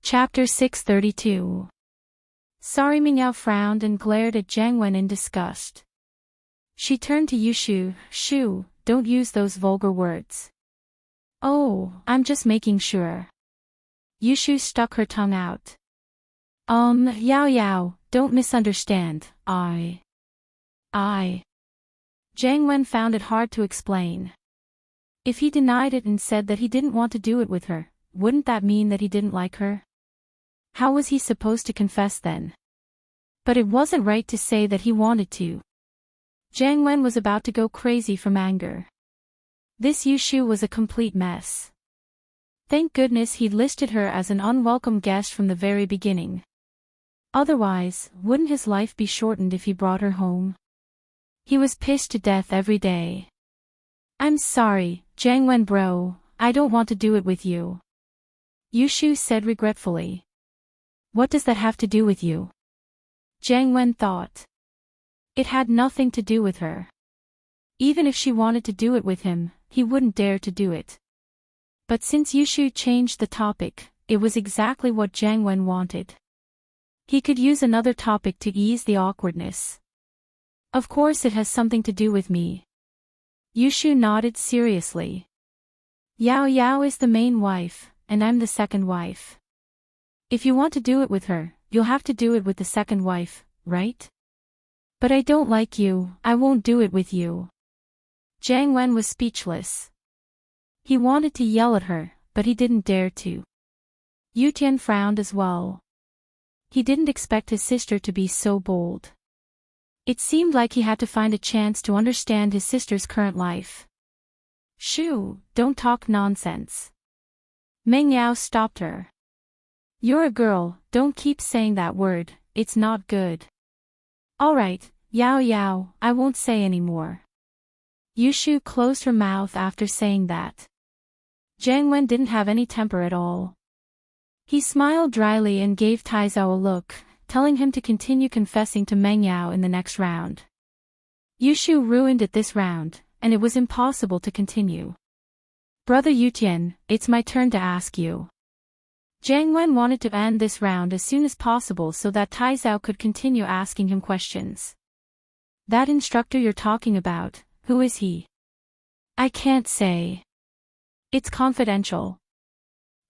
Chapter 632. Sorry. Mingyao frowned and glared at Jiang Wen in disgust. She turned to Yushu. Shu, don't use those vulgar words. Oh, I'm just making sure. Yushu stuck her tongue out. Yao Yao, don't misunderstand, I. Jiang Wen found it hard to explain. If he denied it and said that he didn't want to do it with her, wouldn't that mean that he didn't like her? How was he supposed to confess then? But it wasn't right to say that he wanted to. Jiang Wen was about to go crazy from anger. This Yushu was a complete mess. Thank goodness he'd listed her as an unwelcome guest from the very beginning. Otherwise, wouldn't his life be shortened if he brought her home? He was pissed to death every day. I'm sorry, Jiang Wen bro, I don't want to do it with you. Yushu said regretfully. What does that have to do with you? Jiang Wen thought. It had nothing to do with her. Even if she wanted to do it with him, he wouldn't dare to do it. But since Yushu changed the topic, it was exactly what Jiang Wen wanted. He could use another topic to ease the awkwardness. Of course it has something to do with me. Yushu nodded seriously. Yao Yao is the main wife, and I'm the second wife. If you want to do it with her, you'll have to do it with the second wife, right? But I don't like you, I won't do it with you. Jiang Wen was speechless. He wanted to yell at her, but he didn't dare to. Yu Tian frowned as well. He didn't expect his sister to be so bold. It seemed like he had to find a chance to understand his sister's current life. Shu, don't talk nonsense. Meng Yao stopped her. You're a girl, don't keep saying that word, it's not good. Alright, Yao Yao, I won't say any more. Yushu closed her mouth after saying that. Jiang Wen didn't have any temper at all. He smiled dryly and gave Taizao a look, telling him to continue confessing to Meng Yao in the next round. Yushu ruined it this round, and it was impossible to continue. Brother Yutian, it's my turn to ask you. Jiang Wen wanted to end this round as soon as possible so that Taizao could continue asking him questions. That instructor you're talking about, who is he? I can't say. It's confidential.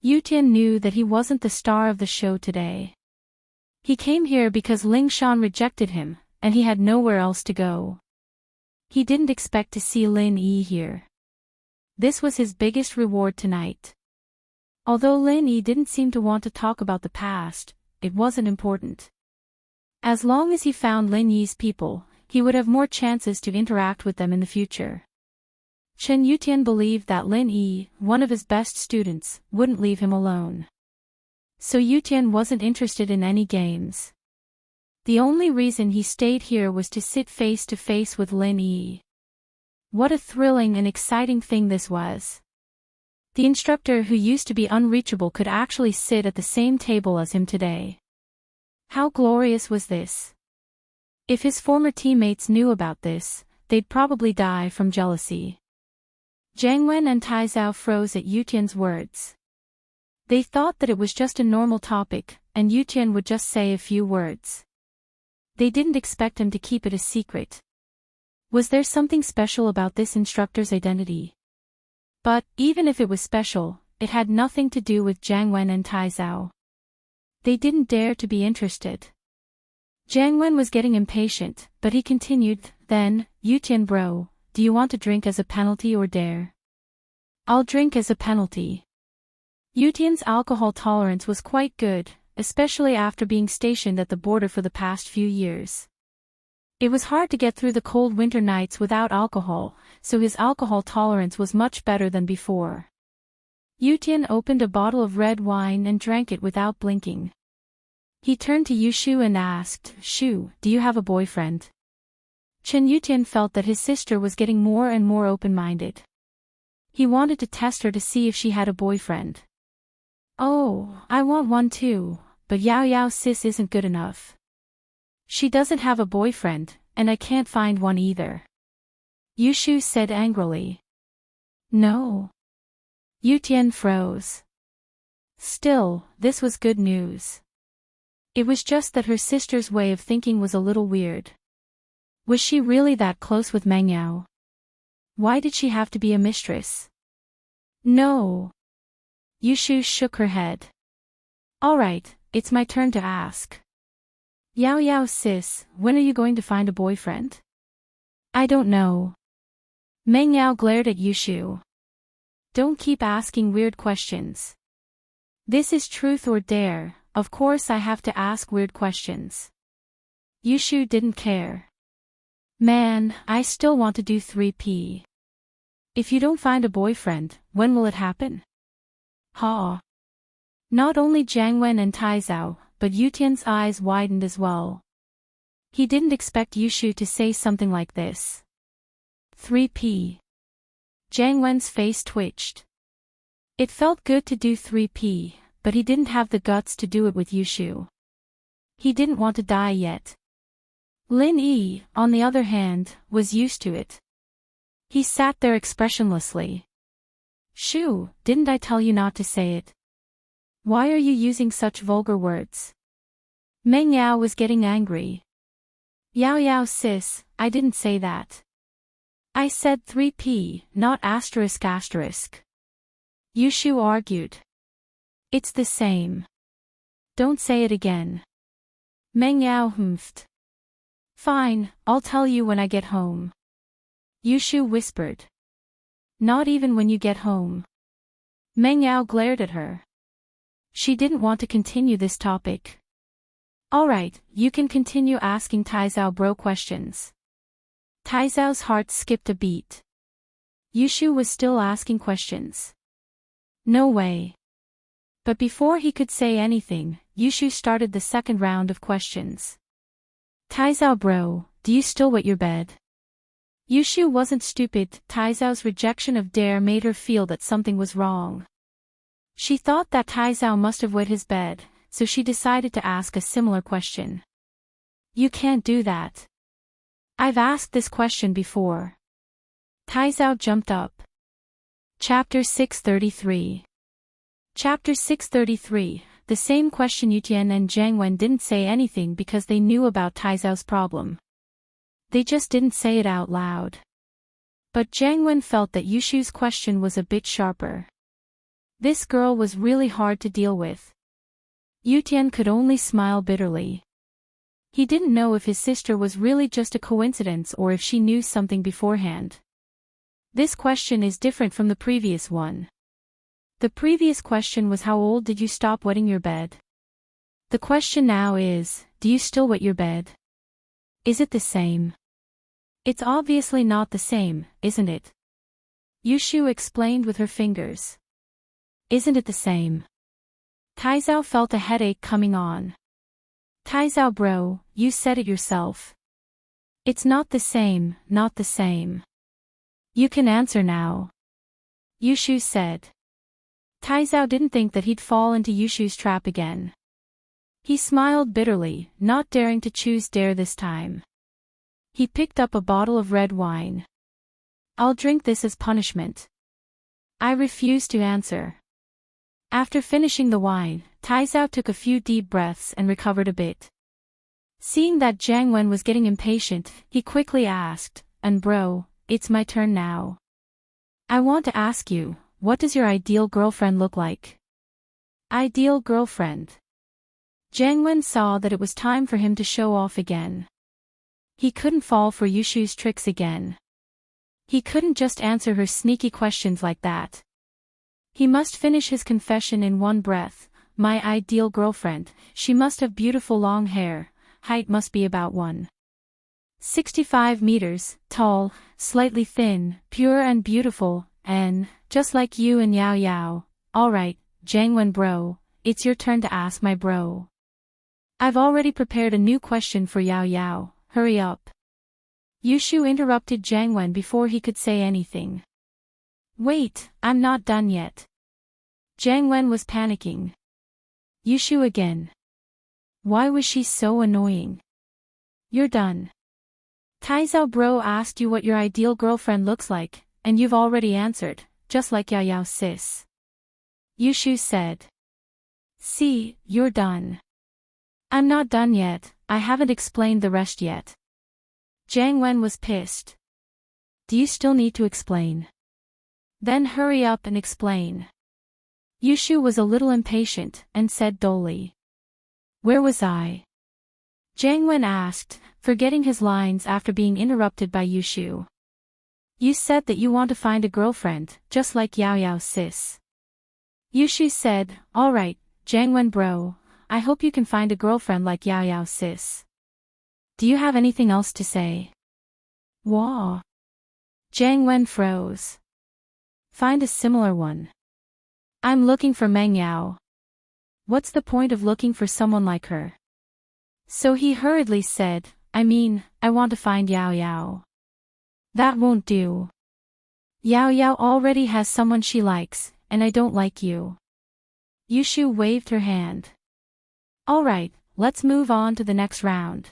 Yutian knew that he wasn't the star of the show today. He came here because Ling Shan rejected him, and he had nowhere else to go. He didn't expect to see Lin Yi here. This was his biggest reward tonight. Although Lin Yi didn't seem to want to talk about the past, it wasn't important. As long as he found Lin Yi's people, he would have more chances to interact with them in the future. Chen Yutian believed that Lin Yi, one of his best students, wouldn't leave him alone. So Yutian wasn't interested in any games. The only reason he stayed here was to sit face to face with Lin Yi. What a thrilling and exciting thing this was. The instructor who used to be unreachable could actually sit at the same table as him today. How glorious was this? If his former teammates knew about this, they'd probably die from jealousy. Jiang Wen and Taizao froze at Yutian's words. They thought that it was just a normal topic, and Yutian would just say a few words. They didn't expect him to keep it a secret. Was there something special about this instructor's identity? But, even if it was special, it had nothing to do with Jiang Wen and Taizao. They didn't dare to be interested. Jiang Wen was getting impatient, but he continued, then, Yutian bro, do you want to drink as a penalty or dare? I'll drink as a penalty. Yutian's alcohol tolerance was quite good, especially after being stationed at the border for the past few years. It was hard to get through the cold winter nights without alcohol, so his alcohol tolerance was much better than before. Yutian opened a bottle of red wine and drank it without blinking. He turned to Yushu and asked, Shu, do you have a boyfriend? Chen Yutian felt that his sister was getting more and more open-minded. He wanted to test her to see if she had a boyfriend. Oh, I want one too, but Yao Yao sis isn't good enough. She doesn't have a boyfriend, and I can't find one either. Yushu said angrily. No. Yutian froze. Still, this was good news. It was just that her sister's way of thinking was a little weird. Was she really that close with Meng Yao? Why did she have to be a mistress? No. Yushu shook her head. Alright, it's my turn to ask. Yao Yao sis, when are you going to find a boyfriend? I don't know. Meng Yao glared at Yushu. Don't keep asking weird questions. This is truth or dare, of course I have to ask weird questions. Yushu didn't care. Man, I still want to do 3P. If you don't find a boyfriend, when will it happen? Ha. Not only Jiang Wen and Tai Zhao, but Yutian's eyes widened as well. He didn't expect Yushu to say something like this. 3P. Jiang Wen's face twitched. It felt good to do 3P, but he didn't have the guts to do it with Yushu. He didn't want to die yet. Lin Yi, on the other hand, was used to it. He sat there expressionlessly. Shu, didn't I tell you not to say it? Why are you using such vulgar words? Meng Yao was getting angry. Yao Yao sis, I didn't say that. I said 3P, not asterisk asterisk. Yushu argued. It's the same. Don't say it again. Meng Yao humphed. Fine, I'll tell you when I get home. Yushu whispered. Not even when you get home. Meng Yao glared at her. She didn't want to continue this topic. Alright, you can continue asking Tai Zhao bro questions. Tai Zhao's heart skipped a beat. Yushu was still asking questions. No way. But before he could say anything, Yushu started the second round of questions. Tai Zhao bro, do you still wet your bed? Yushu wasn't stupid. Tai Zhao's rejection of dare made her feel that something was wrong. She thought that Tai Zhao must have wet his bed, so she decided to ask a similar question. You can't do that. I've asked this question before. Tai Zhao jumped up. Chapter 633. Chapter 633, the same question. Yutian and Jiang Wen didn't say anything because they knew about Tai Zhao's problem. They just didn't say it out loud. But Jiang Wen felt that Yushu's question was a bit sharper. This girl was really hard to deal with. Yutian could only smile bitterly. He didn't know if his sister was really just a coincidence or if she knew something beforehand. This question is different from the previous one. The previous question was how old did you stop wetting your bed? The question now is, do you still wet your bed? Is it the same? It's obviously not the same, isn't it? Yushu explained with her fingers. Isn't it the same? Tai Zhao felt a headache coming on. Tai Zhao bro, you said it yourself. It's not the same, not the same. You can answer now. Yushu said. Tai Zhao didn't think that he'd fall into Yushu's trap again. He smiled bitterly, not daring to choose dare this time. He picked up a bottle of red wine. I'll drink this as punishment. I refuse to answer. After finishing the wine, Tai Zhao took a few deep breaths and recovered a bit. Seeing that Jiang Wen was getting impatient, he quickly asked, and bro, it's my turn now. I want to ask you, what does your ideal girlfriend look like? Ideal girlfriend. Jiang Wen saw that it was time for him to show off again. He couldn't fall for Yushu's tricks again. He couldn't just answer her sneaky questions like that. He must finish his confession in one breath. My ideal girlfriend, she must have beautiful long hair, height must be about 1.65 meters, tall, slightly thin, pure and beautiful, and, just like you and Yao Yao. Alright, Jiang Wen bro, it's your turn to ask my bro. I've already prepared a new question for Yao Yao, hurry up. Yushu interrupted Jiang Wen before he could say anything. Wait, I'm not done yet. Jiang Wen was panicking. Yushu again. Why was she so annoying? You're done. Tai Zhao bro asked you what your ideal girlfriend looks like, and you've already answered, just like Yao Yao sis. Yushu said. See, you're done. I'm not done yet, I haven't explained the rest yet. Jiang Wen was pissed. Do you still need to explain? Then hurry up and explain. Yushu was a little impatient and said dully. Where was I? Jiang Wen asked, forgetting his lines after being interrupted by Yushu. You said that you want to find a girlfriend, just like Yao Yao's sis. Yushu said, alright, Jiang Wen bro, I hope you can find a girlfriend like Yao Yao's sis. Do you have anything else to say? Wah. Jiang Wen froze. Find a similar one. I'm looking for Meng Yao. What's the point of looking for someone like her? So he hurriedly said, I want to find Yao Yao. That won't do. Yao Yao already has someone she likes, and I don't like you. Yushu waved her hand. Alright, let's move on to the next round.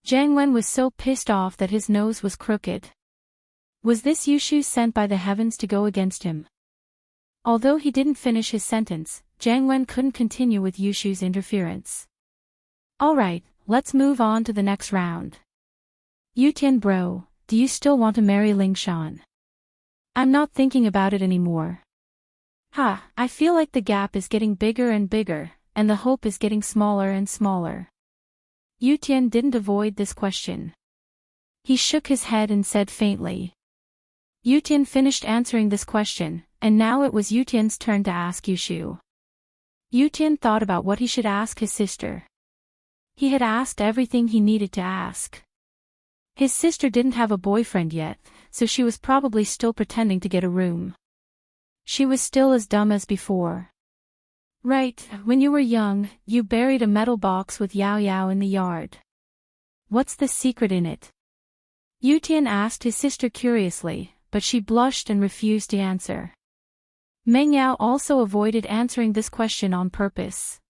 Jiang Wen was so pissed off that his nose was crooked. Was this Yushu sent by the heavens to go against him? Although he didn't finish his sentence, Jiang Wen couldn't continue with Yushu's interference. Alright, let's move on to the next round. Yutian bro, do you still want to marry Lingshan? I'm not thinking about it anymore. I feel like the gap is getting bigger and bigger, and the hope is getting smaller and smaller. Yutian didn't avoid this question. He shook his head and said faintly. Yutian finished answering this question, and now it was Yutian's turn to ask Yushu. Yutian thought about what he should ask his sister. He had asked everything he needed to ask. His sister didn't have a boyfriend yet, so she was probably still pretending to get a room. She was still as dumb as before. Right, when you were young, you buried a metal box with Yao Yao in the yard. What's the secret in it? Yutian asked his sister curiously, but she blushed and refused to answer. Meng Yao also avoided answering this question on purpose.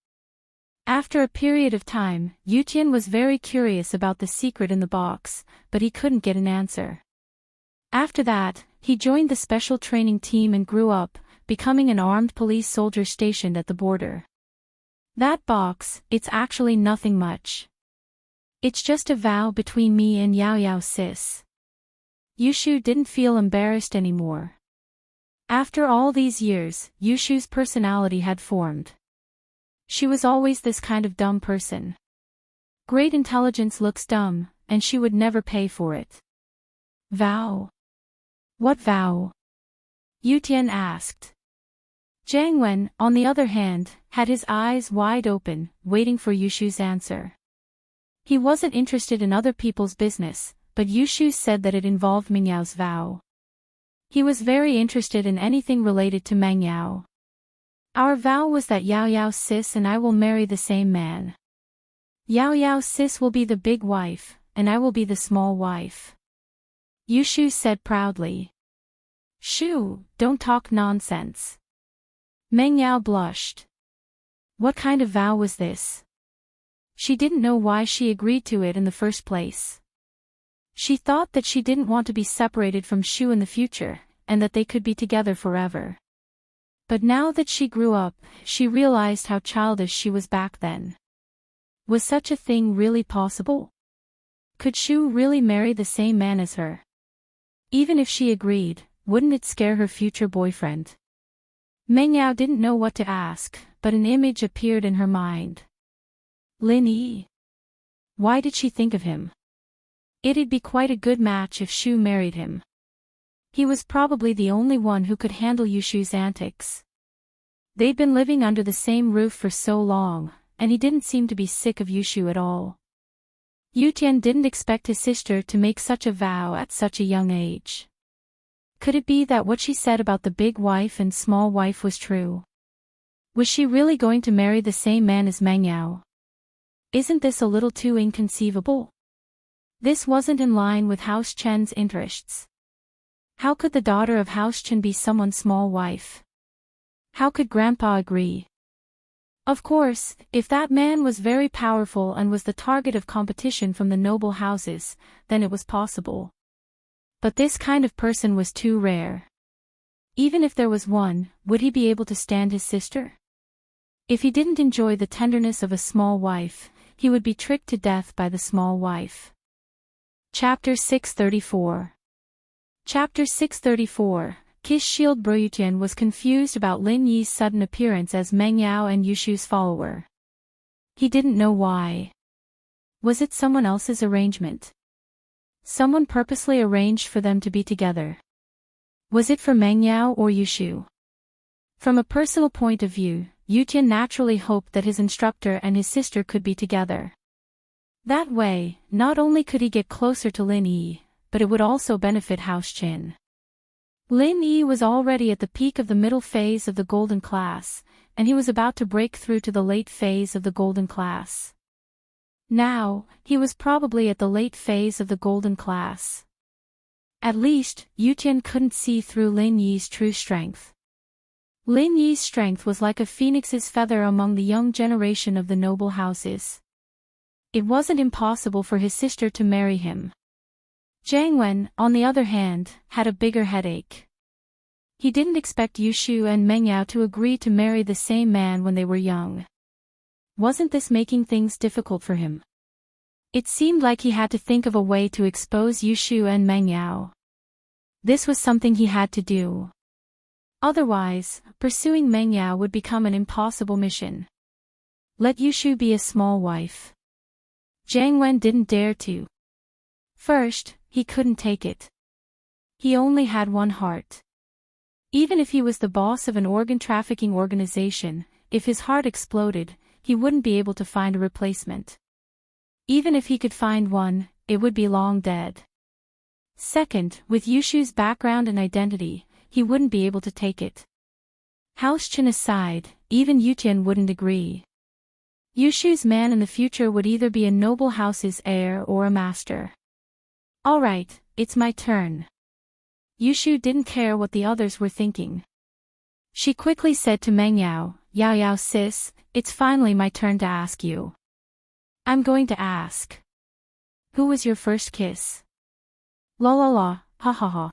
After a period of time, Yutian was very curious about the secret in the box, but he couldn't get an answer. After that, he joined the special training team and grew up, becoming an armed police soldier stationed at the border. That box, it's actually nothing much. It's just a vow between me and Yao Yao sis. Yushu didn't feel embarrassed anymore. After all these years, Yushu's personality had formed. She was always this kind of dumb person. Great intelligence looks dumb, and she would never pay for it. Vow? What vow? Yutian asked. Jiang Wen, on the other hand, had his eyes wide open, waiting for Yushu's answer. He wasn't interested in other people's business, but Yushu said that it involved Meng Yao's vow. He was very interested in anything related to Meng Yao. Our vow was that Yao Yao's sis and I will marry the same man. Yao Yao's sis will be the big wife, and I will be the small wife. Yushu said proudly. Shoo, don't talk nonsense. Meng Yao blushed. What kind of vow was this? She didn't know why she agreed to it in the first place. She thought that she didn't want to be separated from Shu in the future, and that they could be together forever. But now that she grew up, she realized how childish she was back then. Was such a thing really possible? Could Shu really marry the same man as her? Even if she agreed, wouldn't it scare her future boyfriend? Meng Yao didn't know what to ask, but an image appeared in her mind. Lin Yi. Why did she think of him? It'd be quite a good match if Shu married him. He was probably the only one who could handle Yushu's antics. They'd been living under the same roof for so long, and he didn't seem to be sick of Yushu at all. Yutian didn't expect his sister to make such a vow at such a young age. Could it be that what she said about the big wife and small wife was true? Was she really going to marry the same man as Meng Yao? Isn't this a little too inconceivable? This wasn't in line with House Chen's interests. How could the daughter of House Chen be someone's small wife? How could Grandpa agree? Of course, if that man was very powerful and was the target of competition from the noble houses, then it was possible. But this kind of person was too rare. Even if there was one, would he be able to stand his sister? If he didn't enjoy the tenderness of a small wife, he would be tricked to death by the small wife. Chapter 634. Chapter 634. Kiss Shield Bro. Yutian was confused about Lin Yi's sudden appearance as Meng Yao and Yushu's follower. He didn't know why. Was it someone else's arrangement? Someone purposely arranged for them to be together. Was it for Meng Yao or Yushu? From a personal point of view, Yutian naturally hoped that his instructor and his sister could be together. That way, not only could he get closer to Lin Yi, but it would also benefit House Chin. Lin Yi was already at the peak of the middle phase of the golden class, and he was about to break through to the late phase of the golden class. Now, he was probably at the late phase of the golden class. At least, Yutian couldn't see through Lin Yi's true strength. Lin Yi's strength was like a phoenix's feather among the young generation of the noble houses. It wasn't impossible for his sister to marry him. Jiang Wen, on the other hand, had a bigger headache. He didn't expect Yushu and Meng Yao to agree to marry the same man when they were young. Wasn't this making things difficult for him? It seemed like he had to think of a way to expose Yushu and Meng Yao. This was something he had to do. Otherwise, pursuing Meng Yao would become an impossible mission. Let Yushu be a small wife. Jiang Wen didn't dare to. First, he couldn't take it. He only had one heart. Even if he was the boss of an organ trafficking organization, if his heart exploded, he wouldn't be able to find a replacement. Even if he could find one, it would be long dead. Second, with Yushu's background and identity, he wouldn't be able to take it. House Chin aside, even Yutian wouldn't agree. Yushu's man in the future would either be a noble house's heir or a master. Alright, it's my turn. Yushu didn't care what the others were thinking. She quickly said to Meng Yao, "Yao Yao sis, it's finally my turn to ask you. I'm going to ask. Who was your first kiss?" La la la, ha ha ha.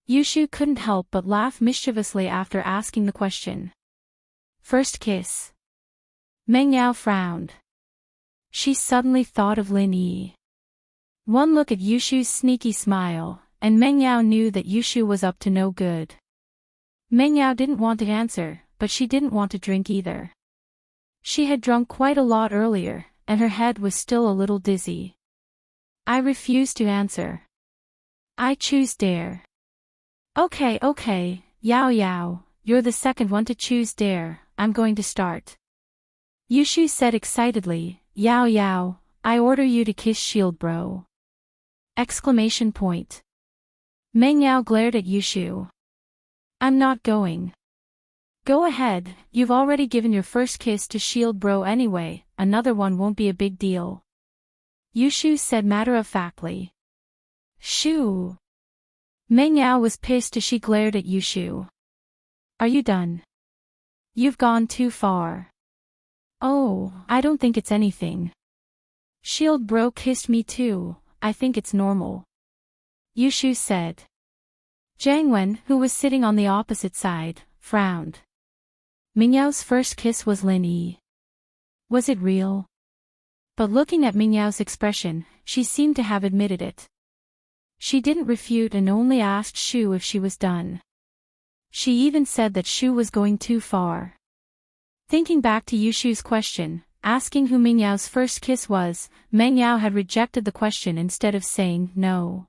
Yushu couldn't help but laugh mischievously after asking the question. First kiss. Meng Yao frowned. She suddenly thought of Lin Yi. One look at Yushu's sneaky smile, and Meng Yao knew that Yushu was up to no good. Meng Yao didn't want to answer, but she didn't want to drink either. She had drunk quite a lot earlier, and her head was still a little dizzy. I refuse to answer. I choose dare. Okay, Yao Yao, you're the second one to choose dare, I'm going to start. Yushu said excitedly, Yao Yao, I order you to kiss Shield Bro. Exclamation point. Meng Yao glared at Yushu. I'm not going. Go ahead, you've already given your first kiss to Shield Bro anyway, another one won't be a big deal. Yushu said matter-of-factly. Shoo. Meng Yao was pissed as she glared at Yushu. Are you done? You've gone too far. Oh, I don't think it's anything. Shield Bro kissed me too, I think it's normal. Yushu said. Jiang Wen, who was sitting on the opposite side, frowned. Meng Yao's first kiss was Lin Yi. Was it real? But looking at Meng Yao's expression, she seemed to have admitted it. She didn't refute and only asked Shu if she was done. She even said that Shu was going too far. Thinking back to Yushu's question, asking who Meng Yao's first kiss was, Meng Yao had rejected the question instead of saying no.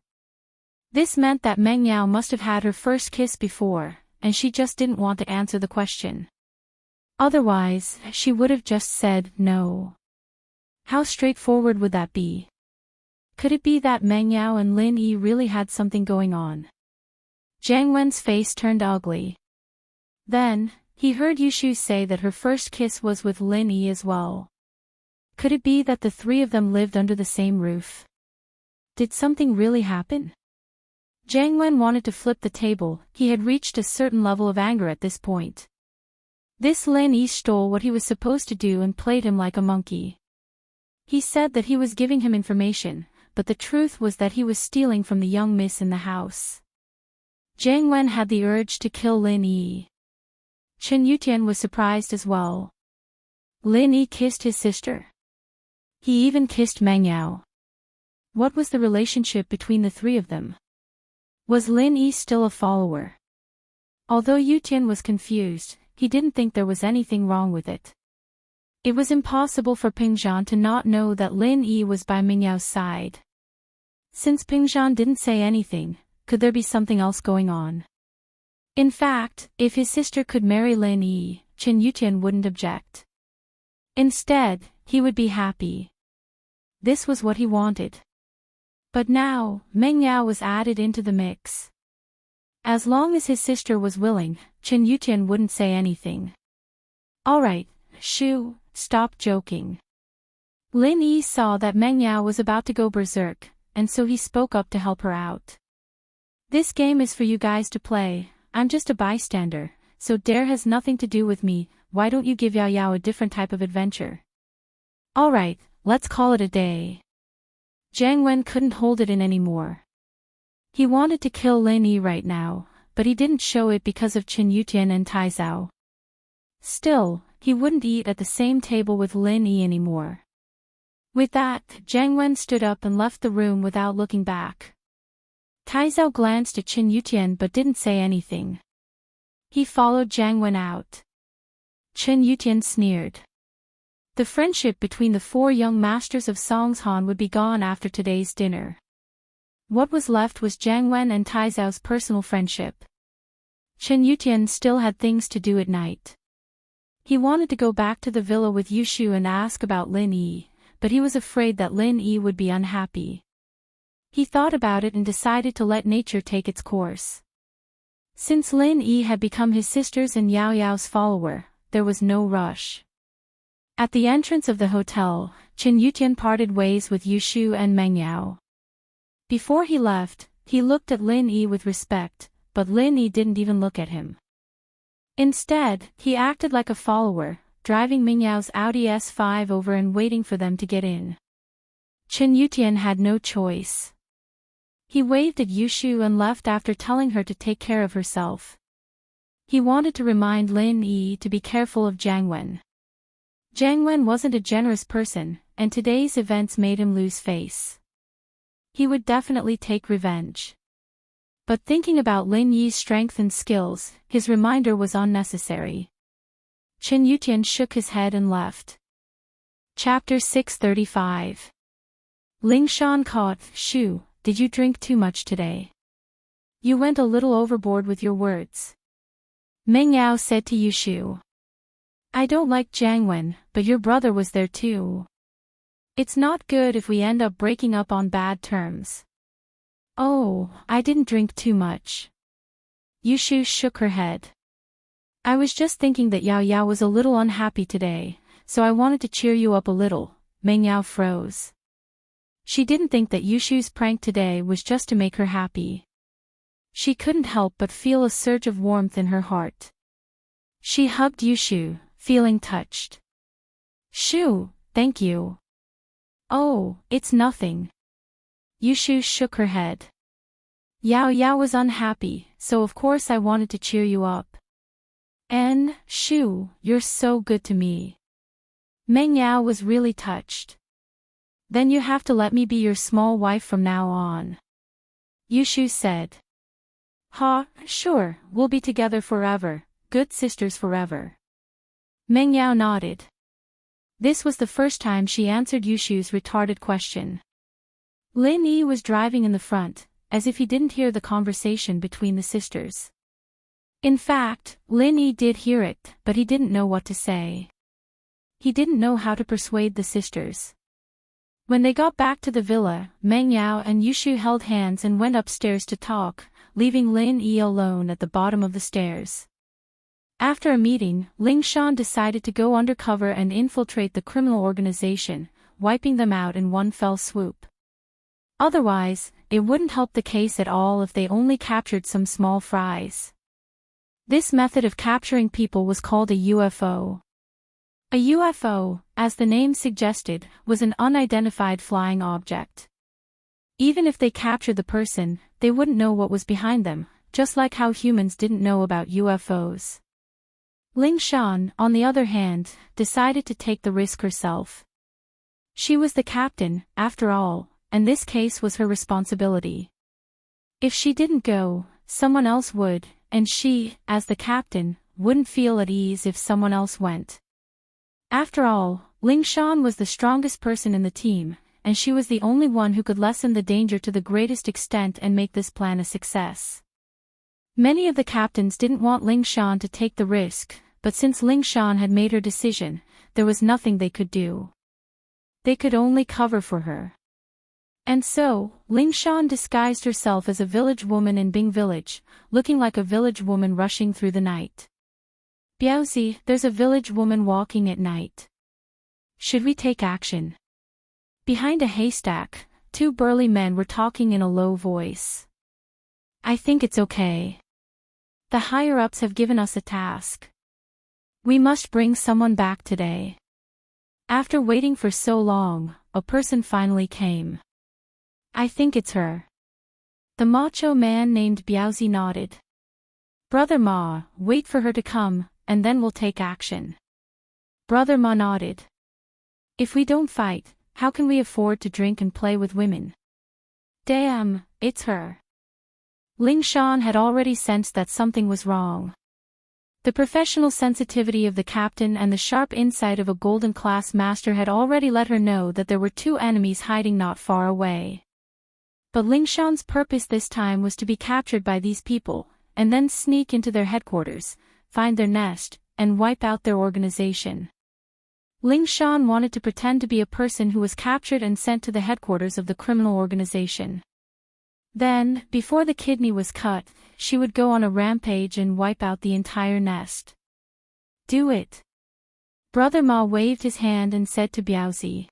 This meant that Meng Yao must have had her first kiss before, and she just didn't want to answer the question. Otherwise, she would have just said no. How straightforward would that be? Could it be that Meng Yao and Lin Yi really had something going on? Jiang Wen's face turned ugly. Then, he heard Yushu say that her first kiss was with Lin Yi as well. Could it be that the three of them lived under the same roof? Did something really happen? Jiang Wen wanted to flip the table, he had reached a certain level of anger at this point. This Lin Yi stole what he was supposed to do and played him like a monkey. He said that he was giving him information, but the truth was that he was stealing from the young miss in the house. Jiang Wen had the urge to kill Lin Yi. Chen Yutian was surprised as well. Lin Yi kissed his sister. He even kissed Meng Yao. What was the relationship between the three of them? Was Lin Yi still a follower? Although Yu Tian was confused, he didn't think there was anything wrong with it. It was impossible for Ping Zhan to not know that Lin Yi was by Meng Yao's side. Since Ping Zhan didn't say anything, could there be something else going on? In fact, if his sister could marry Lin Yi, Chen Yutian wouldn't object. Instead, he would be happy. This was what he wanted. But now, Meng Yao was added into the mix. As long as his sister was willing, Chen Yutian wouldn't say anything. Alright, Shu, stop joking. Lin Yi saw that Meng Yao was about to go berserk, and so he spoke up to help her out. This game is for you guys to play, I'm just a bystander, so Dare has nothing to do with me, why don't you give Yao Yao a different type of adventure? Alright, let's call it a day. Jiang Wen couldn't hold it in anymore. He wanted to kill Lin Yi right now, but he didn't show it because of Chen Yutian and Tai Zhao. Still, he wouldn't eat at the same table with Lin Yi anymore. With that, Jiang Wen stood up and left the room without looking back. Tai Zhao glanced at Chen Yutian but didn't say anything. He followed Jiang Wen out. Chen Yutian sneered. The friendship between the four young masters of Songshan would be gone after today's dinner. What was left was Jiang Wen and Tai Zhao's personal friendship. Chen Yutian still had things to do at night. He wanted to go back to the villa with Yushu and ask about Lin Yi, but he was afraid that Lin Yi would be unhappy. He thought about it and decided to let nature take its course. Since Lin Yi had become his sister's and Yao Yao's follower, there was no rush. At the entrance of the hotel, Chen Yutian parted ways with Yushu and Meng Yao. Before he left, he looked at Lin Yi with respect, but Lin Yi didn't even look at him. Instead, he acted like a follower, driving Meng Yao's Audi S5 over and waiting for them to get in. Chen Yutian had no choice. He waved at Yushu and left after telling her to take care of herself. He wanted to remind Lin Yi to be careful of Jiang Wen. Jiang Wen wasn't a generous person, and today's events made him lose face. He would definitely take revenge. But thinking about Lin Yi's strength and skills, his reminder was unnecessary. Chen Yutian shook his head and left. Chapter 635. Ling Shan caught, Shu, did you drink too much today? You went a little overboard with your words. Meng Yao said to Yushu. I don't like Jiang Wen, but your brother was there too. It's not good if we end up breaking up on bad terms. Oh, I didn't drink too much. Yushu shook her head. I was just thinking that Yao Yao was a little unhappy today, so I wanted to cheer you up a little. Meng Yao froze. She didn't think that Yushu's prank today was just to make her happy. She couldn't help but feel a surge of warmth in her heart. She hugged Yushu, feeling touched. Shu, thank you. Oh, it's nothing. Yushu shook her head. Yao Yao was unhappy, so of course I wanted to cheer you up. And, Shu, you're so good to me. Meng Yao was really touched. Then you have to let me be your small wife from now on. Yushu said. Ha, sure, we'll be together forever, good sisters forever. Meng Yao nodded. This was the first time she answered Yushu's retarded question. Lin Yi was driving in the front, as if he didn't hear the conversation between the sisters. In fact, Lin Yi did hear it, but he didn't know what to say. He didn't know how to persuade the sisters. When they got back to the villa, Meng Yao and Yushu held hands and went upstairs to talk, leaving Lin Yi alone at the bottom of the stairs. After a meeting, Ling Shan decided to go undercover and infiltrate the criminal organization, wiping them out in one fell swoop. Otherwise, it wouldn't help the case at all if they only captured some small fries. This method of capturing people was called a UFO. A UFO, as the name suggested, was an unidentified flying object. Even if they captured the person, they wouldn't know what was behind them, just like how humans didn't know about UFOs. Ling Shan, on the other hand, decided to take the risk herself. She was the captain, after all, and this case was her responsibility. If she didn't go, someone else would, and she, as the captain, wouldn't feel at ease if someone else went. After all, Ling Shan was the strongest person in the team, and she was the only one who could lessen the danger to the greatest extent and make this plan a success. Many of the captains didn't want Ling Shan to take the risk, but since Ling Shan had made her decision, there was nothing they could do. They could only cover for her. And so, Ling Shan disguised herself as a village woman in Bing Village, looking like a village woman rushing through the night. Biaozi, there's a village woman walking at night. Should we take action? Behind a haystack, two burly men were talking in a low voice. I think it's okay. The higher-ups have given us a task. We must bring someone back today. After waiting for so long, a person finally came. I think it's her. The macho man named Biaozi nodded. Brother Ma, wait for her to come, and then we'll take action. Brother Ma nodded. If we don't fight, how can we afford to drink and play with women? Damn, it's her. Ling Shan had already sensed that something was wrong. The professional sensitivity of the captain and the sharp insight of a golden class master had already let her know that there were two enemies hiding not far away. But Ling Shan's purpose this time was to be captured by these people, and then sneak into their headquarters, find their nest, and wipe out their organization. Ling Shan wanted to pretend to be a person who was captured and sent to the headquarters of the criminal organization. Then, before the kidney was cut, she would go on a rampage and wipe out the entire nest. Do it. Brother Ma waved his hand and said to Biaozi.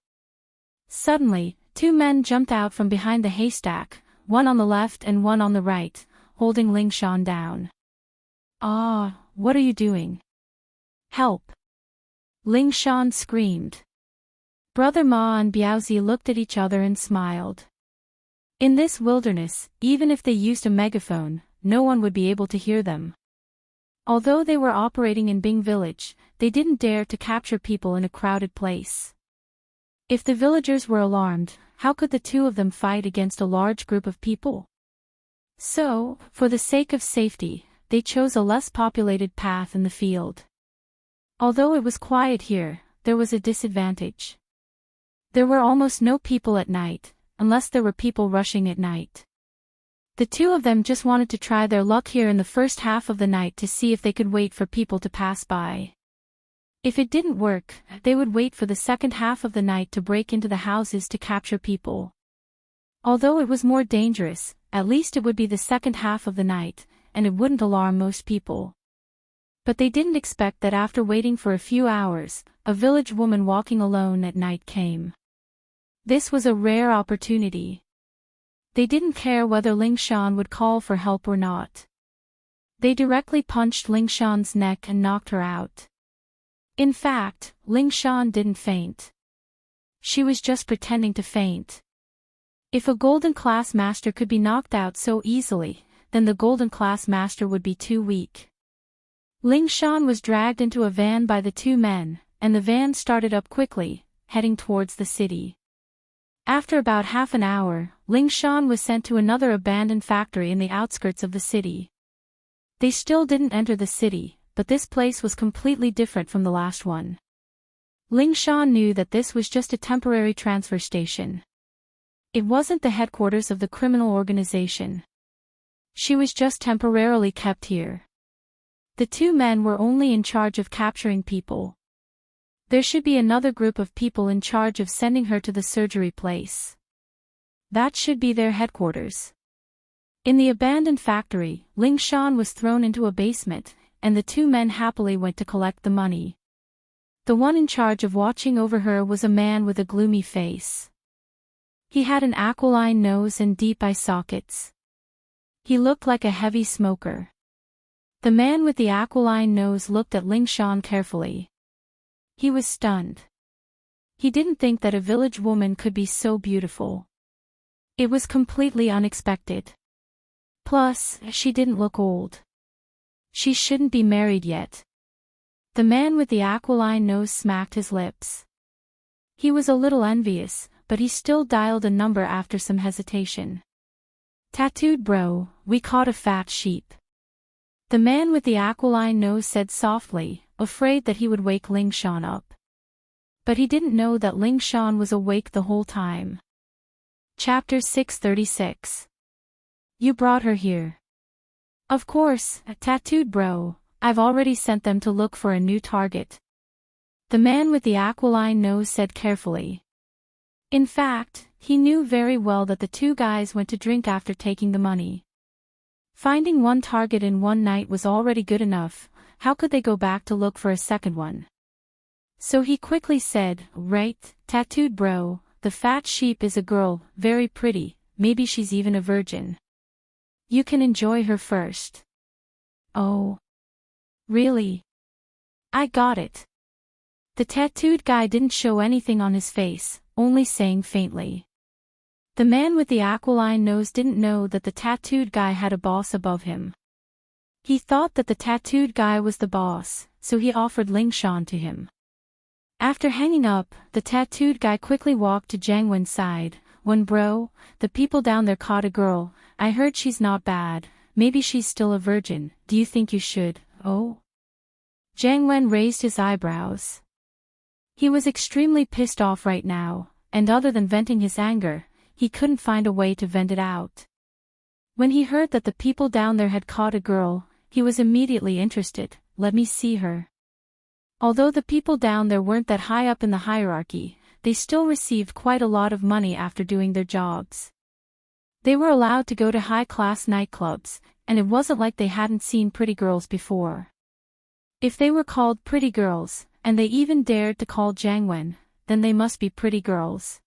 Suddenly, two men jumped out from behind the haystack, one on the left and one on the right, holding Ling Shan down. Ah, what are you doing? Help! Ling Shan screamed. Brother Ma and Biaozi looked at each other and smiled. In this wilderness, even if they used a megaphone, no one would be able to hear them. Although they were operating in Bing Village, they didn't dare to capture people in a crowded place. If the villagers were alarmed, how could the two of them fight against a large group of people? So, for the sake of safety, they chose a less populated path in the field. Although it was quiet here, there was a disadvantage. There were almost no people at night, unless there were people rushing at night. The two of them just wanted to try their luck here in the first half of the night to see if they could wait for people to pass by. If it didn't work, they would wait for the second half of the night to break into the houses to capture people. Although it was more dangerous, at least it would be the second half of the night, and it wouldn't alarm most people. But they didn't expect that after waiting for a few hours, a village woman walking alone at night came. This was a rare opportunity. They didn't care whether Ling Shan would call for help or not. They directly punched Ling Shan's neck and knocked her out. In fact, Ling Shan didn't faint. She was just pretending to faint. If a golden class master could be knocked out so easily, then the golden class master would be too weak. Ling Shan was dragged into a van by the two men, and the van started up quickly, heading towards the city. After about half an hour, Ling Shan was sent to another abandoned factory in the outskirts of the city. They still didn't enter the city, but this place was completely different from the last one. Ling Shan knew that this was just a temporary transfer station. It wasn't the headquarters of the criminal organization. She was just temporarily kept here. The two men were only in charge of capturing people. There should be another group of people in charge of sending her to the surgery place. That should be their headquarters. In the abandoned factory, Ling Shan was thrown into a basement, and the two men happily went to collect the money. The one in charge of watching over her was a man with a gloomy face. He had an aquiline nose and deep eye sockets. He looked like a heavy smoker. The man with the aquiline nose looked at Ling Shan carefully. He was stunned. He didn't think that a village woman could be so beautiful. It was completely unexpected. Plus, she didn't look old. She shouldn't be married yet. The man with the aquiline nose smacked his lips. He was a little envious, but he still dialed a number after some hesitation. Tattooed bro, we caught a fat sheep. The man with the aquiline nose said softly, afraid that he would wake Ling Shan up. But he didn't know that Ling Shan was awake the whole time. Chapter 636. You brought her here. Of course, tattooed bro, I've already sent them to look for a new target. The man with the aquiline nose said carefully. In fact, he knew very well that the two guys went to drink after taking the money. Finding one target in one night was already good enough, how could they go back to look for a second one? So he quickly said, right, tattooed bro, the fat sheep is a girl, very pretty, maybe she's even a virgin. You can enjoy her first. Oh. Really? I got it. The tattooed guy didn't show anything on his face, only saying faintly. The man with the aquiline nose didn't know that the tattooed guy had a boss above him. He thought that the tattooed guy was the boss, so he offered Ling Shan to him. After hanging up, the tattooed guy quickly walked to Jiang Wen's side. When bro, the people down there caught a girl, I heard she's not bad, maybe she's still a virgin, do you think you should, oh? Jiang Wen raised his eyebrows. He was extremely pissed off right now, and other than venting his anger, he couldn't find a way to vent it out. When he heard that the people down there had caught a girl, he was immediately interested. Let me see her. Although the people down there weren't that high up in the hierarchy, they still received quite a lot of money after doing their jobs. They were allowed to go to high-class nightclubs, and it wasn't like they hadn't seen pretty girls before. If they were called pretty girls, and they even dared to call Jiang Wen, then they must be pretty girls.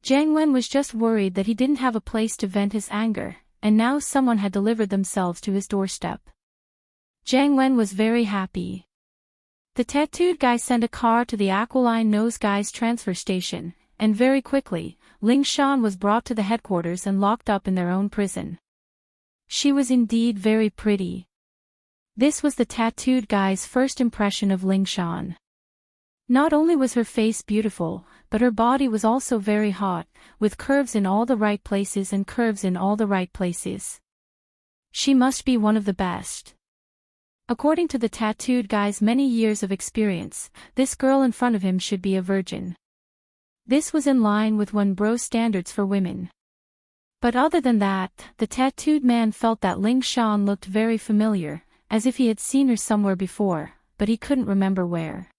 Jiang Wen was just worried that he didn't have a place to vent his anger, and now someone had delivered themselves to his doorstep. Jiang Wen was very happy. The tattooed guy sent a car to the aquiline nose guy's transfer station, and very quickly, Ling Shan was brought to the headquarters and locked up in their own prison. She was indeed very pretty. This was the tattooed guy's first impression of Ling Shan. Not only was her face beautiful, but her body was also very hot, with curves in all the right places and curves in all the right places. She must be one of the best. According to the tattooed guy's many years of experience, this girl in front of him should be a virgin. This was in line with one bro standards for women. But other than that, the tattooed man felt that Ling Shan looked very familiar, as if he had seen her somewhere before, but he couldn't remember where.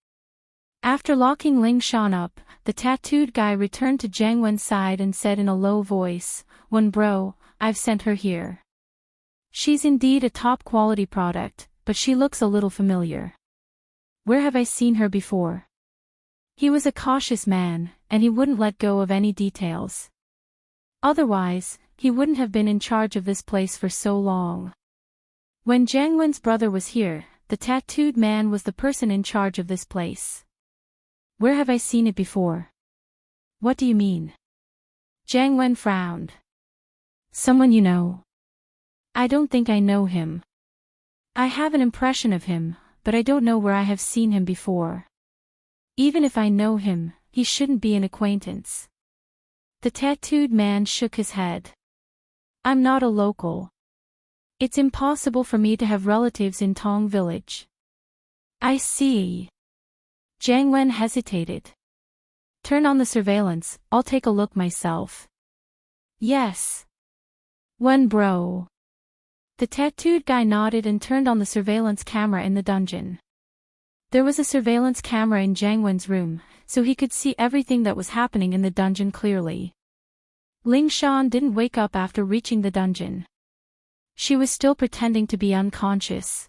After locking Ling Shan up, the tattooed guy returned to Jiang Wen's side and said in a low voice, "Wen bro, I've sent her here. She's indeed a top-quality product, but she looks a little familiar. Where have I seen her before?" He was a cautious man, and he wouldn't let go of any details. Otherwise, he wouldn't have been in charge of this place for so long. When Jiang Wen's brother was here, the tattooed man was the person in charge of this place. Where have I seen it before? What do you mean? Jiang Wen frowned. Someone you know. I don't think I know him. I have an impression of him, but I don't know where I have seen him before. Even if I know him, he shouldn't be an acquaintance. The tattooed man shook his head. I'm not a local. It's impossible for me to have relatives in Tong Village. I see. Jiang Wen hesitated. Turn on the surveillance, I'll take a look myself. Yes. Wen bro. The tattooed guy nodded and turned on the surveillance camera in the dungeon. There was a surveillance camera in Jiang Wen's room, so he could see everything that was happening in the dungeon clearly. Ling Shan didn't wake up after reaching the dungeon. She was still pretending to be unconscious.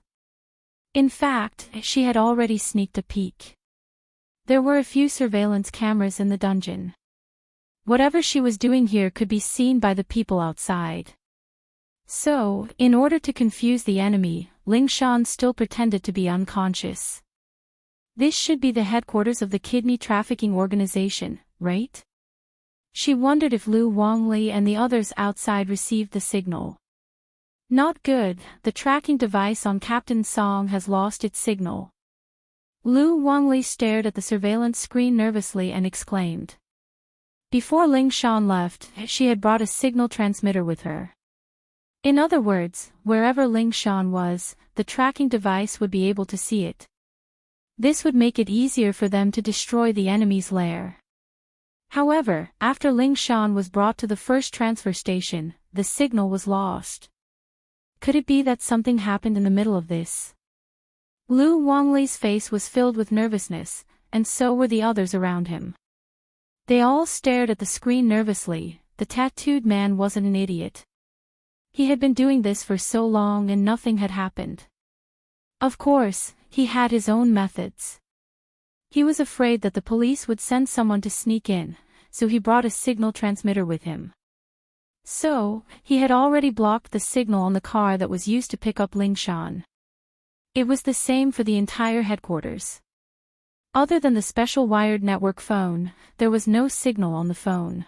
In fact, she had already sneaked a peek. There were a few surveillance cameras in the dungeon. Whatever she was doing here could be seen by the people outside. So, in order to confuse the enemy, Ling Shan still pretended to be unconscious. This should be the headquarters of the kidney trafficking organization, right? She wondered if Lu Wangli and the others outside received the signal. Not good, the tracking device on Captain Song has lost its signal. Lu Wangli stared at the surveillance screen nervously and exclaimed. Before Ling Shan left, she had brought a signal transmitter with her. In other words, wherever Ling Shan was, the tracking device would be able to see it. This would make it easier for them to destroy the enemy's lair. However, after Ling Shan was brought to the first transfer station, the signal was lost. Could it be that something happened in the middle of this? Lu Wangli's face was filled with nervousness, and so were the others around him. They all stared at the screen nervously. The tattooed man wasn't an idiot. He had been doing this for so long and nothing had happened. Of course, he had his own methods. He was afraid that the police would send someone to sneak in, so he brought a signal transmitter with him. So, he had already blocked the signal on the car that was used to pick up Ling Shan. It was the same for the entire headquarters. Other than the special wired network phone, there was no signal on the phone.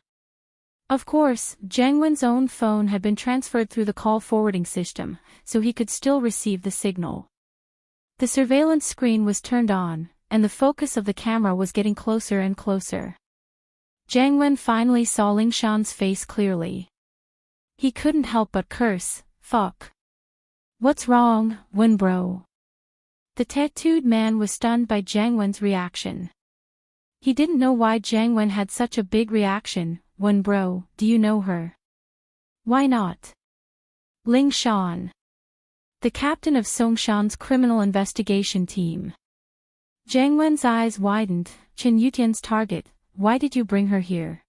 Of course, Zhang Wen's own phone had been transferred through the call forwarding system, so he could still receive the signal. The surveillance screen was turned on, and the focus of the camera was getting closer and closer. Zhang Wen finally saw Ling Shan's face clearly. He couldn't help but curse, "Fuck. What's wrong, Wen bro?" The tattooed man was stunned by Zhang Wen's reaction. He didn't know why Zhang Wen had such a big reaction. "Wen bro, do you know her?" "Why not?" "Ling Shan. The captain of Songshan's criminal investigation team." Zhang Wen's eyes widened. "Chen Yutian's target, why did you bring her here?"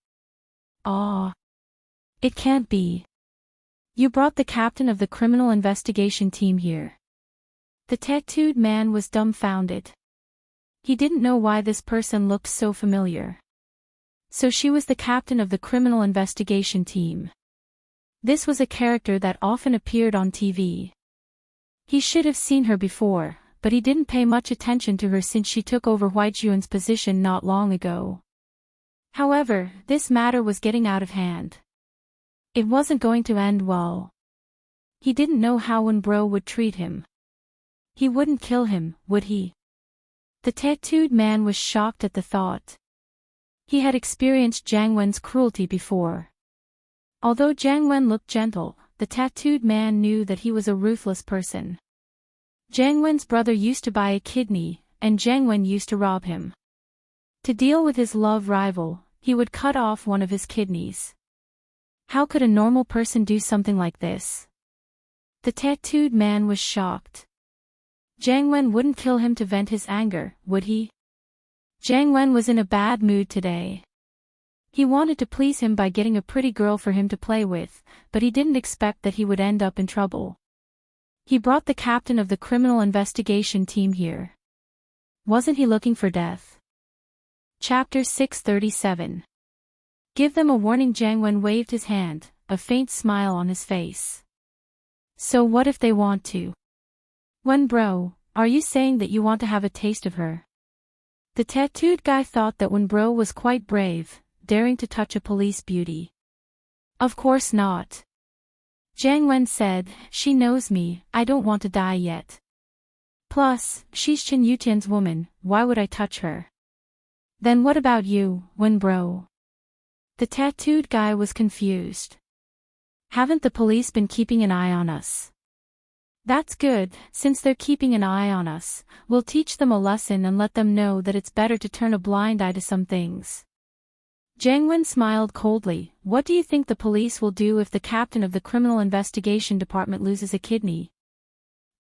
"Ah. It can't be. You brought the captain of the criminal investigation team here." The tattooed man was dumbfounded. He didn't know why this person looked so familiar. So she was the captain of the criminal investigation team. This was a character that often appeared on TV. He should have seen her before, but he didn't pay much attention to her since she took over Huaijuan's position not long ago. However, this matter was getting out of hand. It wasn't going to end well. He didn't know how Wen bro would treat him. He wouldn't kill him, would he? The tattooed man was shocked at the thought. He had experienced Zhang Wen's cruelty before. Although Zhang Wen looked gentle, the tattooed man knew that he was a ruthless person. Zhang Wen's brother used to buy a kidney, and Zhang Wen used to rob him. To deal with his love rival, he would cut off one of his kidneys. How could a normal person do something like this? The tattooed man was shocked. Zhang Wen wouldn't kill him to vent his anger, would he? Zhang Wen was in a bad mood today. He wanted to please him by getting a pretty girl for him to play with, but he didn't expect that he would end up in trouble. He brought the captain of the criminal investigation team here. Wasn't he looking for death? Chapter 637. Give them a warning. Zhang Wen waved his hand, a faint smile on his face. So what if they want to? Wen bro, are you saying that you want to have a taste of her? The tattooed guy thought that Wen bro was quite brave, daring to touch a police beauty. Of course not. Zhang Wen said, she knows me, I don't want to die yet. Plus, she's Chen Yutian's woman, why would I touch her? Then what about you, Wen bro? The tattooed guy was confused. Haven't the police been keeping an eye on us? That's good, since they're keeping an eye on us, we'll teach them a lesson and let them know that it's better to turn a blind eye to some things. Zhang Wen smiled coldly. What do you think the police will do if the captain of the criminal investigation department loses a kidney?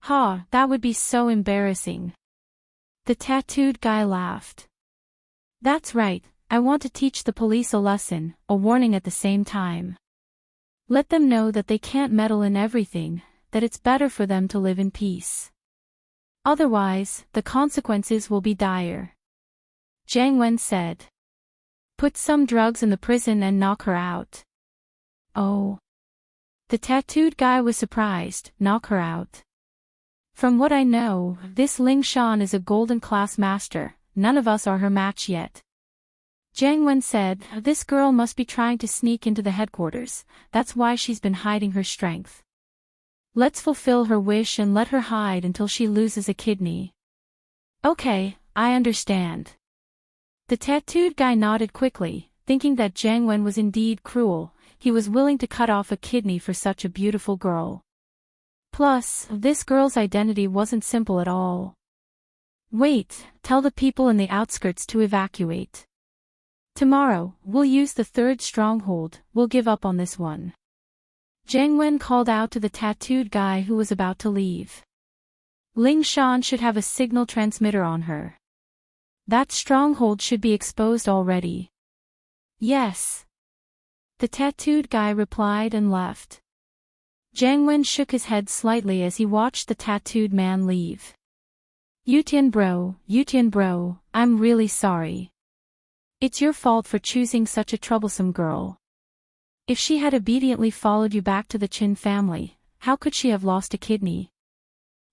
Ha, that would be so embarrassing. The tattooed guy laughed. That's right, I want to teach the police a lesson, a warning at the same time. Let them know that they can't meddle in everything, that it's better for them to live in peace. Otherwise, the consequences will be dire. Zhang Wen said. Put some drugs in the prison and knock her out. Oh. The tattooed guy was surprised. Knock her out. From what I know, this Ling Shan is a golden class master, none of us are her match yet. Zhang Wen said, this girl must be trying to sneak into the headquarters, that's why she's been hiding her strength. Let's fulfill her wish and let her hide until she loses a kidney. Okay, I understand. The tattooed guy nodded quickly, thinking that Jiang Wen was indeed cruel. He was willing to cut off a kidney for such a beautiful girl. Plus, this girl's identity wasn't simple at all. Wait, tell the people in the outskirts to evacuate. Tomorrow, we'll use the third stronghold, we'll give up on this one. Jiang Wen called out to the tattooed guy who was about to leave. Ling Shan should have a signal transmitter on her. That stronghold should be exposed already. Yes. The tattooed guy replied and left. Jiang Wen shook his head slightly as he watched the tattooed man leave. Yutian bro, I'm really sorry. It's your fault for choosing such a troublesome girl. If she had obediently followed you back to the Qin family, how could she have lost a kidney?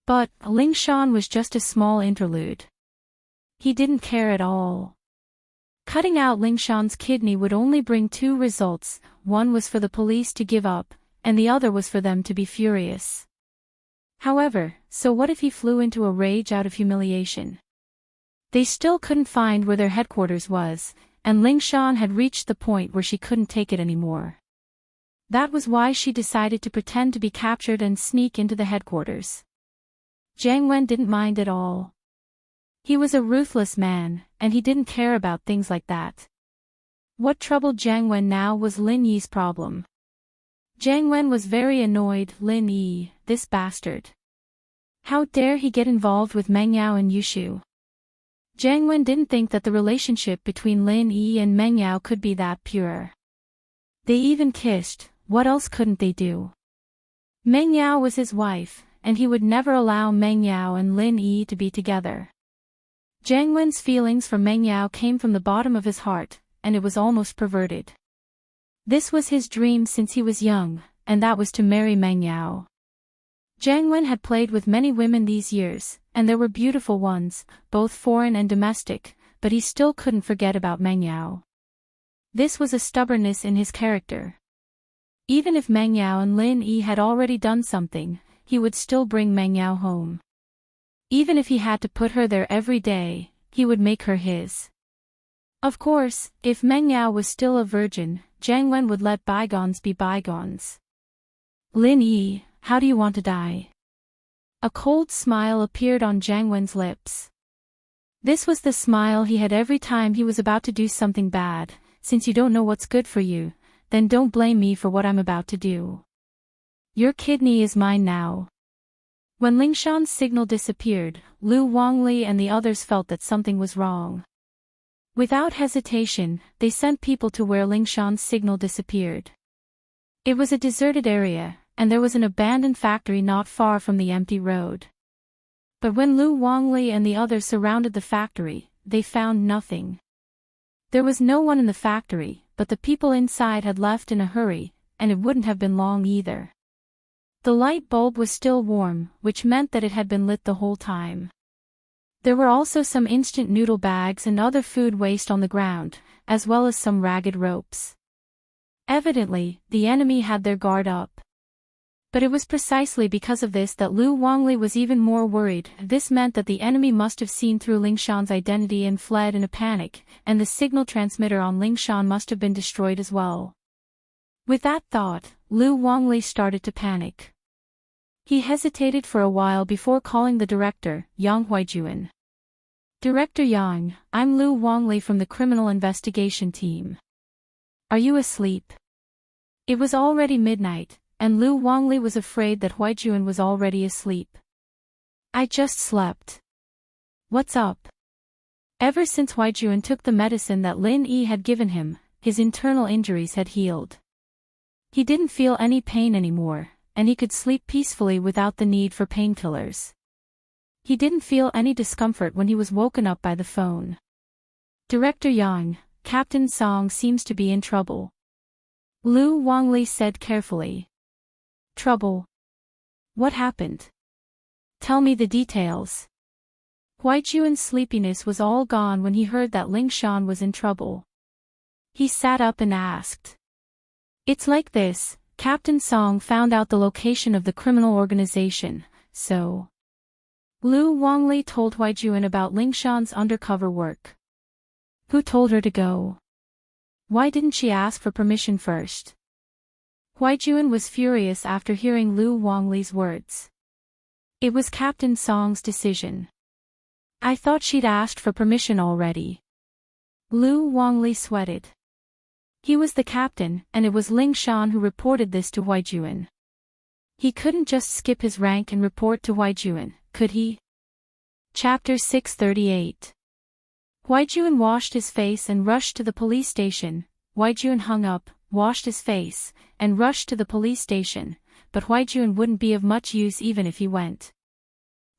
But, Ling Shan was just a small interlude. He didn't care at all. Cutting out Ling Shan's kidney would only bring two results, one was for the police to give up, and the other was for them to be furious. However, so what if he flew into a rage out of humiliation? They still couldn't find where their headquarters was, and Ling Shan had reached the point where she couldn't take it anymore. That was why she decided to pretend to be captured and sneak into the headquarters. Jiang Wen didn't mind at all. He was a ruthless man, and he didn't care about things like that. What troubled Jiang Wen now was Lin Yi's problem. Jiang Wen was very annoyed. Lin Yi, this bastard. How dare he get involved with Meng Yao and Yushu? Jiang Wen didn't think that the relationship between Lin Yi and Meng Yao could be that pure. They even kissed, what else couldn't they do? Meng Yao was his wife, and he would never allow Meng Yao and Lin Yi to be together. Jiang Wen's feelings for Meng Yao came from the bottom of his heart, and it was almost perverted. This was his dream since he was young, and that was to marry Meng Yao. Jiang Wen had played with many women these years, and there were beautiful ones, both foreign and domestic, but he still couldn't forget about Meng Yao. This was a stubbornness in his character. Even if Meng Yao and Lin Yi had already done something, he would still bring Meng Yao home. Even if he had to put her there every day, he would make her his. Of course, if Meng Yao was still a virgin, Jiang Wen would let bygones be bygones. Lin Yi, how do you want to die? A cold smile appeared on Jiang Wen's lips. This was the smile he had every time he was about to do something bad. Since you don't know what's good for you, then don't blame me for what I'm about to do. Your kidney is mine now. When Ling Shan's signal disappeared, Lu Wangli and the others felt that something was wrong. Without hesitation, they sent people to where Ling Shan's signal disappeared. It was a deserted area, and there was an abandoned factory not far from the empty road. But when Lu Wangli and the others surrounded the factory, they found nothing. There was no one in the factory, but the people inside had left in a hurry, and it wouldn't have been long either. The light bulb was still warm, which meant that it had been lit the whole time. There were also some instant noodle bags and other food waste on the ground, as well as some ragged ropes. Evidently, the enemy had their guard up. But it was precisely because of this that Lu Wangli was even more worried. This meant that the enemy must have seen through Ling Shan's identity and fled in a panic, and the signal transmitter on Ling Shan must have been destroyed as well. With that thought, Lu Wangli started to panic. He hesitated for a while before calling the director, Yang Huijuan. Director Yang, I'm Lu Wangli from the Criminal Investigation Team. Are you asleep? It was already midnight, and Lu Wangli was afraid that Huijuan was already asleep. I just slept. What's up? Ever since Huijuan took the medicine that Lin Yi had given him, his internal injuries had healed. He didn't feel any pain anymore, and he could sleep peacefully without the need for painkillers. He didn't feel any discomfort when he was woken up by the phone. Director Yang, Captain Song seems to be in trouble. Lu Wangli said carefully. Trouble? What happened? Tell me the details. Huijuan's sleepiness was all gone when he heard that Ling Shan was in trouble. He sat up and asked. It's like this, Captain Song found out the location of the criminal organization, so... Lu Wangli told Huaijuan about Lingshan's undercover work. Who told her to go? Why didn't she ask for permission first? Huaijuan was furious after hearing Lu Wangli's words. It was Captain Song's decision. I thought she'd asked for permission already. Lu Wangli sweated. He was the captain, and it was Lingshan who reported this to Huaijuan. He couldn't just skip his rank and report to Huaijuan, could he? Chapter 638. Huaijuan washed his face and rushed to the police station. Huaijuan hung up, washed his face, and rushed to the police station, but Huaijuan wouldn't be of much use even if he went.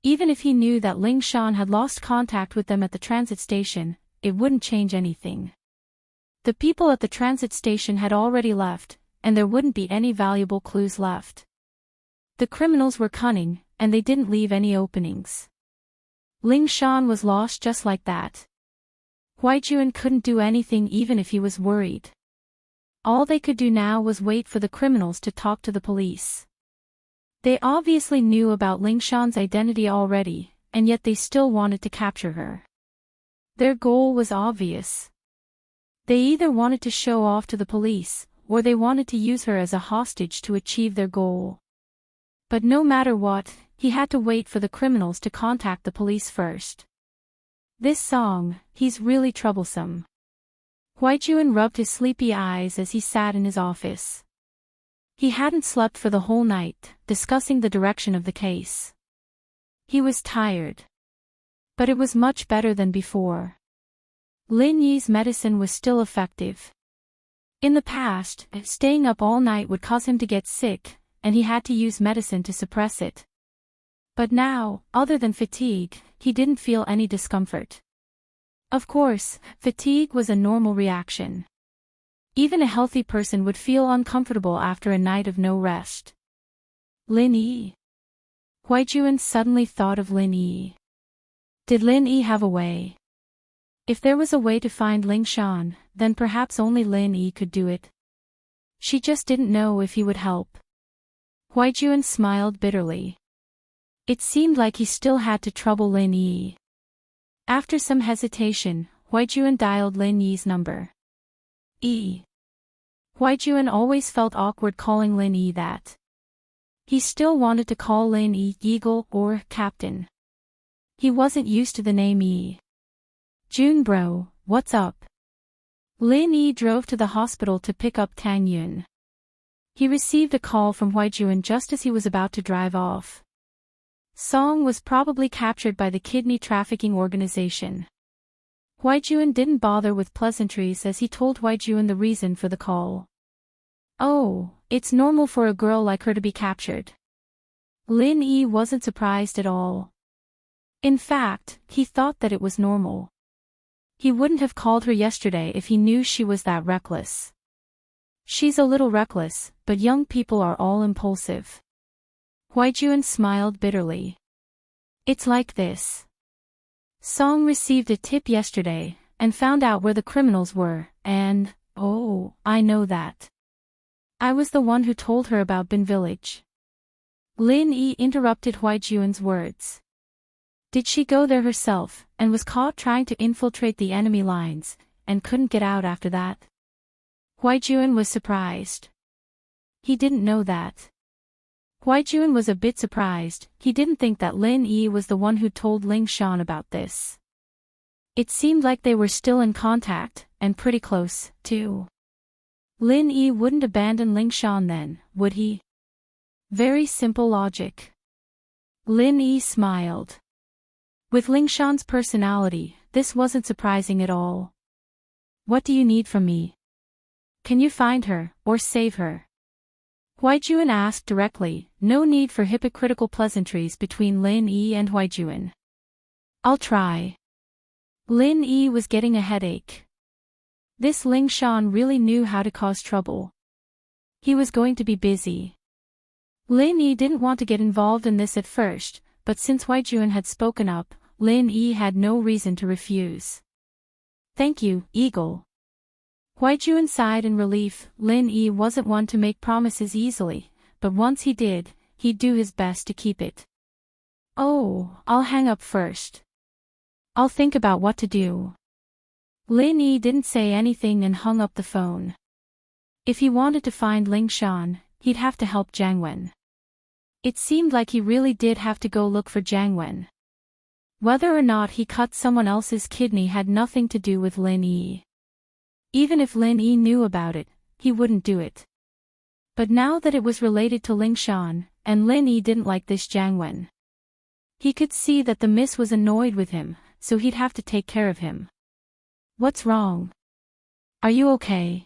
Even if he knew that Lingshan had lost contact with them at the transit station, it wouldn't change anything. The people at the transit station had already left, and there wouldn't be any valuable clues left. The criminals were cunning, and they didn't leave any openings. Lingshan was lost just like that. Huaijuan couldn't do anything even if he was worried. All they could do now was wait for the criminals to talk to the police. They obviously knew about Lingshan's identity already, and yet they still wanted to capture her. Their goal was obvious. They either wanted to show off to the police, or they wanted to use her as a hostage to achieve their goal. But no matter what, he had to wait for the criminals to contact the police first. This song, he's really troublesome. Huaijuan rubbed his sleepy eyes as he sat in his office. He hadn't slept for the whole night, discussing the direction of the case. He was tired. But it was much better than before. Lin Yi's medicine was still effective. In the past, staying up all night would cause him to get sick, and he had to use medicine to suppress it. But now, other than fatigue, he didn't feel any discomfort. Of course, fatigue was a normal reaction. Even a healthy person would feel uncomfortable after a night of no rest. Lin Yi. Huaijuan suddenly thought of Lin Yi. Did Lin Yi have a way? If there was a way to find Lingshan, then perhaps only Lin Yi could do it. She just didn't know if he would help. Huaijuan smiled bitterly. It seemed like he still had to trouble Lin Yi. After some hesitation, Huaijuan dialed Lin Yi's number. Huaijuan always felt awkward calling Lin Yi that. He still wanted to call Lin Yi Eagle or Captain. He wasn't used to the name Yi. Jun bro, what's up? Lin Yi drove to the hospital to pick up Tang Yun. He received a call from Huaijuan just as he was about to drive off. Song was probably captured by the kidney trafficking organization. Huaijuan didn't bother with pleasantries as he told Huaijuan the reason for the call. Oh, it's normal for a girl like her to be captured. Lin Yi wasn't surprised at all. In fact, he thought that it was normal. He wouldn't have called her yesterday if he knew she was that reckless. She's a little reckless, but young people are all impulsive. Huaijuan smiled bitterly. It's like this. Song received a tip yesterday, and found out where the criminals were, and, oh, I know that. I was the one who told her about Bin Village. Lin Yi interrupted Huaijuan's words. Did she go there herself, and was caught trying to infiltrate the enemy lines, and couldn't get out after that? Huaijuan was surprised. He didn't know that. Huaijuan was a bit surprised. He didn't think that Lin Yi was the one who told Lingshan about this. It seemed like they were still in contact, and pretty close, too. Lin Yi wouldn't abandon Lingshan then, would he? Very simple logic. Lin Yi smiled. With Lingshan's personality, this wasn't surprising at all. What do you need from me? Can you find her, or save her? Huaijuan asked directly, no need for hypocritical pleasantries between Lin Yi and Huaijuan. I'll try. Lin Yi was getting a headache. This Lingshan really knew how to cause trouble. He was going to be busy. Lin Yi didn't want to get involved in this at first, but since Huaijuan had spoken up, Lin Yi had no reason to refuse. Thank you, Eagle. Huaijuan sighed in relief. Lin Yi wasn't one to make promises easily, but once he did, he'd do his best to keep it. Oh, I'll hang up first. I'll think about what to do. Lin Yi didn't say anything and hung up the phone. If he wanted to find Ling Shan, he'd have to help Jiang Wen. It seemed like he really did have to go look for Jiang Wen. Whether or not he cut someone else's kidney had nothing to do with Lin Yi. Even if Lin Yi knew about it, he wouldn't do it. But now that it was related to Ling Shan, and Lin Yi didn't like this Jiang Wen, he could see that the miss was annoyed with him, so he'd have to take care of him. What's wrong? Are you okay?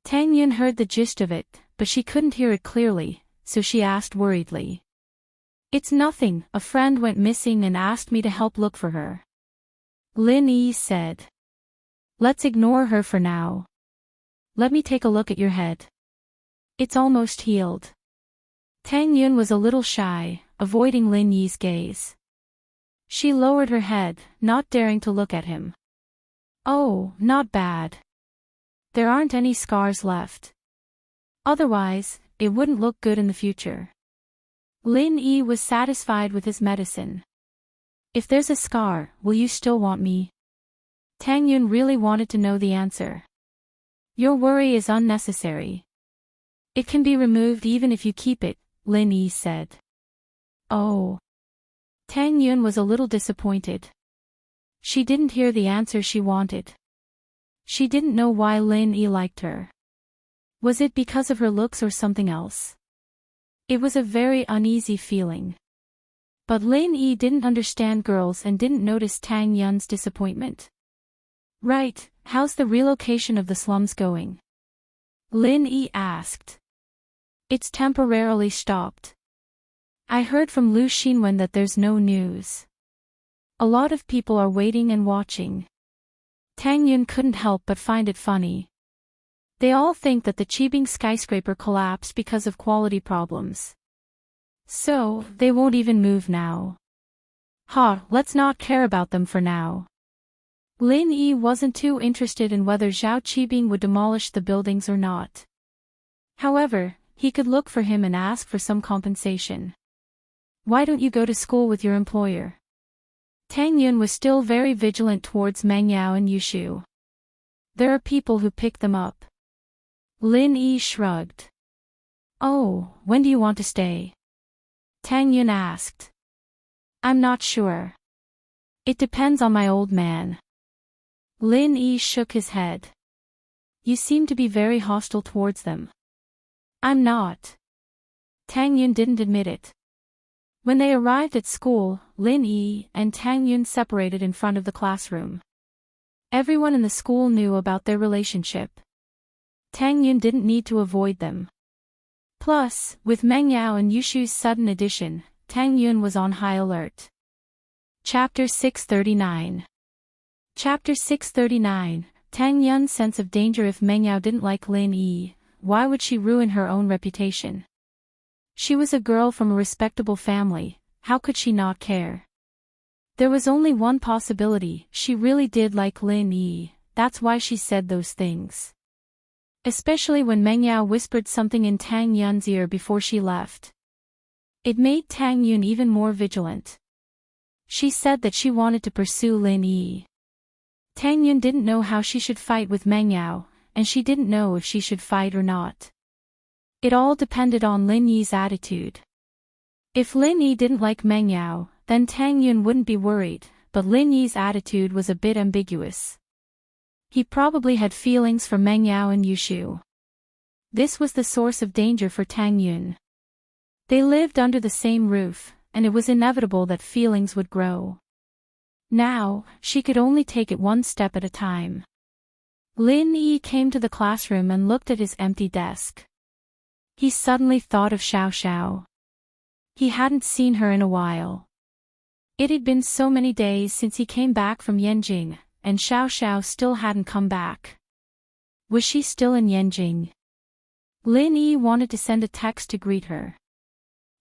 Tang Yun heard the gist of it, but she couldn't hear it clearly, so she asked worriedly. It's nothing, a friend went missing and asked me to help look for her. Lin Yi said. Let's ignore her for now. Let me take a look at your head. It's almost healed. Tang Yun was a little shy, avoiding Lin Yi's gaze. She lowered her head, not daring to look at him. Oh, not bad. There aren't any scars left. Otherwise, it wouldn't look good in the future. Lin Yi was satisfied with his medicine. If there's a scar, will you still want me? Tang Yun really wanted to know the answer. Your worry is unnecessary. It can be removed even if you keep it, Lin Yi said. Oh. Tang Yun was a little disappointed. She didn't hear the answer she wanted. She didn't know why Lin Yi liked her. Was it because of her looks or something else? It was a very uneasy feeling. But Lin Yi didn't understand girls and didn't notice Tang Yun's disappointment. Right, how's the relocation of the slums going? Lin Yi asked. It's temporarily stopped. I heard from Lu Xinwen that there's no news. A lot of people are waiting and watching. Tang Yun couldn't help but find it funny. They all think that the Qibing skyscraper collapsed because of quality problems. So, they won't even move now. Let's not care about them for now. Lin Yi wasn't too interested in whether Zhao Qibing would demolish the buildings or not. However, he could look for him and ask for some compensation. Why don't you go to school with your employer? Tang Yun was still very vigilant towards Meng Yao and Yushu. There are people who pick them up. Lin Yi shrugged. Oh, when do you want to stay? Tang Yun asked. I'm not sure. It depends on my old man. Lin Yi shook his head. You seem to be very hostile towards them. I'm not. Tang Yun didn't admit it. When they arrived at school, Lin Yi and Tang Yun separated in front of the classroom. Everyone in the school knew about their relationship. Tang Yun didn't need to avoid them. Plus, with Meng Yao and Yushu's sudden addition, Tang Yun was on high alert. Chapter 639. Chapter 639, Tang Yun's sense of danger. If Meng Yao didn't like Lin Yi, why would she ruin her own reputation? She was a girl from a respectable family, how could she not care? There was only one possibility, she really did like Lin Yi, that's why she said those things. Especially when Meng Yao whispered something in Tang Yun's ear before she left. It made Tang Yun even more vigilant. She said that she wanted to pursue Lin Yi. Tang Yun didn't know how she should fight with Meng Yao, and she didn't know if she should fight or not. It all depended on Lin Yi's attitude. If Lin Yi didn't like Meng Yao, then Tang Yun wouldn't be worried, but Lin Yi's attitude was a bit ambiguous. He probably had feelings for Meng Yao and Yushu. This was the source of danger for Tang Yun. They lived under the same roof, and it was inevitable that feelings would grow. Now, she could only take it one step at a time. Lin Yi came to the classroom and looked at his empty desk. He suddenly thought of Xiao Xiao. He hadn't seen her in a while. It had been so many days since he came back from Yanjing, and Xiao Xiao still hadn't come back. Was she still in Yanjing? Lin Yi wanted to send a text to greet her.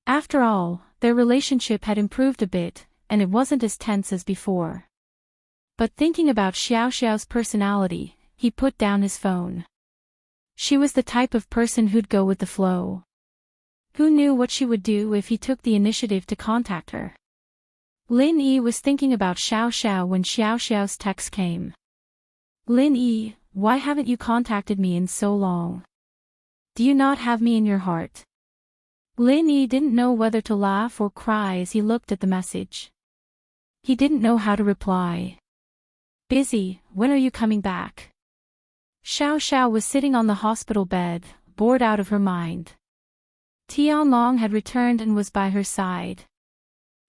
After all, their relationship had improved a bit, and it wasn't as tense as before. But thinking about Xiao Xiao's personality, he put down his phone. She was the type of person who'd go with the flow. Who knew what she would do if he took the initiative to contact her? Lin Yi was thinking about Xiao Xiao when Xiao Xiao's text came. Lin Yi, why haven't you contacted me in so long? Do you not have me in your heart? Lin Yi didn't know whether to laugh or cry as he looked at the message. He didn't know how to reply. Busy, when are you coming back? Xiao Xiao was sitting on the hospital bed, bored out of her mind. Tianlong had returned and was by her side.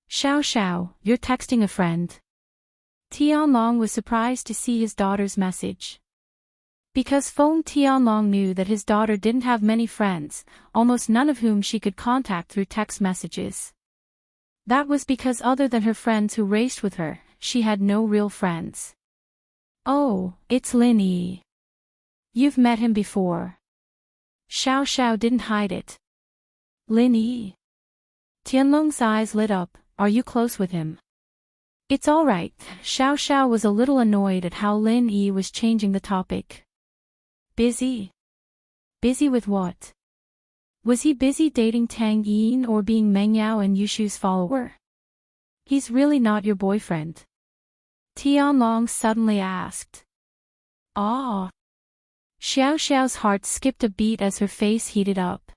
Xiao Xiao, you're texting a friend. Tianlong was surprised to see his daughter's message. Because Feng Tianlong knew that his daughter didn't have many friends, almost none of whom she could contact through text messages. That was because other than her friends who raced with her, she had no real friends. Oh, it's Lin Yi. You've met him before. Xiao Xiao didn't hide it. Lin Yi. Tianlong's eyes lit up, are you close with him? It's all right. Xiao Xiao was a little annoyed at how Lin Yi was changing the topic. Busy? Busy with what? Was he busy dating Tang Yin or being Meng Yao and Yushu's follower? He's really not your boyfriend? Tianlong suddenly asked. Ah. Xiao Xiao's heart skipped a beat as her face heated up.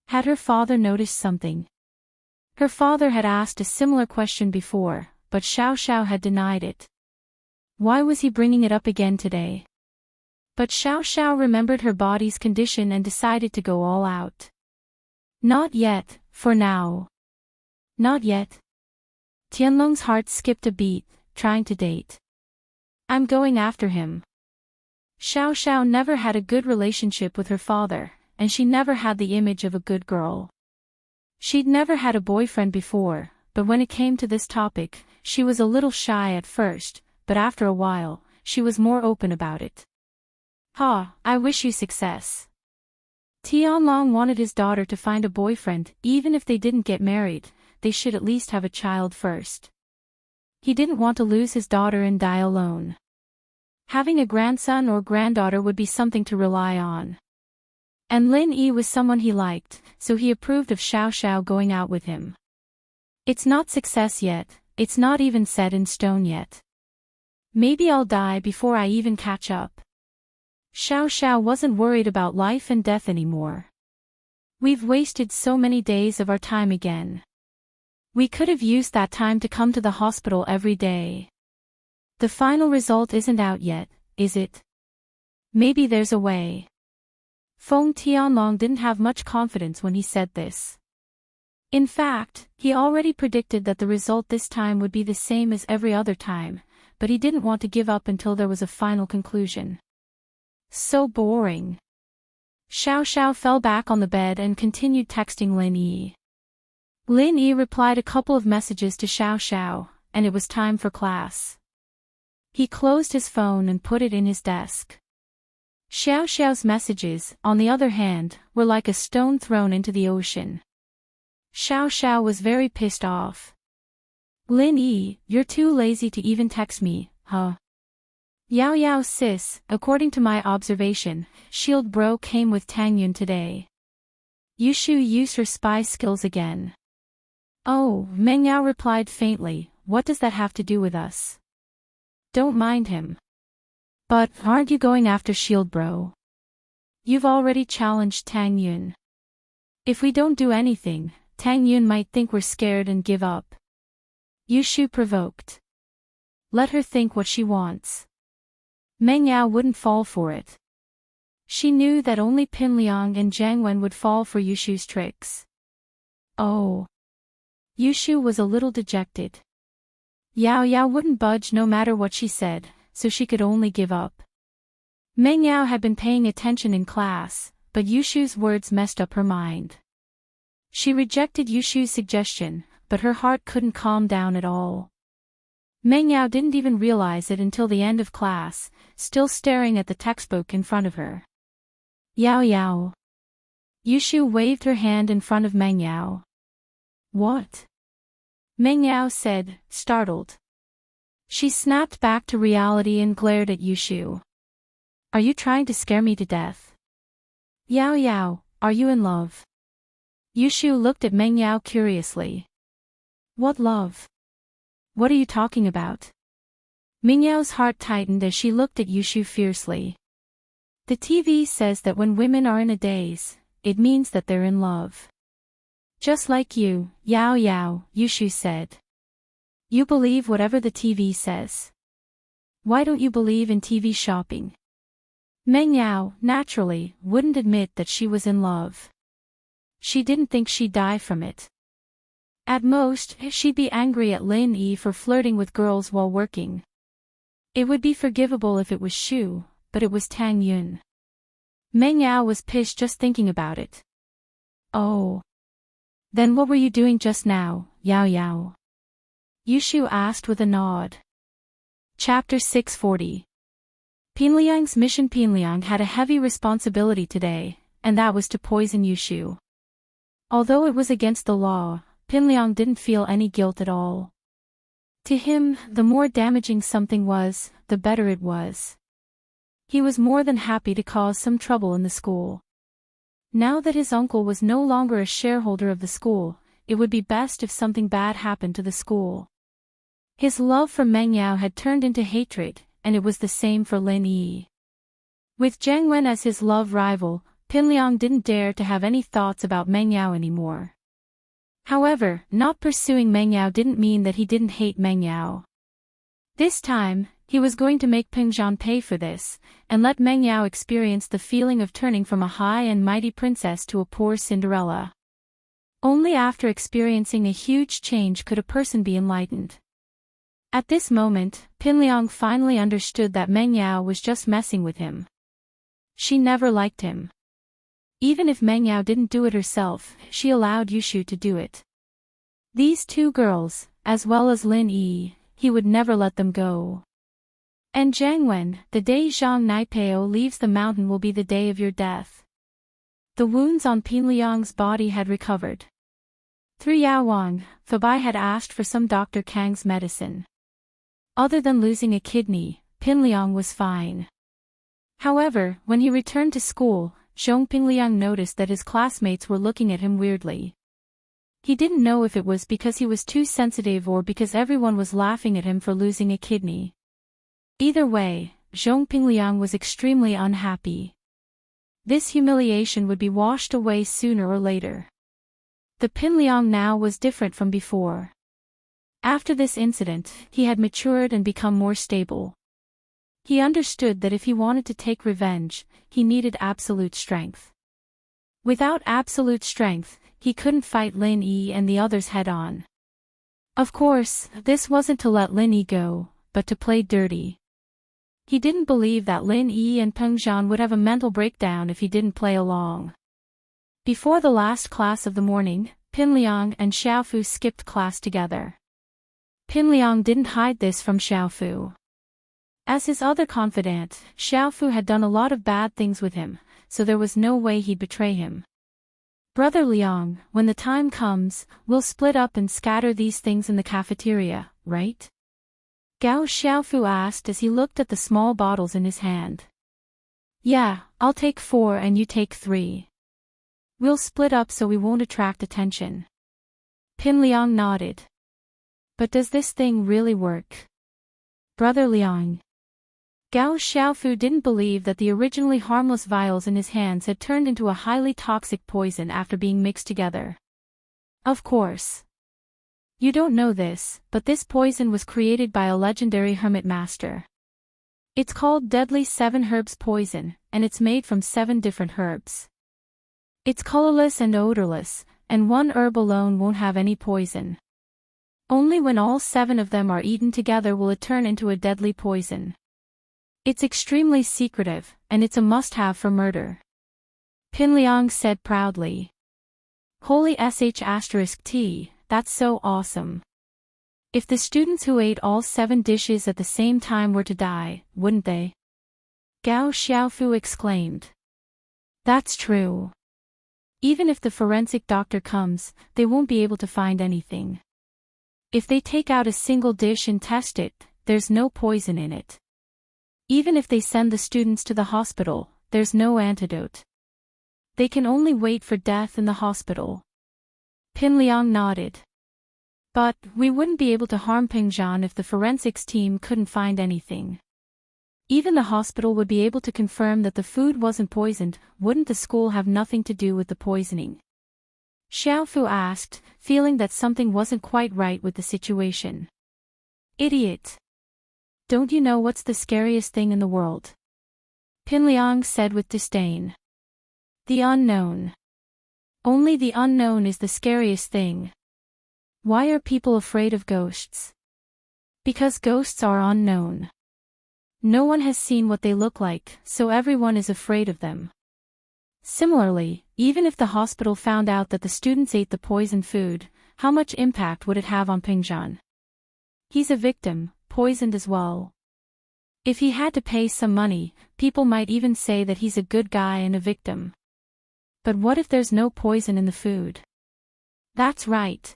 Had her father noticed something? Her father had asked a similar question before, but Xiao Xiao had denied it. Why was he bringing it up again today? But Xiao Xiao remembered her body's condition and decided to go all out. Not yet, for now. Not yet. Tianlong's heart skipped a beat, trying to date. I'm going after him. Xiao Xiao never had a good relationship with her father, and she never had the image of a good girl. She'd never had a boyfriend before, but when it came to this topic, she was a little shy at first, but after a while, she was more open about it. Ha, I wish you success. Tianlong wanted his daughter to find a boyfriend, even if they didn't get married, they should at least have a child first. He didn't want to lose his daughter and die alone. Having a grandson or granddaughter would be something to rely on. And Lin Yi was someone he liked, so he approved of Xiao Xiao going out with him. It's not success yet, it's not even set in stone yet. Maybe I'll die before I even catch up. Xiao Xiao wasn't worried about life and death anymore. We've wasted so many days of our time again. We could have used that time to come to the hospital every day. The final result isn't out yet, is it? Maybe there's a way. Feng Tianlong didn't have much confidence when he said this. In fact, he already predicted that the result this time would be the same as every other time, but he didn't want to give up until there was a final conclusion. So boring. Xiao Xiao fell back on the bed and continued texting Lin Yi. Lin Yi replied a couple of messages to Xiao Xiao, and it was time for class. He closed his phone and put it in his desk. Xiao Xiao's messages, on the other hand, were like a stone thrown into the ocean. Xiao Xiao was very pissed off. Lin Yi, you're too lazy to even text me, huh? Yao Yao sis, according to my observation, Shield Bro came with Tang Yun today. Yushu used her spy skills again. Oh, Meng Yao replied faintly, what does that have to do with us? Don't mind him. But, aren't you going after Shield Bro? You've already challenged Tang Yun. If we don't do anything, Tang Yun might think we're scared and give up. Yushu provoked. Let her think what she wants. Meng Yao wouldn't fall for it. She knew that only Pin Liang and Jiang Wen would fall for Yushu's tricks. Oh. Yushu was a little dejected. Yao Yao wouldn't budge no matter what she said, so she could only give up. Meng Yao had been paying attention in class, but Yushu's words messed up her mind. She rejected Yushu's suggestion, but her heart couldn't calm down at all. Meng Yao didn't even realize it until the end of class, still staring at the textbook in front of her. Yao Yao. Yushu waved her hand in front of Meng Yao. What? Meng Yao said, startled. She snapped back to reality and glared at Yushu. Are you trying to scare me to death? Yao Yao, are you in love? Yushu looked at Meng Yao curiously. What love? What are you talking about? Mingyao's heart tightened as she looked at Yushu fiercely. The TV says that when women are in a daze, it means that they're in love. Just like you, Yao Yao, Yushu said. You believe whatever the TV says. Why don't you believe in TV shopping? Meng Yao, naturally, wouldn't admit that she was in love. She didn't think she'd die from it. At most, she'd be angry at Lin Yi for flirting with girls while working. It would be forgivable if it was Shu, but it was Tang Yun. Meng Yao was pissed just thinking about it. Oh. Then what were you doing just now, Yao Yao? Yushu asked with a nod. Chapter 640. Pinliang's mission. Pinliang had a heavy responsibility today, and that was to poison Yushu. Although it was against the law, Pinliang didn't feel any guilt at all. To him, the more damaging something was, the better it was. He was more than happy to cause some trouble in the school. Now that his uncle was no longer a shareholder of the school, it would be best if something bad happened to the school. His love for Meng Yao had turned into hatred, and it was the same for Lin Yi. With Zhang Wen as his love rival, Pinliang didn't dare to have any thoughts about Meng Yao anymore. However, not pursuing Meng Yao didn't mean that he didn't hate Meng Yao. This time, he was going to make Peng Zhan pay for this, and let Meng Yao experience the feeling of turning from a high and mighty princess to a poor Cinderella. Only after experiencing a huge change could a person be enlightened. At this moment, Pinliang finally understood that Meng Yao was just messing with him. She never liked him. Even if Meng Yao didn't do it herself, she allowed Yushu to do it. These two girls, as well as Lin Yi, he would never let them go. And Zhang Wen, the day Zhang Naipeo leaves the mountain will be the day of your death. The wounds on Pinliang's body had recovered. Through Yao Wang, Fabai had asked for some Dr. Kang's medicine. Other than losing a kidney, Pinliang was fine. However, when he returned to school, Zhong Pinliang noticed that his classmates were looking at him weirdly. He didn't know if it was because he was too sensitive or because everyone was laughing at him for losing a kidney. Either way, Zhong Pinliang was extremely unhappy. This humiliation would be washed away sooner or later. The Pinliang now was different from before. After this incident, he had matured and become more stable. He understood that if he wanted to take revenge, he needed absolute strength. Without absolute strength, he couldn't fight Lin Yi and the others head-on. Of course, this wasn't to let Lin Yi go, but to play dirty. He didn't believe that Lin Yi and Peng Zhan would have a mental breakdown if he didn't play along. Before the last class of the morning, Pinliang and Xiaofu skipped class together. Pinliang didn't hide this from Xiaofu. As his other confidant, Xiaofu had done a lot of bad things with him, so there was no way he'd betray him. Brother Liang, when the time comes, we'll split up and scatter these things in the cafeteria, right? Gao Xiaofu asked as he looked at the small bottles in his hand. Yeah, I'll take 4 and you take 3. We'll split up so we won't attract attention. Pinliang nodded. But does this thing really work? Brother Liang. Gao Xiaofu didn't believe that the originally harmless vials in his hands had turned into a highly toxic poison after being mixed together. Of course. You don't know this, but this poison was created by a legendary hermit master. It's called Deadly 7 Herbs Poison, and it's made from 7 different herbs. It's colorless and odorless, and one herb alone won't have any poison. Only when all 7 of them are eaten together will it turn into a deadly poison. It's extremely secretive, and it's a must-have for murder. Pinliang said proudly. Holy sh*T, that's so awesome. If the students who ate all 7 dishes at the same time were to die, wouldn't they? Gao Xiaofu exclaimed. That's true. Even if the forensic doctor comes, they won't be able to find anything. If they take out a single dish and test it, there's no poison in it. Even if they send the students to the hospital, there's no antidote. They can only wait for death in the hospital. Pinliang nodded. But we wouldn't be able to harm Pingjan if the forensics team couldn't find anything. Even the hospital would be able to confirm that the food wasn't poisoned. Wouldn't the school have nothing to do with the poisoning? Xiaofu asked, feeling that something wasn't quite right with the situation. Idiot. Don't you know what's the scariest thing in the world? Pinliang said with disdain. The unknown. Only the unknown is the scariest thing. Why are people afraid of ghosts? Because ghosts are unknown. No one has seen what they look like, so everyone is afraid of them. Similarly, even if the hospital found out that the students ate the poisoned food, how much impact would it have on Pingjan? He's a victim, poisoned as well. If he had to pay some money, people might even say that he's a good guy and a victim. But what if there's no poison in the food? That's right.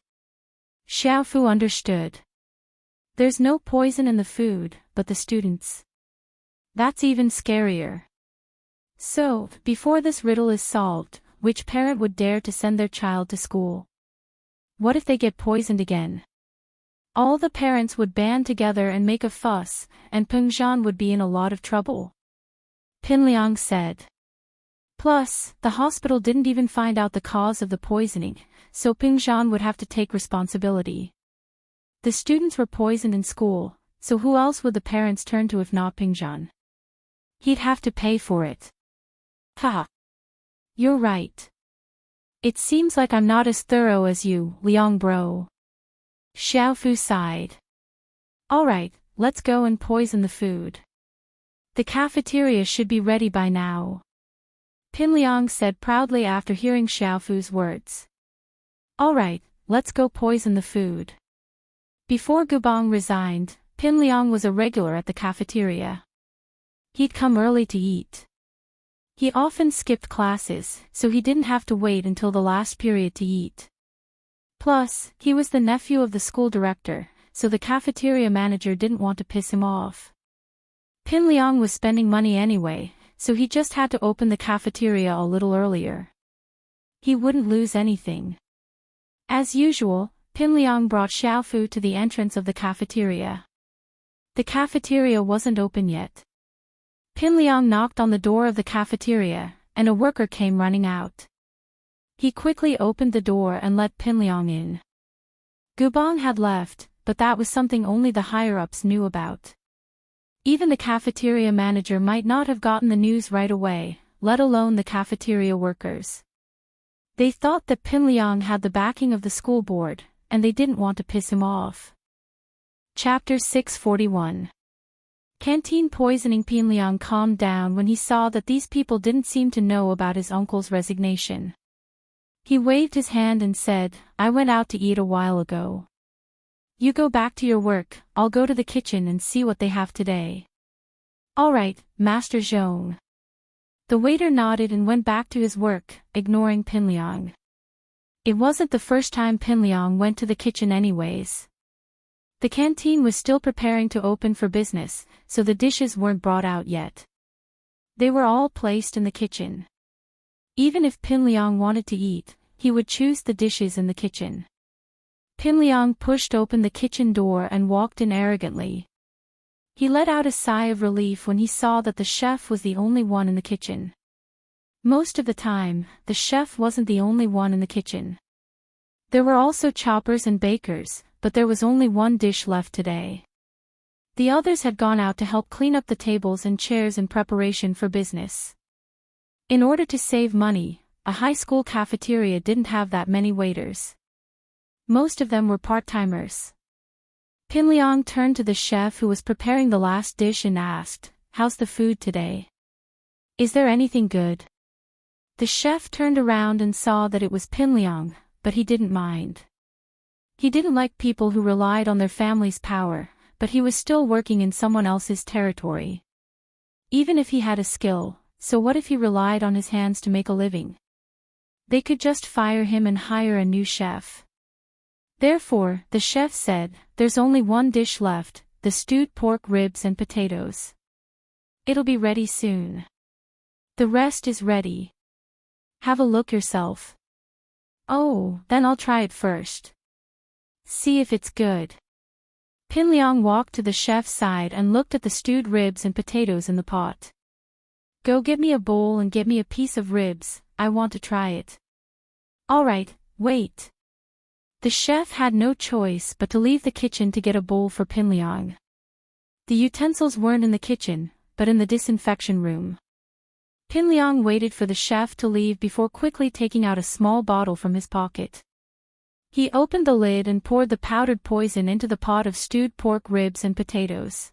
Xiaofu understood. There's no poison in the food, but the students. That's even scarier. So, before this riddle is solved, which parent would dare to send their child to school? What if they get poisoned again? All the parents would band together and make a fuss, and Pingjan would be in a lot of trouble. Pinliang said. Plus, the hospital didn't even find out the cause of the poisoning, so Pingjan would have to take responsibility. The students were poisoned in school, so who else would the parents turn to if not Pingjan? He'd have to pay for it. Haha. You're right. It seems like I'm not as thorough as you, Liang bro. Xiaofu sighed. Alright, let's go and poison the food. The cafeteria should be ready by now. Pinliang said proudly after hearing Xiaofu's words. Alright, let's go poison the food. Before Gubang resigned, Pinliang was a regular at the cafeteria. He'd come early to eat. He often skipped classes, so he didn't have to wait until the last period to eat. Plus, he was the nephew of the school director, so the cafeteria manager didn't want to piss him off. Pinliang was spending money anyway, so he just had to open the cafeteria a little earlier. He wouldn't lose anything. As usual, Pinliang brought Xiaofu to the entrance of the cafeteria. The cafeteria wasn't open yet. Pinliang knocked on the door of the cafeteria, and a worker came running out. He quickly opened the door and let Pinliang in. Gubang had left, but that was something only the higher-ups knew about. Even the cafeteria manager might not have gotten the news right away, let alone the cafeteria workers. They thought that Pinliang had the backing of the school board, and they didn't want to piss him off. Chapter 641. Canteen poisoning. Pinliang calmed down when he saw that these people didn't seem to know about his uncle's resignation. He waved his hand and said, I went out to eat a while ago. You go back to your work, I'll go to the kitchen and see what they have today. Alright, Master Zhong. The waiter nodded and went back to his work, ignoring Pinliang. It wasn't the first time Pinliang went to the kitchen anyways. The canteen was still preparing to open for business, so the dishes weren't brought out yet. They were all placed in the kitchen. Even if Pinliang wanted to eat, he would choose the dishes in the kitchen. Pinliang pushed open the kitchen door and walked in arrogantly. He let out a sigh of relief when he saw that the chef was the only one in the kitchen. Most of the time, the chef wasn't the only one in the kitchen. There were also choppers and bakers, but there was only one dish left today. The others had gone out to help clean up the tables and chairs in preparation for business. In order to save money, a high school cafeteria didn't have that many waiters. Most of them were part-timers. Pinliang turned to the chef who was preparing the last dish and asked, How's the food today? Is there anything good? The chef turned around and saw that it was Pinliang, but he didn't mind. He didn't like people who relied on their family's power, but he was still working in someone else's territory. Even if he had a skill, so what if he relied on his hands to make a living? They could just fire him and hire a new chef. Therefore, the chef said, There's only one dish left, the stewed pork ribs and potatoes. It'll be ready soon. The rest is ready. Have a look yourself. Oh, then I'll try it first. See if it's good. Pinliang walked to the chef's side and looked at the stewed ribs and potatoes in the pot. Go get me a bowl and get me a piece of ribs, I want to try it. Alright, wait. The chef had no choice but to leave the kitchen to get a bowl for Pinliang. The utensils weren't in the kitchen, but in the disinfection room. Pinliang waited for the chef to leave before quickly taking out a small bottle from his pocket. He opened the lid and poured the powdered poison into the pot of stewed pork ribs and potatoes.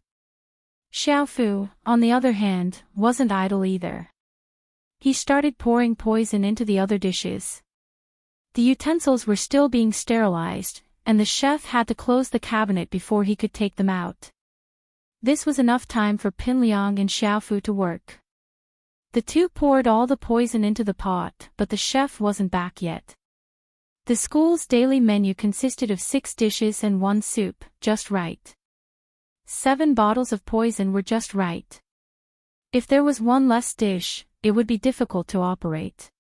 Xiaofu, on the other hand, wasn't idle either. He started pouring poison into the other dishes. The utensils were still being sterilized, and the chef had to close the cabinet before he could take them out. This was enough time for Pinliang and Xiaofu to work. The two poured all the poison into the pot, but the chef wasn't back yet. The school's daily menu consisted of 6 dishes and 1 soup, just right. 7 bottles of poison were just right. If there was one less dish, it would be difficult to operate.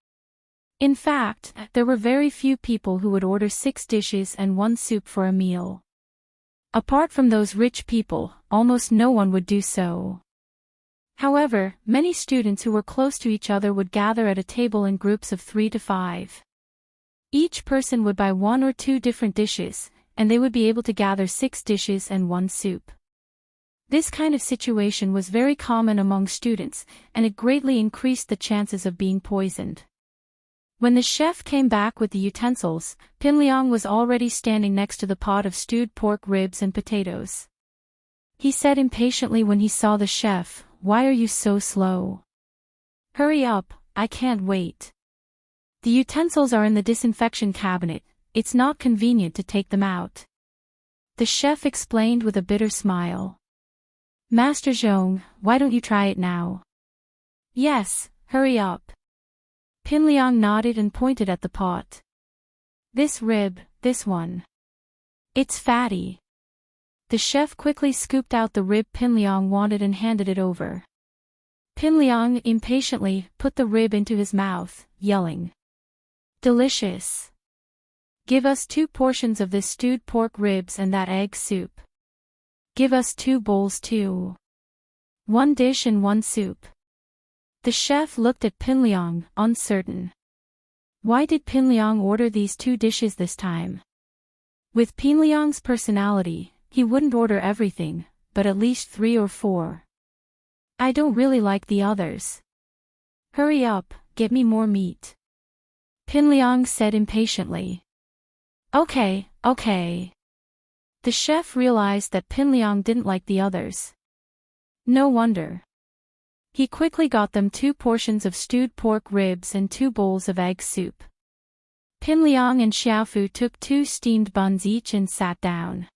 In fact, there were very few people who would order 6 dishes and 1 soup for a meal. Apart from those rich people, almost no one would do so. However, many students who were close to each other would gather at a table in groups of 3 to 5. Each person would buy 1 or 2 different dishes, and they would be able to gather 6 dishes and 1 soup. This kind of situation was very common among students, and it greatly increased the chances of being poisoned. When the chef came back with the utensils, Pinliang was already standing next to the pot of stewed pork ribs and potatoes. He said impatiently when he saw the chef, "Why are you so slow? Hurry up, I can't wait. The utensils are in the disinfection cabinet, it's not convenient to take them out." The chef explained with a bitter smile. "Master Zhong, why don't you try it now?" "Yes, hurry up." Pinliang nodded and pointed at the pot. "This rib, this one. It's fatty." The chef quickly scooped out the rib Pinliang wanted and handed it over. Pinliang impatiently put the rib into his mouth, yelling, "Delicious! Give us 2 portions of this stewed pork ribs and that egg soup. Give us 2 bowls too. 1 dish and 1 soup." The chef looked at Pinliang, uncertain. Why did Pinliang order these 2 dishes this time? With Pinliang's personality, he wouldn't order everything, but at least 3 or 4. "I don't really like the others. Hurry up, get me more meat," Pinliang said impatiently. Okay. The chef realized that Pinliang didn't like the others. No wonder. He quickly got them 2 portions of stewed pork ribs and 2 bowls of egg soup. Pinliang and Xiaofu took 2 steamed buns each and sat down.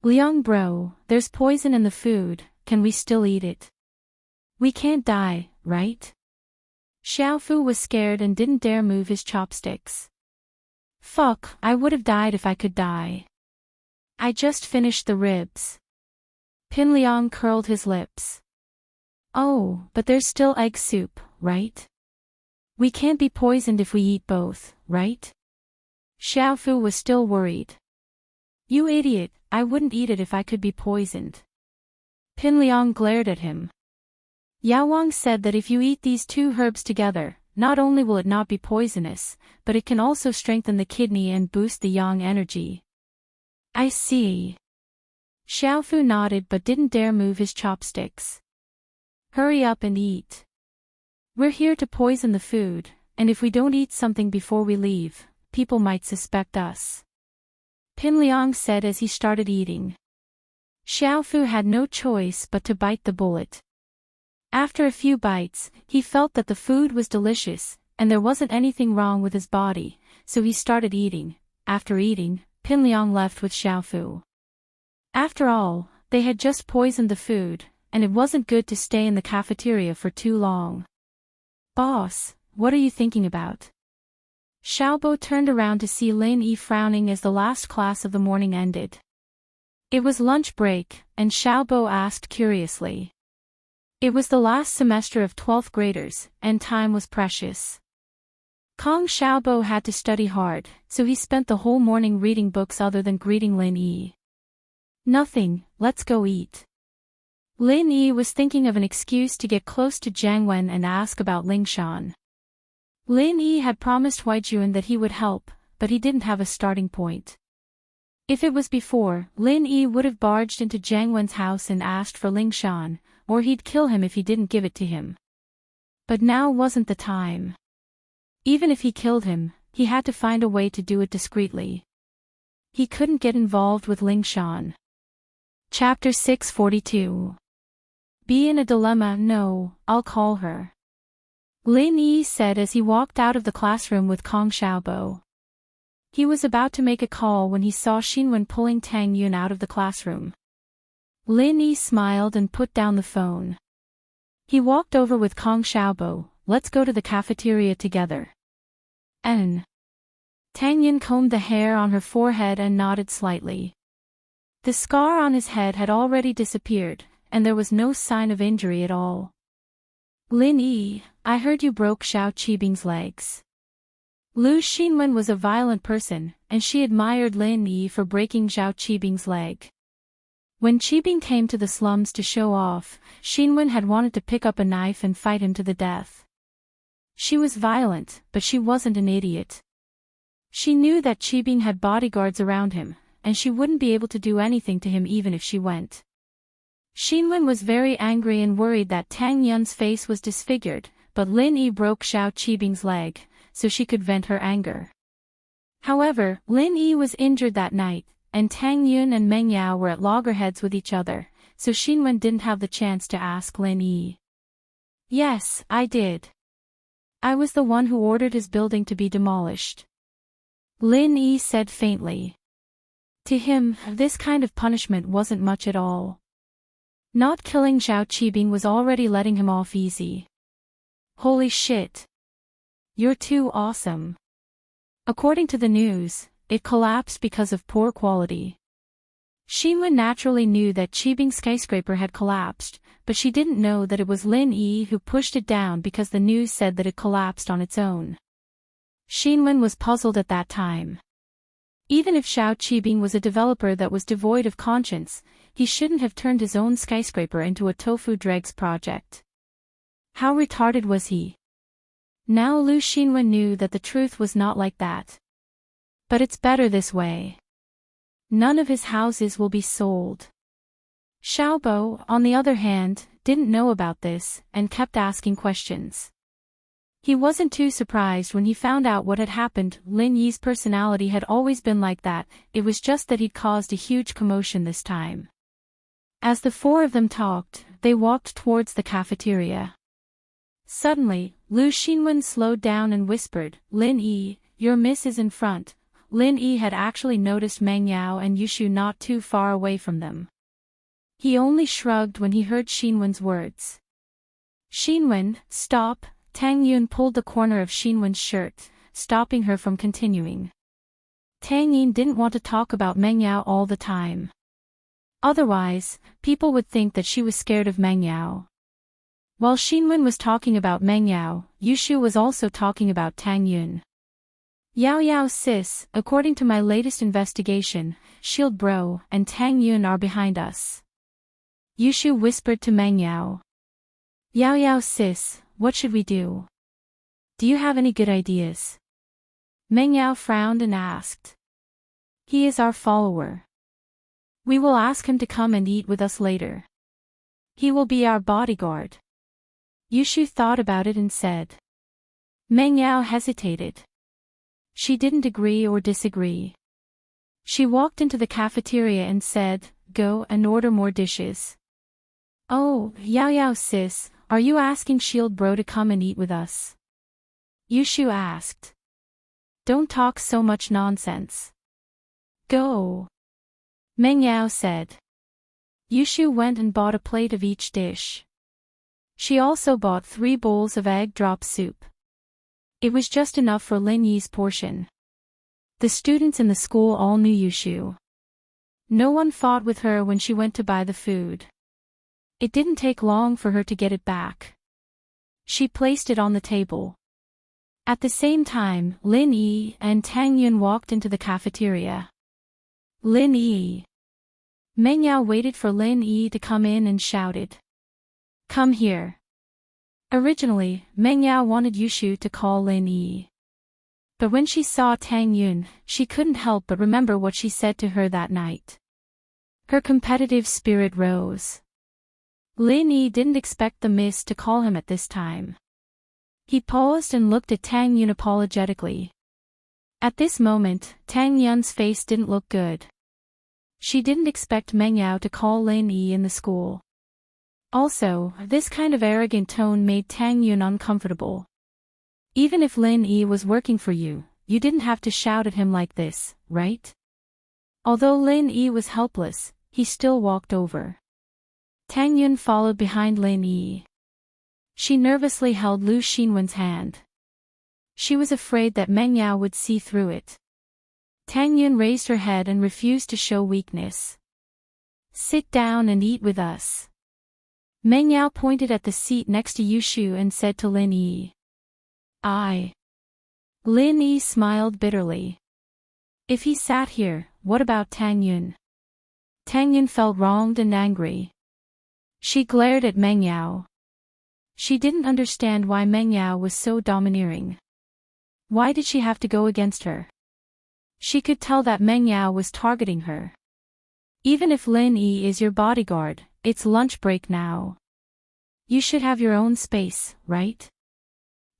"Liang bro, there's poison in the food, can we still eat it? We can't die, right?" Xiaofu was scared and didn't dare move his chopsticks. "Fuck, I would have died if I could die. I just finished the ribs." Pinliang curled his lips. "Oh, but there's still egg soup, right? We can't be poisoned if we eat both, right?" Xiaofu was still worried. "You idiot, I wouldn't eat it if I could be poisoned." Pinliang glared at him. Yaowang said that if you eat these 2 herbs together, not only will it not be poisonous, but it can also strengthen the kidney and boost the yang energy. "I see." Xiaofu nodded but didn't dare move his chopsticks. "Hurry up and eat. We're here to poison the food, and if we don't eat something before we leave, people might suspect us," Pinliang said as he started eating. Xiaofu had no choice but to bite the bullet. After a few bites, he felt that the food was delicious, and there wasn't anything wrong with his body, so he started eating. After eating, Pinliang left with Xiaofu. After all, they had just poisoned the food, and it wasn't good to stay in the cafeteria for too long. "Boss, what are you thinking about?" Xiaobo turned around to see Lin Yi frowning as the last class of the morning ended. It was lunch break, and Xiaobo asked curiously. It was the last semester of 12th graders, and time was precious. Kong Xiaobo had to study hard, so he spent the whole morning reading books other than greeting Lin Yi. Nothing, let's go eat. Lin Yi was thinking of an excuse to get close to Jiang Wen and ask about Ling Shan. Lin Yi had promised Huijuan that he would help, but he didn't have a starting point. If it was before, Lin Yi would have barged into Jiang Wen's house and asked for Ling Shan, or he'd kill him if he didn't give it to him. But now wasn't the time. Even if he killed him, he had to find a way to do it discreetly. He couldn't get involved with Ling Shan. Chapter 642. Be in a dilemma. No, I'll call her. Lin Yi said as he walked out of the classroom with Kong Xiaobo. He was about to make a call when he saw Xinwen pulling Tang Yun out of the classroom. Lin Yi smiled and put down the phone. He walked over with Kong Xiaobo. Let's go to the cafeteria together. Tang Yun combed the hair on her forehead and nodded slightly. The scar on his head had already disappeared, and there was no sign of injury at all. Lin Yi, I heard you broke Xiao Qibing's legs. Lu Xinwen was a violent person, and she admired Lin Yi for breaking Xiao Qibing's leg. When Qibing came to the slums to show off, Xinwen had wanted to pick up a knife and fight him to the death. She was violent, but she wasn't an idiot. She knew that Qibing had bodyguards around him, and she wouldn't be able to do anything to him even if she went. Xinwen was very angry and worried that Tang Yun's face was disfigured, but Lin Yi broke Xiao Qibing's leg, so she could vent her anger. However, Lin Yi was injured that night, and Tang Yun and Meng Yao were at loggerheads with each other, so Xinwen didn't have the chance to ask Lin Yi. Yes, I did. I was the one who ordered his building to be demolished. Lin Yi said faintly. To him, this kind of punishment wasn't much at all. Not killing Xiao Qibing was already letting him off easy. Holy shit. You're too awesome. According to the news, it collapsed because of poor quality. Xinwen naturally knew that Qibing's skyscraper had collapsed, but she didn't know that it was Lin Yi who pushed it down because the news said that it collapsed on its own. Xinwen was puzzled at that time. Even if Xiao Qibing was a developer that was devoid of conscience, he shouldn't have turned his own skyscraper into a tofu dregs project. How retarded was he? Now Lu Xinwen knew that the truth was not like that. But it's better this way. None of his houses will be sold. Xiaobo, on the other hand, didn't know about this, and kept asking questions. He wasn't too surprised when he found out what had happened. Lin Yi's personality had always been like that, it was just that he'd caused a huge commotion this time. As the four of them talked, they walked towards the cafeteria. Suddenly, Lu Xinwen slowed down and whispered, Lin Yi, your miss is in front. Lin Yi had actually noticed Meng Yao and Yushu not too far away from them. He only shrugged when he heard Xinwen's words. Xinwen, stop. Tang Yun pulled the corner of Xinwen's shirt, stopping her from continuing. Tang Yun didn't want to talk about Meng Yao all the time. Otherwise, people would think that she was scared of Meng Yao. While Xinwen was talking about Meng Yao, Yushu was also talking about Tang Yun. Yao Yao sis, according to my latest investigation, Shield Bro and Tang Yun are behind us. Yushu whispered to Meng Yao. Yao Yao sis, what should we do? Do you have any good ideas? Meng Yao frowned and asked. He is our follower. We will ask him to come and eat with us later. He will be our bodyguard. Yushu thought about it and said. Meng Yao hesitated. She didn't agree or disagree. She walked into the cafeteria and said, go and order more dishes. Oh, Yao Yao sis, are you asking Shield Bro to come and eat with us? Yushu asked. Don't talk so much nonsense. Go. Meng Yao said. Yushu went and bought a plate of each dish. She also bought 3 bowls of egg drop soup. It was just enough for Lin Yi's portion. The students in the school all knew Yushu. No one fought with her when she went to buy the food. It didn't take long for her to get it back. She placed it on the table. At the same time, Lin Yi and Tang Yun walked into the cafeteria. Lin Yi. Meng Yao waited for Lin Yi to come in and shouted. Come here. Originally, Meng Yao wanted Yushu to call Lin Yi. But when she saw Tang Yun, she couldn't help but remember what she said to her that night. Her competitive spirit rose. Lin Yi didn't expect the miss to call him at this time. He paused and looked at Tang Yun apologetically. At this moment, Tang Yun's face didn't look good. She didn't expect Meng Yao to call Lin Yi in the school. Also, this kind of arrogant tone made Tang Yun uncomfortable. Even if Lin Yi was working for you, you didn't have to shout at him like this, right? Although Lin Yi was helpless, he still walked over. Tang Yun followed behind Lin Yi. She nervously held Lu Xinwen's hand. She was afraid that Meng Yao would see through it. Tang Yun raised her head and refused to show weakness. Sit down and eat with us. Meng Yao pointed at the seat next to Yushu and said to Lin Yi. Lin Yi smiled bitterly. If he sat here, what about Tang Yun? Tang Yun felt wronged and angry. She glared at Meng Yao. She didn't understand why Meng Yao was so domineering. Why did she have to go against her? She could tell that Meng Yao was targeting her. Even if Lin Yi is your bodyguard, it's lunch break now. You should have your own space, right?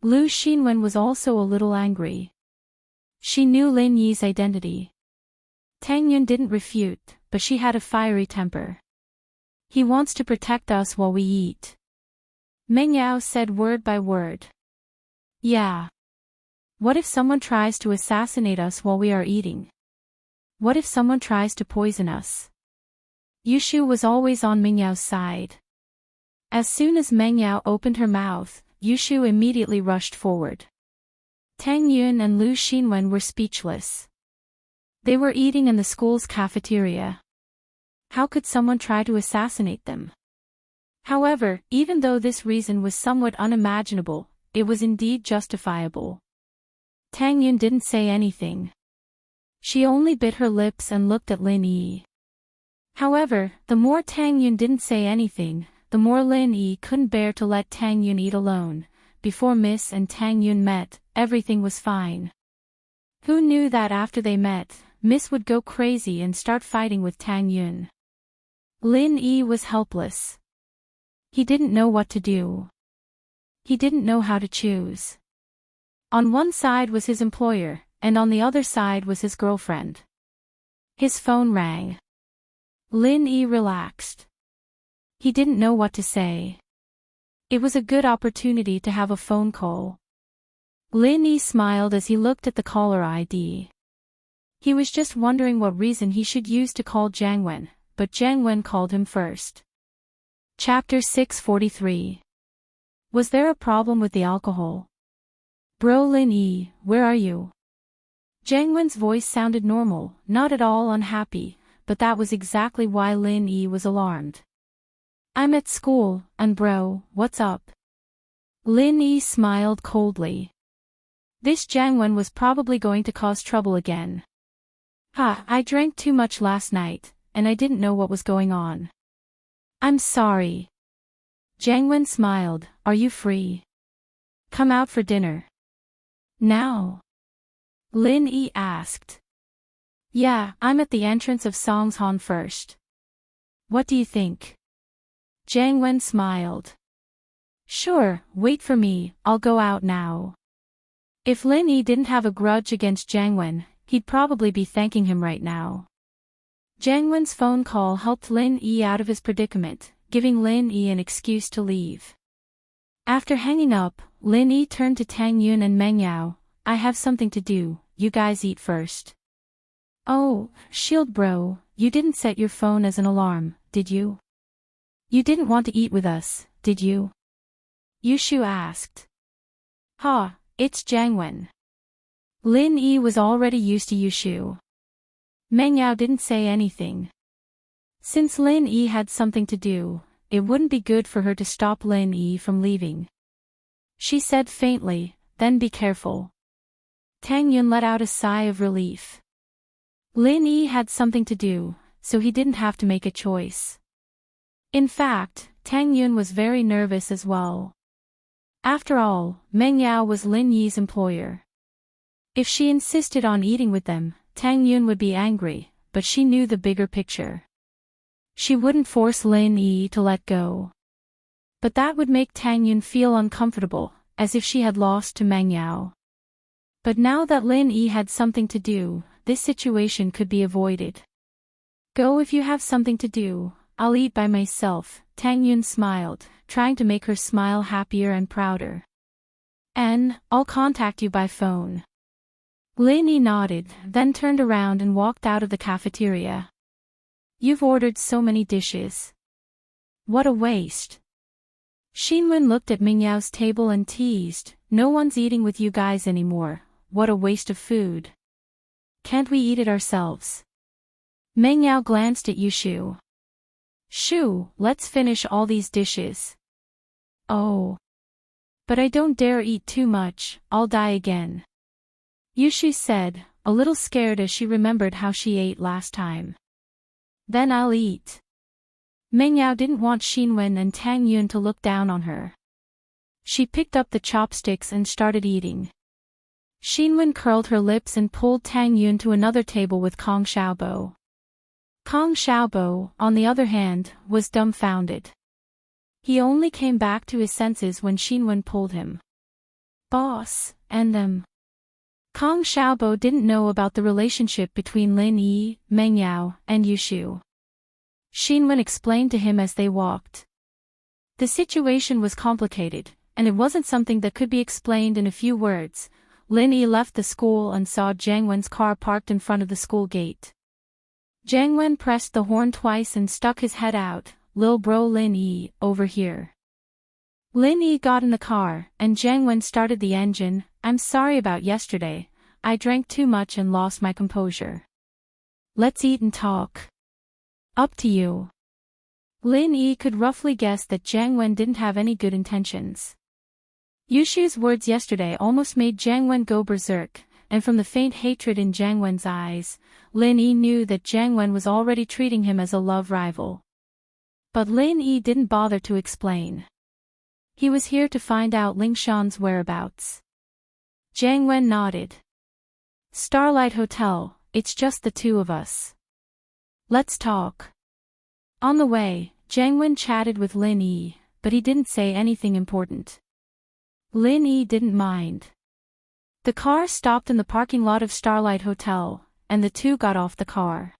Lu Xinwen was also a little angry. She knew Lin Yi's identity. Tang Yun didn't refute, but she had a fiery temper. He wants to protect us while we eat. Meng Yao said word by word. Yeah. What if someone tries to assassinate us while we are eating? What if someone tries to poison us? Yushu was always on Meng Yao's side. As soon as Meng Yao opened her mouth, Yushu immediately rushed forward. Tang Yun and Lu Xinwen were speechless. They were eating in the school's cafeteria. How could someone try to assassinate them? However, even though this reason was somewhat unimaginable, it was indeed justifiable. Tang Yun didn't say anything. She only bit her lips and looked at Lin Yi. However, the more Tang Yun didn't say anything, the more Lin Yi couldn't bear to let Tang Yun eat alone. Before Miss and Tang Yun met, everything was fine. Who knew that after they met, Miss would go crazy and start fighting with Tang Yun? Lin Yi was helpless. He didn't know what to do. He didn't know how to choose. On one side was his employer, and on the other side was his girlfriend. His phone rang. Lin Yi relaxed. He didn't know what to say. It was a good opportunity to have a phone call. Lin Yi smiled as he looked at the caller ID. He was just wondering what reason he should use to call Jiang Wen, but Jiang Wen called him first. Chapter 643. Was there a problem with the alcohol? Bro Lin Yi, where are you? Jiang Wen's voice sounded normal, not at all unhappy, but that was exactly why Lin Yi was alarmed. I'm at school, and bro, what's up? Lin Yi smiled coldly. This Jiang Wen was probably going to cause trouble again. I drank too much last night, and I didn't know what was going on. I'm sorry. Jiang Wen smiled. Are you free? Come out for dinner. Now? Lin Yi asked. Yeah, I'm at the entrance of Songshan first. What do you think? Jiang Wen smiled. Sure, wait for me, I'll go out now. If Lin Yi didn't have a grudge against Jiang Wen, he'd probably be thanking him right now. Jiang Wen's phone call helped Lin Yi out of his predicament, giving Lin Yi an excuse to leave. After hanging up, Lin Yi turned to Tang Yun and Meng Yao. I have something to do, you guys eat first. Oh, shield bro, you didn't set your phone as an alarm, did you? You didn't want to eat with us, did you? Yushu asked. It's Jiang Wen. Lin Yi was already used to Yushu. Meng Yao didn't say anything. Since Lin Yi had something to do, it wouldn't be good for her to stop Lin Yi from leaving. She said faintly, then be careful. Tang Yun let out a sigh of relief. Lin Yi had something to do, so he didn't have to make a choice. In fact, Tang Yun was very nervous as well. After all, Meng Yao was Lin Yi's employer. If she insisted on eating with them, Tang Yun would be angry, but she knew the bigger picture. She wouldn't force Lin Yi to let go. But that would make Tang Yun feel uncomfortable, as if she had lost to Meng Yao. But now that Lin Yi had something to do, this situation could be avoided. Go if you have something to do, I'll eat by myself, Tang Yun smiled, trying to make her smile happier and prouder. And, I'll contact you by phone. Lin Yi nodded, then turned around and walked out of the cafeteria. You've ordered so many dishes. What a waste. Xinwen looked at Ming Yao's table and teased, no one's eating with you guys anymore, what a waste of food. Can't we eat it ourselves? Meng Yao glanced at Yushu. Shu, let's finish all these dishes. Oh. But I don't dare eat too much, I'll die again. Yushu said, a little scared as she remembered how she ate last time. Then I'll eat. Meng Yao didn't want Xinwen and Tang Yun to look down on her. She picked up the chopsticks and started eating. Xinwen curled her lips and pulled Tang Yun to another table with Kong Xiaobo. Kong Xiaobo, on the other hand, was dumbfounded. He only came back to his senses when Xinwen pulled him. Boss, and them. Kong Xiaobo didn't know about the relationship between Lin Yi, Meng Yao, and Yushu. Xinwen explained to him as they walked. The situation was complicated, and it wasn't something that could be explained in a few words. Lin Yi left the school and saw Jiang Wen's car parked in front of the school gate. Jiang Wen pressed the horn twice and stuck his head out, Lil bro Lin Yi, over here. Lin Yi got in the car, and Jiang Wen started the engine. I'm sorry about yesterday, I drank too much and lost my composure. Let's eat and talk. Up to you. Lin Yi could roughly guess that Jiang Wen didn't have any good intentions. Yushu's words yesterday almost made Jiang Wen go berserk, and from the faint hatred in Jiang Wen's eyes, Lin Yi knew that Jiang Wen was already treating him as a love rival. But Lin Yi didn't bother to explain. He was here to find out Ling Shan's whereabouts. Jiang Wen nodded. Starlight Hotel, it's just the two of us. Let's talk. On the way, Jiang Wen chatted with Lin Yi, but he didn't say anything important. Lin Yi didn't mind. The car stopped in the parking lot of Starlight Hotel, and the two got off the car.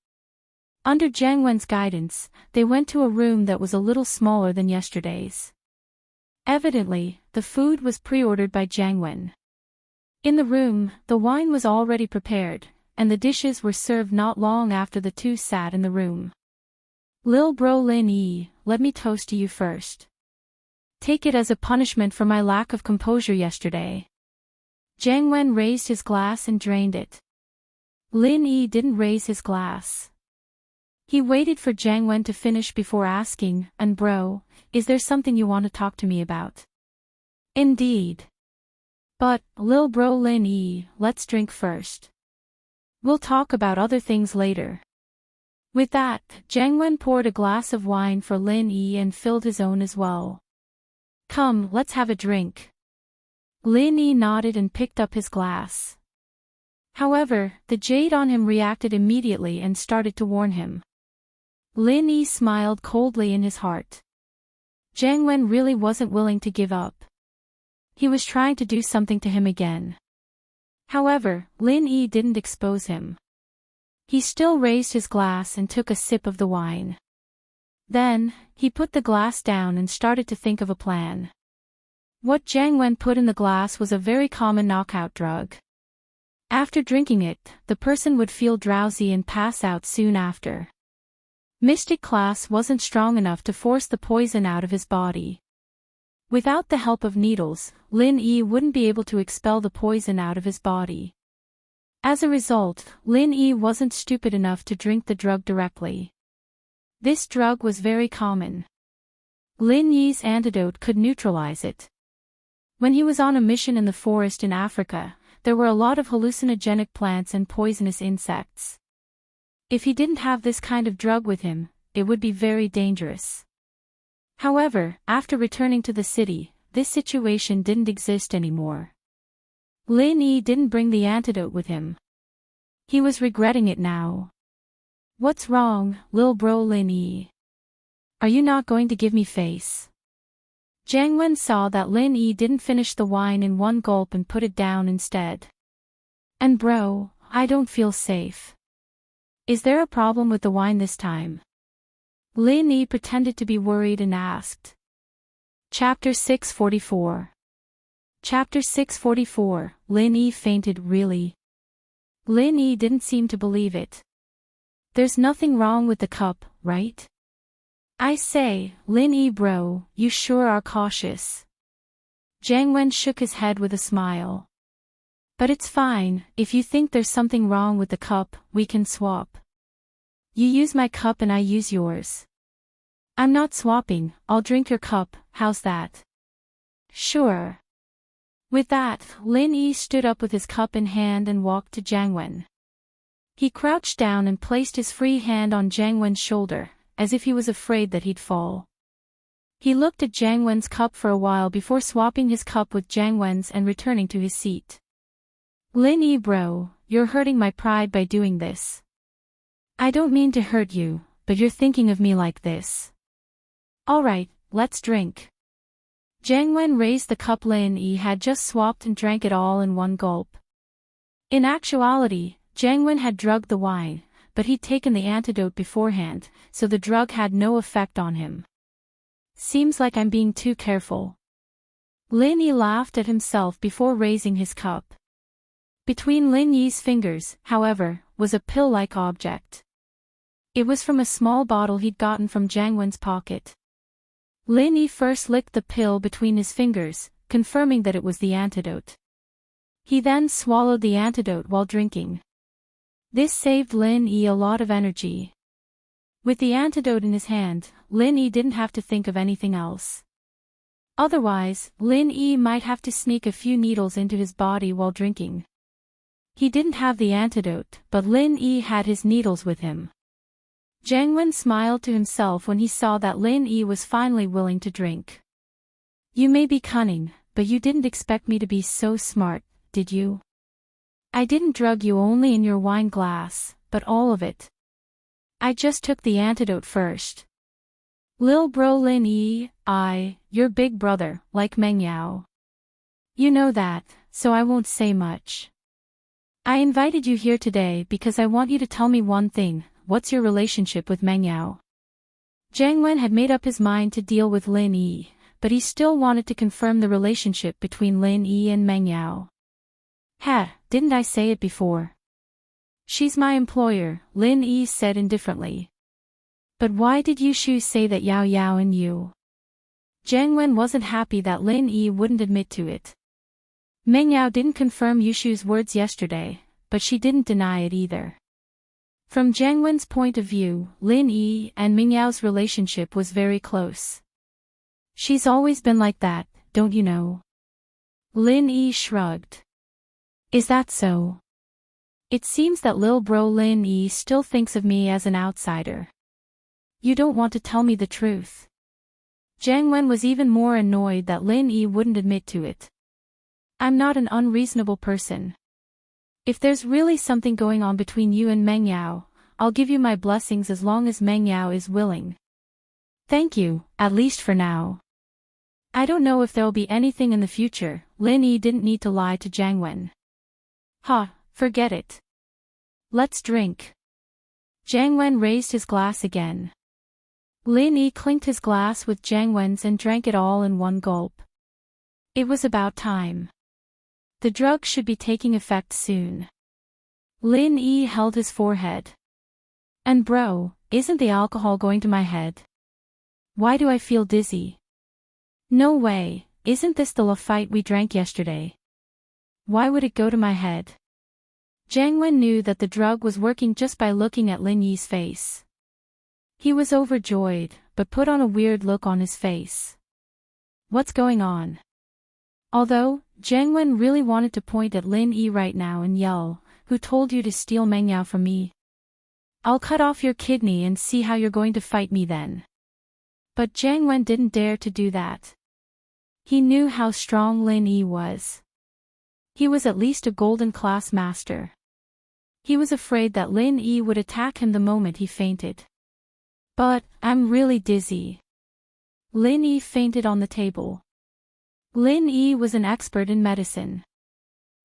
Under Jiang Wen's guidance, they went to a room that was a little smaller than yesterday's. Evidently, the food was pre-ordered by Jiang Wen. In the room, the wine was already prepared, and the dishes were served not long after the two sat in the room. Lil bro Lin Yi, let me toast to you first. Take it as a punishment for my lack of composure yesterday. Jiang Wen raised his glass and drained it. Lin Yi didn't raise his glass. He waited for Jiang Wen to finish before asking, and bro, is there something you want to talk to me about? Indeed. But, Lil bro Lin Yi, let's drink first. We'll talk about other things later. With that, Jiang Wen poured a glass of wine for Lin Yi and filled his own as well. Come, let's have a drink. Lin Yi nodded and picked up his glass. However, the jade on him reacted immediately and started to warn him. Lin Yi smiled coldly in his heart. Jiang Wen really wasn't willing to give up. He was trying to do something to him again. However, Lin Yi didn't expose him. He still raised his glass and took a sip of the wine. Then, he put the glass down and started to think of a plan. What Jiang Wen put in the glass was a very common knockout drug. After drinking it, the person would feel drowsy and pass out soon after. Mystic Class wasn't strong enough to force the poison out of his body. Without the help of needles, Lin Yi wouldn't be able to expel the poison out of his body. As a result, Lin Yi wasn't stupid enough to drink the drug directly. This drug was very common. Lin Yi's antidote could neutralize it. When he was on a mission in the forest in Africa, there were a lot of hallucinogenic plants and poisonous insects. If he didn't have this kind of drug with him, it would be very dangerous. However, after returning to the city, this situation didn't exist anymore. Lin Yi didn't bring the antidote with him. He was regretting it now. What's wrong, lil bro Lin Yi? Are you not going to give me face? Jiang Wen saw that Lin Yi didn't finish the wine in one gulp and put it down instead. And bro, I don't feel safe. Is there a problem with the wine this time? Lin Yi pretended to be worried and asked. Chapter 644. Chapter 644, Lin Yi fainted really. Lin Yi didn't seem to believe it. There's nothing wrong with the cup, right? I say, Lin Yi bro, you sure are cautious. Jiang Wen shook his head with a smile. But it's fine, if you think there's something wrong with the cup, we can swap. You use my cup and I use yours. I'm not swapping, I'll drink your cup, how's that? Sure. With that, Lin Yi stood up with his cup in hand and walked to Jiang Wen. He crouched down and placed his free hand on Jiang Wen's shoulder, as if he was afraid that he'd fall. He looked at Jiang Wen's cup for a while before swapping his cup with Jiang Wen's and returning to his seat. Lin Yi bro, you're hurting my pride by doing this. I don't mean to hurt you, but you're thinking of me like this. Alright, let's drink. Jiang Wen raised the cup Lin Yi had just swapped and drank it all in one gulp. In actuality, Jiang Wen had drugged the wine, but he'd taken the antidote beforehand, so the drug had no effect on him. Seems like I'm being too careful. Lin Yi laughed at himself before raising his cup. Between Lin Yi's fingers, however, was a pill-like object. It was from a small bottle he'd gotten from Jiang Wen's pocket. Lin Yi first licked the pill between his fingers, confirming that it was the antidote. He then swallowed the antidote while drinking. This saved Lin Yi a lot of energy. With the antidote in his hand, Lin Yi didn't have to think of anything else. Otherwise, Lin Yi might have to sneak a few needles into his body while drinking. He didn't have the antidote, but Lin Yi had his needles with him. Jiang Wen smiled to himself when he saw that Lin Yi was finally willing to drink. You may be cunning, but you didn't expect me to be so smart, did you? I didn't drug you only in your wine glass, but all of it. I just took the antidote first. Lil bro Lin Yi, your big brother, like Meng Yao. You know that, so I won't say much. I invited you here today because I want you to tell me one thing, what's your relationship with Meng Yao? Jiang Wen had made up his mind to deal with Lin Yi, but he still wanted to confirm the relationship between Lin Yi and Meng Yao. Didn't I say it before? She's my employer, Lin Yi said indifferently. But why did you say that Yao Yao and you? Jiang Wen wasn't happy that Lin Yi wouldn't admit to it. Meng Yao didn't confirm Yushu's words yesterday, but she didn't deny it either. From Jiang Wen's point of view, Lin Yi and Meng Yao's relationship was very close. She's always been like that, don't you know? Lin Yi shrugged. Is that so? It seems that lil bro Lin Yi still thinks of me as an outsider. You don't want to tell me the truth. Jiang Wen was even more annoyed that Lin Yi wouldn't admit to it. I'm not an unreasonable person. If there's really something going on between you and Meng Yao, I'll give you my blessings as long as Meng Yao is willing. Thank you, at least for now. I don't know if there'll be anything in the future, Lin Yi didn't need to lie to Jiang Wen. Forget it. Let's drink. Jiang Wen raised his glass again. Lin Yi clinked his glass with Jiang Wen's and drank it all in one gulp. It was about time. The drug should be taking effect soon. Lin Yi held his forehead. And bro, isn't the alcohol going to my head? Why do I feel dizzy? No way, isn't this the fight we drank yesterday? Why would it go to my head? Jiang Wen knew that the drug was working just by looking at Lin Yi's face. He was overjoyed, but put on a weird look on his face. What's going on? Although, Jiang Wen really wanted to point at Lin Yi right now and yell, "Who told you to steal Meng Yao from me? I'll cut off your kidney and see how you're going to fight me then." But Jiang Wen didn't dare to do that. He knew how strong Lin Yi was. He was at least a golden class master. He was afraid that Lin Yi would attack him the moment he fainted. "But, I'm really dizzy." Lin Yi fainted on the table. Lin Yi was an expert in medicine.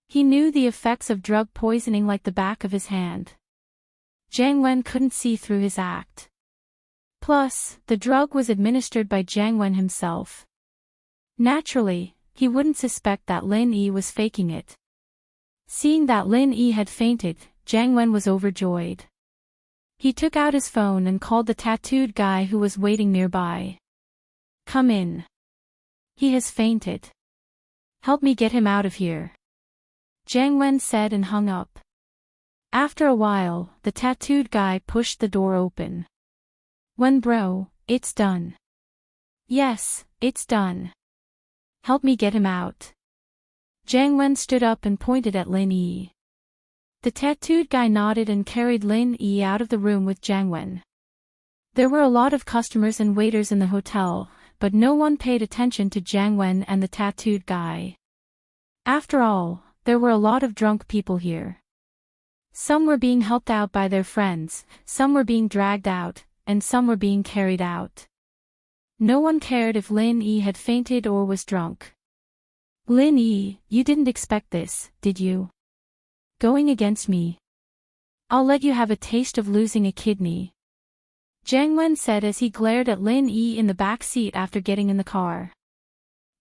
He knew the effects of drug poisoning like the back of his hand. Jiang Wen couldn't see through his act. Plus, the drug was administered by Jiang Wen himself. Naturally, he wouldn't suspect that Lin Yi was faking it. Seeing that Lin Yi had fainted, Jiang Wen was overjoyed. He took out his phone and called the tattooed guy who was waiting nearby. "Come in. He has fainted. Help me get him out of here," Jiang Wen said and hung up. After a while, the tattooed guy pushed the door open. "Wen bro, it's done." "Yes, it's done. Help me get him out." Jiang Wen stood up and pointed at Lin Yi. The tattooed guy nodded and carried Lin Yi out of the room with Jiang Wen. There were a lot of customers and waiters in the hotel, but no one paid attention to Jiang Wen and the tattooed guy. After all, there were a lot of drunk people here. Some were being helped out by their friends, some were being dragged out, and some were being carried out. No one cared if Lin Yi had fainted or was drunk. "Lin Yi, you didn't expect this, did you? Going against me? I'll let you have a taste of losing a kidney," Jiang Wen said as he glared at Lin Yi in the back seat after getting in the car.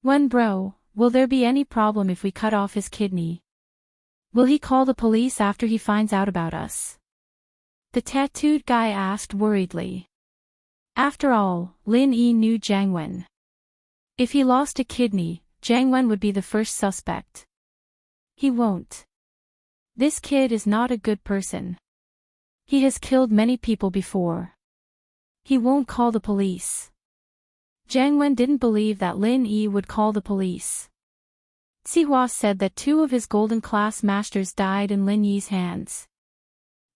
"Wen bro, will there be any problem if we cut off his kidney? Will he call the police after he finds out about us?" The tattooed guy asked worriedly. After all, Lin Yi knew Jiang Wen. If he lost a kidney, Jiang Wen would be the first suspect. He won't. This kid is not a good person. He has killed many people before. He won't call the police. Jiang Wen didn't believe that Lin Yi would call the police. Sihua said that 2 of his golden class masters died in Lin Yi's hands.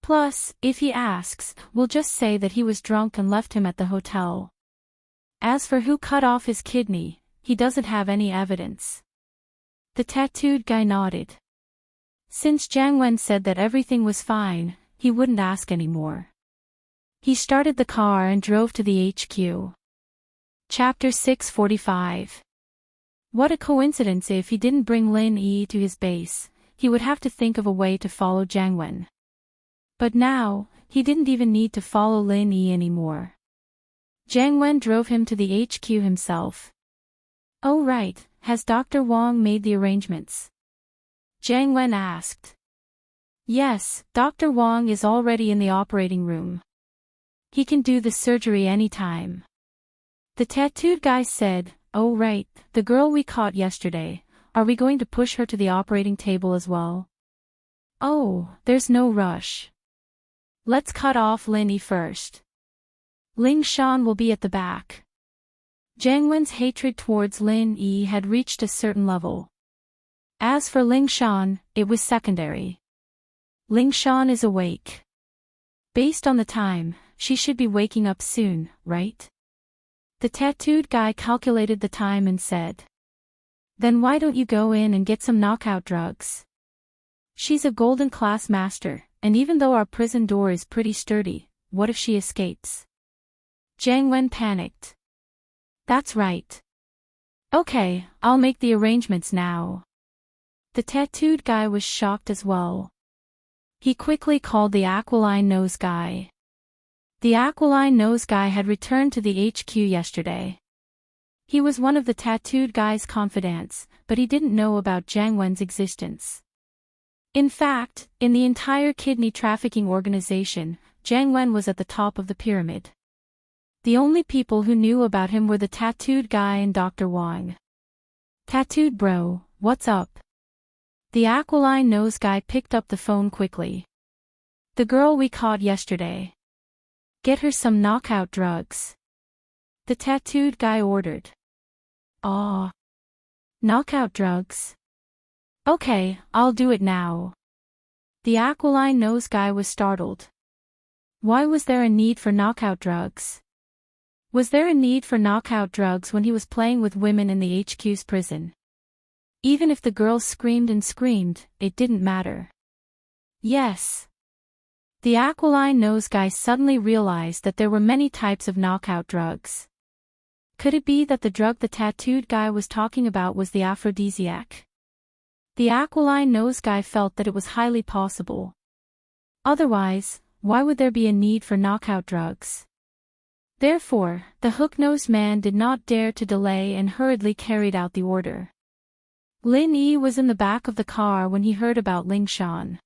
Plus, if he asks, we'll just say that he was drunk and left him at the hotel. As for who cut off his kidney, he doesn't have any evidence. The tattooed guy nodded. Since Jiang Wen said that everything was fine, he wouldn't ask anymore. He started the car and drove to the HQ. Chapter 645. What a coincidence! If he didn't bring Lin Yi to his base, he would have to think of a way to follow Jiang Wen. But now, he didn't even need to follow Lin Yi anymore. Jiang Wen drove him to the HQ himself. "Oh right, has Dr. Wang made the arrangements?" Jiang Wen asked. "Yes, Dr. Wang is already in the operating room. He can do the surgery anytime." The tattooed guy said, "Oh right, the girl we caught yesterday, are we going to push her to the operating table as well?" "Oh, there's no rush. Let's cut off Lin Yi first. Ling Shan will be at the back." Jiang Wen's hatred towards Lin Yi had reached a certain level. As for Ling Shan, it was secondary. Ling Shan is awake. Based on the time, she should be waking up soon, right? The tattooed guy calculated the time and said. "Then why don't you go in and get some knockout drugs? She's a golden class master, and even though our prison door is pretty sturdy, what if she escapes?" Jiang Wen panicked. "That's right. Okay, I'll make the arrangements now." The tattooed guy was shocked as well. He quickly called the aquiline nose guy. The aquiline nose guy had returned to the HQ yesterday. He was one of the tattooed guy's confidants, but he didn't know about Jiang Wen's existence. In fact, in the entire kidney trafficking organization, Jiang Wen was at the top of the pyramid. The only people who knew about him were the tattooed guy and Dr. Wang. "Tattooed bro, what's up?" The aquiline nose guy picked up the phone quickly. "The girl we caught yesterday. Get her some knockout drugs," the tattooed guy ordered. "Ah." Knockout drugs? Okay, I'll do it now. The aquiline nose guy was startled. Why was there a need for knockout drugs? Was there a need for knockout drugs when he was playing with women in the HQ's prison? Even if the girls screamed and screamed, it didn't matter. Yes. The aquiline nose guy suddenly realized that there were many types of knockout drugs. Could it be that the drug the tattooed guy was talking about was the aphrodisiac? The aquiline nose guy felt that it was highly possible. Otherwise, why would there be a need for knockout drugs? Therefore, the hook-nosed man did not dare to delay and hurriedly carried out the order. Lin Yi was in the back of the car when he heard about Ling Shan.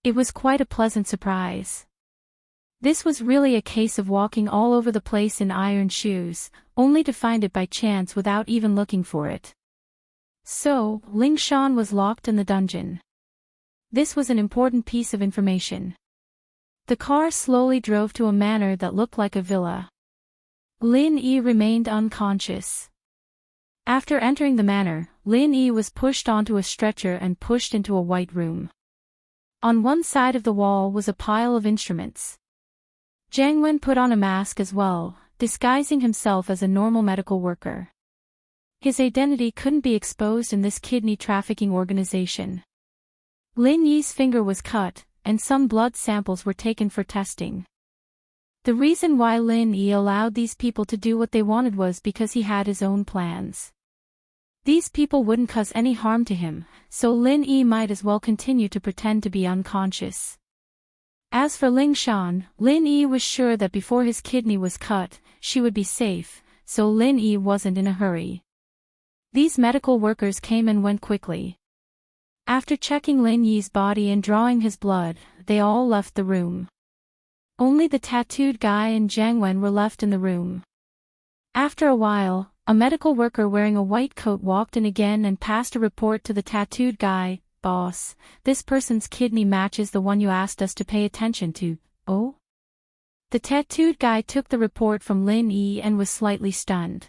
It was quite a pleasant surprise. This was really a case of walking all over the place in iron shoes, only to find it by chance without even looking for it. So, Ling Shan was locked in the dungeon. This was an important piece of information. The car slowly drove to a manor that looked like a villa. Lin Yi remained unconscious. After entering the manor, Lin Yi was pushed onto a stretcher and pushed into a white room. On one side of the wall was a pile of instruments. Jiang Wen put on a mask as well, disguising himself as a normal medical worker. His identity couldn't be exposed in this kidney trafficking organization. Lin Yi's finger was cut, and some blood samples were taken for testing. The reason why Lin Yi allowed these people to do what they wanted was because he had his own plans. These people wouldn't cause any harm to him, so Lin Yi might as well continue to pretend to be unconscious. As for Ling Shan, Lin Yi was sure that before his kidney was cut, she would be safe, so Lin Yi wasn't in a hurry. These medical workers came and went quickly. After checking Lin Yi's body and drawing his blood, they all left the room. Only the tattooed guy and Jiang Wen were left in the room. After a while, a medical worker wearing a white coat walked in again and passed a report to the tattooed guy. Boss, this person's kidney matches the one you asked us to pay attention to. Oh? The tattooed guy took the report from Lin Yi and was slightly stunned.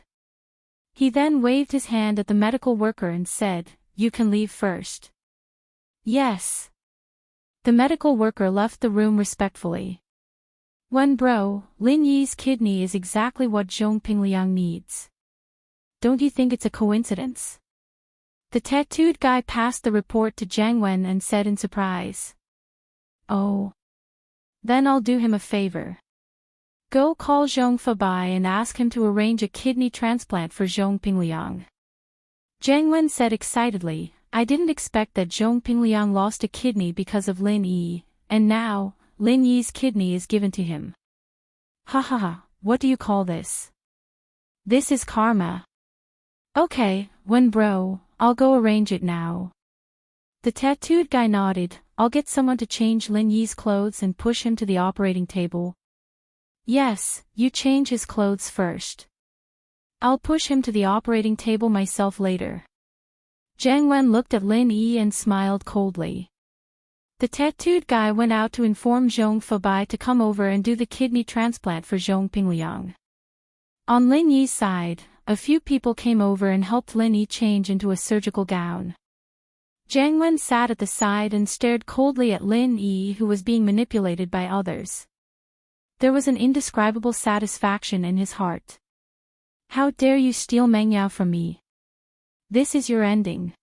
He then waved his hand at the medical worker and said, "You can leave first." Yes. The medical worker left the room respectfully. Wen bro, Lin Yi's kidney is exactly what Zhong Pingliang needs. Don't you think it's a coincidence? The tattooed guy passed the report to Jiang Wen and said in surprise. Oh. Then I'll do him a favor. Go call Zhong Fabai and ask him to arrange a kidney transplant for Zhong Pingliang. Jiang Wen said excitedly, I didn't expect that Zhong Pingliang lost a kidney because of Lin Yi, and now, Lin Yi's kidney is given to him. Ha ha ha, what do you call this? This is karma. Okay, Wen bro, I'll go arrange it now. The tattooed guy nodded, I'll get someone to change Lin Yi's clothes and push him to the operating table. Yes, you change his clothes first. I'll push him to the operating table myself later. Jiang Wen looked at Lin Yi and smiled coldly. The tattooed guy went out to inform Zhong Fabai to come over and do the kidney transplant for Zhong Pingliang. On Lin Yi's side, a few people came over and helped Lin Yi change into a surgical gown. Jiang Wen sat at the side and stared coldly at Lin Yi, who was being manipulated by others. There was an indescribable satisfaction in his heart. How dare you steal Meng Yao from me? This is your ending.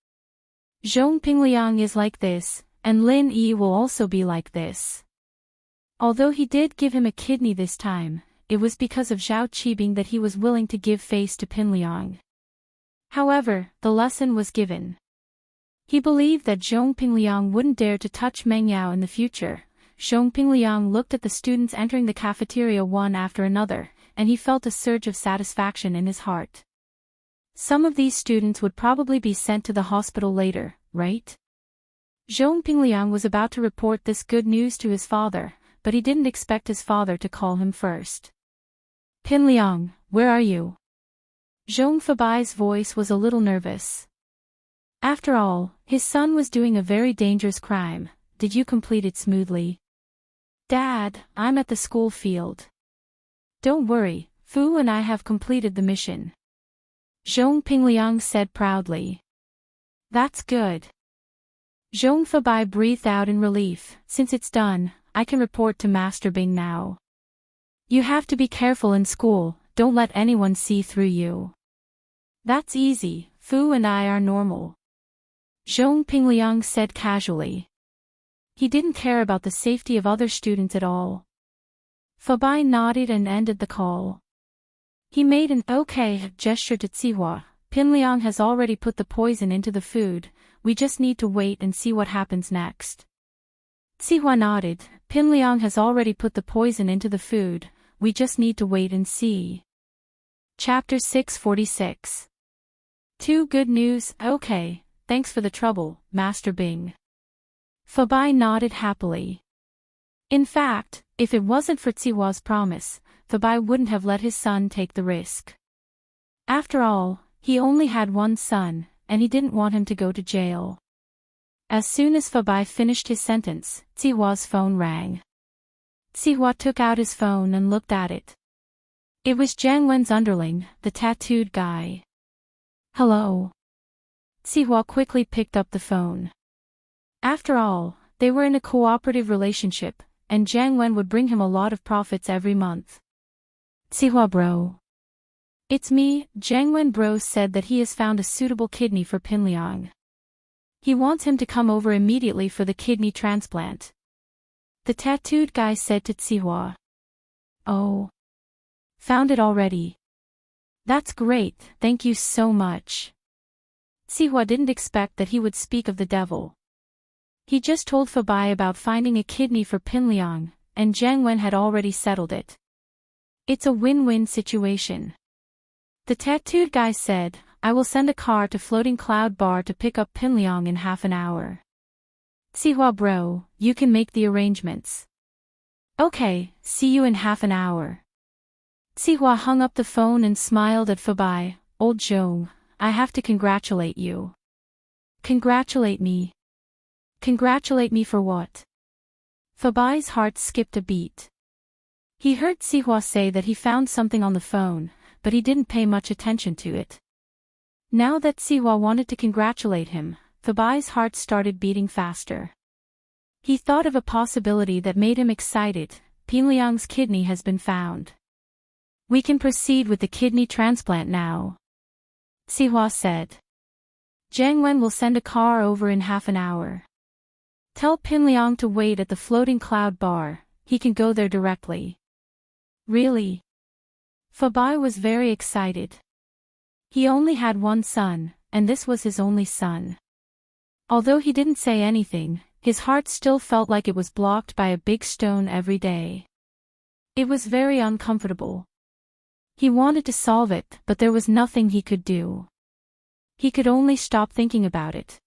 Zhong Pingliang is like this, and Lin Yi will also be like this. Although he did give him a kidney this time, it was because of Zhao Qibing that he was willing to give face to Pingliang. However, the lesson was given. He believed that Zhong Pingliang wouldn't dare to touch Meng Yao in the future. Zhong Pingliang looked at the students entering the cafeteria one after another, and he felt a surge of satisfaction in his heart. Some of these students would probably be sent to the hospital later, right? Zhong Pingliang was about to report this good news to his father, but he didn't expect his father to call him first. Pingliang, where are you? Zhong Fabai's voice was a little nervous. After all, his son was doing a very dangerous crime. Did you complete it smoothly? Dad, I'm at the school field. Don't worry, Fu and I have completed the mission. Zhong Pingliang said proudly. That's good. Zhong Fabai breathed out in relief. Since it's done, I can report to Master Bing now. You have to be careful in school, don't let anyone see through you. That's easy, Fu and I are normal. Zhong Pingliang said casually. He didn't care about the safety of other students at all. Fabai nodded and ended the call. He made an okay gesture to Zihua. Pinliang has already put the poison into the food, we just need to wait and see what happens next. Zihua nodded. Pinliang has already put the poison into the food, we just need to wait and see. Chapter 646. Two good news, okay, thanks for the trouble, Master Bing. Fabai nodded happily. In fact, if it wasn't for Zihua's promise, Fabai wouldn't have let his son take the risk. After all, he only had one son, and he didn't want him to go to jail. As soon as Fabai finished his sentence, Zihua's phone rang. Zihua took out his phone and looked at it. It was Jiang Wen's underling, the tattooed guy. Hello. Zihua quickly picked up the phone. After all, they were in a cooperative relationship, and Jiang Wen would bring him a lot of profits every month. Zihua bro. It's me, Jiang Wen bro said that he has found a suitable kidney for Pinliang. He wants him to come over immediately for the kidney transplant. The tattooed guy said to Zihua. Oh. Found it already. That's great, thank you so much. Zihua didn't expect that he would speak of the devil. He just told Fabai about finding a kidney for Pinliang, and Jiang Wen had already settled it. It's a win-win situation. The tattooed guy said, I will send a car to Floating Cloud Bar to pick up Pinliang in half an hour. Zihua bro, you can make the arrangements. Okay, see you in half an hour. Zihua hung up the phone and smiled at Fabai. Old Zhong, I have to congratulate you. Congratulate me? Congratulate me for what? Fabai's heart skipped a beat. He heard Zihua say that he found something on the phone, but he didn't pay much attention to it. Now that Zihua wanted to congratulate him, Fabai's heart started beating faster. He thought of a possibility that made him excited. Pinliang's kidney has been found. We can proceed with the kidney transplant now. Zihua said. Jiang Wen will send a car over in half an hour. Tell Pinliang to wait at the Floating Cloud Bar, he can go there directly. Really? Fabai was very excited. He only had one son, and this was his only son. Although he didn't say anything, his heart still felt like it was blocked by a big stone every day. It was very uncomfortable. He wanted to solve it, but there was nothing he could do. He could only stop thinking about it.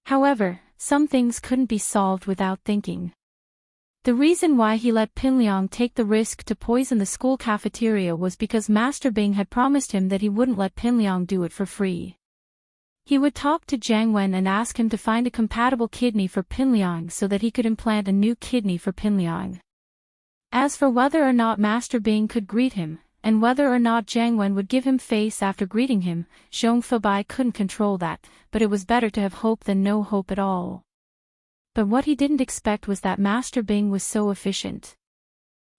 However, some things couldn't be solved without thinking. The reason why he let Pinliang take the risk to poison the school cafeteria was because Master Bing had promised him that he wouldn't let Pinliang do it for free. He would talk to Jiang Wen and ask him to find a compatible kidney for Pinliang so that he could implant a new kidney for Pinliang. As for whether or not Master Bing could greet him, and whether or not Jiang Wen would give him face after greeting him, Zhong Fabai couldn't control that, but it was better to have hope than no hope at all. But what he didn't expect was that Master Bing was so efficient.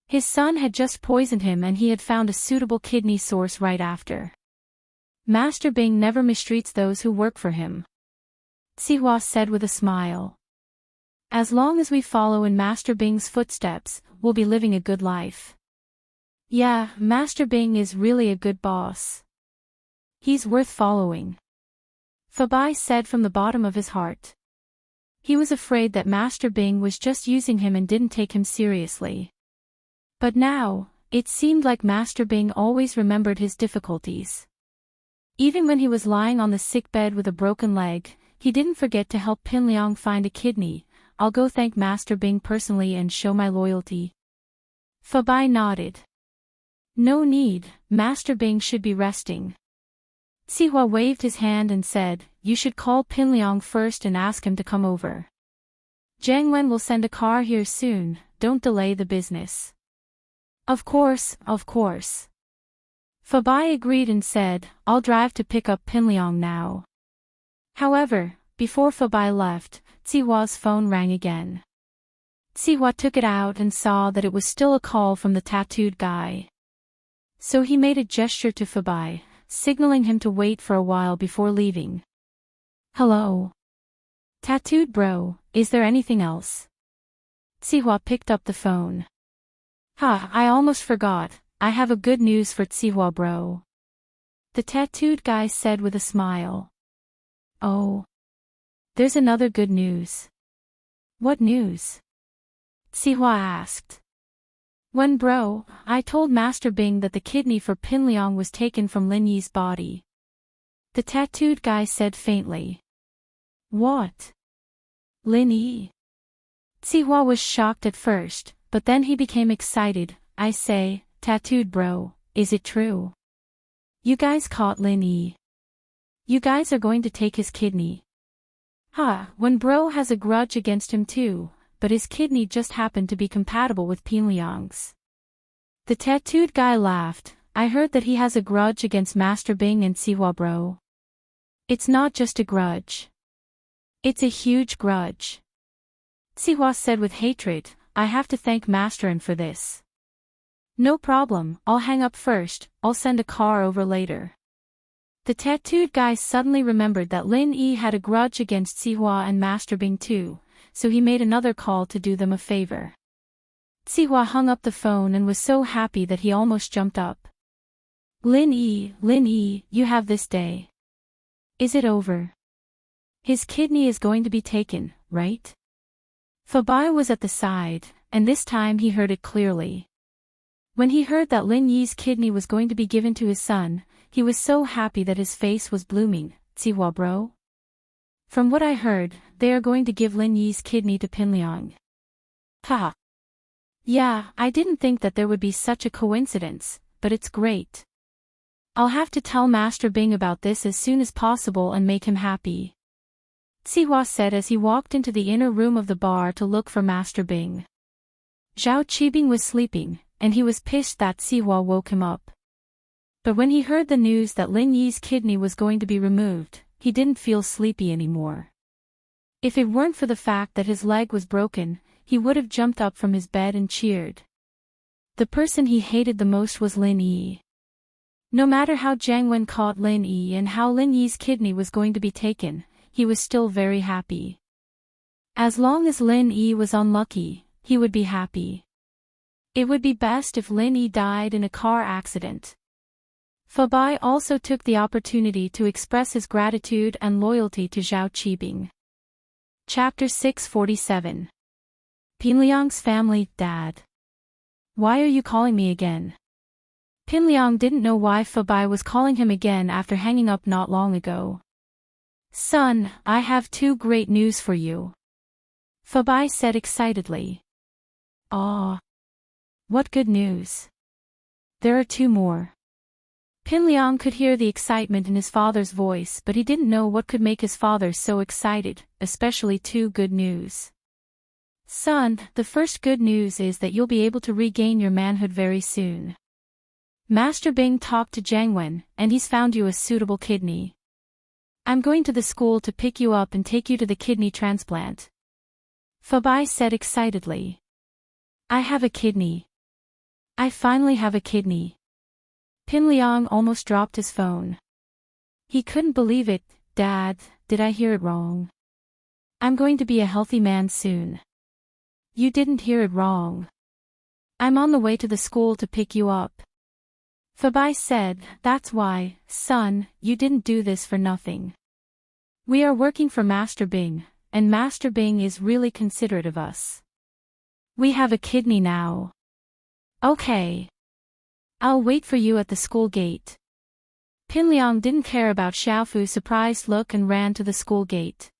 His son had just poisoned him and he had found a suitable kidney source right after. Master Bing never mistreats those who work for him. Zihua said with a smile. As long as we follow in Master Bing's footsteps, we'll be living a good life. Yeah, Master Bing is really a good boss. He's worth following. Fabai said from the bottom of his heart. He was afraid that Master Bing was just using him and didn't take him seriously. But now, it seemed like Master Bing always remembered his difficulties. Even when he was lying on the sickbed with a broken leg, he didn't forget to help Pinliang find a kidney. I'll go thank Master Bing personally and show my loyalty. Fabai nodded. No need, Master Bing should be resting. Zihua waved his hand and said, you should call Pinliang first and ask him to come over. Jiang Wen will send a car here soon, don't delay the business. Of course, of course. Fabai agreed and said, I'll drive to pick up Pinliang now. However, before Fabai left, Tsihua's phone rang again. Tsihua took it out and saw that it was still a call from the tattooed guy. So he made a gesture to Fabai, signaling him to wait for a while before leaving. Hello. Tattooed bro, is there anything else? Tsihua picked up the phone. I almost forgot, I have a good news for Tsihua bro. The tattooed guy said with a smile. Oh. There's another good news. What news? Tsihua asked. When bro, I told Master Bing that the kidney for Pinliang was taken from Lin Yi's body. The tattooed guy said faintly. What? Lin Yi? Tsihua was shocked at first, but then he became excited. I say, tattooed bro, is it true? You guys caught Lin Yi. You guys are going to take his kidney. When bro has a grudge against him too, but his kidney just happened to be compatible with Pinliang's. The tattooed guy laughed. I heard that he has a grudge against Master Bing and Tsihua bro. It's not just a grudge. It's a huge grudge. Tsihua said with hatred, I have to thank Masterin for this. No problem, I'll hang up first, I'll send a car over later. The tattooed guy suddenly remembered that Lin Yi had a grudge against Tsihua and Master Bing too, so he made another call to do them a favor. Tsihua hung up the phone and was so happy that he almost jumped up. Lin Yi, you have this day. Is it over? His kidney is going to be taken, right? Fabai was at the side, and this time he heard it clearly. When he heard that Lin Yi's kidney was going to be given to his son, he was so happy that his face was blooming. Tsihua bro? From what I heard, they are going to give Lin Yi's kidney to Pinliang. Yeah, I didn't think that there would be such a coincidence, but it's great. I'll have to tell Master Bing about this as soon as possible and make him happy. Tsihua said as he walked into the inner room of the bar to look for Master Bing. Zhao Qibing was sleeping, and he was pissed that Tsihua woke him up. But when he heard the news that Lin Yi's kidney was going to be removed, he didn't feel sleepy anymore. If it weren't for the fact that his leg was broken, he would have jumped up from his bed and cheered. The person he hated the most was Lin Yi. No matter how Jiang Wen caught Lin Yi and how Lin Yi's kidney was going to be taken, he was still very happy. As long as Lin Yi was unlucky, he would be happy. It would be best if Lin Yi died in a car accident. Fabai also took the opportunity to express his gratitude and loyalty to Zhao Qibing. Chapter 647. Pinliang's family, Dad. Why are you calling me again? Pinliang didn't know why Fabai was calling him again after hanging up not long ago. Son, I have 2 great news for you. Fabai said excitedly. Aw. What good news? There are 2 more. Pinliang could hear the excitement in his father's voice, but he didn't know what could make his father so excited, especially 2 good news. Son, the first good news is that you'll be able to regain your manhood very soon. Master Bing talked to Jiang Wen, and he's found you a suitable kidney. I'm going to the school to pick you up and take you to the kidney transplant. Fabai said excitedly. I have a kidney. I finally have a kidney. Pinliang almost dropped his phone. He couldn't believe it. Dad, did I hear it wrong? I'm going to be a healthy man soon. You didn't hear it wrong. I'm on the way to the school to pick you up. Fabai said, that's why, son, you didn't do this for nothing. We are working for Master Bing, and Master Bing is really considerate of us. We have a kidney now. Okay. I'll wait for you at the school gate. Pinliang didn't care about Xiaofu's surprised look and ran to the school gate.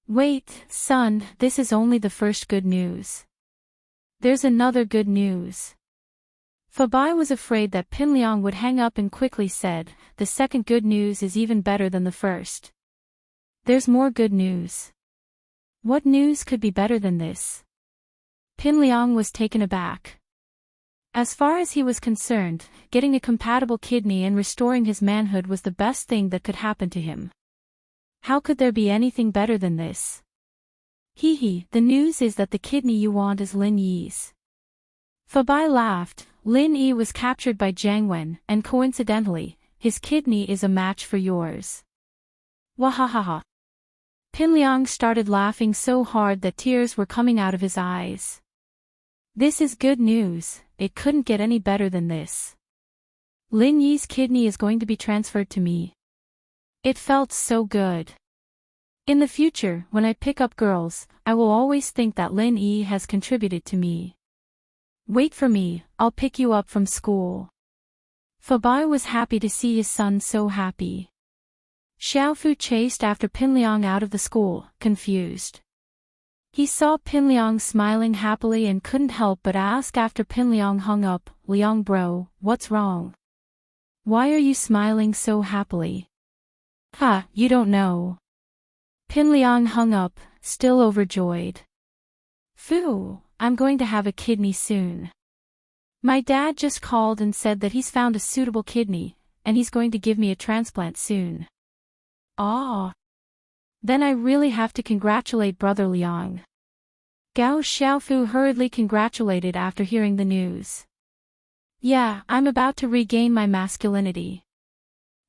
Wait, son, this is only the first good news. There's another good news. Fabai was afraid that Pinliang would hang up and quickly said, the second good news is even better than the first. There's more good news. What news could be better than this? Pinliang was taken aback. As far as he was concerned, getting a compatible kidney and restoring his manhood was the best thing that could happen to him. How could there be anything better than this? Hee hee, the news is that the kidney you want is Lin Yi's. Fabai laughed. Lin Yi was captured by Jiang Wen, and coincidentally, his kidney is a match for yours. Wahahaha. Pinliang started laughing so hard that tears were coming out of his eyes. This is good news, it couldn't get any better than this. Lin Yi's kidney is going to be transferred to me. It felt so good. In the future, when I pick up girls, I will always think that Lin Yi has contributed to me. Wait for me, I'll pick you up from school. Fabai was happy to see his son so happy. Xiaofu chased after Pinliang out of the school, confused. He saw Pinliang smiling happily and couldn't help but ask after Pinliang hung up, "Liang bro, what's wrong? Why are you smiling so happily?" "Ha, you don't know." Pinliang hung up, still overjoyed. "Fu, I'm going to have a kidney soon. My dad just called and said that he's found a suitable kidney, and he's going to give me a transplant soon." "Ah. Then I really have to congratulate Brother Liang." Gao Xiaofu hurriedly congratulated after hearing the news. "Yeah, I'm about to regain my masculinity.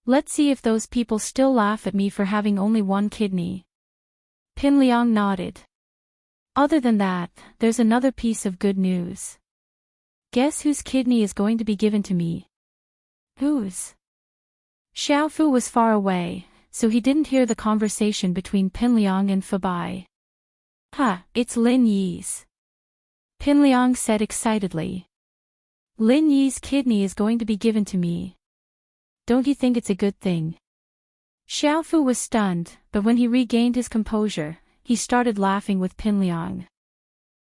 Let's see if those people still laugh at me for having only one kidney." Pinliang nodded. "Other than that, there's another piece of good news. Guess whose kidney is going to be given to me?" "Whose?" Xiaofu was far away, so he didn't hear the conversation between Pinliang and Fabai. "Ha, it's Lin Yi's," Pinliang said excitedly. "Lin Yi's kidney is going to be given to me. Don't you think it's a good thing?" Xiaofu was stunned, but when he regained his composure, he started laughing with Pinliang.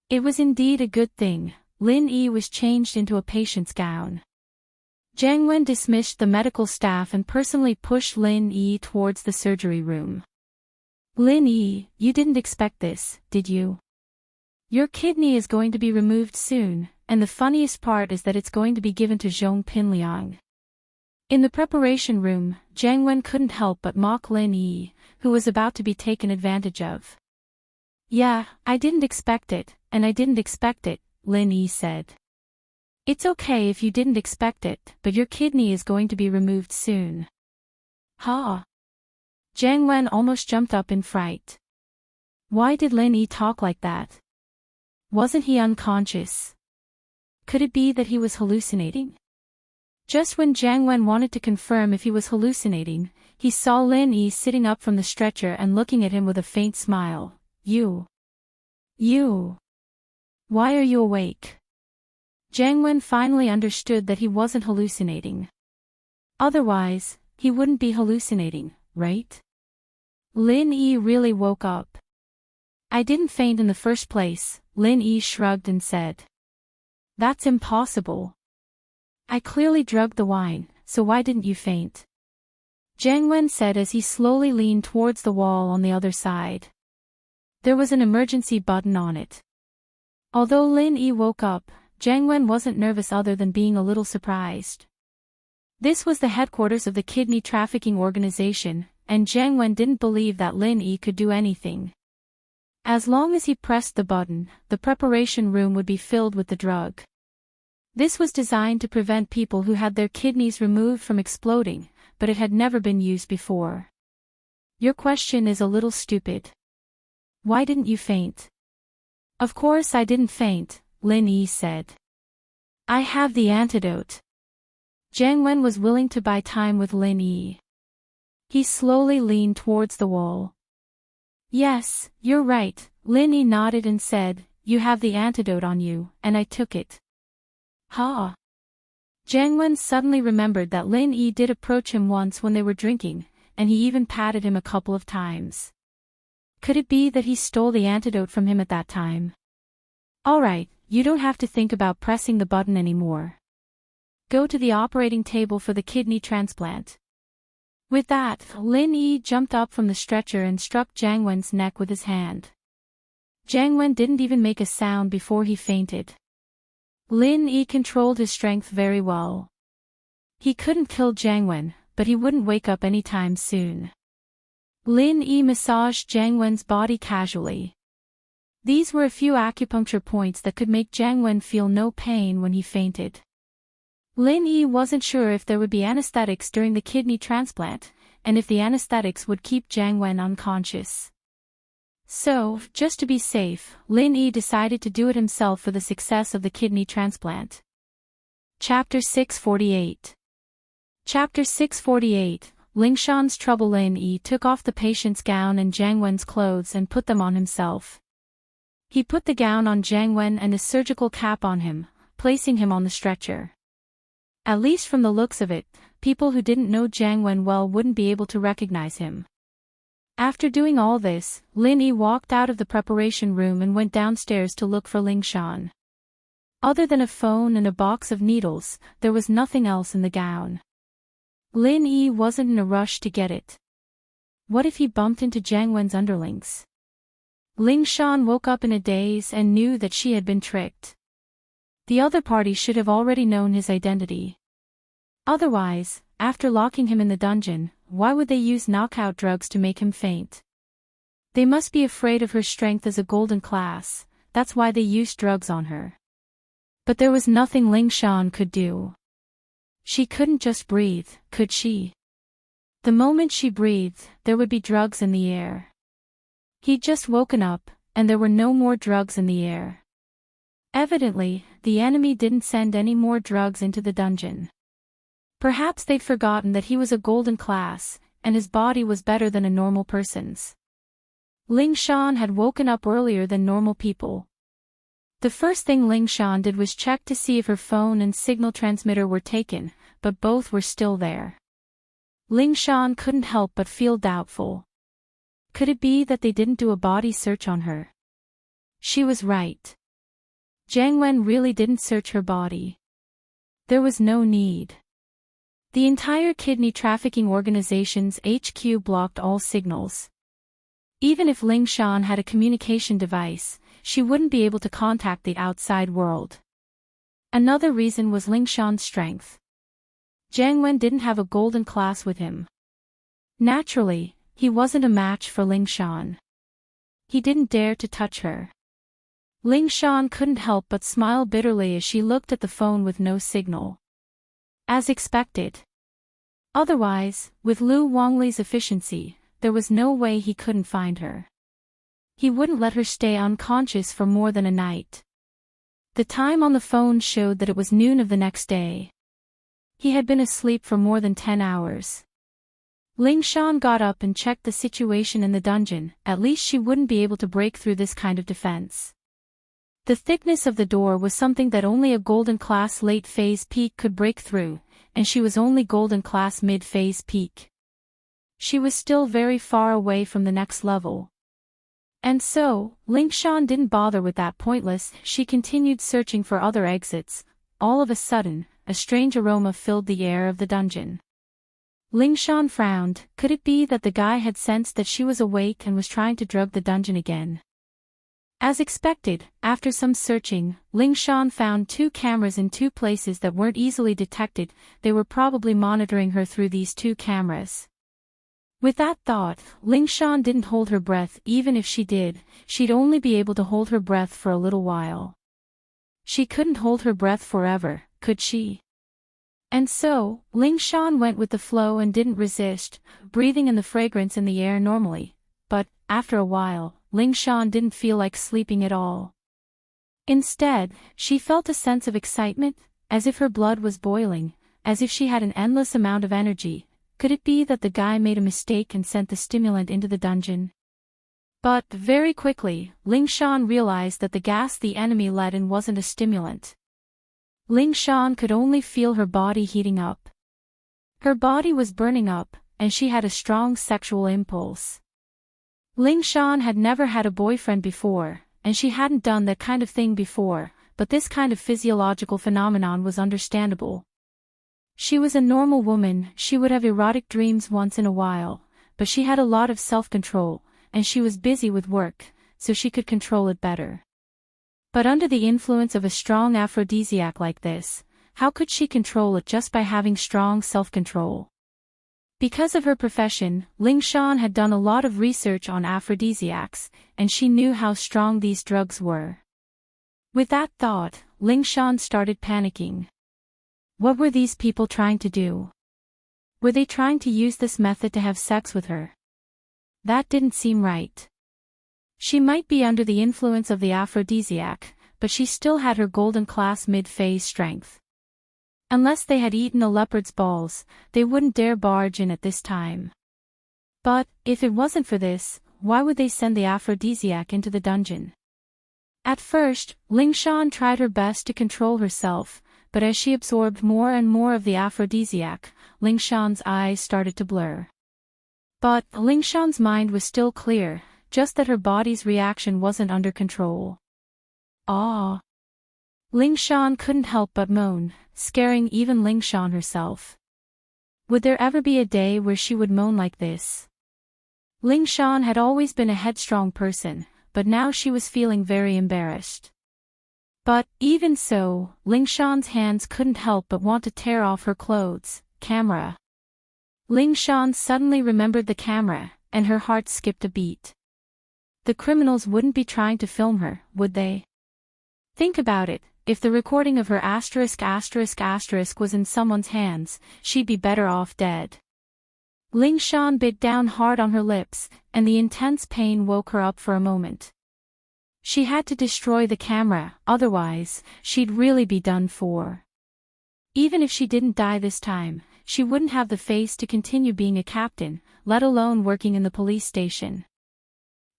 It was indeed a good thing. Lin Yi was changed into a patient's gown. Jiang Wen dismissed the medical staff and personally pushed Lin Yi towards the surgery room. "Lin Yi, you didn't expect this, did you? Your kidney is going to be removed soon, and the funniest part is that it's going to be given to Zhong Pinliang." In the preparation room, Jiang Wen couldn't help but mock Lin Yi, who was about to be taken advantage of. "Yeah, I didn't expect it, and I didn't expect it," Lin Yi said. "It's okay if you didn't expect it, but your kidney is going to be removed soon." "Ha!" Jiang Wen almost jumped up in fright. Why did Lin Yi talk like that? Wasn't he unconscious? Could it be that he was hallucinating? Just when Jiang Wen wanted to confirm if he was hallucinating, he saw Lin Yi sitting up from the stretcher and looking at him with a faint smile. You. Why are you awake?" Jiang Wen finally understood that he wasn't hallucinating. Otherwise, he wouldn't be hallucinating, right? Lin Yi really woke up. "I didn't faint in the first place," Lin Yi shrugged and said. "That's impossible. I clearly drugged the wine, so why didn't you faint?" Jiang Wen said as he slowly leaned towards the wall on the other side. There was an emergency button on it. Although Lin Yi woke up, Jiang Wen wasn't nervous other than being a little surprised. This was the headquarters of the kidney trafficking organization, and Jiang Wen didn't believe that Lin Yi could do anything. As long as he pressed the button, the preparation room would be filled with the drug. This was designed to prevent people who had their kidneys removed from exploding, but it had never been used before. "Your question is a little stupid. Why didn't you faint?" "Of course I didn't faint," Lin Yi said. "I have the antidote." Jiang Wen was willing to buy time with Lin Yi. He slowly leaned towards the wall. "Yes, you're right," Lin Yi nodded and said, "You have the antidote on you, and I took it." "Ha!" Jiang Wen suddenly remembered that Lin Yi did approach him once when they were drinking, and he even patted him a couple of times. Could it be that he stole the antidote from him at that time? "Alright, you don't have to think about pressing the button anymore. Go to the operating table for the kidney transplant." With that, Lin Yi jumped up from the stretcher and struck Jiang Wen's neck with his hand. Jiang Wen didn't even make a sound before he fainted. Lin Yi controlled his strength very well. He couldn't kill Jiang Wen, but he wouldn't wake up anytime soon. Lin Yi massaged Jiang Wen's body casually. These were a few acupuncture points that could make Jiang Wen feel no pain when he fainted. Lin Yi wasn't sure if there would be anesthetics during the kidney transplant, and if the anesthetics would keep Jiang Wen unconscious. So, just to be safe, Lin Yi decided to do it himself for the success of the kidney transplant. Chapter 648. Chapter 648, Lingshan's trouble. Lin Yi took off the patient's gown and Jiang Wen's clothes and put them on himself. He put the gown on Jiang Wen and a surgical cap on him, placing him on the stretcher. At least from the looks of it, people who didn't know Jiang Wen well wouldn't be able to recognize him. After doing all this, Lin Yi walked out of the preparation room and went downstairs to look for Lingshan. Other than a phone and a box of needles, there was nothing else in the gown. Lin Yi wasn't in a rush to get it. What if he bumped into Jiang Wen's underlings? Lingshan woke up in a daze and knew that she had been tricked. The other party should have already known his identity. Otherwise, after locking him in the dungeon, why would they use knockout drugs to make him faint? They must be afraid of her strength as a golden class, that's why they used drugs on her. But there was nothing Lingshan could do. She couldn't just breathe, could she? The moment she breathed, there would be drugs in the air. He'd just woken up, and there were no more drugs in the air. Evidently, the enemy didn't send any more drugs into the dungeon. Perhaps they'd forgotten that he was a golden class, and his body was better than a normal person's. Lingshan had woken up earlier than normal people. The first thing Lingshan did was check to see if her phone and signal transmitter were taken, but both were still there. Lingshan couldn't help but feel doubtful. Could it be that they didn't do a body search on her? She was right. Jiang Wen really didn't search her body. There was no need. The entire kidney trafficking organization's HQ blocked all signals. Even if Lingshan had a communication device, she wouldn't be able to contact the outside world. Another reason was Lingshan's strength. Jiang Wen didn't have a golden class with him. Naturally, he wasn't a match for Lingshan. He didn't dare to touch her. Lingshan couldn't help but smile bitterly as she looked at the phone with no signal. As expected. Otherwise, with Lu Wangli's efficiency, there was no way he couldn't find her. He wouldn't let her stay unconscious for more than a night. The time on the phone showed that it was noon of the next day. He had been asleep for more than 10 hours. Lingshan got up and checked the situation in the dungeon. At least she wouldn't be able to break through this kind of defense. The thickness of the door was something that only a golden class late phase peak could break through, and she was only golden class mid phase peak. She was still very far away from the next level. And so, Lingshan didn't bother with that pointless. She continued searching for other exits. All of a sudden, a strange aroma filled the air of the dungeon. Lingshan frowned. Could it be that the guy had sensed that she was awake and was trying to drug the dungeon again? As expected, after some searching, Lingshan found 2 cameras in 2 places that weren't easily detected. They were probably monitoring her through these 2 cameras. With that thought, Lingshan didn't hold her breath. Even if she did, she'd only be able to hold her breath for a little while. She couldn't hold her breath forever, could she? And so, Lingshan went with the flow and didn't resist, breathing in the fragrance in the air normally. But, after a while, Lingshan didn't feel like sleeping at all. Instead, she felt a sense of excitement, as if her blood was boiling, as if she had an endless amount of energy. Could it be that the guy made a mistake and sent the stimulant into the dungeon? But, very quickly, Lingshan realized that the gas the enemy let in wasn't a stimulant. Lingshan could only feel her body heating up. Her body was burning up, and she had a strong sexual impulse. Lingshan had never had a boyfriend before, and she hadn't done that kind of thing before, but this kind of physiological phenomenon was understandable. She was a normal woman. She would have erotic dreams once in a while, but she had a lot of self-control, and she was busy with work, so she could control it better. But under the influence of a strong aphrodisiac like this, how could she control it just by having strong self-control? Because of her profession, Ling Shan had done a lot of research on aphrodisiacs, and she knew how strong these drugs were. With that thought, Ling Shan started panicking. What were these people trying to do? Were they trying to use this method to have sex with her? That didn't seem right. She might be under the influence of the aphrodisiac, but she still had her golden class mid-phase strength. Unless they had eaten a leopard's balls, they wouldn't dare barge in at this time. But, if it wasn't for this, why would they send the aphrodisiac into the dungeon? At first, Ling Shan tried her best to control herself, but as she absorbed more and more of the aphrodisiac, Ling Shan's eyes started to blur. But Ling Shan's mind was still clear, just that her body's reaction wasn't under control. Ah! Ling Shan couldn't help but moan, scaring even Ling Shan herself. Would there ever be a day where she would moan like this? Ling Shan had always been a headstrong person, but now she was feeling very embarrassed. But, even so, Ling Shan's hands couldn't help but want to tear off her clothes. Camera. Ling Shan suddenly remembered the camera, and her heart skipped a beat. The criminals wouldn't be trying to film her, would they? Think about it, if the recording of her **** was in someone's hands, she'd be better off dead. Ling Shan bit down hard on her lips, and the intense pain woke her up for a moment. She had to destroy the camera, otherwise, she'd really be done for. Even if she didn't die this time, she wouldn't have the face to continue being a captain, let alone working in the police station.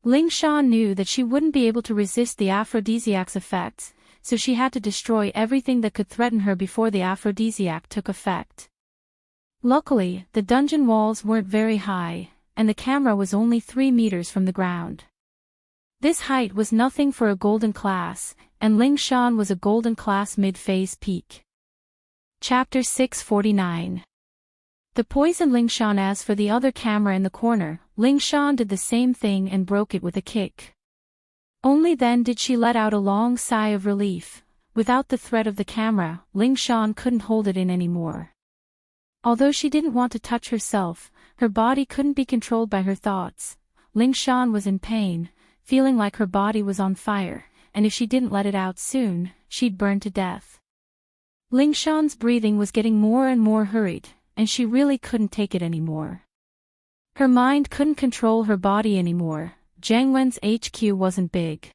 Ling Shan knew that she wouldn't be able to resist the aphrodisiac's effects, so she had to destroy everything that could threaten her before the aphrodisiac took effect. Luckily, the dungeon walls weren't very high, and the camera was only 3 meters from the ground. This height was nothing for a golden class, and Ling Shan was a golden class mid-phase peak. Chapter 649. The poison Ling Shan. As for the other camera in the corner, Ling Shan did the same thing and broke it with a kick. Only then did she let out a long sigh of relief. Without the threat of the camera, Ling Shan couldn't hold it in anymore. Although she didn't want to touch herself, her body couldn't be controlled by her thoughts. Ling Shan was in pain, feeling like her body was on fire, and if she didn't let it out soon, she'd burn to death. Ling Shan's breathing was getting more and more hurried, and she really couldn't take it anymore. Her mind couldn't control her body anymore. Jiang Wen's HQ wasn't big.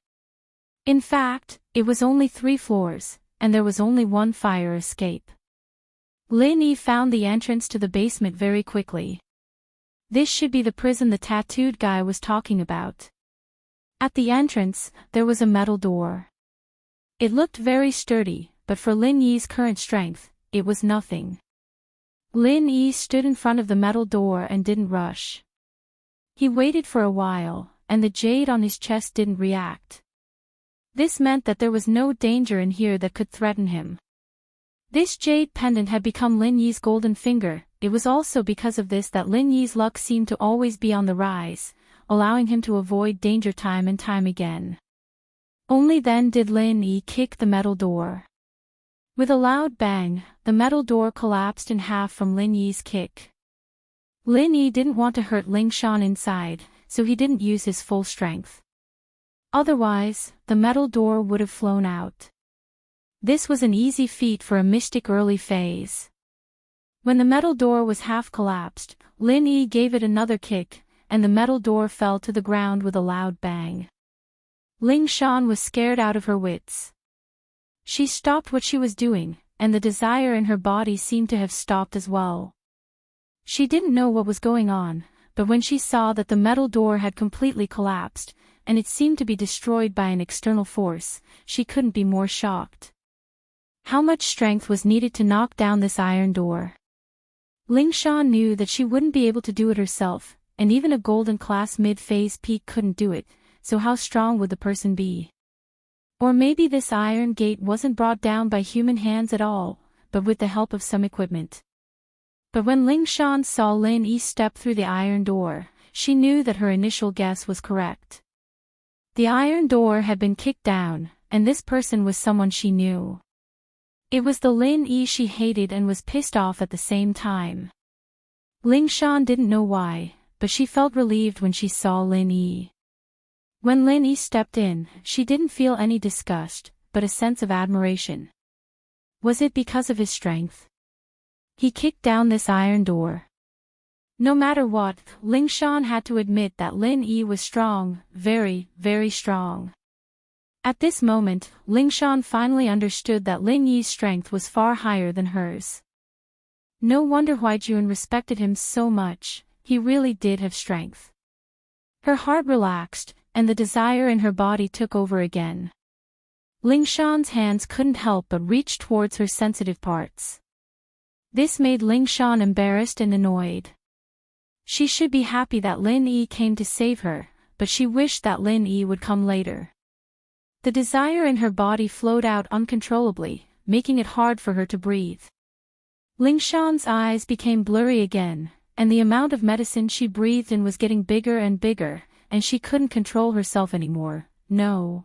In fact, it was only 3 floors, and there was only one fire escape. Lin Yi found the entrance to the basement very quickly. This should be the prison the tattooed guy was talking about. At the entrance, there was a metal door. It looked very sturdy, but for Lin Yi's current strength, it was nothing. Lin Yi stood in front of the metal door and didn't rush. He waited for a while, and the jade on his chest didn't react. This meant that there was no danger in here that could threaten him. This jade pendant had become Lin Yi's golden finger. It was also because of this that Lin Yi's luck seemed to always be on the rise, allowing him to avoid danger time and time again. Only then did Lin Yi kick the metal door. With a loud bang, the metal door collapsed in half from Lin Yi's kick. Lin Yi didn't want to hurt Ling Shan inside, so he didn't use his full strength. Otherwise, the metal door would have flown out. This was an easy feat for a mystic early phase. When the metal door was half collapsed, Lin Yi gave it another kick, and the metal door fell to the ground with a loud bang. Ling Shan was scared out of her wits. She stopped what she was doing, and the desire in her body seemed to have stopped as well. She didn't know what was going on, but when she saw that the metal door had completely collapsed, and it seemed to be destroyed by an external force, she couldn't be more shocked. How much strength was needed to knock down this iron door? Ling Shan knew that she wouldn't be able to do it herself, and even a golden class mid-phase peak couldn't do it, so how strong would the person be? Or maybe this iron gate wasn't brought down by human hands at all, but with the help of some equipment. But when Ling Shan saw Lin Yi step through the iron door, she knew that her initial guess was correct. The iron door had been kicked down, and this person was someone she knew. It was the Lin Yi she hated and was pissed off at the same time. Ling Shan didn't know why, but she felt relieved when she saw Lin Yi. When Lin Yi stepped in, she didn't feel any disgust, but a sense of admiration. Was it because of his strength? He kicked down this iron door. No matter what, Ling Shan had to admit that Lin Yi was strong, very, very strong. At this moment, Ling Shan finally understood that Lin Yi's strength was far higher than hers. No wonder Hui Jun respected him so much, he really did have strength. Her heart relaxed, and the desire in her body took over again. Ling Shan's hands couldn't help but reach towards her sensitive parts. This made Ling Shan embarrassed and annoyed. She should be happy that Lin Yi came to save her, but she wished that Lin Yi would come later. The desire in her body flowed out uncontrollably, making it hard for her to breathe. Ling Shan's eyes became blurry again, and the amount of medicine she breathed in was getting bigger and bigger, and she couldn't control herself anymore. No.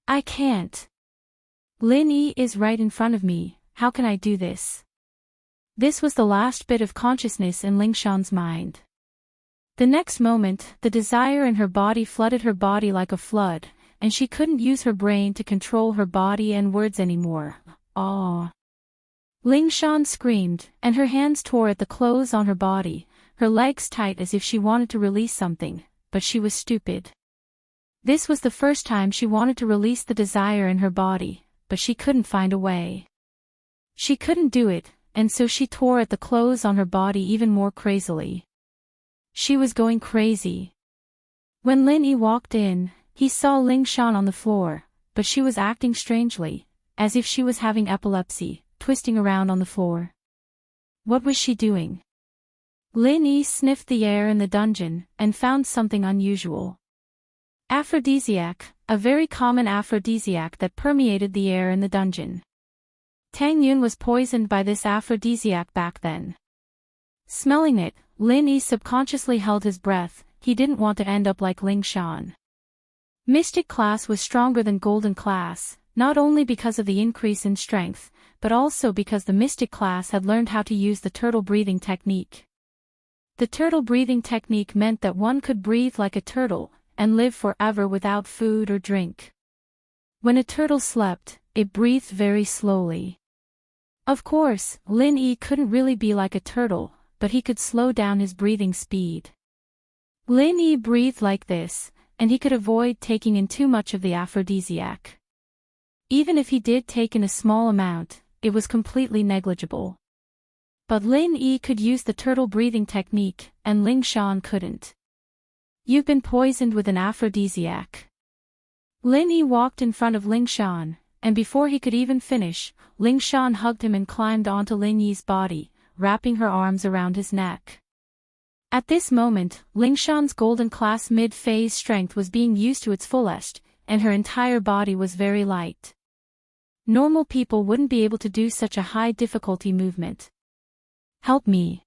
I can't. Lin Yi is right in front of me, how can I do this? This was the last bit of consciousness in Ling Shan's mind. The next moment, the desire in her body flooded her body like a flood, and she couldn't use her brain to control her body and words anymore. Ah! Ling Shan screamed, and her hands tore at the clothes on her body, her legs tight as if she wanted to release something, but she was stupid. This was the first time she wanted to release the desire in her body, but she couldn't find a way. She couldn't do it, and so she tore at the clothes on her body even more crazily. She was going crazy. When Lin Yi walked in, he saw Ling Shan on the floor, but she was acting strangely, as if she was having epilepsy, twisting around on the floor. What was she doing? Lin Yi sniffed the air in the dungeon, and found something unusual. Aphrodisiac, a very common aphrodisiac that permeated the air in the dungeon. Tang Yun was poisoned by this aphrodisiac back then. Smelling it, Lin Yi subconsciously held his breath, he didn't want to end up like Ling Shan. Mystic class was stronger than Golden class, not only because of the increase in strength, but also because the Mystic class had learned how to use the turtle breathing technique. The turtle breathing technique meant that one could breathe like a turtle, and live forever without food or drink. When a turtle slept, it breathed very slowly. Of course, Lin Yi couldn't really be like a turtle, but he could slow down his breathing speed. Lin Yi breathed like this, and he could avoid taking in too much of the aphrodisiac. Even if he did take in a small amount, it was completely negligible. But Lin Yi could use the turtle breathing technique, and Ling Shan couldn't. You've been poisoned with an aphrodisiac. Lin Yi walked in front of Ling Shan, and before he could even finish, Ling Shan hugged him and climbed onto Lin Yi's body, wrapping her arms around his neck. At this moment, Ling Shan's golden class mid-phase strength was being used to its fullest, and her entire body was very light. Normal people wouldn't be able to do such a high difficulty movement. Help me.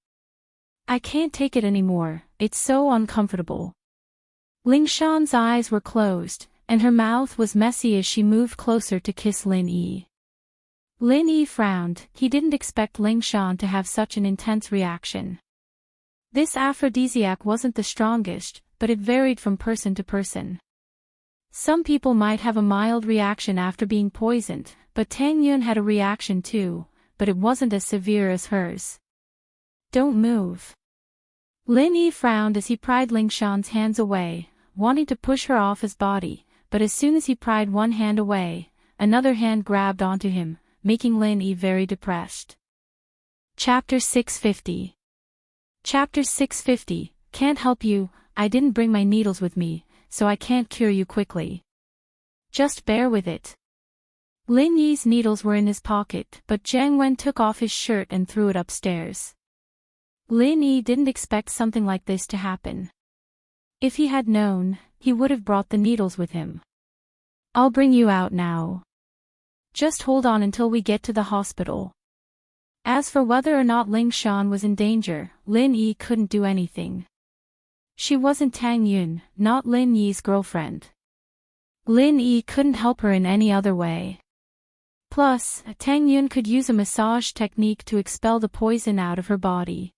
I can't take it anymore, it's so uncomfortable. Ling Shan's eyes were closed, and her mouth was messy as she moved closer to kiss Lin Yi. Lin Yi frowned, he didn't expect Ling Shan to have such an intense reaction. This aphrodisiac wasn't the strongest, but it varied from person to person. Some people might have a mild reaction after being poisoned, but Tang Yun had a reaction too, but it wasn't as severe as hers. Don't move. Lin Yi frowned as he pried Ling Shan's hands away, wanting to push her off his body, but as soon as he pried one hand away, another hand grabbed onto him, making Lin Yi very depressed. Chapter 650. Chapter 650, Can't help you, I didn't bring my needles with me, so I can't cure you quickly. Just bear with it. Lin Yi's needles were in his pocket, but Zhang Wen took off his shirt and threw it upstairs. Lin Yi didn't expect something like this to happen. If he had known, he would have brought the needles with him. I'll bring you out now. Just hold on until we get to the hospital. As for whether or not Ling Shan was in danger, Lin Yi couldn't do anything. She wasn't Tang Yun, not Lin Yi's girlfriend. Lin Yi couldn't help her in any other way. Plus, Tang Yun could use a massage technique to expel the poison out of her body.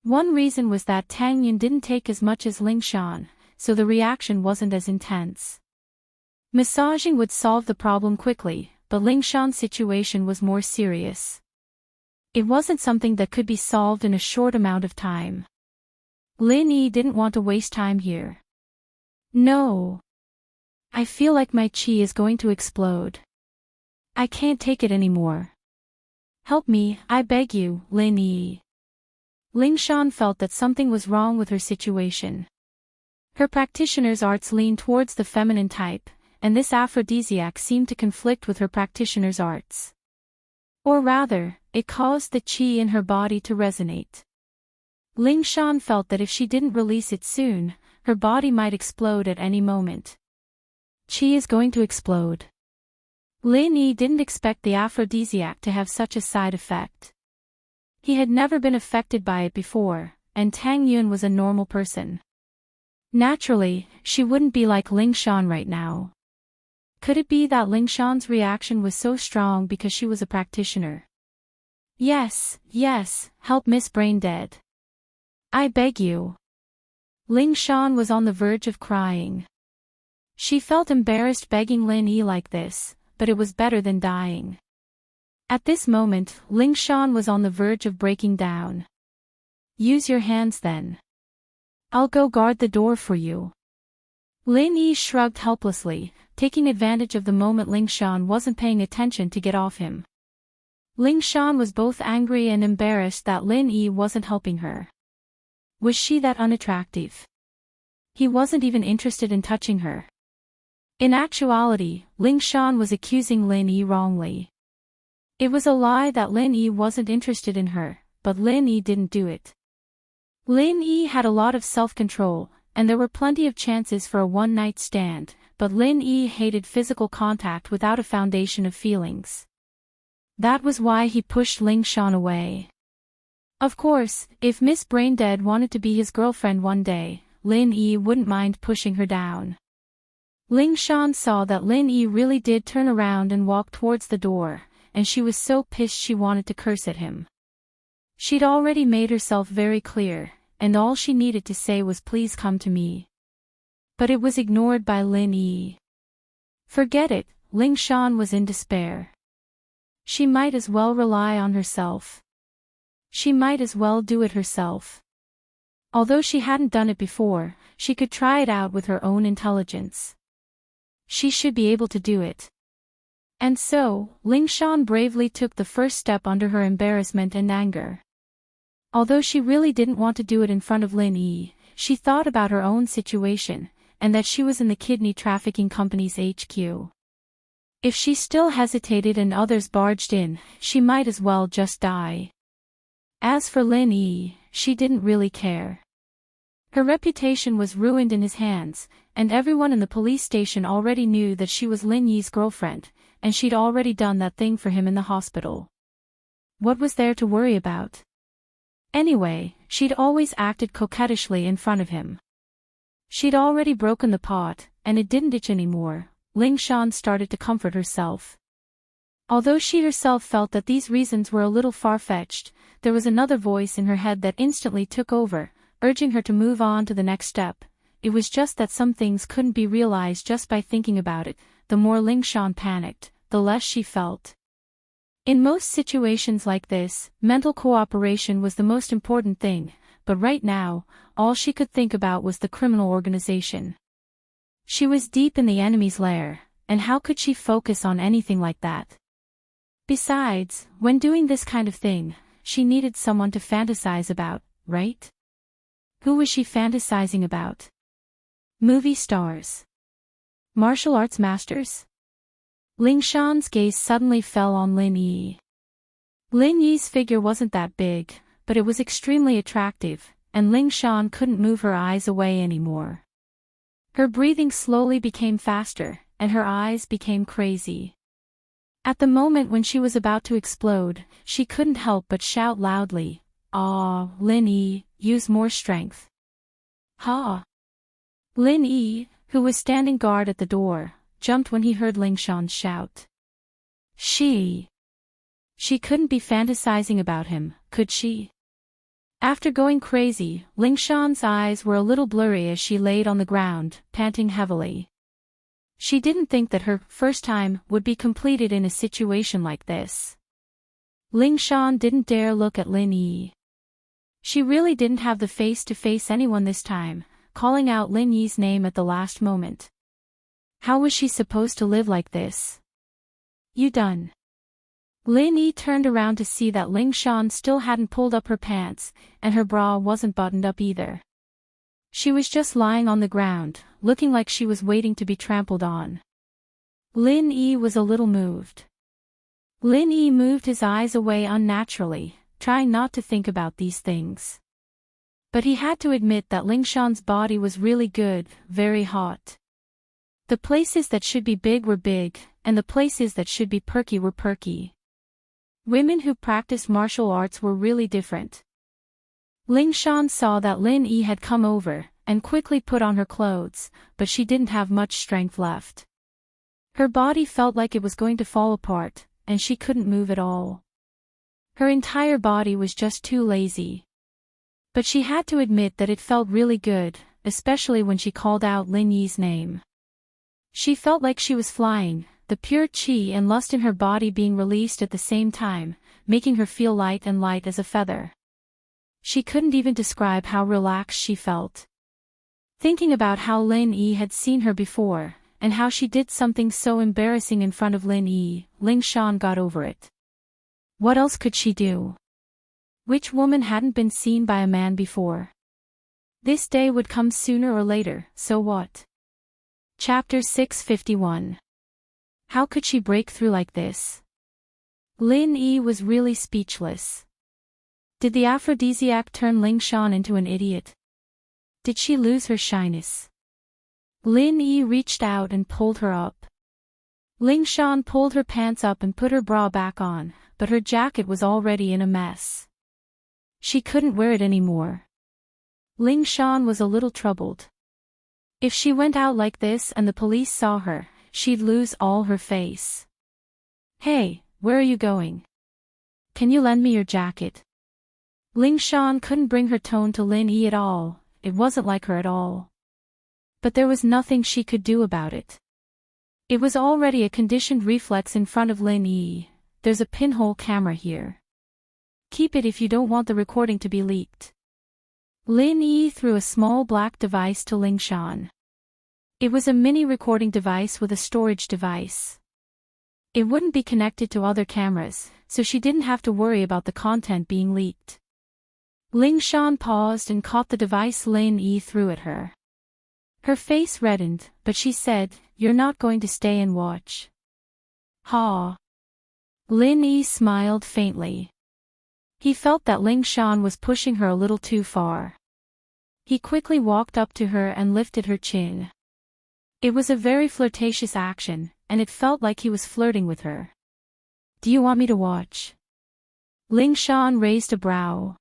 One reason was that Tang Yun didn't take as much as Ling Shan, so the reaction wasn't as intense. Massaging would solve the problem quickly, but Ling Shan's situation was more serious. It wasn't something that could be solved in a short amount of time. Lin Yi didn't want to waste time here. No. I feel like my qi is going to explode. I can't take it anymore. Help me, I beg you, Lin Yi. Ling Shan felt that something was wrong with her situation. Her practitioner's arts leaned towards the feminine type, and this aphrodisiac seemed to conflict with her practitioner's arts. Or rather, it caused the qi in her body to resonate. Ling Shan felt that if she didn't release it soon, her body might explode at any moment. Qi is going to explode. Lin Yi didn't expect the aphrodisiac to have such a side effect. He had never been affected by it before, and Tang Yun was a normal person. Naturally, she wouldn't be like Ling Shan right now. Could it be that Ling Shan's reaction was so strong because she was a practitioner? Yes, help Miss Brain Dead. I beg you. Ling Shan was on the verge of crying. She felt embarrassed begging Lin Yi like this, but it was better than dying. At this moment, Ling Shan was on the verge of breaking down. Use your hands then. I'll go guard the door for you. Lin Yi shrugged helplessly, taking advantage of the moment Ling Shan wasn't paying attention to get off him. Ling Shan was both angry and embarrassed that Lin Yi wasn't helping her. Was she that unattractive? He wasn't even interested in touching her. In actuality, Ling Shan was accusing Lin Yi wrongly. It was a lie that Lin Yi wasn't interested in her, but Lin Yi didn't do it. Lin Yi had a lot of self-control, and there were plenty of chances for a one-night stand, but Lin Yi hated physical contact without a foundation of feelings. That was why he pushed Ling Shan away. Of course, if Miss Braindead wanted to be his girlfriend one day, Lin Yi wouldn't mind pushing her down. Ling Shan saw that Lin Yi really did turn around and walk towards the door, and she was so pissed she wanted to curse at him. She'd already made herself very clear, and all she needed to say was please come to me. But it was ignored by Lin Yi. Forget it, Ling Shan was in despair. She might as well rely on herself. She might as well do it herself. Although she hadn't done it before, she could try it out with her own intelligence. She should be able to do it. And so, Ling Shan bravely took the first step under her embarrassment and anger. Although she really didn't want to do it in front of Lin Yi, she thought about her own situation, and that she was in the kidney trafficking company's HQ. If she still hesitated and others barged in, she might as well just die. As for Lin Yi, she didn't really care. Her reputation was ruined in his hands, and everyone in the police station already knew that she was Lin Yi's girlfriend, and she'd already done that thing for him in the hospital. What was there to worry about? Anyway, she'd always acted coquettishly in front of him. She'd already broken the pot, and it didn't itch anymore. Ling Shan started to comfort herself. Although she herself felt that these reasons were a little far-fetched, there was another voice in her head that instantly took over, urging her to move on to the next step. It was just that some things couldn't be realized just by thinking about it. The more Ling Shan panicked, the less she felt. In most situations like this, mental cooperation was the most important thing, but right now, all she could think about was the criminal organization. She was deep in the enemy's lair, and how could she focus on anything like that? Besides, when doing this kind of thing, she needed someone to fantasize about, right? Who was she fantasizing about? Movie stars? Martial arts masters? Ling Shan's gaze suddenly fell on Lin Yi. Lin Yi's figure wasn't that big, but it was extremely attractive, and Ling Shan couldn't move her eyes away anymore. Her breathing slowly became faster, and her eyes became crazy. At the moment when she was about to explode, she couldn't help but shout loudly, "Ah, Lin Yi, use more strength." Ha! Lin Yi, who was standing guard at the door, jumped when he heard Ling Shan's shout. She couldn't be fantasizing about him, could she? After going crazy, Ling Shan's eyes were a little blurry as she laid on the ground, panting heavily. She didn't think that her first time would be completed in a situation like this. Ling Shan didn't dare look at Lin Yi. She really didn't have the face to face anyone this time, calling out Lin Yi's name at the last moment. How was she supposed to live like this? You done? Lin Yi turned around to see that Ling Shan still hadn't pulled up her pants, and her bra wasn't buttoned up either. She was just lying on the ground, looking like she was waiting to be trampled on. Lin Yi was a little moved. Lin Yi moved his eyes away unnaturally, trying not to think about these things. But he had to admit that Ling Shan's body was really good, very hot. The places that should be big were big, and the places that should be perky were perky. Women who practiced martial arts were really different. Ling Shan saw that Lin Yi had come over, and quickly put on her clothes, but she didn't have much strength left. Her body felt like it was going to fall apart, and she couldn't move at all. Her entire body was just too lazy. But she had to admit that it felt really good, especially when she called out Lin Yi's name. She felt like she was flying, the pure qi and lust in her body being released at the same time, making her feel light as a feather. She couldn't even describe how relaxed she felt. Thinking about how Lin Yi had seen her before, and how she did something so embarrassing in front of Lin Yi, Ling Shan got over it. What else could she do? Which woman hadn't been seen by a man before? This day would come sooner or later, so what? Chapter 651. How could she break through like this? Lin Yi was really speechless. Did the aphrodisiac turn Ling Shan into an idiot? Did she lose her shyness? Lin Yi reached out and pulled her up. Ling Shan pulled her pants up and put her bra back on, but her jacket was already in a mess. She couldn't wear it anymore. Ling Shan was a little troubled. If she went out like this and the police saw her, she'd lose all her face. Hey, where are you going? Can you lend me your jacket? Ling Shan couldn't bring her tone to Lin Yi at all, it wasn't like her at all. But there was nothing she could do about it. It was already a conditioned reflex in front of Lin Yi. There's a pinhole camera here. Keep it if you don't want the recording to be leaked. Lin Yi threw a small black device to Ling Shan. It was a mini recording device with a storage device. It wouldn't be connected to other cameras, so she didn't have to worry about the content being leaked. Ling Shan paused and caught the device Lin Yi threw at her. Her face reddened, but she said, "You're not going to stay and watch." Ha! Lin Yi smiled faintly. He felt that Ling Shan was pushing her a little too far. He quickly walked up to her and lifted her chin. It was a very flirtatious action, and it felt like he was flirting with her. "Do you want me to watch?" Ling Shan raised a brow.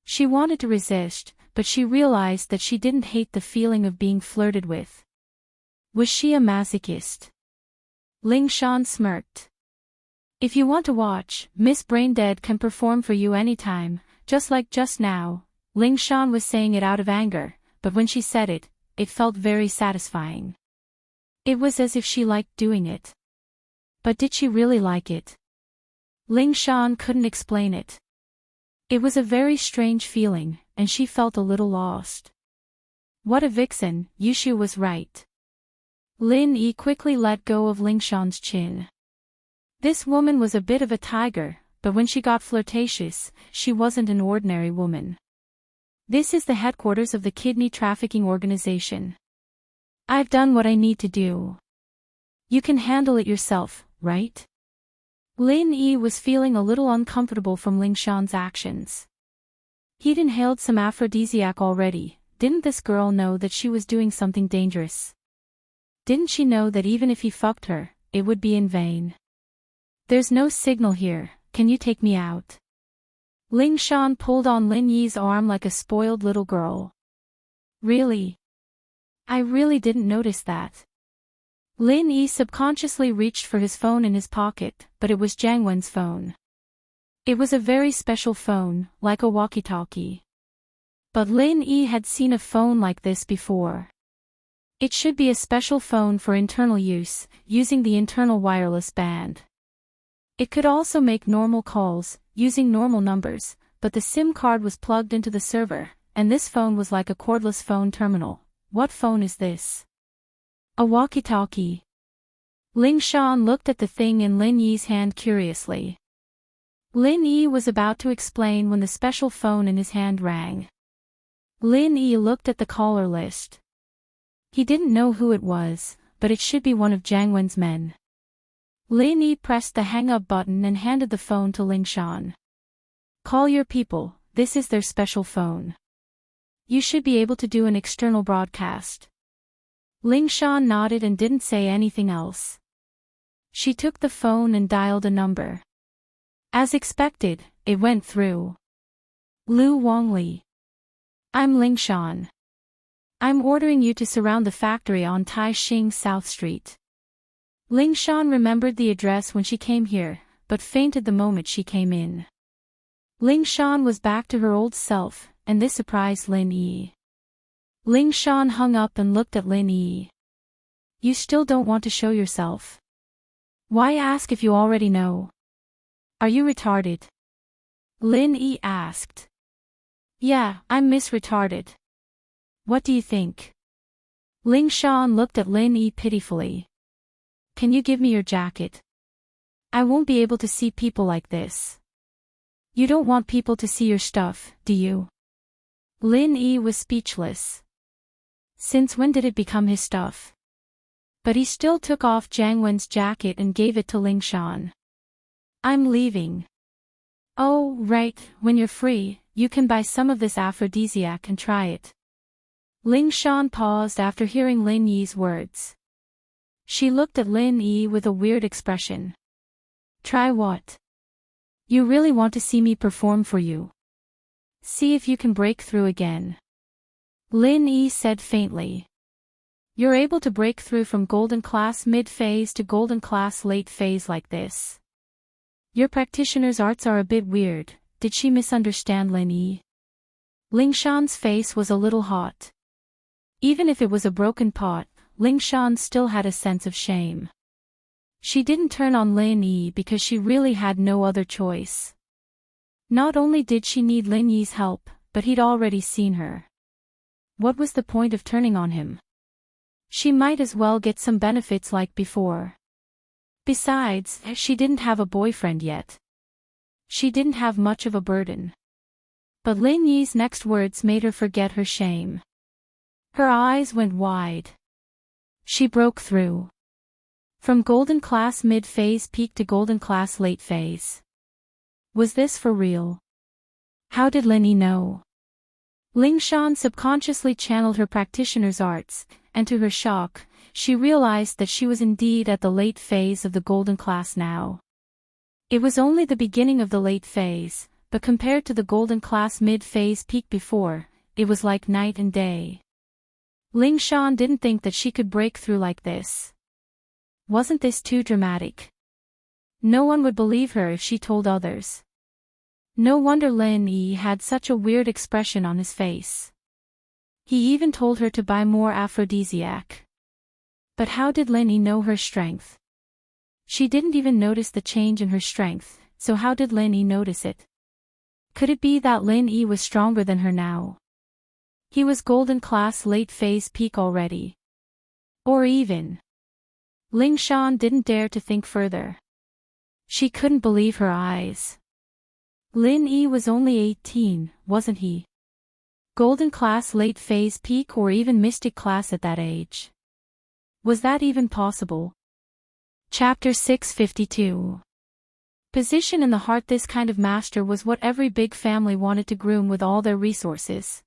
She wanted to resist, but she realized that she didn't hate the feeling of being flirted with. Was she a masochist? Ling Shan smirked. "If you want to watch, Miss Braindead can perform for you anytime, just like just now." Ling Shan was saying it out of anger, but when she said it, it felt very satisfying. It was as if she liked doing it. But did she really like it? Ling Shan couldn't explain it. It was a very strange feeling, and she felt a little lost. What a vixen, Yushu was right. Lin Yi quickly let go of Ling Shan's chin. This woman was a bit of a tiger, but when she got flirtatious, she wasn't an ordinary woman. This is the headquarters of the kidney trafficking organization. I've done what I need to do. You can handle it yourself, right? Lin Yi was feeling a little uncomfortable from Ling Shan's actions. He'd inhaled some aphrodisiac already. Didn't this girl know that she was doing something dangerous? Didn't she know that even if he fucked her, it would be in vain? There's no signal here, can you take me out? Ling Shan pulled on Lin Yi's arm like a spoiled little girl. Really? I really didn't notice that. Lin Yi subconsciously reached for his phone in his pocket, but it was Jiang Wen's phone. It was a very special phone, like a walkie-talkie. But Lin Yi had seen a phone like this before. It should be a special phone for internal use, using the internal wireless band. It could also make normal calls, using normal numbers, but the SIM card was plugged into the server, and this phone was like a cordless phone terminal. What phone is this? A walkie-talkie. Ling Shan looked at the thing in Lin Yi's hand curiously. Lin Yi was about to explain when the special phone in his hand rang. Lin Yi looked at the caller list. He didn't know who it was, but it should be one of Jiang Wen's men. Lin Yi pressed the hang-up button and handed the phone to Ling Shan. Call your people, this is their special phone. You should be able to do an external broadcast. Ling Shan nodded and didn't say anything else. She took the phone and dialed a number. As expected, it went through. Lu Wongli. I'm Ling Shan. I'm ordering you to surround the factory on Tai Xing South Street. Ling Shan remembered the address when she came here, but fainted the moment she came in. Ling Shan was back to her old self, and this surprised Lin Yi. Ling Shan hung up and looked at Lin Yi. You still don't want to show yourself? Why ask if you already know? Are you retarded? Lin Yi asked. Yeah, I'm Miss Retarded. What do you think? Ling Shan looked at Lin Yi pitifully. Can you give me your jacket? I won't be able to see people like this. You don't want people to see your stuff, do you? Lin Yi was speechless. Since when did it become his stuff? But he still took off Jiang Wen's jacket and gave it to Ling Shan. I'm leaving. Oh, right, when you're free, you can buy some of this aphrodisiac and try it. Ling Shan paused after hearing Lin Yi's words. She looked at Lin Yi with a weird expression. Try what? You really want to see me perform for you? See if you can break through again. Lin Yi said faintly. You're able to break through from golden class mid-phase to golden class late phase like this. Your practitioner's arts are a bit weird. Did she misunderstand Lin Yi? Ling Shan's face was a little hot. Even if it was a broken pot, Ling Shan still had a sense of shame. She didn't turn on Lin Yi because she really had no other choice. Not only did she need Lin Yi's help, but he'd already seen her. What was the point of turning on him? She might as well get some benefits like before. Besides, she didn't have a boyfriend yet. She didn't have much of a burden. But Lin Yi's next words made her forget her shame. Her eyes went wide. She broke through. From golden class mid-phase peak to golden class late phase. Was this for real? How did Lin Yi know? Ling Shan subconsciously channeled her practitioner's arts, and to her shock, she realized that she was indeed at the late phase of the golden class now. It was only the beginning of the late phase, but compared to the golden class mid-phase peak before, it was like night and day. Ling Shan didn't think that she could break through like this. Wasn't this too dramatic? No one would believe her if she told others. No wonder Lin Yi had such a weird expression on his face. He even told her to buy more aphrodisiac. But how did Lin Yi know her strength? She didn't even notice the change in her strength, so how did Lin Yi notice it? Could it be that Lin Yi was stronger than her now? He was golden class late phase peak already. Or even. Ling Shan didn't dare to think further. She couldn't believe her eyes. Lin Yi was only 18, wasn't he? Golden class late phase peak or even mystic class at that age. Was that even possible? Chapter 652. Position in the heart. This kind of master was what every big family wanted to groom with all their resources.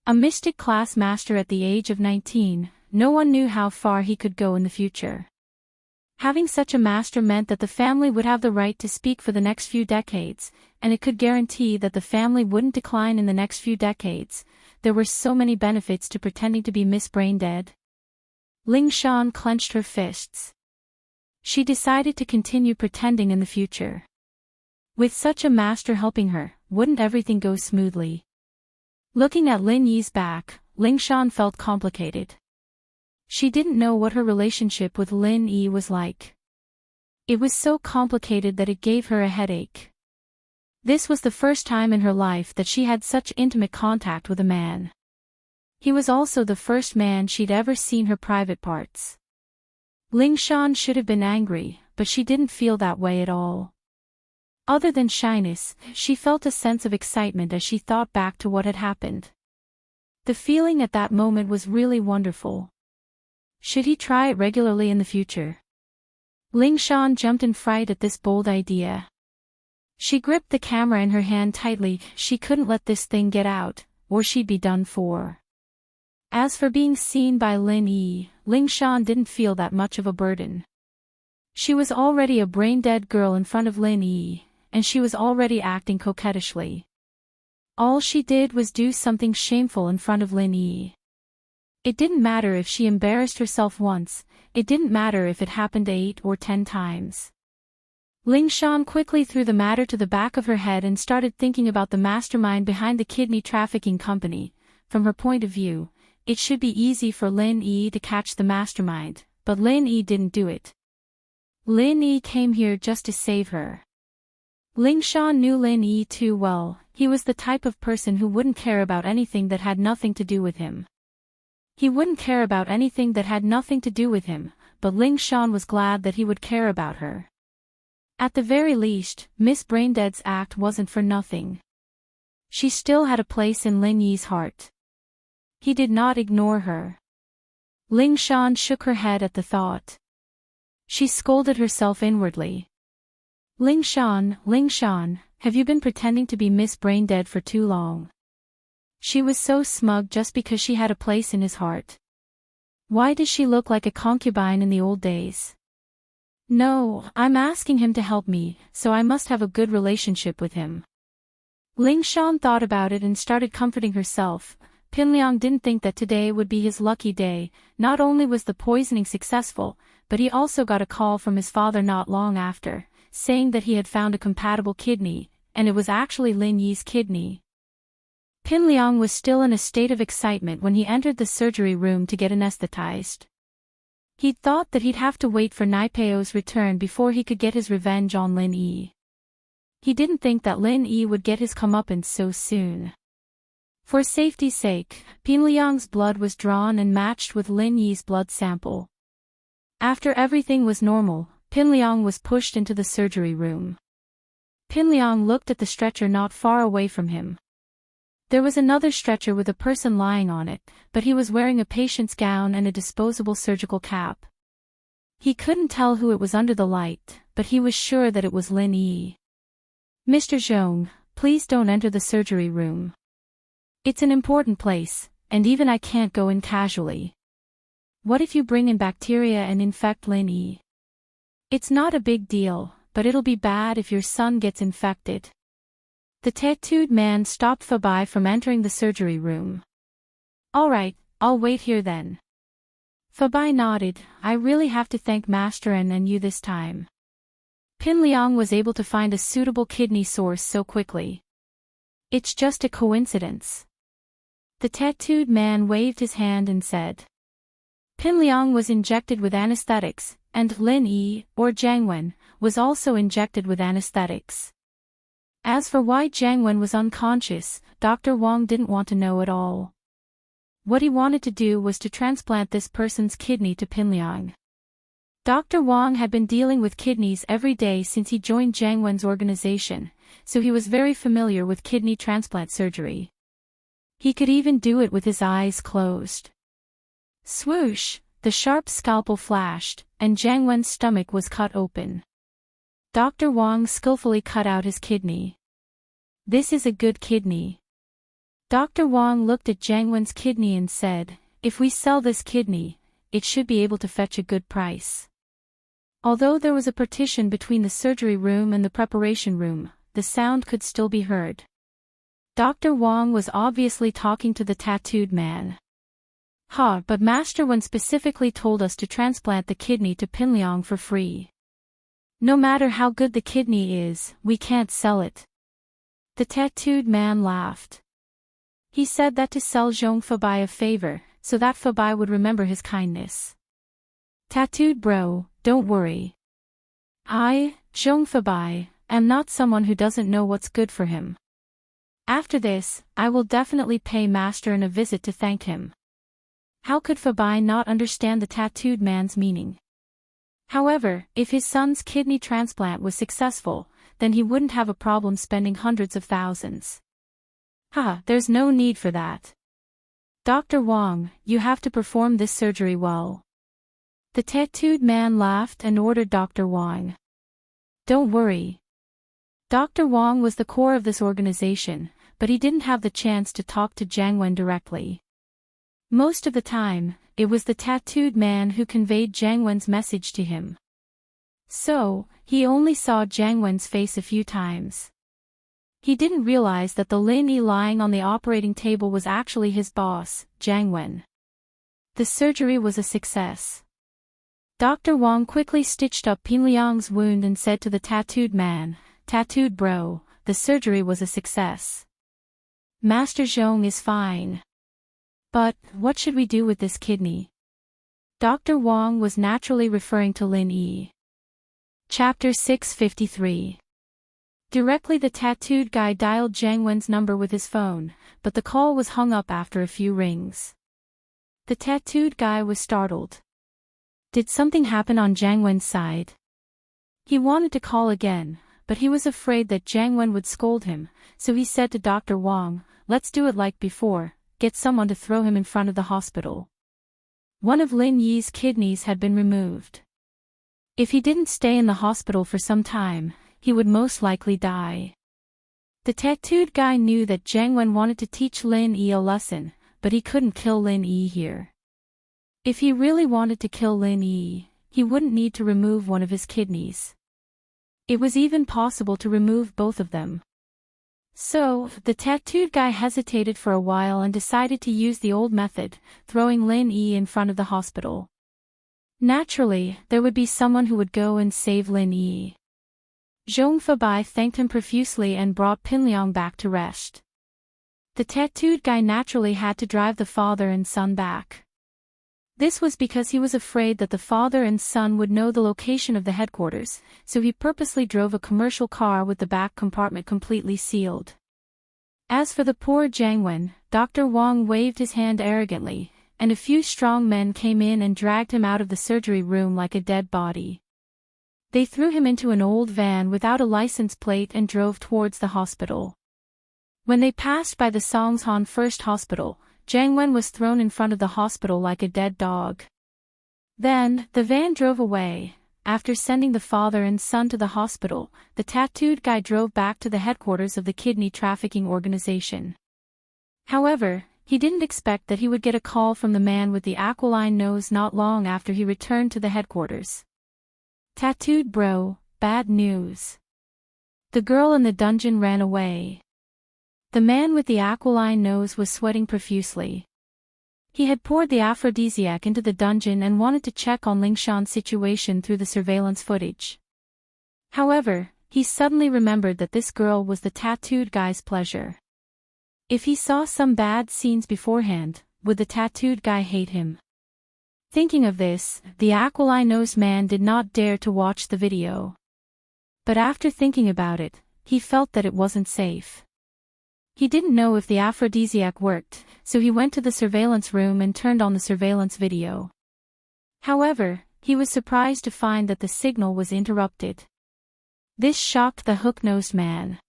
A mystic class master at the age of 19, no one knew how far he could go in the future. Having such a master meant that the family would have the right to speak for the next few decades, and it could guarantee that the family wouldn't decline in the next few decades. There were so many benefits to pretending to be Miss Brain Dead. Ling Shan clenched her fists. She decided to continue pretending in the future. With such a master helping her, wouldn't everything go smoothly? Looking at Lin Yi's back, Ling Shan felt complicated. She didn't know what her relationship with Lin Yi was like. It was so complicated that it gave her a headache. This was the first time in her life that she had such intimate contact with a man. He was also the first man she'd ever seen her private parts. Ling Shan should have been angry, but she didn't feel that way at all. Other than shyness, she felt a sense of excitement as she thought back to what had happened. The feeling at that moment was really wonderful. Should he try it regularly in the future? Ling Shan jumped in fright at this bold idea. She gripped the camera in her hand tightly. She couldn't let this thing get out, or she'd be done for. As for being seen by Lin Yi, Ling Shan didn't feel that much of a burden. She was already a brain-dead girl in front of Lin Yi, and she was already acting coquettishly. All she did was do something shameful in front of Lin Yi. It didn't matter if she embarrassed herself once, it didn't matter if it happened 8 or 10 times. Ling Shan quickly threw the matter to the back of her head and started thinking about the mastermind behind the kidney trafficking company. From her point of view, it should be easy for Lin Yi to catch the mastermind, but Lin Yi didn't do it. Lin Yi came here just to save her. Ling Shan knew Lin Yi too well. He was the type of person who wouldn't care about anything that had nothing to do with him. He wouldn't care about anything that had nothing to do with him, but Ling Shan was glad that he would care about her. At the very least, Miss Braindead's act wasn't for nothing. She still had a place in Lin Yi's heart. He did not ignore her. Ling Shan shook her head at the thought. She scolded herself inwardly. Ling Shan, have you been pretending to be Miss Braindead for too long? She was so smug just because she had a place in his heart. Why does she look like a concubine in the old days? No, I'm asking him to help me, so I must have a good relationship with him. Ling Shan thought about it and started comforting herself. Pinliang didn't think that today would be his lucky day. Not only was the poisoning successful, but he also got a call from his father not long after, saying that he had found a compatible kidney, and it was actually Lin Yi's kidney. Pinliang was still in a state of excitement when he entered the surgery room to get anesthetized. He'd thought that he'd have to wait for Naipeo's return before he could get his revenge on Lin Yi. He didn't think that Lin Yi would get his comeuppance so soon. For safety's sake, Pinliang's blood was drawn and matched with Lin Yi's blood sample. After everything was normal, Pinliang was pushed into the surgery room. Pinliang looked at the stretcher not far away from him. There was another stretcher with a person lying on it, but he was wearing a patient's gown and a disposable surgical cap. He couldn't tell who it was under the light, but he was sure that it was Lin Yi. Mr. Zhong, please don't enter the surgery room. It's an important place, and even I can't go in casually. What if you bring in bacteria and infect Lin Yi? It's not a big deal, but it'll be bad if your son gets infected. The tattooed man stopped Fabai from entering the surgery room. All right, I'll wait here then. Fabai nodded. I really have to thank Master and you this time. Pinliang was able to find a suitable kidney source so quickly. It's just a coincidence. The tattooed man waved his hand and said. Pinliang was injected with anesthetics, and Lin Yi, or Jiangwen, was also injected with anesthetics. As for why Jiangwen was unconscious, Dr. Wang didn't want to know at all. What he wanted to do was to transplant this person's kidney to Pinliang. Dr. Wang had been dealing with kidneys every day since he joined Jiangwen's organization, so he was very familiar with kidney transplant surgery. He could even do it with his eyes closed. Swoosh, the sharp scalpel flashed, and Jiangwen's stomach was cut open. Dr. Wang skillfully cut out his kidney. This is a good kidney. Dr. Wang looked at Jiangwen's kidney and said, if we sell this kidney, it should be able to fetch a good price. Although there was a partition between the surgery room and the preparation room, the sound could still be heard. Dr. Wang was obviously talking to the tattooed man. But Master Wen specifically told us to transplant the kidney to Pinliang for free. No matter how good the kidney is, we can't sell it. The tattooed man laughed. He said that to sell Zhong Fabai a favor, so that Fabai would remember his kindness. Tattooed bro, don't worry. I, Zhong Fabai, am not someone who doesn't know what's good for him. After this, I will definitely pay Master Wen a visit to thank him. How could Fabai not understand the tattooed man's meaning? However, if his son's kidney transplant was successful, then he wouldn't have a problem spending hundreds of thousands. There's no need for that. Dr. Wang, you have to perform this surgery well. The tattooed man laughed and ordered Dr. Wang. Don't worry. Dr. Wang was the core of this organization, but he didn't have the chance to talk to Jiang Wen directly. Most of the time, it was the tattooed man who conveyed Jiang Wen's message to him. So, he only saw Jiang Wen's face a few times. He didn't realize that the Lin Yi lying on the operating table was actually his boss, Jiang Wen. The surgery was a success. Dr. Wang quickly stitched up Pinliang's wound and said to the tattooed man, "Tattooed bro, the surgery was a success. Master Zhong is fine. But, what should we do with this kidney?" Dr. Wang was naturally referring to Lin Yi. Chapter 653. Directly the tattooed guy dialed Jiang Wen's number with his phone, but the call was hung up after a few rings. The tattooed guy was startled. Did something happen on Jiang Wen's side? He wanted to call again, but he was afraid that Jiang Wen would scold him, so he said to Dr. Wang, "Let's do it like before, get someone to throw him in front of the hospital." One of Lin Yi's kidneys had been removed. If he didn't stay in the hospital for some time, he would most likely die. The tattooed guy knew that Jiang Wen wanted to teach Lin Yi a lesson, but he couldn't kill Lin Yi here. If he really wanted to kill Lin Yi, he wouldn't need to remove one of his kidneys. It was even possible to remove both of them. So, the tattooed guy hesitated for a while and decided to use the old method, throwing Lin Yi in front of the hospital. Naturally, there would be someone who would go and save Lin Yi. Zhong Fabai thanked him profusely and brought Pinliang back to rest. The tattooed guy naturally had to drive the father and son back. This was because he was afraid that the father and son would know the location of the headquarters, so he purposely drove a commercial car with the back compartment completely sealed. As for the poor Jiang Wen, Dr. Wang waved his hand arrogantly, and a few strong men came in and dragged him out of the surgery room like a dead body. They threw him into an old van without a license plate and drove towards the hospital. When they passed by the Songshan First Hospital, Jiang Wen was thrown in front of the hospital like a dead dog. Then, the van drove away. After sending the father and son to the hospital, the tattooed guy drove back to the headquarters of the kidney trafficking organization. However, he didn't expect that he would get a call from the man with the aquiline nose not long after he returned to the headquarters. "Tattooed bro, bad news. The girl in the dungeon ran away." The man with the aquiline nose was sweating profusely. He had poured the aphrodisiac into the dungeon and wanted to check on Lingshan's situation through the surveillance footage. However, he suddenly remembered that this girl was the tattooed guy's pleasure. If he saw some bad scenes beforehand, would the tattooed guy hate him? Thinking of this, the aquiline-nosed man did not dare to watch the video. But after thinking about it, he felt that it wasn't safe. He didn't know if the aphrodisiac worked, so he went to the surveillance room and turned on the surveillance video. However, he was surprised to find that the signal was interrupted. This shocked the hook-nosed man.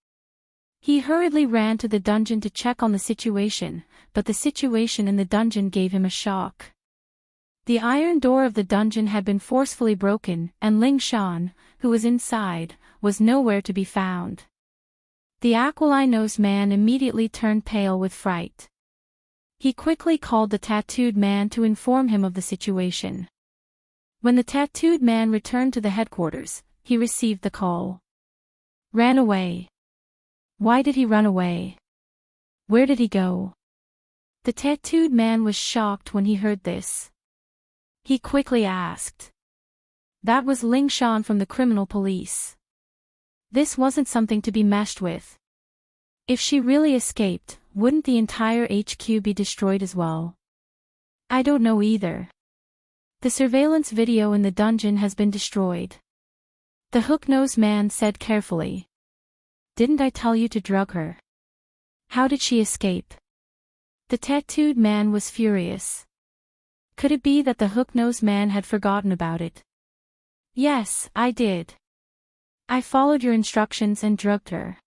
He hurriedly ran to the dungeon to check on the situation, but the situation in the dungeon gave him a shock. The iron door of the dungeon had been forcefully broken, and Lingshan, who was inside, was nowhere to be found. The aquiline-nosed man immediately turned pale with fright. He quickly called the tattooed man to inform him of the situation. When the tattooed man returned to the headquarters, he received the call. Ran away. Why did he run away? Where did he go? The tattooed man was shocked when he heard this. He quickly asked. That was Ling Shan from the criminal police. This wasn't something to be messed with. If she really escaped, wouldn't the entire HQ be destroyed as well? I don't know either. The surveillance video in the dungeon has been destroyed. The hook-nosed man said carefully. Didn't I tell you to drug her? How did she escape? The tattooed man was furious. Could it be that the hook-nosed man had forgotten about it? Yes, I did. I followed your instructions and drugged her.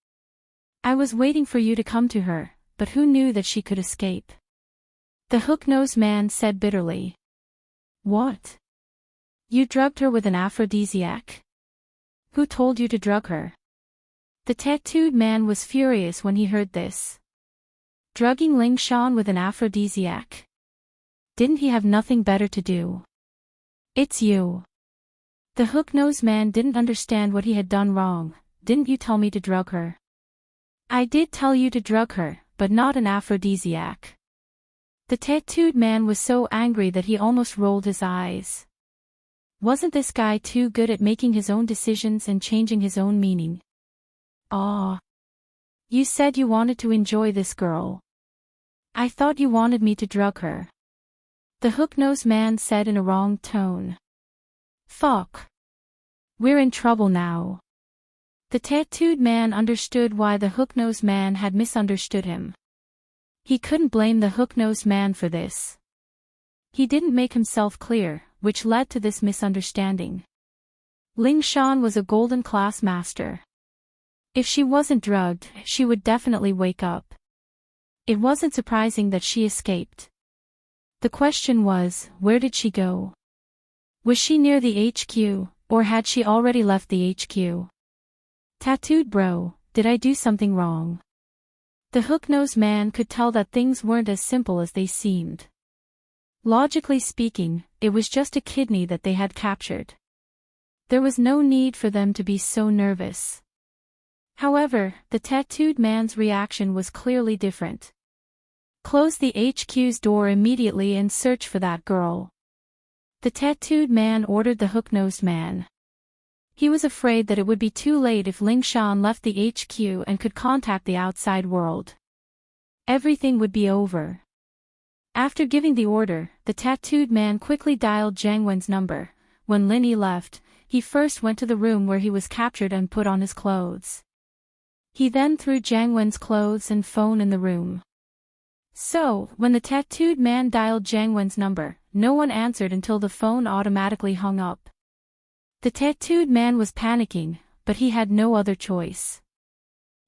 I was waiting for you to come to her, but who knew that she could escape? The hook-nosed man said bitterly. What? You drugged her with an aphrodisiac? Who told you to drug her? The tattooed man was furious when he heard this. Drugging Ling Shan with an aphrodisiac? Didn't he have nothing better to do? It's you. The hook-nosed man didn't understand what he had done wrong. Didn't you tell me to drug her? I did tell you to drug her, but not an aphrodisiac. The tattooed man was so angry that he almost rolled his eyes. Wasn't this guy too good at making his own decisions and changing his own meaning? Aw. You said you wanted to enjoy this girl. I thought you wanted me to drug her. The hook-nosed man said in a wrong tone. Fuck. We're in trouble now. The tattooed man understood why the hook-nosed man had misunderstood him. He couldn't blame the hook-nosed man for this. He didn't make himself clear, which led to this misunderstanding. Ling Shan was a golden class master. If she wasn't drugged, she would definitely wake up. It wasn't surprising that she escaped. The question was, where did she go? Was she near the HQ, or had she already left the HQ? Tattooed bro, did I do something wrong? The hook-nosed man could tell that things weren't as simple as they seemed. Logically speaking, it was just a kidney that they had captured. There was no need for them to be so nervous. However, the tattooed man's reaction was clearly different. Close the HQ's door immediately and search for that girl. The tattooed man ordered the hook-nosed man. He was afraid that it would be too late if Ling Shan left the HQ and could contact the outside world. Everything would be over. After giving the order, the tattooed man quickly dialed Jiang Wen's number. When Linny left, he first went to the room where he was captured and put on his clothes. He then threw Jiang Wen's clothes and phone in the room. So, when the tattooed man dialed Jiang Wen's number, no one answered until the phone automatically hung up. The tattooed man was panicking, but he had no other choice.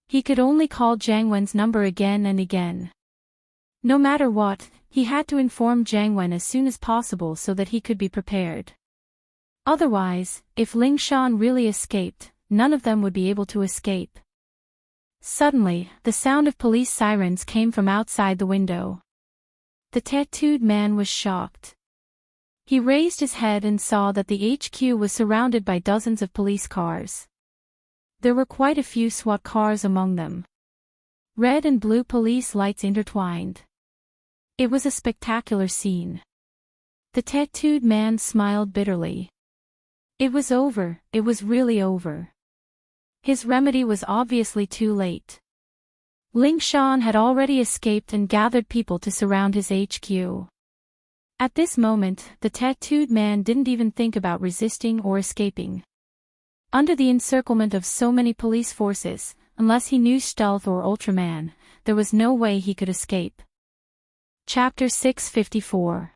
He could only call Jiang Wen's number again and again. No matter what, he had to inform Jiang Wen as soon as possible so that he could be prepared. Otherwise, if Ling Shan really escaped, none of them would be able to escape. Suddenly, the sound of police sirens came from outside the window. The tattooed man was shocked. He raised his head and saw that the HQ was surrounded by dozens of police cars. There were quite a few SWAT cars among them. Red and blue police lights intertwined. It was a spectacular scene. The tattooed man smiled bitterly. It was over, it was really over. His remedy was obviously too late. Ling Shan had already escaped and gathered people to surround his HQ. At this moment, the tattooed man didn't even think about resisting or escaping. Under the encirclement of so many police forces, unless he knew Stealth or Ultraman, there was no way he could escape. Chapter 654.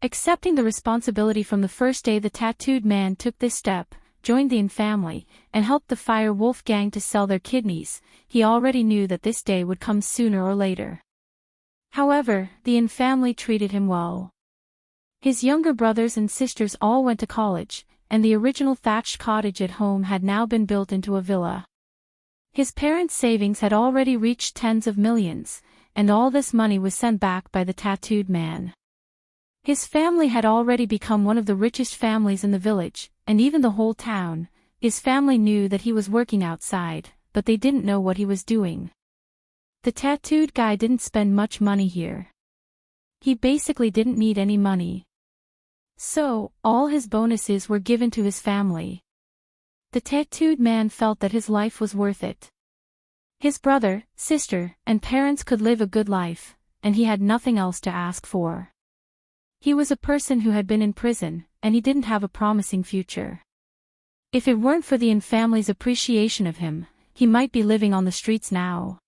Accepting the responsibility from the first day the tattooed man took this step, joined the In family, and helped the Fire Wolf gang to sell their kidneys, he already knew that this day would come sooner or later. However, the In family treated him well. His younger brothers and sisters all went to college, and the original thatched cottage at home had now been built into a villa. His parents' savings had already reached tens of millions, and all this money was sent back by the tattooed man. His family had already become one of the richest families in the village, and even the whole town. His family knew that he was working outside, but they didn't know what he was doing. The tattooed guy didn't spend much money here. He basically didn't need any money. So, all his bonuses were given to his family. The tattooed man felt that his life was worth it. His brother, sister, and parents could live a good life, and he had nothing else to ask for. He was a person who had been in prison, and he didn't have a promising future. If it weren't for the family's appreciation of him, he might be living on the streets now.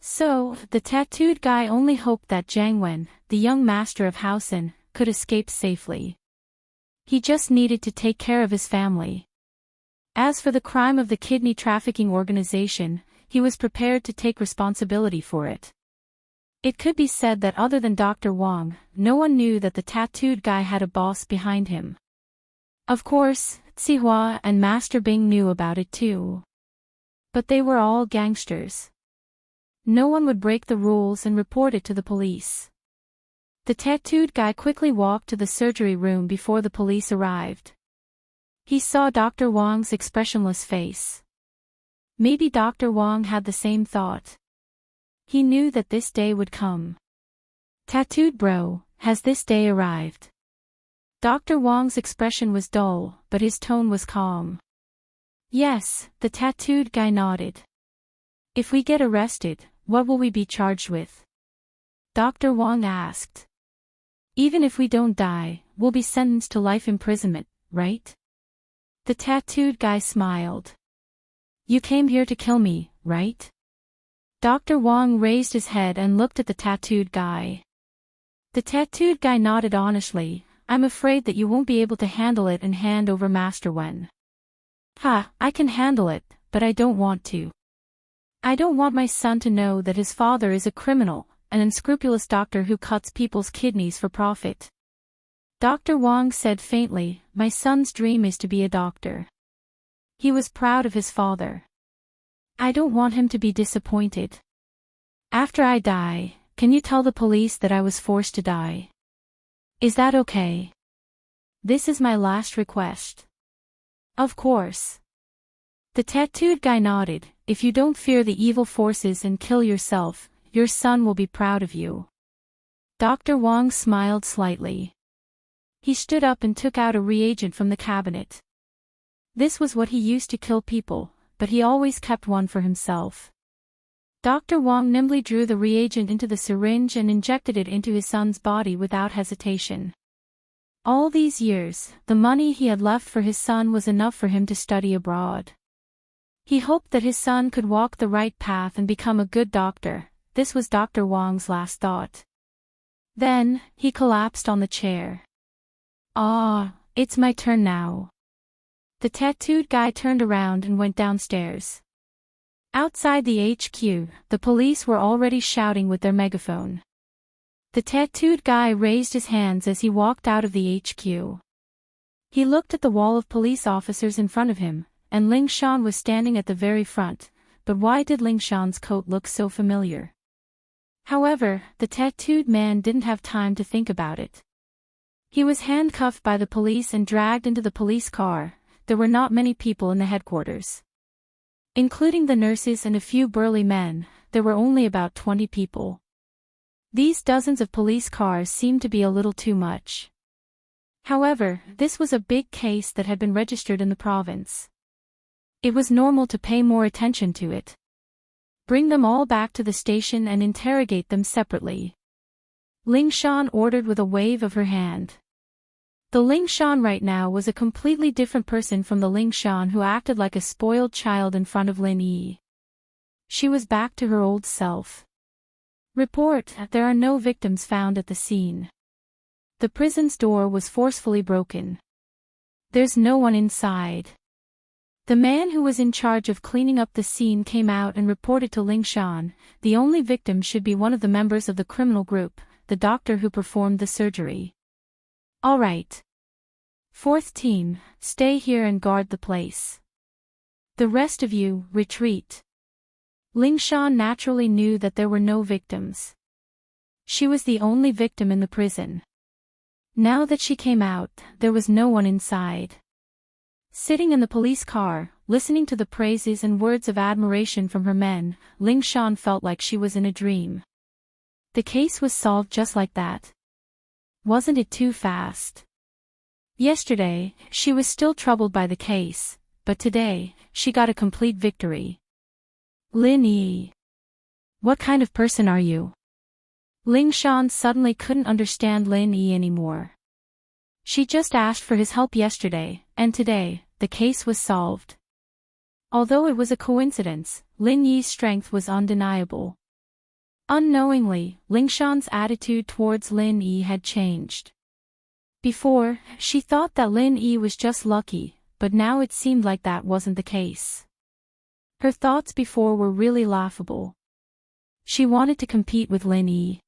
So, the tattooed guy only hoped that Jiang Wen, the young master of Haosen, could escape safely. He just needed to take care of his family. As for the crime of the kidney trafficking organization, he was prepared to take responsibility for it. It could be said that other than Dr. Wang, no one knew that the tattooed guy had a boss behind him. Of course, Zihua and Master Bing knew about it too. But they were all gangsters. No one would break the rules and report it to the police. The tattooed guy quickly walked to the surgery room before the police arrived. He saw Dr. Wang's expressionless face. Maybe Dr. Wang had the same thought. He knew that this day would come. Tattooed bro, has this day arrived? Dr. Wang's expression was dull, but his tone was calm. Yes, the tattooed guy nodded. If we get arrested, what will we be charged with? Dr. Wang asked. Even if we don't die, we'll be sentenced to life imprisonment, right? The tattooed guy smiled. You came here to kill me, right? Dr. Wang raised his head and looked at the tattooed guy. The tattooed guy nodded honestly. I'm afraid that you won't be able to handle it and hand over Master Wen. Ha, I can handle it, but I don't want to. I don't want my son to know that his father is a criminal, an unscrupulous doctor who cuts people's kidneys for profit. Dr. Wang said faintly, my son's dream is to be a doctor. He was proud of his father. I don't want him to be disappointed. After I die, can you tell the police that I was forced to die? Is that okay? This is my last request. Of course. The tattooed guy nodded. If you don't fear the evil forces and kill yourself, your son will be proud of you. Dr. Wang smiled slightly. He stood up and took out a reagent from the cabinet. This was what he used to kill people, but he always kept one for himself. Dr. Wang nimbly drew the reagent into the syringe and injected it into his son's body without hesitation. All these years, the money he had left for his son was enough for him to study abroad. He hoped that his son could walk the right path and become a good doctor. This was Dr. Wang's last thought. Then, he collapsed on the chair. Ah, it's my turn now. The tattooed guy turned around and went downstairs. Outside the HQ, the police were already shouting with their megaphone. The tattooed guy raised his hands as he walked out of the HQ. He looked at the wall of police officers in front of him, and Ling Shan was standing at the very front, but why did Ling Shan's coat look so familiar? However, the tattooed man didn't have time to think about it. He was handcuffed by the police and dragged into the police car. There were not many people in the headquarters. Including the nurses and a few burly men, there were only about 20 people. These dozens of police cars seemed to be a little too much. However, this was a big case that had been registered in the province. It was normal to pay more attention to it. Bring them all back to the station and interrogate them separately. Ling Shan ordered with a wave of her hand. The Ling Shan right now was a completely different person from the Ling Shan who acted like a spoiled child in front of Lin Yi. She was back to her old self. Report: there are no victims found at the scene. The prison's door was forcefully broken. There's no one inside. The man who was in charge of cleaning up the scene came out and reported to Ling Shan. The only victim should be one of the members of the criminal group, the doctor who performed the surgery. All right. Fourth team, stay here and guard the place. The rest of you, retreat. Ling Shan naturally knew that there were no victims. She was the only victim in the prison. Now that she came out, there was no one inside. Sitting in the police car, listening to the praises and words of admiration from her men, Ling Shan felt like she was in a dream. The case was solved just like that. Wasn't it too fast? Yesterday, she was still troubled by the case, but today, she got a complete victory. Lin Yi. What kind of person are you? Ling Shan suddenly couldn't understand Lin Yi anymore. She just asked for his help yesterday, and today, the case was solved. Although it was a coincidence, Lin Yi's strength was undeniable. Unknowingly, Ling Shan's attitude towards Lin Yi had changed. Before, she thought that Lin Yi was just lucky, but now it seemed like that wasn't the case. Her thoughts before were really laughable. She wanted to compete with Lin Yi.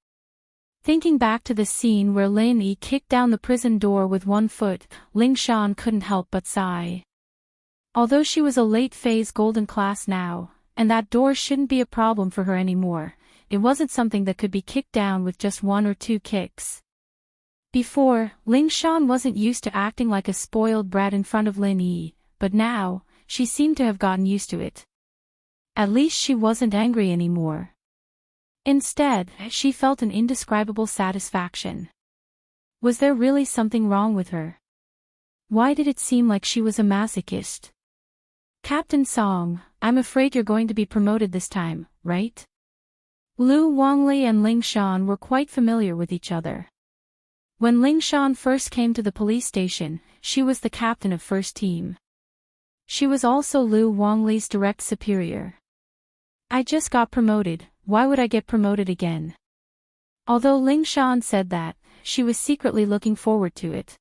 Thinking back to the scene where Lin Yi kicked down the prison door with one foot, Ling Shan couldn't help but sigh. Although she was a late-phase golden class now, and that door shouldn't be a problem for her anymore, it wasn't something that could be kicked down with just 1 or 2 kicks. Before, Ling Shan wasn't used to acting like a spoiled brat in front of Lin Yi, but now, she seemed to have gotten used to it. At least she wasn't angry anymore. Instead, she felt an indescribable satisfaction. Was there really something wrong with her? Why did it seem like she was a masochist? Captain Song, I'm afraid you're going to be promoted this time, right? Lu Wangli and Ling Shan were quite familiar with each other. When Ling Shan first came to the police station, she was the captain of first team. She was also Lu Wangli's direct superior. I just got promoted, why would I get promoted again? Although Ling Shan said that, she was secretly looking forward to it.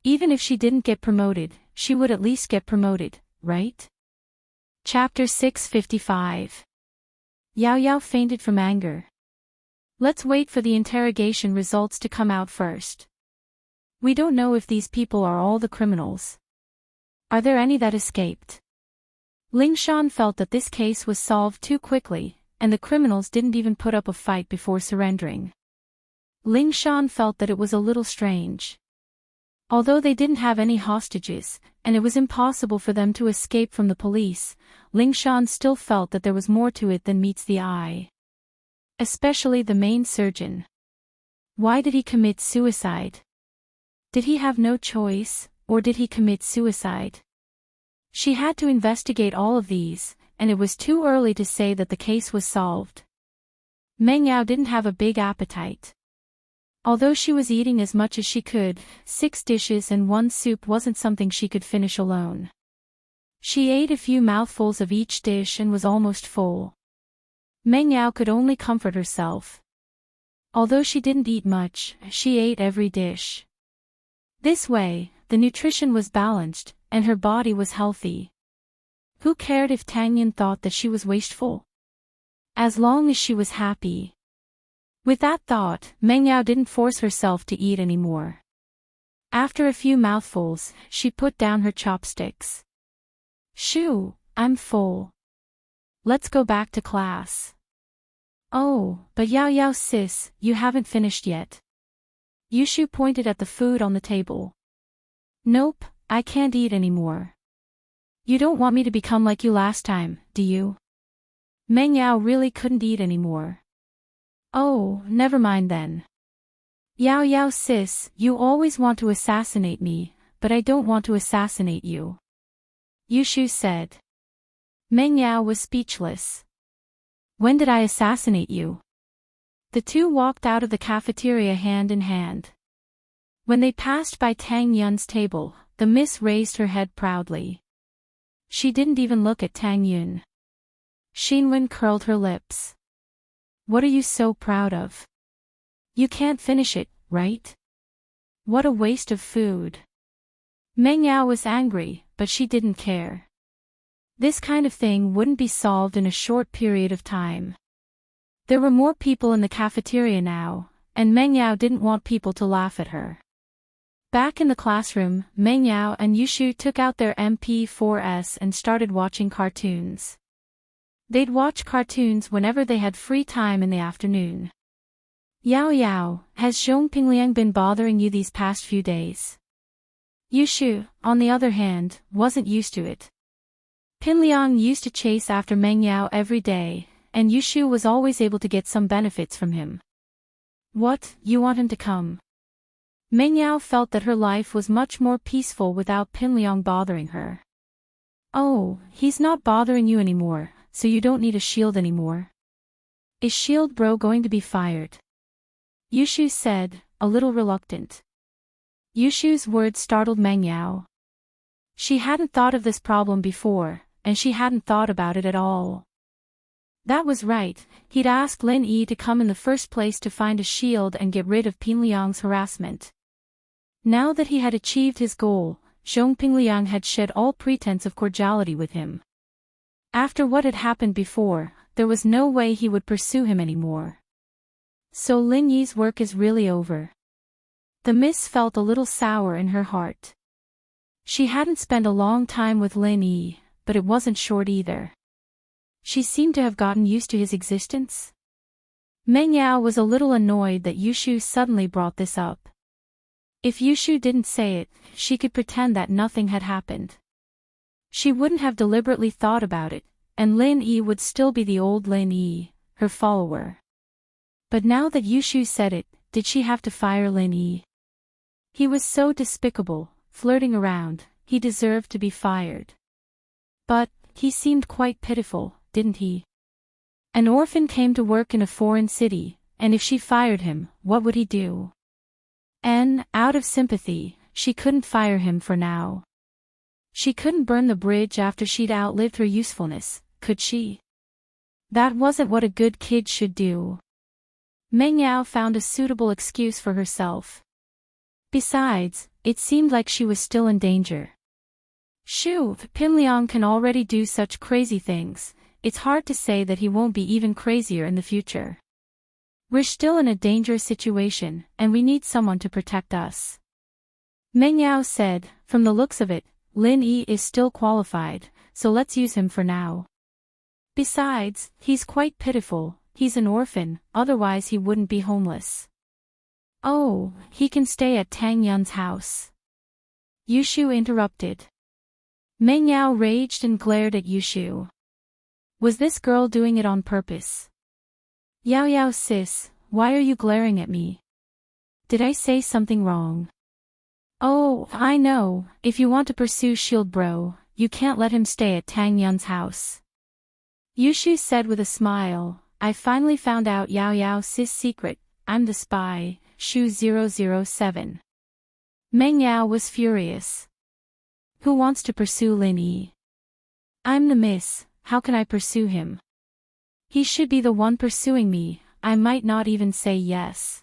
Even if she didn't get promoted, she would at least get promoted, right? Chapter 655. Yao Yao fainted from anger. Let's wait for the interrogation results to come out first. We don't know if these people are all the criminals. Are there any that escaped? Ling Shan felt that this case was solved too quickly, and the criminals didn't even put up a fight before surrendering. Ling Shan felt that it was a little strange. Although they didn't have any hostages, and it was impossible for them to escape from the police, Ling Shan still felt that there was more to it than meets the eye. Especially the main surgeon. Why did he commit suicide? Did he have no choice, or did he commit suicide? She had to investigate all of these, and it was too early to say that the case was solved. Meng Yao didn't have a big appetite. Although she was eating as much as she could, 6 dishes and 1 soup wasn't something she could finish alone. She ate a few mouthfuls of each dish and was almost full. Meng Yao could only comfort herself. Although she didn't eat much, she ate every dish. This way, the nutrition was balanced, and her body was healthy. Who cared if Tang Yin thought that she was wasteful? As long as she was happy. With that thought, Meng Yao didn't force herself to eat anymore. After a few mouthfuls, she put down her chopsticks. Shoo, I'm full. Let's go back to class. Oh, but Yao Yao sis, you haven't finished yet. Yushu pointed at the food on the table. Nope, I can't eat anymore. You don't want me to become like you last time, do you? Meng Yao really couldn't eat anymore. Oh, never mind then. Yao Yao sis, you always want to assassinate me, but I don't want to assassinate you. Yushu said. Meng Yao was speechless. When did I assassinate you? The two walked out of the cafeteria hand in hand. When they passed by Tang Yun's table, the miss raised her head proudly. She didn't even look at Tang Yun. Xinwen curled her lips. What are you so proud of? You can't finish it, right? What a waste of food. Meng Yao was angry, but she didn't care. This kind of thing wouldn't be solved in a short period of time. There were more people in the cafeteria now, and Meng Yao didn't want people to laugh at her. Back in the classroom, Meng Yao and Yushu took out their MP4s and started watching cartoons. They'd watch cartoons whenever they had free time in the afternoon. Yao Yao, has Zhong Pingliang been bothering you these past few days? Yushu, on the other hand, wasn't used to it. Pinliang used to chase after Meng Yao every day, and Yushu was always able to get some benefits from him. What, you want him to come? Meng Yao felt that her life was much more peaceful without Pinliang bothering her. Oh, he's not bothering you anymore, so you don't need a shield anymore. Is Shield Bro going to be fired? Yushu said, a little reluctant. Yushu's words startled Meng Yao. She hadn't thought of this problem before, and she hadn't thought about it at all. That was right, he'd asked Lin Yi to come in the first place to find a shield and get rid of Pinliang's harassment. Now that he had achieved his goal, Zhong Pingliang had shed all pretense of cordiality with him. After what had happened before, there was no way he would pursue him anymore. So Lin Yi's work is really over. The miss felt a little sour in her heart. She hadn't spent a long time with Lin Yi, but it wasn't short either. She seemed to have gotten used to his existence. Meng Yao was a little annoyed that Yushu suddenly brought this up. If Yushu didn't say it, she could pretend that nothing had happened. She wouldn't have deliberately thought about it, and Lin Yi would still be the old Lin Yi, her follower. But now that Yushu said it, did she have to fire Lin Yi? He was so despicable, flirting around, he deserved to be fired. But, he seemed quite pitiful, didn't he? An orphan came to work in a foreign city, and if she fired him, what would he do? And, out of sympathy, she couldn't fire him for now. She couldn't burn the bridge after she'd outlived her usefulness, could she? That wasn't what a good kid should do. Meng Yao found a suitable excuse for herself. Besides, it seemed like she was still in danger. Shoo, Pinliang can already do such crazy things, it's hard to say that he won't be even crazier in the future. We're still in a dangerous situation, and we need someone to protect us. Meng Yao said, from the looks of it, Lin Yi is still qualified, so let's use him for now. Besides, he's quite pitiful, he's an orphan, otherwise he wouldn't be homeless. Oh, he can stay at Tang Yun's house. Yushu interrupted. Meng Yao raged and glared at Yushu. Was this girl doing it on purpose? Yao Yao sis, why are you glaring at me? Did I say something wrong? Oh, I know, if you want to pursue Shield Bro, you can't let him stay at Tang Yun's house. Yushu said with a smile, I finally found out Yao Yao sis' secret, I'm the spy, Shu 007. Meng Yao was furious. Who wants to pursue Lin Yi? I'm the miss, how can I pursue him? He should be the one pursuing me, I might not even say yes.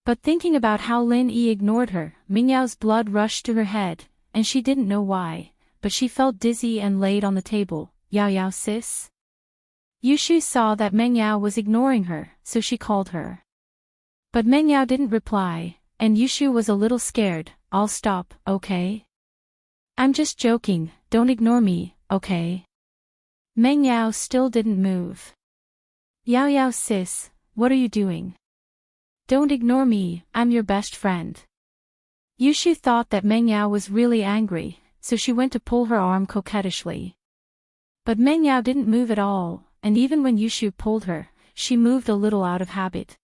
But thinking about how Lin Yi ignored her, Meng Yao's blood rushed to her head, and she didn't know why, but she felt dizzy and laid on the table. Yao Yao sis? Yushu saw that Meng Yao was ignoring her, so she called her. But Meng Yao didn't reply, and Yushu was a little scared. I'll stop, okay? I'm just joking, don't ignore me, okay? Meng Yao still didn't move. Yao Yao sis, what are you doing? Don't ignore me, I'm your best friend. Yushu thought that Meng Yao was really angry, so she went to pull her arm coquettishly. But Meng Yao didn't move at all, and even when Yushu pulled her, she moved a little out of habit.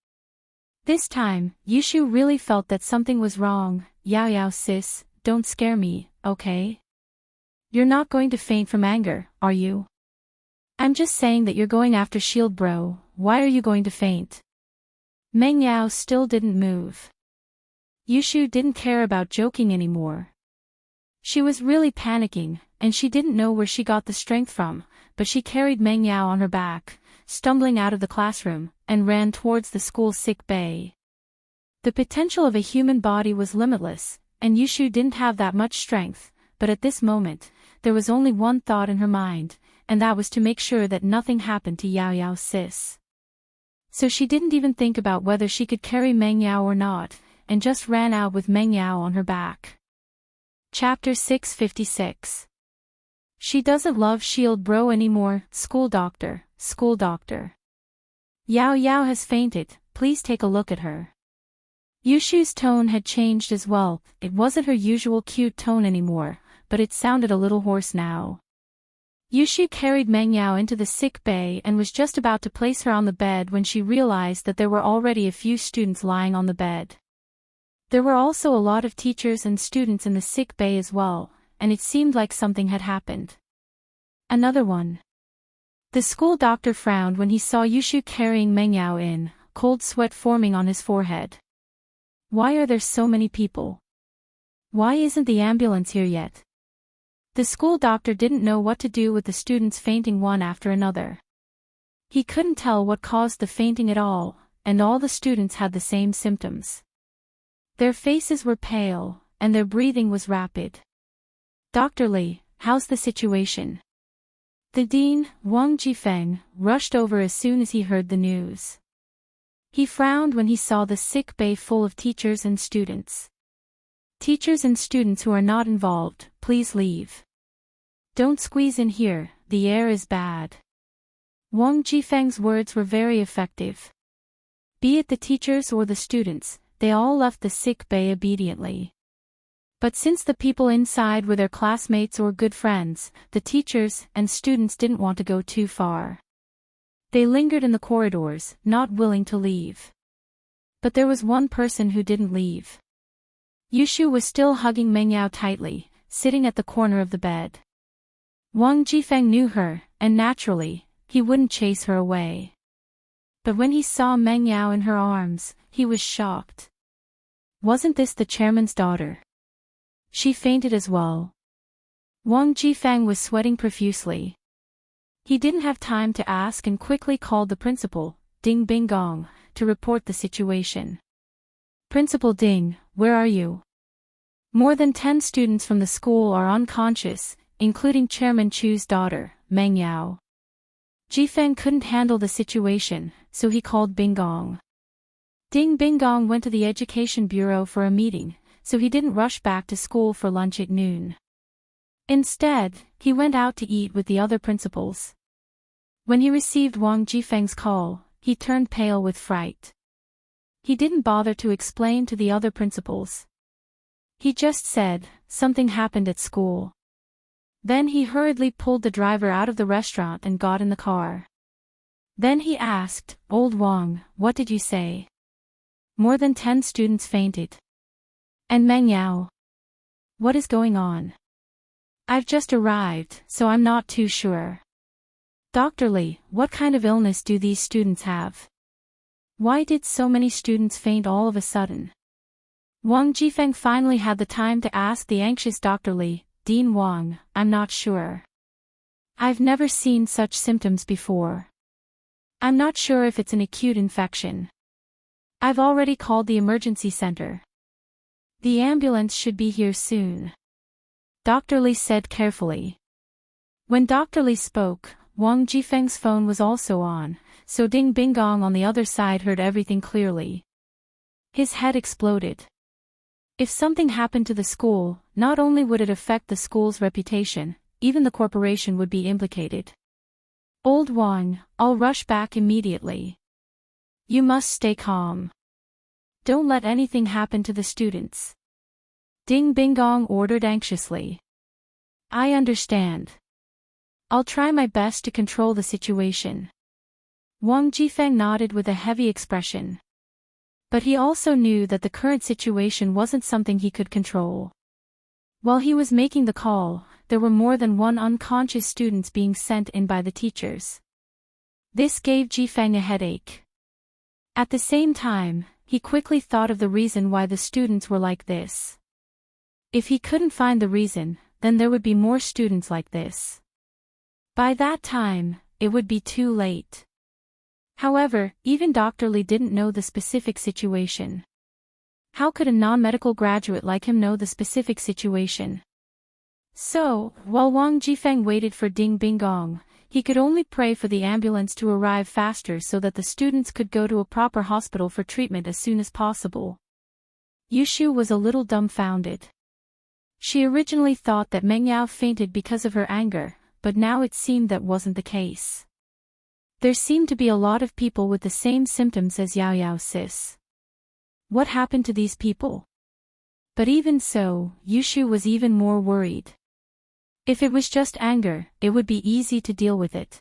This time, Yushu really felt that something was wrong. Yao Yao sis, don't scare me, okay? You're not going to faint from anger, are you? I'm just saying that you're going after Shield Bro, why are you going to faint? Meng Yao still didn't move. Yushu didn't care about joking anymore. She was really panicking, and she didn't know where she got the strength from, but she carried Meng Yao on her back, stumbling out of the classroom, and ran towards the school sick bay. The potential of a human body was limitless, and Yushu didn't have that much strength, but at this moment, there was only one thought in her mind, and that was to make sure that nothing happened to Yao Yao sis. So she didn't even think about whether she could carry Meng Yao or not, and just ran out with Meng Yao on her back. Chapter 656. She doesn't love Shield Bro anymore. School doctor, school doctor. Yao Yao has fainted, please take a look at her. Yushu's tone had changed as well, it wasn't her usual cute tone anymore, but it sounded a little hoarse now. Yushu carried Meng Yao into the sick bay and was just about to place her on the bed when she realized that there were already a few students lying on the bed. There were also a lot of teachers and students in the sick bay as well, and it seemed like something had happened. Another one. The school doctor frowned when he saw Yushu carrying Meng Yao in, cold sweat forming on his forehead. Why are there so many people? Why isn't the ambulance here yet? The school doctor didn't know what to do with the students fainting one after another. He couldn't tell what caused the fainting at all, and all the students had the same symptoms. Their faces were pale, and their breathing was rapid. Dr. Li, how's the situation? The dean, Wang Jifeng, rushed over as soon as he heard the news. He frowned when he saw the sick bay full of teachers and students. Teachers and students who are not involved, please leave. Don't squeeze in here, the air is bad. Wang Jifeng's words were very effective. Be it the teachers or the students, they all left the sick bay obediently. But since the people inside were their classmates or good friends, the teachers and students didn't want to go too far. They lingered in the corridors, not willing to leave. But there was one person who didn't leave. Yushu was still hugging Meng Yao tightly, sitting at the corner of the bed. Wang Jifeng knew her, and naturally, he wouldn't chase her away. But when he saw Meng Yao in her arms, he was shocked. Wasn't this the chairman's daughter? She fainted as well. Wang Jifeng was sweating profusely. He didn't have time to ask and quickly called the principal, Ding Binggong, to report the situation. Principal Ding, where are you? More than 10 students from the school are unconscious, including Chairman Chu's daughter, Meng Yao. Jifeng couldn't handle the situation, so he called Binggong. Ding Binggong went to the education bureau for a meeting, so he didn't rush back to school for lunch at noon. Instead, he went out to eat with the other principals. When he received Wang Jifeng's call, he turned pale with fright. He didn't bother to explain to the other principals. He just said, something happened at school. Then he hurriedly pulled the driver out of the restaurant and got in the car. Then he asked, Old Wang, what did you say? More than 10 students fainted. And Meng Yao? What is going on? I've just arrived, so I'm not too sure. Dr. Li, what kind of illness do these students have? Why did so many students faint all of a sudden? Wang Jifeng finally had the time to ask the anxious Dr. Li, Dean Wang, I'm not sure. I've never seen such symptoms before. I'm not sure if it's an acute infection. I've already called the emergency center. The ambulance should be here soon. Dr. Li said carefully. When Dr. Li spoke, Wang Jifeng's phone was also on, so Ding Binggong on the other side heard everything clearly. His head exploded. If something happened to the school, not only would it affect the school's reputation, even the corporation would be implicated. Old Wang, I'll rush back immediately. You must stay calm. Don't let anything happen to the students. Ding Binggong ordered anxiously. I understand. I'll try my best to control the situation. Wang Jifeng nodded with a heavy expression. But he also knew that the current situation wasn't something he could control. While he was making the call, there were more than one unconscious students being sent in by the teachers. This gave Jifeng a headache. At the same time, he quickly thought of the reason why the students were like this. If he couldn't find the reason, then there would be more students like this. By that time, it would be too late. However, even Dr. Li didn't know the specific situation. How could a non-medical graduate like him know the specific situation? So, while Wang Jifeng waited for Ding Binggong, he could only pray for the ambulance to arrive faster so that the students could go to a proper hospital for treatment as soon as possible. Yushu was a little dumbfounded. She originally thought that Meng Yao fainted because of her anger, but now it seemed that wasn't the case. There seemed to be a lot of people with the same symptoms as Yao Yao sis. What happened to these people? But even so, Yushu was even more worried. If it was just anger, it would be easy to deal with it.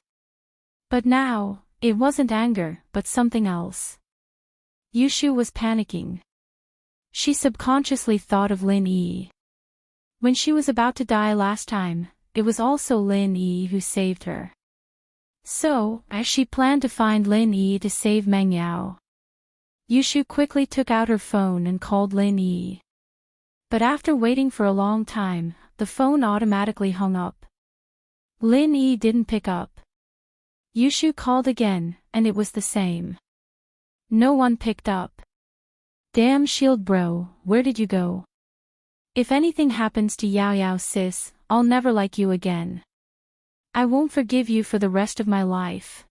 But now, it wasn't anger, but something else. Yushu was panicking. She subconsciously thought of Lin Yi. When she was about to die last time, it was also Lin Yi who saved her. So, as she planned to find Lin Yi to save Meng Yao, Yushu quickly took out her phone and called Lin Yi. But after waiting for a long time, the phone automatically hung up. Lin Yi didn't pick up. Yushu called again, and it was the same. No one picked up. Damn shield bro, where did you go? If anything happens to Yao Yao sis, I'll never like you again. I won't forgive you for the rest of my life.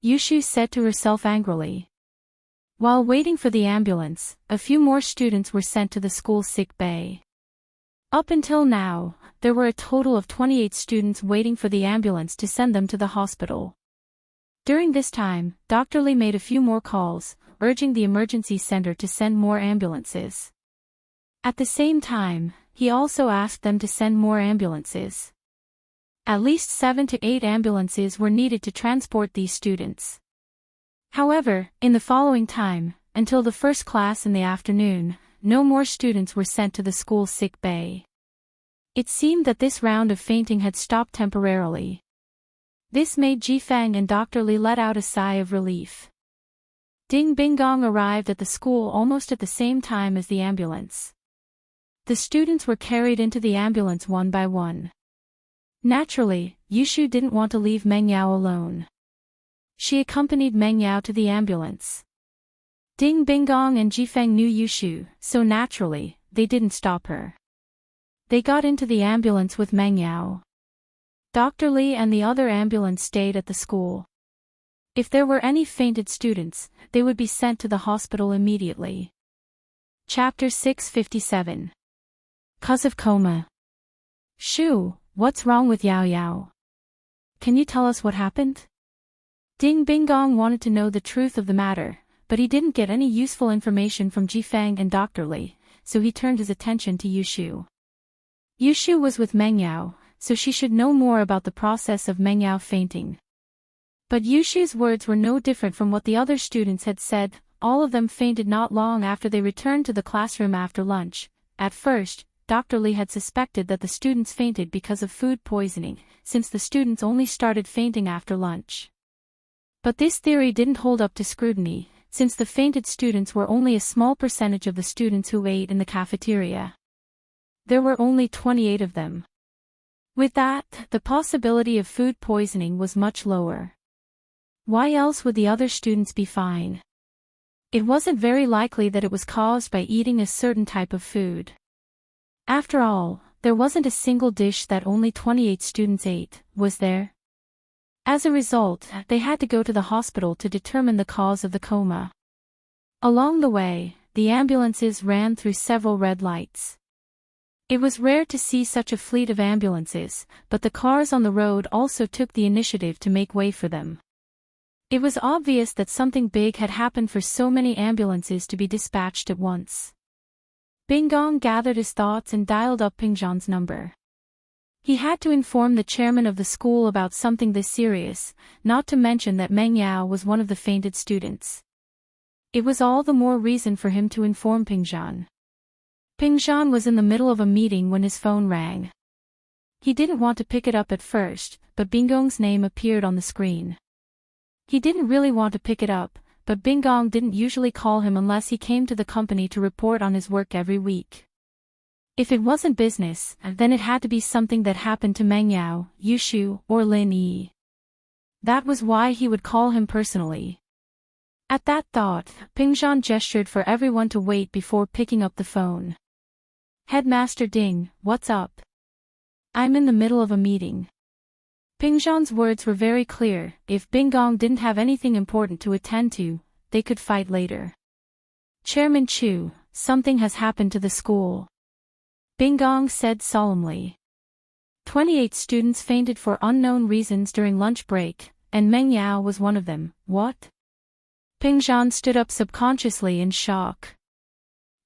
Yushu said to herself angrily. While waiting for the ambulance, a few more students were sent to the school sick bay. Up until now, there were a total of 28 students waiting for the ambulance to send them to the hospital. During this time, Dr. Lee made a few more calls, urging the emergency center to send more ambulances. At the same time, he also asked them to send more ambulances. At least 7 to 8 ambulances were needed to transport these students. However, in the following time, until the first class in the afternoon, no more students were sent to the school sick bay. It seemed that this round of fainting had stopped temporarily. This made Jifeng and Dr. Lee let out a sigh of relief. Ding Binggong arrived at the school almost at the same time as the ambulance. The students were carried into the ambulance one by one. Naturally, Yushu didn't want to leave Meng Yao alone. She accompanied Meng Yao to the ambulance. Ding Binggong and Jifeng knew Yushu, so naturally, they didn't stop her. They got into the ambulance with Meng Yao. Dr. Lee and the other ambulance stayed at the school. If there were any fainted students, they would be sent to the hospital immediately. Chapter 657. Cause of coma. Shu, what's wrong with Yao Yao? Can you tell us what happened? Ding Binggong wanted to know the truth of the matter, but he didn't get any useful information from Jifeng and Dr. Lee, so he turned his attention to Yushu. Yushu was with Meng Yao, so she should know more about the process of Meng Yao fainting. But Yushu's words were no different from what the other students had said. All of them fainted not long after they returned to the classroom after lunch. At first, Dr. Lee had suspected that the students fainted because of food poisoning, since the students only started fainting after lunch. But this theory didn't hold up to scrutiny, since the fainted students were only a small percentage of the students who ate in the cafeteria. There were only 28 of them. With that, the possibility of food poisoning was much lower. Why else would the other students be fine? It wasn't very likely that it was caused by eating a certain type of food. After all, there wasn't a single dish that only 28 students ate, was there? As a result, they had to go to the hospital to determine the cause of the coma. Along the way, the ambulances ran through several red lights. It was rare to see such a fleet of ambulances, but the cars on the road also took the initiative to make way for them. It was obvious that something big had happened for so many ambulances to be dispatched at once. Binggong gathered his thoughts and dialed up Pingzhan's number. He had to inform the chairman of the school about something this serious, not to mention that Meng Yao was one of the fainted students. It was all the more reason for him to inform Pingzhan. Pingzhan was in the middle of a meeting when his phone rang. He didn't want to pick it up at first, but Binggong's name appeared on the screen. He didn't really want to pick it up, but Binggong didn't usually call him unless he came to the company to report on his work every week. If it wasn't business, then it had to be something that happened to Meng Yao, Yushu, or Lin Yi. That was why he would call him personally. At that thought, Pingzhan gestured for everyone to wait before picking up the phone. Headmaster Ding, what's up? I'm in the middle of a meeting. Pingzhan's words were very clear. If Binggong didn't have anything important to attend to, they could fight later. Chairman Chu, something has happened to the school. Binggong said solemnly. 28 students fainted for unknown reasons during lunch break, and Meng Yao was one of them. What? Pingzhan stood up subconsciously in shock.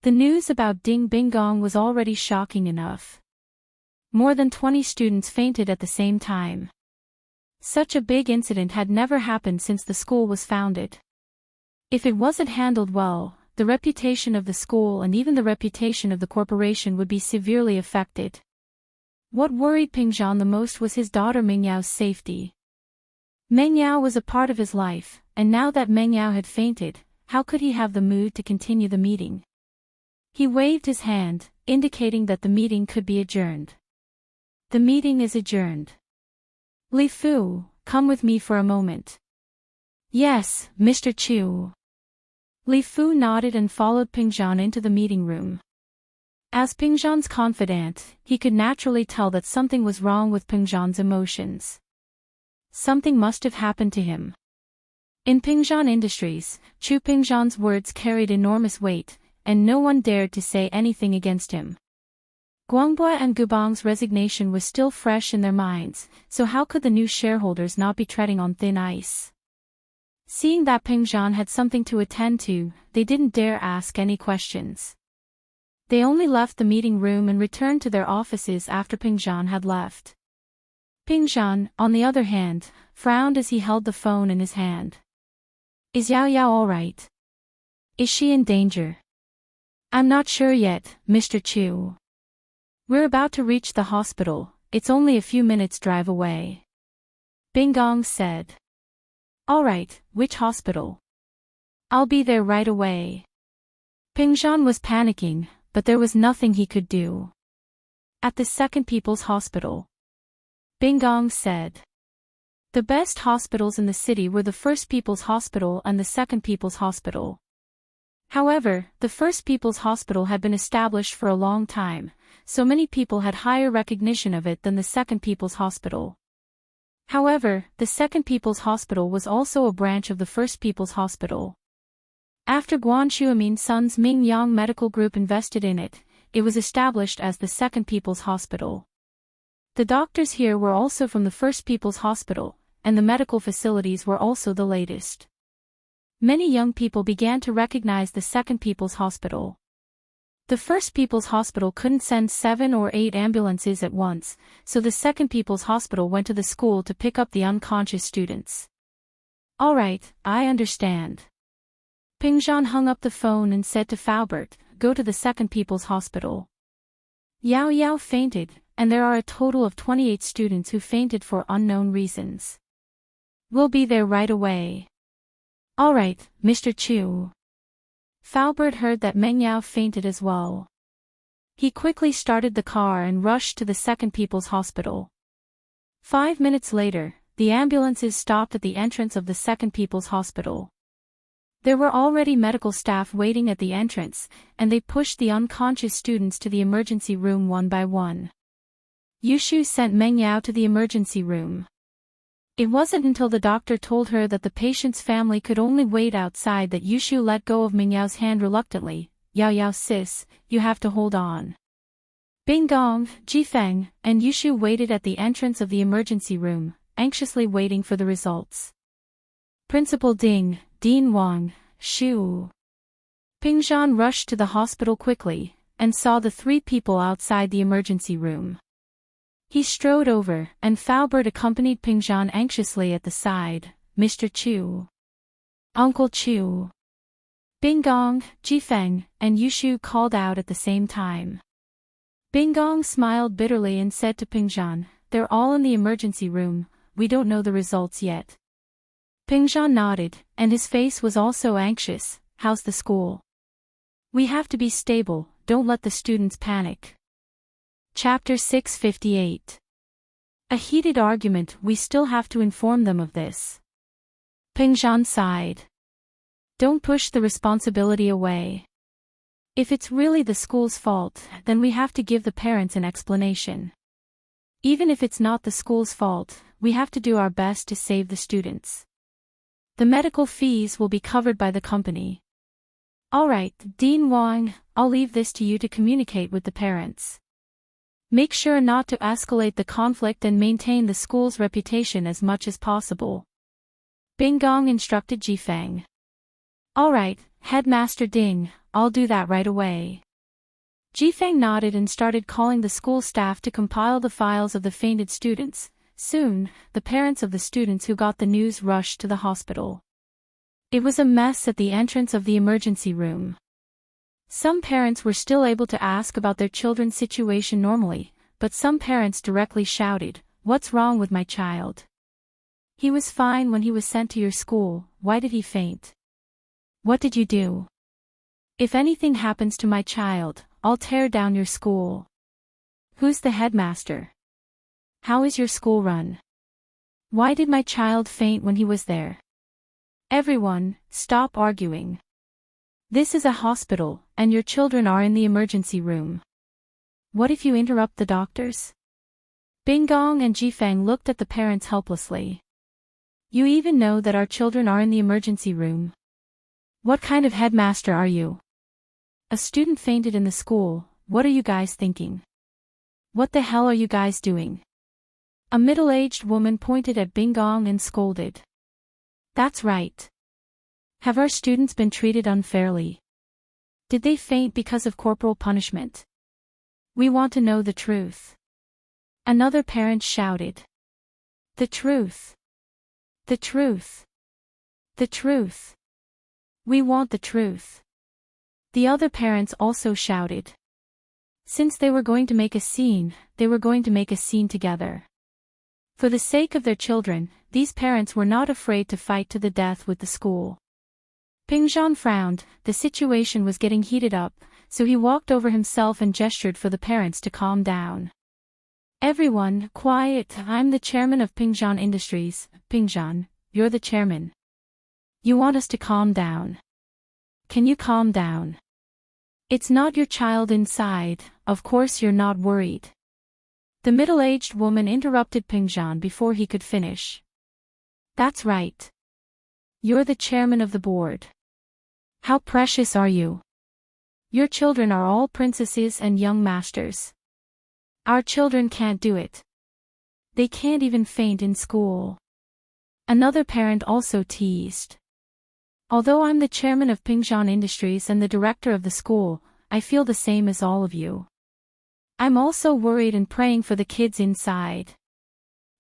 The news about Ding Binggong was already shocking enough. More than 20 students fainted at the same time. Such a big incident had never happened since the school was founded. If it wasn't handled well, the reputation of the school and even the reputation of the corporation would be severely affected. What worried Pingzhan the most was his daughter Mengyau's safety. Mengyau was a part of his life, and now that Mengyau had fainted, how could he have the mood to continue the meeting? He waved his hand, indicating that the meeting could be adjourned. The meeting is adjourned. Li Fu, come with me for a moment. Yes, Mr. Chu. Li Fu nodded and followed Pingzhan into the meeting room. As Pingzhan's confidant, he could naturally tell that something was wrong with Pingzhan's emotions. Something must have happened to him. In Pingzhan Industries, Chu Pingzhan's words carried enormous weight, and no one dared to say anything against him. Guangboi and Gubang's resignation was still fresh in their minds, so how could the new shareholders not be treading on thin ice? Seeing that Pingzhan had something to attend to, they didn't dare ask any questions. They only left the meeting room and returned to their offices after Pingzhan had left. Pingzhan, on the other hand, frowned as he held the phone in his hand. Is Yao Yao all right? Is she in danger? I'm not sure yet, Mr. Chu. We're about to reach the hospital, it's only a few minutes' drive away. Bingong said. All right, which hospital? I'll be there right away. Pingzhan was panicking, but there was nothing he could do. At the Second People's Hospital. Bingong said. The best hospitals in the city were the First People's Hospital and the Second People's Hospital. However, the First People's Hospital had been established for a long time, so many people had higher recognition of it than the Second People's Hospital. However, the Second People's Hospital was also a branch of the First People's Hospital. After Guan Shuamin's son's Ming Yang Medical Group invested in it, it was established as the Second People's Hospital. The doctors here were also from the First People's Hospital, and the medical facilities were also the latest. Many young people began to recognize the Second People's Hospital. The First People's Hospital couldn't send 7 or 8 ambulances at once, so the Second People's Hospital went to the school to pick up the unconscious students. All right, I understand. Pingzhan hung up the phone and said to Faubert, go to the Second People's Hospital. Yao Yao fainted, and there are a total of 28 students who fainted for unknown reasons. We'll be there right away. All right, Mr. Chu. Faubert heard that Mengyao fainted as well. He quickly started the car and rushed to the Second People's Hospital. 5 minutes later, the ambulances stopped at the entrance of the Second People's Hospital. There were already medical staff waiting at the entrance, and they pushed the unconscious students to the emergency room one by one. Yushu sent Mengyao to the emergency room. It wasn't until the doctor told her that the patient's family could only wait outside that Yushu let go of Mingyao's hand reluctantly. Yao Yao sis, you have to hold on. Bingong, Jifeng, and Yushu waited at the entrance of the emergency room, anxiously waiting for the results. Principal Ding, Dean Wang, Shu. Pingzhan rushed to the hospital quickly, and saw the 3 people outside the emergency room. He strode over, and Faubert accompanied Pingzhan anxiously at the side. Mr. Chu. Uncle Chu. Bingong, Jifeng, and Yushu called out at the same time. Bingong smiled bitterly and said to Pingzhan, they're all in the emergency room, we don't know the results yet. Pingzhan nodded, and his face was also anxious. How's the school? We have to be stable, don't let the students panic. Chapter 658. A heated argument, we still have to inform them of this. Pingzhan sighed. Don't push the responsibility away. If it's really the school's fault, then we have to give the parents an explanation. Even if it's not the school's fault, we have to do our best to save the students. The medical fees will be covered by the company. All right, Dean Wang, I'll leave this to you to communicate with the parents. Make sure not to escalate the conflict and maintain the school's reputation as much as possible. Bingong instructed Jifeng. All right, Headmaster Ding, I'll do that right away. Jifeng nodded and started calling the school staff to compile the files of the fainted students. Soon, the parents of the students who got the news rushed to the hospital. It was a mess at the entrance of the emergency room. Some parents were still able to ask about their children's situation normally, but some parents directly shouted, "What's wrong with my child? He was fine when he was sent to your school, why did he faint? What did you do? If anything happens to my child, I'll tear down your school. Who's the headmaster? How is your school run? Why did my child faint when he was there? Everyone, stop arguing. This is a hospital, and your children are in the emergency room. What if you interrupt the doctors?" Binggong and Jifeng looked at the parents helplessly. "You even know that our children are in the emergency room. What kind of headmaster are you? A student fainted in the school, what are you guys thinking? What the hell are you guys doing?" A middle-aged woman pointed at Binggong and scolded. "That's right. Have our students been treated unfairly? Did they faint because of corporal punishment? We want to know the truth." Another parent shouted. "The truth. The truth. The truth. We want the truth." The other parents also shouted. Since they were going to make a scene, they were going to make a scene together. For the sake of their children, these parents were not afraid to fight to the death with the school. Pingzhan frowned, the situation was getting heated up, so he walked over himself and gestured for the parents to calm down. "Everyone, quiet, I'm the chairman of Pingzhan Industries. Pingzhan, you're the chairman. You want us to calm down. Can you calm down? It's not your child inside, of course you're not worried." The middle-aged woman interrupted Pingzhan before he could finish. "That's right. You're the chairman of the board. How precious are you? Your children are all princesses and young masters. Our children can't do it. They can't even faint in school." Another parent also teased. "Although I'm the chairman of Pingzhan Industries and the director of the school, I feel the same as all of you. I'm also worried and praying for the kids inside."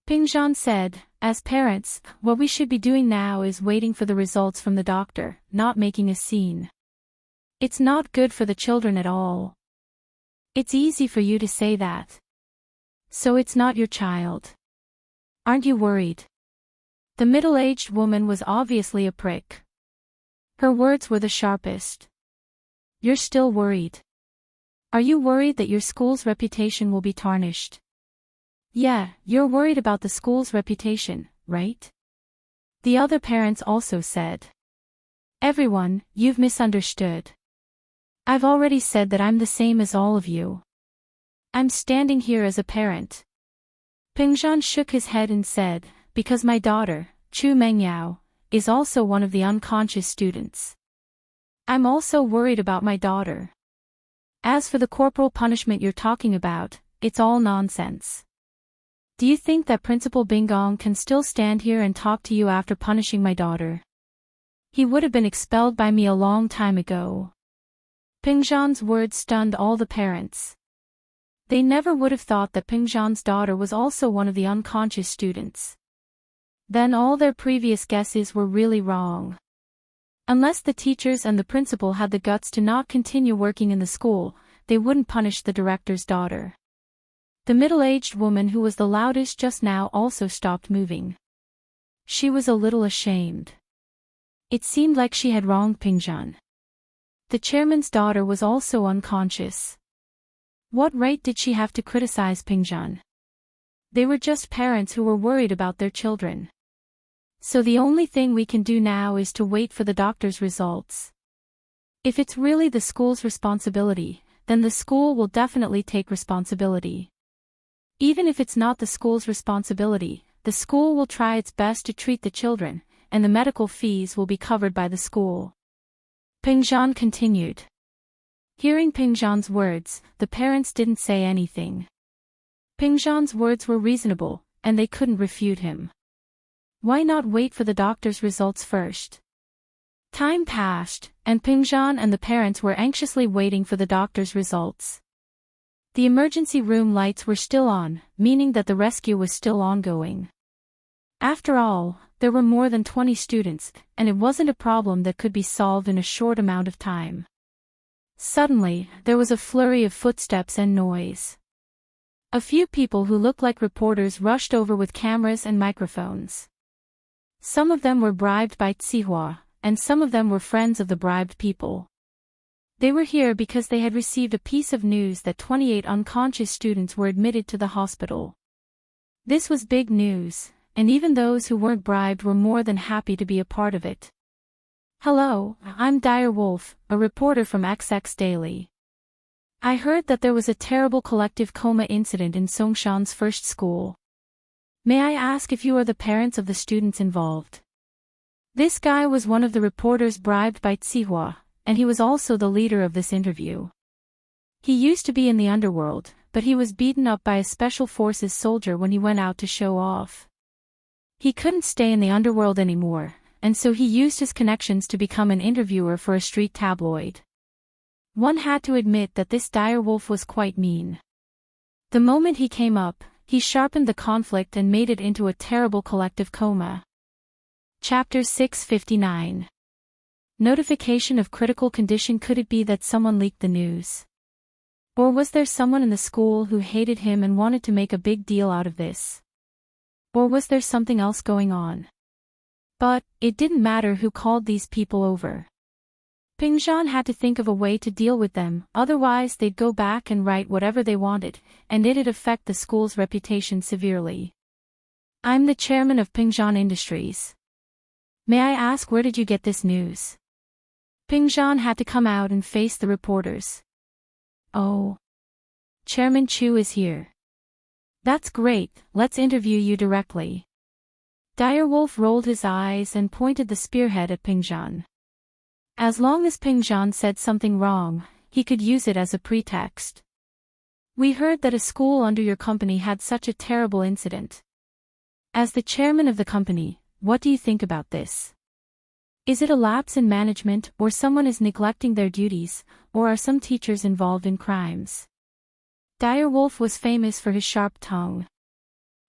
Pingzhan said, "As parents, what we should be doing now is waiting for the results from the doctor, not making a scene. It's not good for the children at all. It's easy for you to say that. So it's not your child. Aren't you worried?" The middle-aged woman was obviously a prick. Her words were the sharpest. "You're still worried? Are you worried that your school's reputation will be tarnished? Yeah, you're worried about the school's reputation, right?" The other parents also said. "Everyone, you've misunderstood. I've already said that I'm the same as all of you. I'm standing here as a parent." Pingzhan shook his head and said, "Because my daughter, Chu Mengyao, is also one of the unconscious students. I'm also worried about my daughter. As for the corporal punishment you're talking about, it's all nonsense. Do you think that Principal Binggong can still stand here and talk to you after punishing my daughter? He would have been expelled by me a long time ago." Pingzhan's words stunned all the parents. They never would have thought that Pingzhan's daughter was also one of the unconscious students. Then all their previous guesses were really wrong. Unless the teachers and the principal had the guts to not continue working in the school, they wouldn't punish the director's daughter. The middle-aged woman who was the loudest just now also stopped moving. She was a little ashamed. It seemed like she had wronged Pingzhan. The chairman's daughter was also unconscious. What right did she have to criticize Pingzhan? They were just parents who were worried about their children. So the only thing we can do now is to wait for the doctor's results. If it's really the school's responsibility, then the school will definitely take responsibility. Even if it's not the school's responsibility, the school will try its best to treat the children, and the medical fees will be covered by the school." Pingzhan continued. Hearing Pingzhan's words, the parents didn't say anything. Pingzhan's words were reasonable, and they couldn't refute him. Why not wait for the doctor's results first? Time passed, and Pingjan and the parents were anxiously waiting for the doctor's results. The emergency room lights were still on, meaning that the rescue was still ongoing. After all, there were more than 20 students, and it wasn't a problem that could be solved in a short amount of time. Suddenly, there was a flurry of footsteps and noise. A few people who looked like reporters rushed over with cameras and microphones. Some of them were bribed by Tsihua, and some of them were friends of the bribed people. They were here because they had received a piece of news that 28 unconscious students were admitted to the hospital. This was big news, and even those who weren't bribed were more than happy to be a part of it. Hello, I'm Dire Wolf, a reporter from XX Daily. I heard that there was a terrible collective coma incident in Songshan's first school. May I ask if you are the parents of the students involved? This guy was one of the reporters bribed by Tsihua, and he was also the leader of this interview. He used to be in the underworld, but he was beaten up by a special forces soldier when he went out to show off. He couldn't stay in the underworld anymore, and so he used his connections to become an interviewer for a street tabloid. One had to admit that this dire wolf was quite mean. The moment he came up, he sharpened the conflict and made it into a terrible collective coma. Chapter 659. Notification of critical condition. Could it be that someone leaked the news? Or was there someone in the school who hated him and wanted to make a big deal out of this? Or was there something else going on? But, it didn't matter who called these people over. Pingjan had to think of a way to deal with them, otherwise they'd go back and write whatever they wanted, and it'd affect the school's reputation severely. I'm the chairman of Pingjan Industries. May I ask, where did you get this news? Pingjan had to come out and face the reporters. Oh. Chairman Chu is here. That's great, let's interview you directly. Direwolf rolled his eyes and pointed the spearhead at Pingjan. As long as Pingjan said something wrong, he could use it as a pretext. We heard that a school under your company had such a terrible incident. As the chairman of the company, what do you think about this? Is it a lapse in management, or someone is neglecting their duties, or are some teachers involved in crimes? Direwolf was famous for his sharp tongue.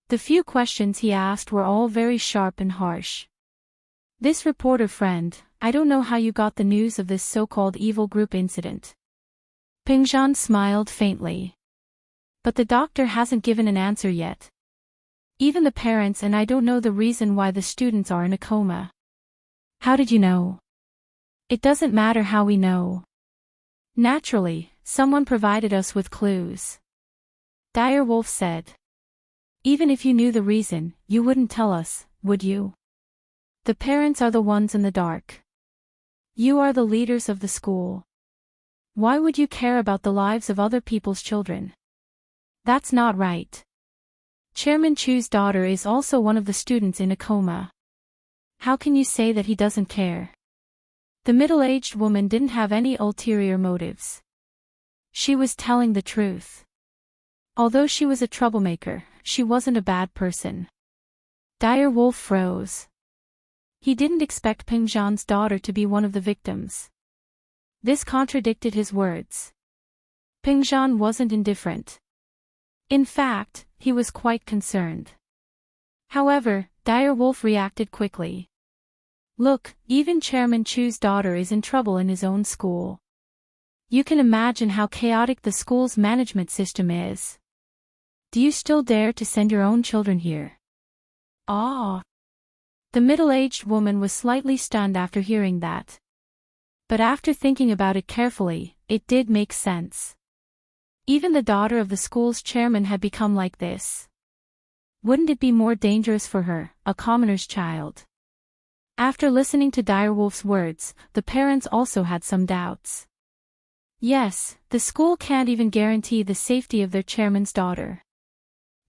The few questions he asked were all very sharp and harsh. This reporter friend, I don't know how you got the news of this so-called evil group incident. Pingjan smiled faintly. But the doctor hasn't given an answer yet. Even the parents and I don't know the reason why the students are in a coma. How did you know? It doesn't matter how we know. Naturally, someone provided us with clues. Direwolf said. Even if you knew the reason, you wouldn't tell us, would you? The parents are the ones in the dark. You are the leaders of the school. Why would you care about the lives of other people's children? That's not right. Chairman Chu's daughter is also one of the students in a coma. How can you say that he doesn't care? The middle-aged woman didn't have any ulterior motives. She was telling the truth. Although she was a troublemaker, she wasn't a bad person. Direwolf froze. He didn't expect Pingjan's daughter to be one of the victims. This contradicted his words. Pingjan wasn't indifferent. In fact, he was quite concerned. However, Direwolf reacted quickly. Look, even Chairman Chu's daughter is in trouble in his own school. You can imagine how chaotic the school's management system is. Do you still dare to send your own children here? Ah. The middle-aged woman was slightly stunned after hearing that. But after thinking about it carefully, it did make sense. Even the daughter of the school's chairman had become like this. Wouldn't it be more dangerous for her, a commoner's child? After listening to Direwolf's words, the parents also had some doubts. Yes, the school can't even guarantee the safety of their chairman's daughter.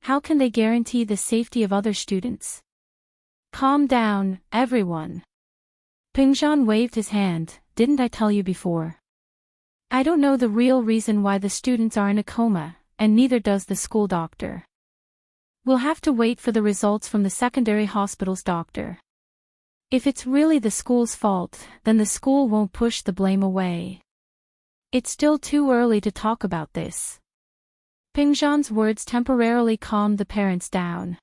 How can they guarantee the safety of other students? Calm down, everyone. Pingjan waved his hand. Didn't I tell you before? I don't know the real reason why the students are in a coma, and neither does the school doctor. We'll have to wait for the results from the secondary hospital's doctor. If it's really the school's fault, then the school won't push the blame away. It's still too early to talk about this. Pingzhan's words temporarily calmed the parents down.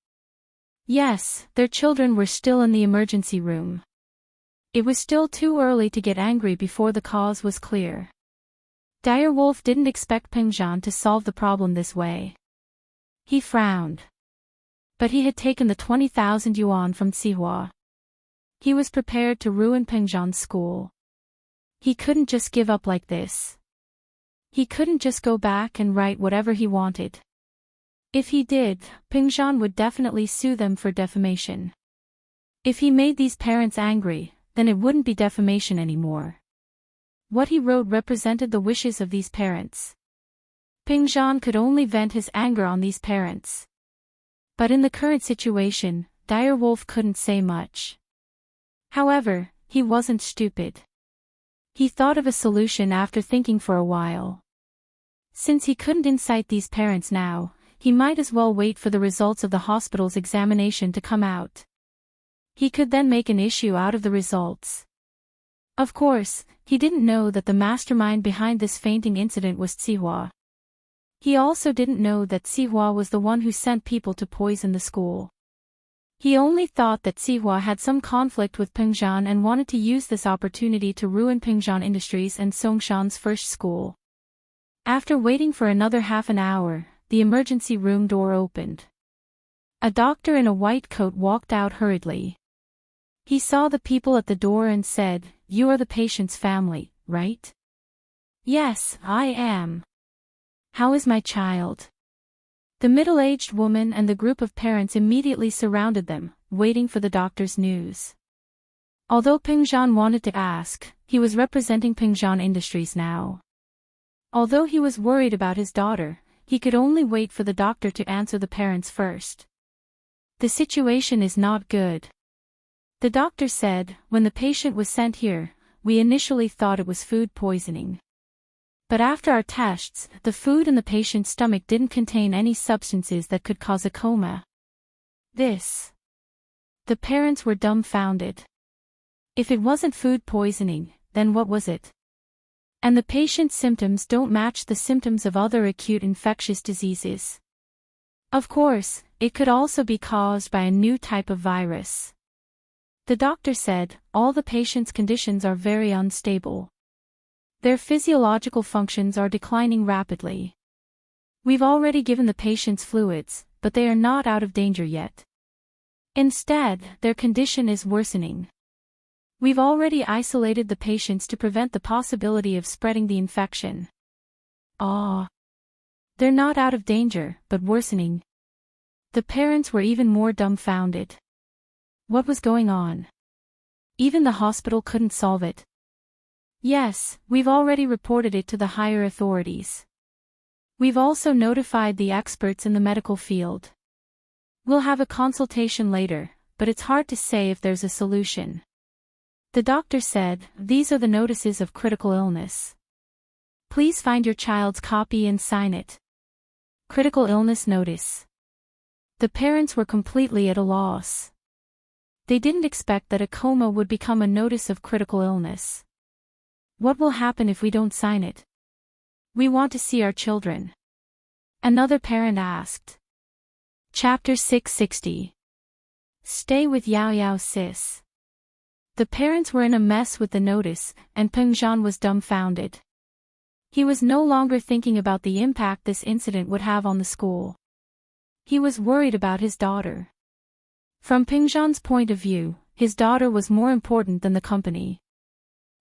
Yes, their children were still in the emergency room. It was still too early to get angry before the cause was clear. Direwolf didn't expect Pingzhan to solve the problem this way. He frowned. But he had taken the 20,000 yuan from Sihua. He was prepared to ruin Pingzhan's school. He couldn't just give up like this. He couldn't just go back and write whatever he wanted. If he did, Pingzhan would definitely sue them for defamation. If he made these parents angry, then it wouldn't be defamation anymore. What he wrote represented the wishes of these parents. Pingzhan could only vent his anger on these parents. But in the current situation, Direwolf couldn't say much. However, he wasn't stupid. He thought of a solution after thinking for a while. Since he couldn't incite these parents now, he might as well wait for the results of the hospital's examination to come out. He could then make an issue out of the results. Of course, he didn't know that the mastermind behind this fainting incident was Sihua. He also didn't know that Sihua was the one who sent people to poison the school. He only thought that Sihua had some conflict with Pingzhan and wanted to use this opportunity to ruin Pingzhan Industries and Songshan's first school. After waiting for another half an hour, the emergency room door opened. A doctor in a white coat walked out hurriedly. He saw the people at the door and said, "You are the patient's family, right?" "Yes, I am." "How is my child?" The middle-aged woman and the group of parents immediately surrounded them, waiting for the doctor's news. Although Pingzhan wanted to ask, he was representing Pingzhan Industries now. Although he was worried about his daughter, he could only wait for the doctor to answer the parents first. "The situation is not good." The doctor said, "When the patient was sent here, we initially thought it was food poisoning. But after our tests, the food in the patient's stomach didn't contain any substances that could cause a coma." The parents were dumbfounded. If it wasn't food poisoning, then what was it? And the patient's symptoms don't match the symptoms of other acute infectious diseases. Of course, it could also be caused by a new type of virus. The doctor said, "All the patient's conditions are very unstable. Their physiological functions are declining rapidly. We've already given the patients fluids, but they are not out of danger yet. Instead, their condition is worsening. We've already isolated the patients to prevent the possibility of spreading the infection." They're not out of danger, but worsening. The parents were even more dumbfounded. What was going on? Even the hospital couldn't solve it. "Yes, we've already reported it to the higher authorities. We've also notified the experts in the medical field. We'll have a consultation later, but it's hard to say if there's a solution." The doctor said, "These are the notices of critical illness. Please find your child's copy and sign it." Critical illness notice. The parents were completely at a loss. They didn't expect that a coma would become a notice of critical illness. "What will happen if we don't sign it? We want to see our children," another parent asked. Chapter 660. Stay with Yao Yao sis. The parents were in a mess with the notice, and Pingzhan was dumbfounded. He was no longer thinking about the impact this incident would have on the school. He was worried about his daughter. From Pingzhan's point of view, his daughter was more important than the company.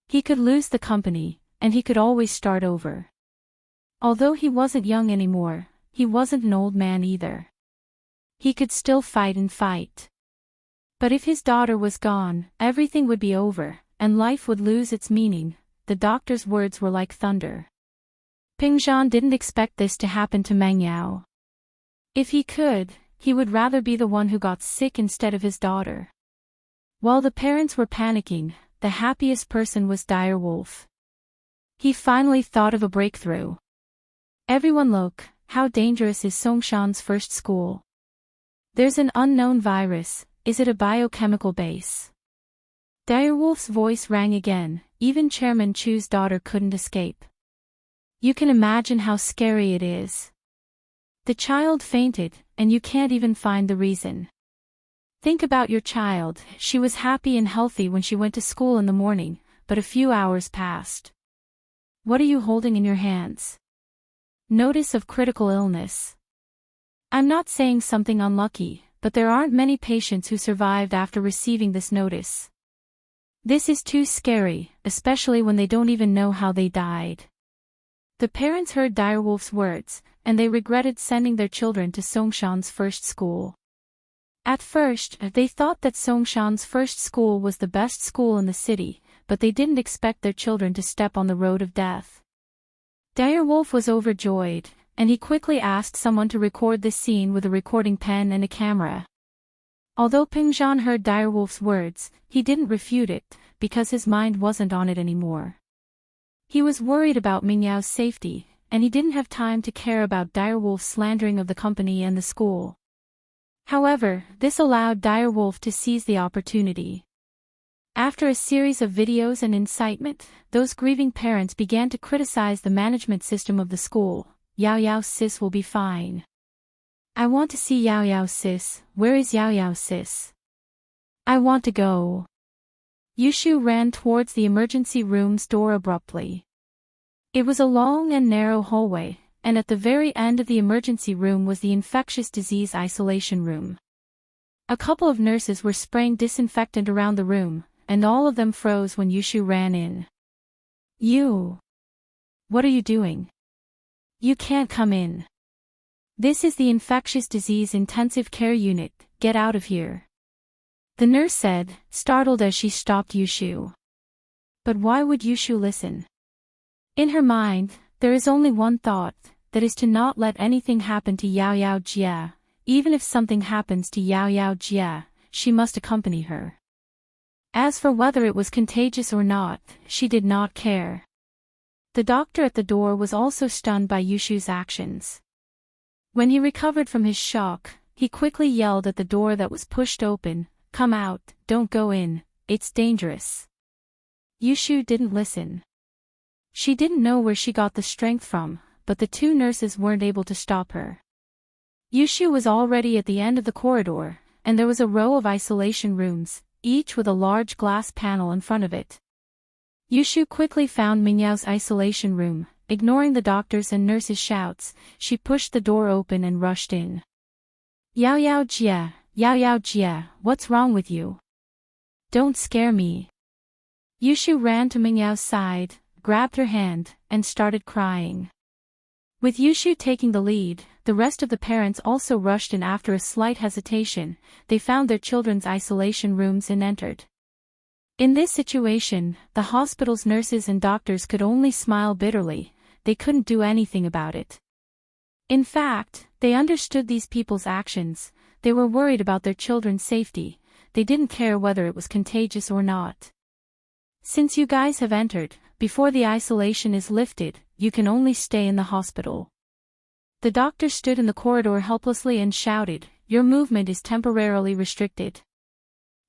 He could lose the company, and he could always start over. Although he wasn't young anymore, he wasn't an old man either. He could still fight and fight. But if his daughter was gone, everything would be over, and life would lose its meaning. The doctor's words were like thunder. Pingzhan didn't expect this to happen to Meng Yao. If he could, he would rather be the one who got sick instead of his daughter. While the parents were panicking, the happiest person was Direwolf. He finally thought of a breakthrough. "Everyone look, how dangerous is Songshan's first school? There's an unknown virus. Is it a biochemical base? Direwolf's voice rang again. Even Chairman Chu's daughter couldn't escape. You can imagine how scary it is. The child fainted, and you can't even find the reason. Think about your child. She was happy and healthy when she went to school in the morning, but a few hours passed. What are you holding in your hands? Notice of critical illness. I'm not saying something unlucky, but there aren't many patients who survived after receiving this notice. This is too scary, especially when they don't even know how they died. The parents heard Direwolf's words, and they regretted sending their children to Songshan's first school. At first, they thought that Songshan's first school was the best school in the city, but they didn't expect their children to step on the road of death. Direwolf was overjoyed, and he quickly asked someone to record this scene with a recording pen and a camera. Although Pingzhan heard Direwolf's words, he didn't refute it, because his mind wasn't on it anymore. He was worried about Mingyao's safety, and he didn't have time to care about Direwolf's slandering of the company and the school. However, this allowed Direwolf to seize the opportunity. After a series of videos and incitement, those grieving parents began to criticize the management system of the school. Yao Yao sis will be fine. I want to see Yao Yao sis. Where is Yao Yao sis? I want to go. Yushu ran towards the emergency room's door abruptly. It was a long and narrow hallway, and at the very end of the emergency room was the infectious disease isolation room. A couple of nurses were spraying disinfectant around the room, and all of them froze when Yushu ran in. You! What are you doing? You can't come in. This is the infectious disease intensive care unit, get out of here. The nurse said, startled as she stopped Yushu. But why would Yushu listen? In her mind, there is only one thought, that is to not let anything happen to Yao Yao Jia. Even if something happens to Yao Yao Jia, she must accompany her. As for whether it was contagious or not, she did not care. The doctor at the door was also stunned by Yushu's actions. When he recovered from his shock, he quickly yelled at the door that was pushed open, "Come out, don't go in, it's dangerous." Yushu didn't listen. She didn't know where she got the strength from, but the two nurses weren't able to stop her. Yushu was already at the end of the corridor, and there was a row of isolation rooms, each with a large glass panel in front of it. Yushu quickly found Mingyao's isolation room. Ignoring the doctors' and nurses' shouts, she pushed the door open and rushed in. Yao Yao Jia, what's wrong with you? Don't scare me. Yushu ran to Mingyao's side, grabbed her hand, and started crying. With Yushu taking the lead, the rest of the parents also rushed in. After a slight hesitation, they found their children's isolation rooms and entered. In this situation, the hospital's nurses and doctors could only smile bitterly. They couldn't do anything about it. In fact, they understood these people's actions. They were worried about their children's safety. They didn't care whether it was contagious or not. Since you guys have entered, before the isolation is lifted, you can only stay in the hospital. The doctor stood in the corridor helplessly and shouted, "Your movement is temporarily restricted."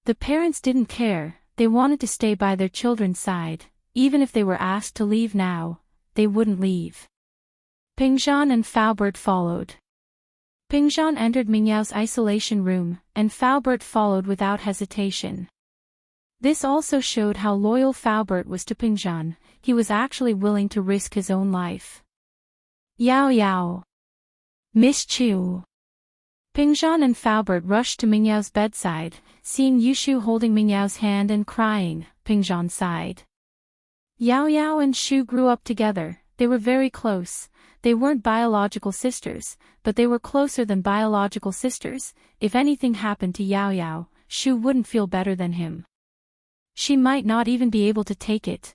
The parents didn't care. They wanted to stay by their children's side. Even if they were asked to leave now, they wouldn't leave. Pingzhan and Faubert followed. Pingzhan entered Mingyao's isolation room, and Faubert followed without hesitation. This also showed how loyal Faubert was to Pingzhan. He was actually willing to risk his own life. Yao Yao. Miss Chu. Pingzhan and Faubert rushed to Mingyao's bedside, seeing Yushu holding Mingyao's hand and crying. Pingzhan sighed. Yao Yao and Shu grew up together. They were very close. They weren't biological sisters, but they were closer than biological sisters. If anything happened to Yao Yao, Shu wouldn't feel better than him. She might not even be able to take it.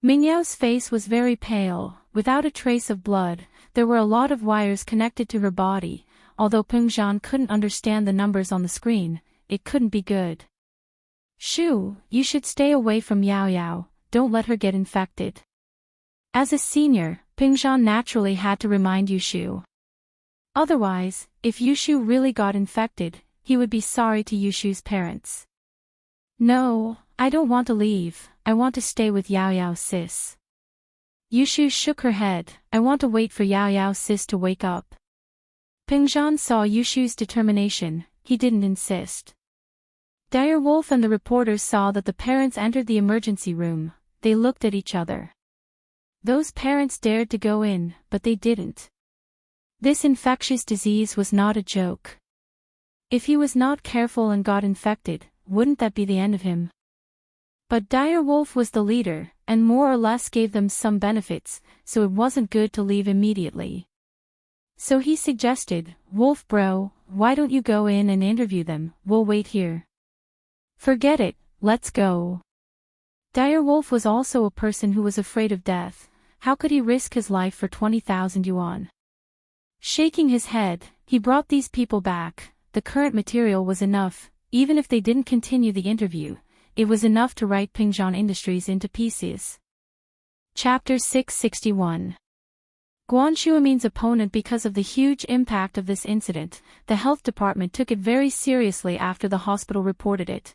Mingyao's face was very pale, without a trace of blood. There were a lot of wires connected to her body. Although Pingzhan couldn't understand the numbers on the screen, it couldn't be good. Shu, you should stay away from Yao Yao, don't let her get infected. As a senior, Pingzhan naturally had to remind Yushu. Otherwise, if Yushu really got infected, he would be sorry to Yushu's parents. No, I don't want to leave, I want to stay with Yao Yao sis. Yushu shook her head, I want to wait for Yao Yao sis to wake up. Pingzhan saw Yushu's determination, he didn't insist. Direwolf and the reporters saw that the parents entered the emergency room, they looked at each other. Those parents dared to go in, but they didn't. This infectious disease was not a joke. If he was not careful and got infected, wouldn't that be the end of him? But Direwolf was the leader, and more or less gave them some benefits, so it wasn't good to leave immediately. So he suggested, Wolf bro, why don't you go in and interview them, we'll wait here. Forget it, let's go. Direwolf was also a person who was afraid of death, how could he risk his life for 20,000 yuan? Shaking his head, he brought these people back, the current material was enough, even if they didn't continue the interview, it was enough to write Pingzhan Industries into pieces. Chapter 661. Guan Shuamin's opponent. Because of the huge impact of this incident, the health department took it very seriously after the hospital reported it.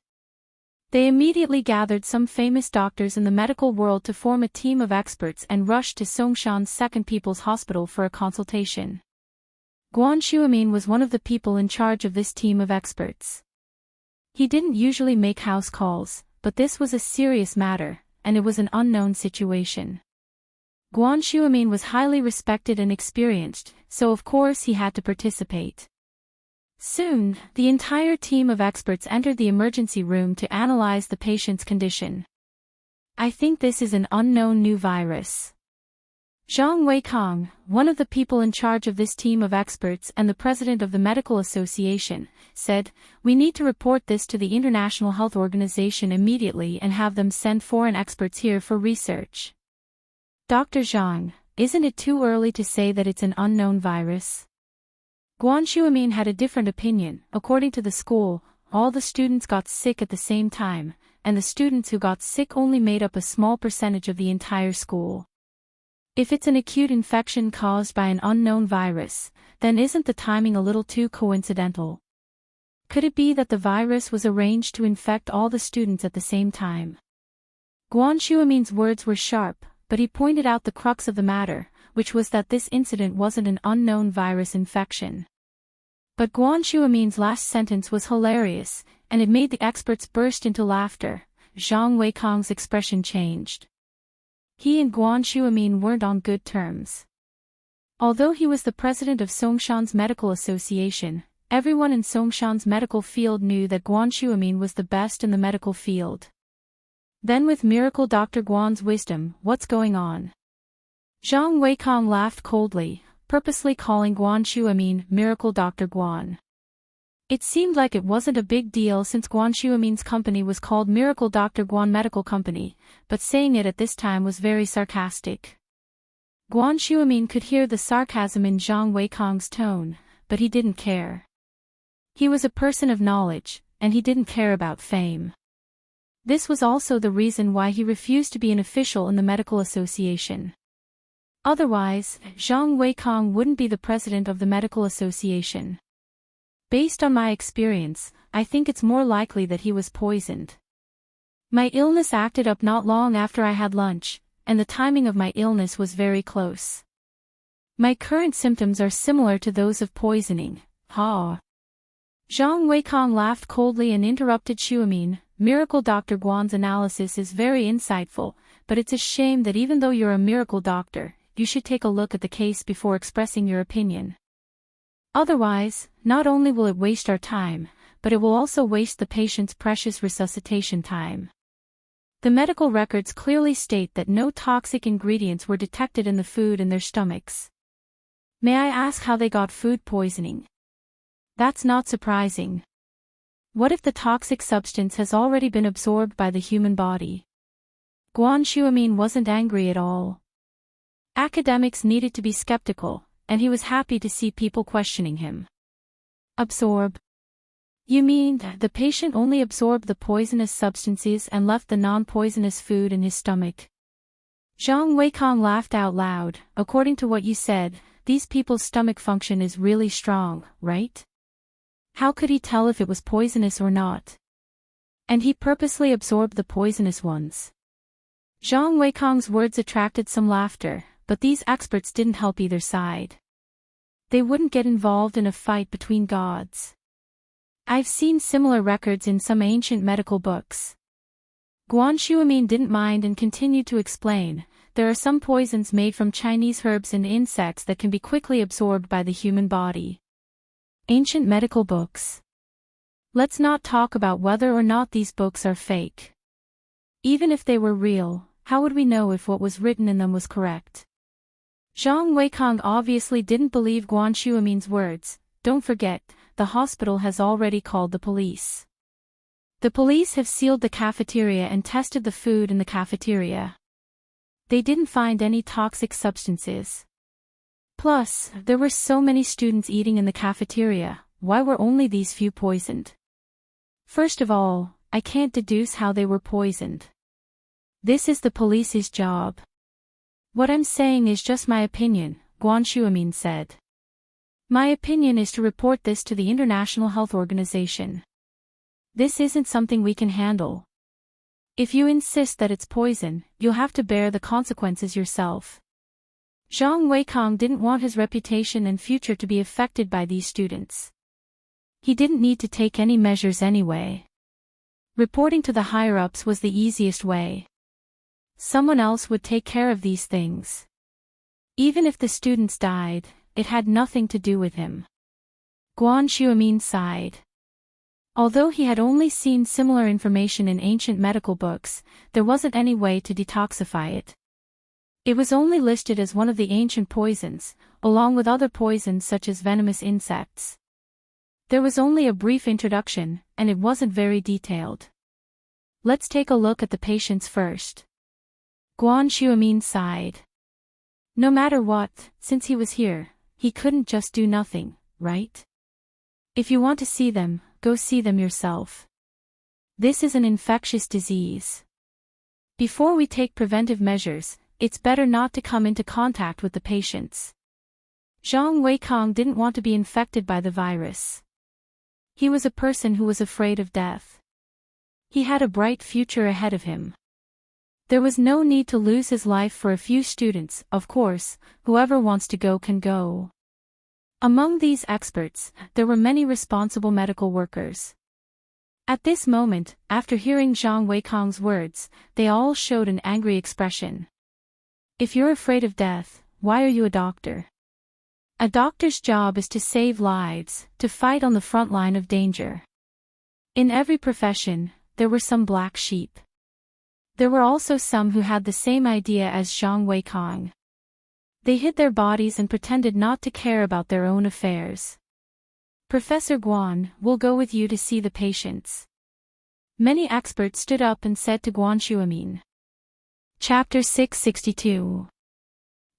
They immediately gathered some famous doctors in the medical world to form a team of experts and rushed to Songshan's Second People's Hospital for a consultation. Guan Shuamin was one of the people in charge of this team of experts. He didn't usually make house calls, but this was a serious matter, and it was an unknown situation. Guan Shuamin was highly respected and experienced, so of course he had to participate. Soon, the entire team of experts entered the emergency room to analyze the patient's condition. I think this is an unknown new virus. Zhang Weikong, one of the people in charge of this team of experts and the president of the Medical Association, said, we need to report this to the International Health Organization immediately and have them send foreign experts here for research. Dr. Zhang, isn't it too early to say that it's an unknown virus? Guan Shuamin had a different opinion. According to the school, all the students got sick at the same time, and the students who got sick only made up a small percentage of the entire school. If it's an acute infection caused by an unknown virus, then isn't the timing a little too coincidental? Could it be that the virus was arranged to infect all the students at the same time? Guan Shuamin's words were sharp, but he pointed out the crux of the matter, which was that this incident wasn't an unknown virus infection. But Guan Shuamin's last sentence was hilarious, and it made the experts burst into laughter. Zhang Weikong's expression changed. He and Guan Shuamin weren't on good terms. Although he was the president of Songshan's Medical Association, everyone in Songshan's medical field knew that Guan Shuamin was the best in the medical field. Then with Miracle Dr. Guan's wisdom, what's going on? Zhang Weikong laughed coldly, purposely calling Guan Shuamin Miracle Dr. Guan. It seemed like it wasn't a big deal since Guan Shuamin's company was called Miracle Dr. Guan Medical Company, but saying it at this time was very sarcastic. Guan Shuamin could hear the sarcasm in Zhang Weikong's tone, but he didn't care. He was a person of knowledge, and he didn't care about fame. This was also the reason why he refused to be an official in the medical association. Otherwise, Zhang Weikong wouldn't be the president of the medical association. Based on my experience, I think it's more likely that he was poisoned. My illness acted up not long after I had lunch, and the timing of my illness was very close. My current symptoms are similar to those of poisoning. Ha! Zhang Weikong laughed coldly and interrupted Shuamin. Miracle Dr. Guan's analysis is very insightful, but it's a shame that even though you're a miracle doctor, you should take a look at the case before expressing your opinion. Otherwise, not only will it waste our time, but it will also waste the patient's precious resuscitation time. The medical records clearly state that no toxic ingredients were detected in the food in their stomachs. May I ask how they got food poisoning? That's not surprising. What if the toxic substance has already been absorbed by the human body? Guan Shuamin wasn't angry at all. Academics needed to be skeptical, and he was happy to see people questioning him. Absorb? You mean the patient only absorbed the poisonous substances and left the non-poisonous food in his stomach? Zhang Weikong laughed out loud. According to what you said, these people's stomach function is really strong, right? How could he tell if it was poisonous or not? And he purposely absorbed the poisonous ones. Zhang Weikang's words attracted some laughter, but these experts didn't help either side. They wouldn't get involved in a fight between gods. I've seen similar records in some ancient medical books. Guan Xuemin didn't mind and continued to explain, there are some poisons made from Chinese herbs and insects that can be quickly absorbed by the human body. Ancient medical books. Let's not talk about whether or not these books are fake. Even if they were real, how would we know if what was written in them was correct? Zhang Weikang obviously didn't believe Guan Xuemin's words. Don't forget, the hospital has already called the police. The police have sealed the cafeteria and tested the food in the cafeteria. They didn't find any toxic substances. Plus, there were so many students eating in the cafeteria, why were only these few poisoned? First of all, I can't deduce how they were poisoned. This is the police's job. What I'm saying is just my opinion, Guan Xuemin said. My opinion is to report this to the International Health Organization. This isn't something we can handle. If you insist that it's poison, you'll have to bear the consequences yourself. Zhang Weikang didn't want his reputation and future to be affected by these students. He didn't need to take any measures anyway. Reporting to the higher-ups was the easiest way. Someone else would take care of these things. Even if the students died, it had nothing to do with him. Guan Xuemin sighed. Although he had only seen similar information in ancient medical books, there wasn't any way to detoxify it. It was only listed as one of the ancient poisons, along with other poisons such as venomous insects. There was only a brief introduction, and it wasn't very detailed. Let's take a look at the patients first. Guan Xuemin sighed. No matter what, since he was here, he couldn't just do nothing, right? If you want to see them, go see them yourself. This is an infectious disease. Before we take preventive measures, it's better not to come into contact with the patients. Zhang Weikang didn't want to be infected by the virus. He was a person who was afraid of death. He had a bright future ahead of him. There was no need to lose his life for a few students, of course, whoever wants to go can go. Among these experts, there were many responsible medical workers. At this moment, after hearing Zhang Weikang's words, they all showed an angry expression. If you're afraid of death, why are you a doctor? A doctor's job is to save lives, to fight on the front line of danger. In every profession, there were some black sheep. There were also some who had the same idea as Zhang Weikang. They hid their bodies and pretended not to care about their own affairs. Professor Guan, we'll go with you to see the patients. Many experts stood up and said to Guan Xuemin. Chapter 662.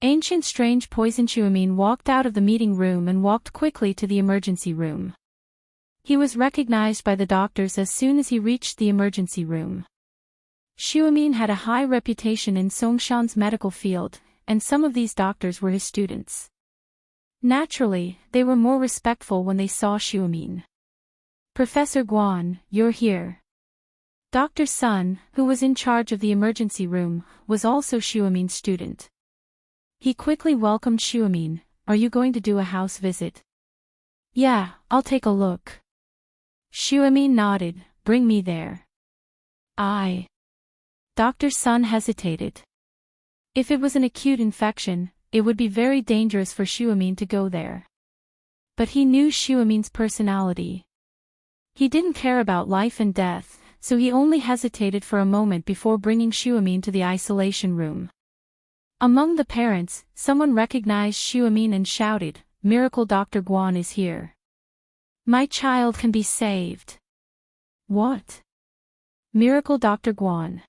Ancient Strange Poison. Xuemin walked out of the meeting room and walked quickly to the emergency room. He was recognized by the doctors as soon as he reached the emergency room. Xuemin had a high reputation in Songshan's medical field, and some of these doctors were his students. Naturally, they were more respectful when they saw Xuemin. Professor Guan, you're here. Dr. Sun, who was in charge of the emergency room, was also Xuemin's student. He quickly welcomed Xuemin. Are you going to do a house visit? Yeah, I'll take a look. Xuemin nodded. Bring me there. Dr. Sun hesitated. If it was an acute infection, it would be very dangerous for Xuemin to go there. But he knew Xuemin's personality. He didn't care about life and death, so he only hesitated for a moment before bringing Xuemin to the isolation room. Among the parents, someone recognized Xuemin and shouted, "Miracle Dr. Guan is here. My child can be saved." What? Miracle Dr. Guan?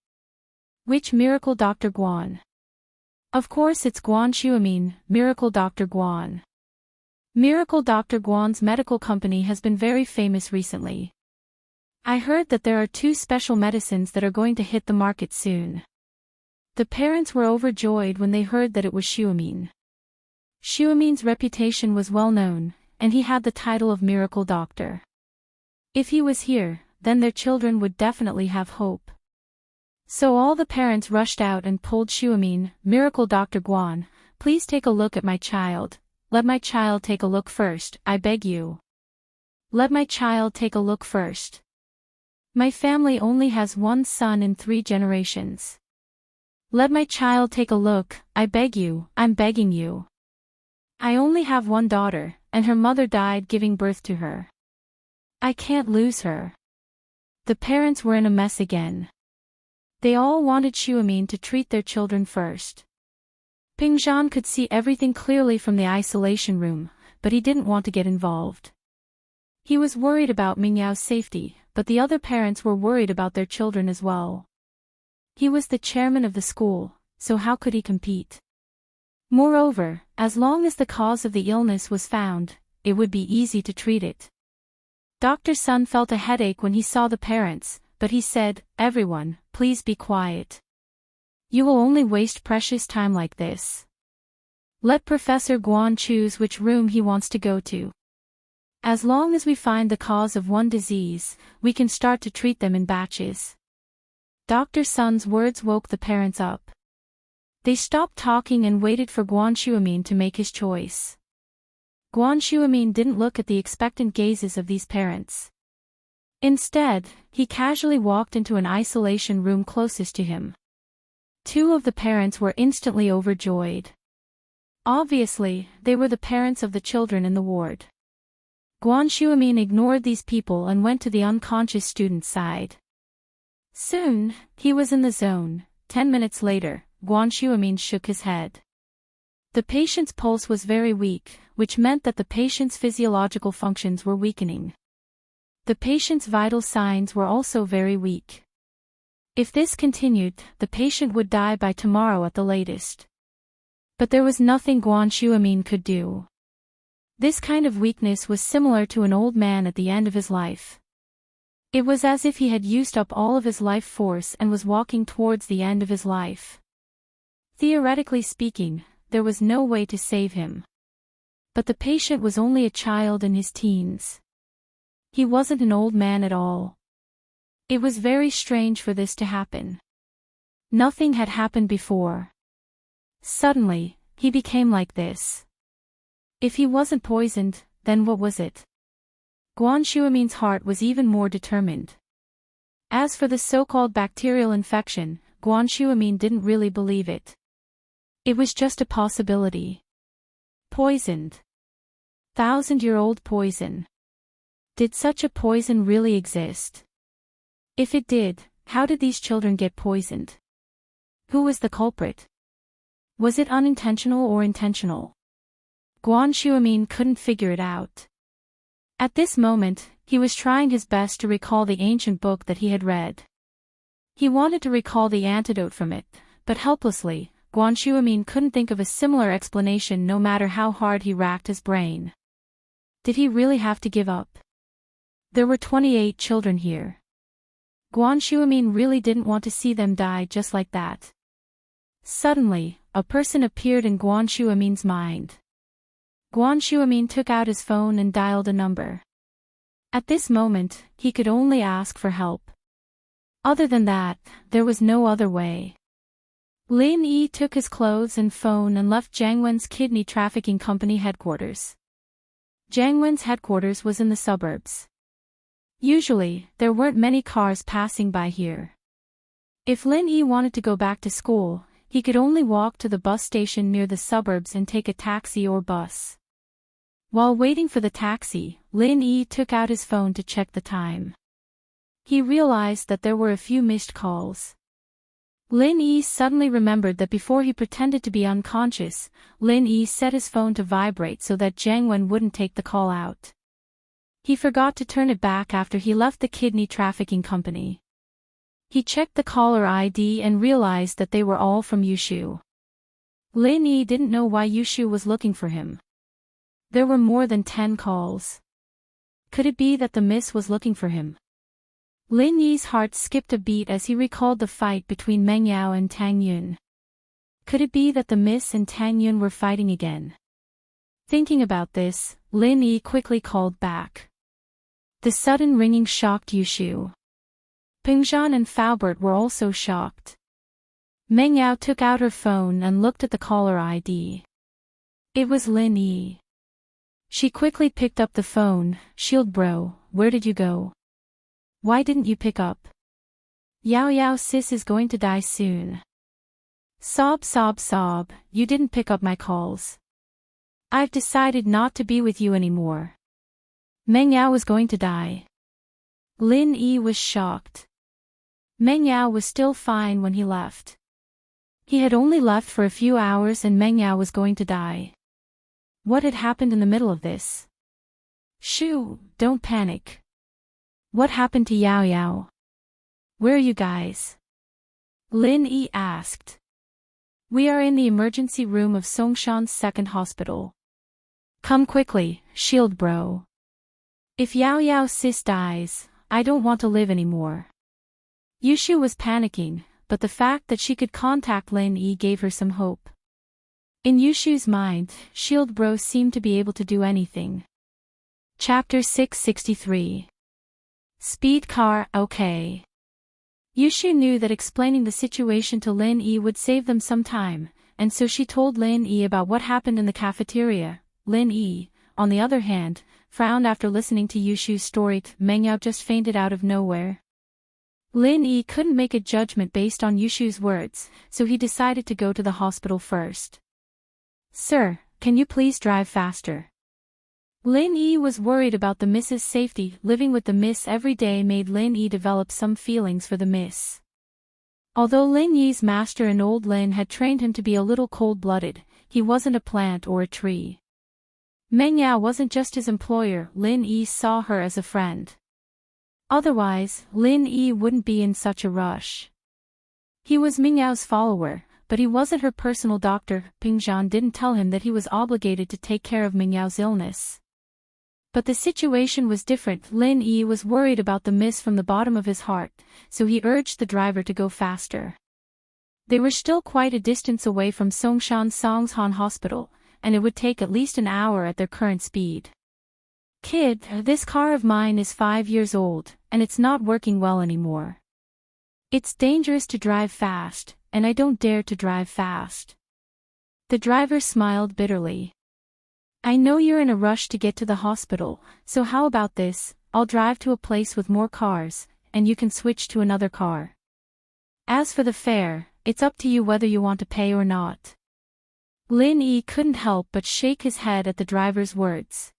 Which Miracle Dr. Guan? Of course it's Guan Xuemin, Miracle Dr. Guan. Miracle Dr. Guan's medical company has been very famous recently. I heard that there are 2 special medicines that are going to hit the market soon. The parents were overjoyed when they heard that it was Xuemin. Xuemin's reputation was well known, and he had the title of Miracle Doctor. If he was here, then their children would definitely have hope. So all the parents rushed out and pulled Xuemin. "Miracle Dr. Guan, please take a look at my child. Let my child take a look first, I beg you. Let my child take a look first. My family only has one son in 3 generations. Let my child take a look, I beg you, I'm begging you. I only have one daughter, and her mother died giving birth to her. I can't lose her." The parents were in a mess again. They all wanted Xuemin to treat their children first. Pingzhan could see everything clearly from the isolation room, but he didn't want to get involved. He was worried about Mingyao's safety, but the other parents were worried about their children as well. He was the chairman of the school, so how could he compete? Moreover, as long as the cause of the illness was found, it would be easy to treat it. Dr. Sun felt a headache when he saw the parents, but he said, "Everyone, please be quiet. You will only waste precious time like this. Let Professor Guan choose which room he wants to go to. As long as we find the cause of one disease, we can start to treat them in batches." Dr. Sun's words woke the parents up. They stopped talking and waited for Guan Xuemin to make his choice. Guan Xuemin didn't look at the expectant gazes of these parents. Instead, he casually walked into an isolation room closest to him. 2 of the parents were instantly overjoyed. Obviously, they were the parents of the children in the ward. Guan Xuemin ignored these people and went to the unconscious student's side. Soon, he was in the zone. 10 minutes later, Guan Xuemin shook his head. The patient's pulse was very weak, which meant that the patient's physiological functions were weakening. The patient's vital signs were also very weak. If this continued, the patient would die by tomorrow at the latest. But there was nothing Guan Xuemin could do. This kind of weakness was similar to an old man at the end of his life. It was as if he had used up all of his life force and was walking towards the end of his life. Theoretically speaking, there was no way to save him. But the patient was only a child in his teens. He wasn't an old man at all. It was very strange for this to happen. Nothing had happened before. Suddenly, he became like this. If he wasn't poisoned, then what was it? Guan Xuemin's heart was even more determined. As for the so-called bacterial infection, Guan Xuemin didn't really believe it. It was just a possibility. Poisoned. 1,000-year-old poison. Did such a poison really exist? If it did, how did these children get poisoned? Who was the culprit? Was it unintentional or intentional? Guan Xuemin couldn't figure it out. At this moment, he was trying his best to recall the ancient book that he had read. He wanted to recall the antidote from it, but helplessly, Guan Xuemin couldn't think of a similar explanation no matter how hard he racked his brain. Did he really have to give up? There were 28 children here. Guan Xuemin really didn't want to see them die just like that. Suddenly, a person appeared in Guan Xuemin's mind. Guan Xuemin took out his phone and dialed a number. At this moment, he could only ask for help. Other than that, there was no other way. Lin Yi took his clothes and phone and left Jiangwen's kidney trafficking company headquarters. Jiangwen's headquarters was in the suburbs. Usually, there weren't many cars passing by here. If Lin Yi wanted to go back to school, he could only walk to the bus station near the suburbs and take a taxi or bus. While waiting for the taxi, Lin Yi took out his phone to check the time. He realized that there were a few missed calls. Lin Yi suddenly remembered that before he pretended to be unconscious, Lin Yi set his phone to vibrate so that Jiangwen wouldn't take the call out. He forgot to turn it back after he left the kidney trafficking company. He checked the caller ID and realized that they were all from Yushu. Lin Yi didn't know why Yushu was looking for him. There were more than 10 calls. Could it be that the miss was looking for him? Lin Yi's heart skipped a beat as he recalled the fight between Meng Yao and Tang Yun. Could it be that the miss and Tang Yun were fighting again? Thinking about this, Lin Yi quickly called back. The sudden ringing shocked Yushu. Pingzhan and Faubert were also shocked. Meng Yao took out her phone and looked at the caller ID. It was Lin Yi. She quickly picked up the phone. Shield bro, where did you go? Why didn't you pick up? Yao Yao sis is going to die soon. Sob sob sob, you didn't pick up my calls. I've decided not to be with you anymore. Meng Yao was going to die. Lin Yi was shocked. Meng Yao was still fine when he left. He had only left for a few hours and Meng Yao was going to die. What had happened in the middle of this? Shoo, don't panic. What happened to Yao Yao? Where are you guys? Lin Yi asked. We are in the emergency room of Songshan's second hospital. Come quickly, Shield bro. If Yao Yao sis dies, I don't want to live anymore. Yushu was panicking, but the fact that she could contact Lin Yi gave her some hope. In Yushu's mind, Shield bro seemed to be able to do anything. Chapter 663. Speed car, okay. Yushu knew that explaining the situation to Lin Yi would save them some time, and so she told Lin Yi about what happened in the cafeteria. Lin Yi, on the other hand, frowned after listening to Yushu's story. Meng Yao just fainted out of nowhere. Lin Yi couldn't make a judgment based on Yushu's words, so he decided to go to the hospital first. Sir, can you please drive faster? Lin Yi was worried about the Miss's safety. Living with the Miss every day made Lin Yi develop some feelings for the Miss. Although Lin Yi's master and old Lin had trained him to be a little cold-blooded, he wasn't a plant or a tree. Meng Yao wasn't just his employer. Lin Yi saw her as a friend. Otherwise, Lin Yi wouldn't be in such a rush. He was Meng Yao's follower, but he wasn't her personal doctor. Pingzhan didn't tell him that he was obligated to take care of Meng Yao's illness. But the situation was different. Lin Yi was worried about the Miss from the bottom of his heart, so he urged the driver to go faster. They were still quite a distance away from Songshan Songshan Hospital, and it would take at least an hour at their current speed. Kid, this car of mine is 5 years old, and it's not working well anymore. It's dangerous to drive fast, and I don't dare to drive fast. The driver smiled bitterly. I know you're in a rush to get to the hospital, so how about this? I'll drive to a place with more cars, and you can switch to another car. As for the fare, it's up to you whether you want to pay or not. Lin Yi couldn't help but shake his head at the driver's words.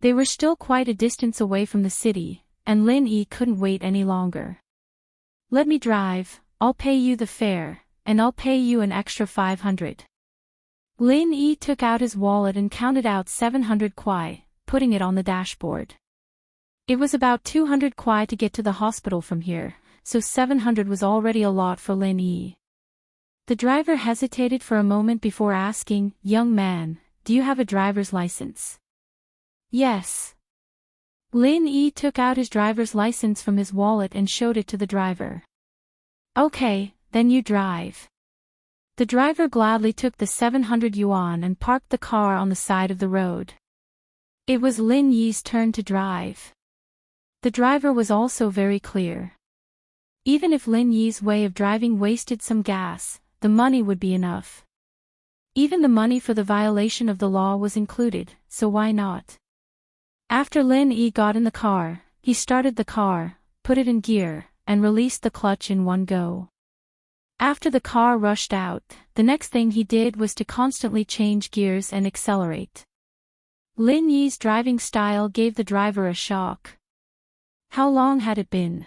They were still quite a distance away from the city, and Lin Yi couldn't wait any longer. Let me drive, I'll pay you the fare, and I'll pay you an extra 500. Lin Yi took out his wallet and counted out 700 kuai, putting it on the dashboard. It was about 200 kuai to get to the hospital from here, so 700 was already a lot for Lin Yi. The driver hesitated for a moment before asking, Young man, do you have a driver's license? Yes. Lin Yi took out his driver's license from his wallet and showed it to the driver. Okay, then you drive. The driver gladly took the 700 yuan and parked the car on the side of the road. It was Lin Yi's turn to drive. The driver was also very clear. Even if Lin Yi's way of driving wasted some gas, the money would be enough. Even the money for the violation of the law was included, so why not? After Lin Yi got in the car, he started the car, put it in gear, and released the clutch in one go. After the car rushed out, the next thing he did was to constantly change gears and accelerate. Lin Yi's driving style gave the driver a shock. How long had it been?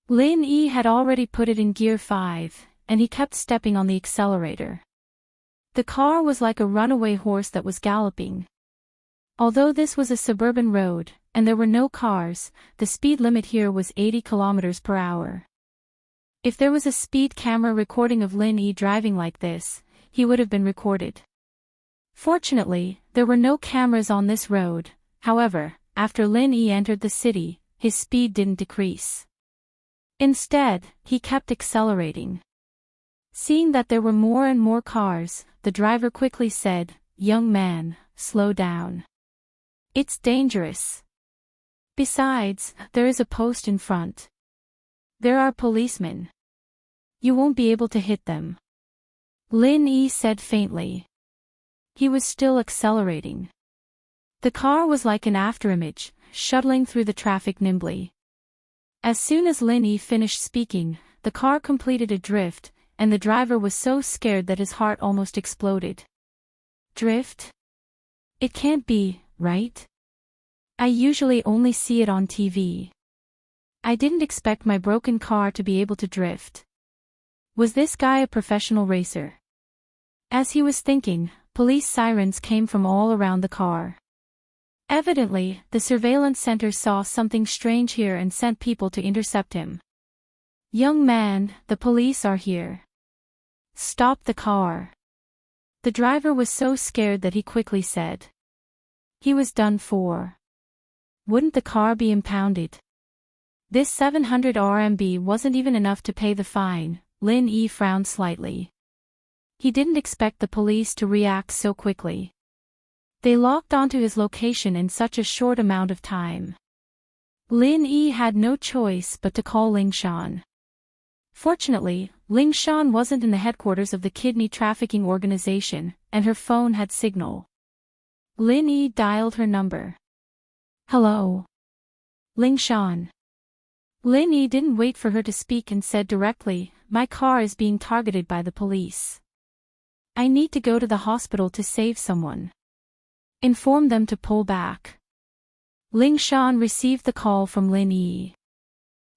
Lin Yi had already put it in gear 5, and he kept stepping on the accelerator. The car was like a runaway horse that was galloping. Although this was a suburban road, and there were no cars, the speed limit here was 80 kilometers per hour. If there was a speed camera recording of Lin Yi driving like this, he would have been recorded. Fortunately, there were no cameras on this road. However, after Lin Yi entered the city, his speed didn't decrease. Instead, he kept accelerating. Seeing that there were more and more cars, the driver quickly said, Young man, slow down. It's dangerous. Besides, there is a post in front. There are policemen. You won't be able to hit them. Lin Yi said faintly. He was still accelerating. The car was like an afterimage, shuttling through the traffic nimbly. As soon as Lin Yi finished speaking, the car completed a drift, and the driver was so scared that his heart almost exploded. Drift? It can't be, right? I usually only see it on TV. I didn't expect my broken car to be able to drift. Was this guy a professional racer? As he was thinking, police sirens came from all around the car. Evidently, the surveillance center saw something strange here and sent people to intercept him. Young man, the police are here. Stop the car. The driver was so scared that he quickly said. He was done for. Wouldn't the car be impounded? This 700 RMB wasn't even enough to pay the fine. Lin Yi frowned slightly. He didn't expect the police to react so quickly. They locked onto his location in such a short amount of time. Lin Yi had no choice but to call Ling Shan. Fortunately, Ling Shan wasn't in the headquarters of the kidney trafficking organization, and her phone had signal. Lin Yi dialed her number. Hello. Ling Shan. Lin Yi didn't wait for her to speak and said directly, my car is being targeted by the police. I need to go to the hospital to save someone. Inform them to pull back. Ling Shan received the call from Lin Yi.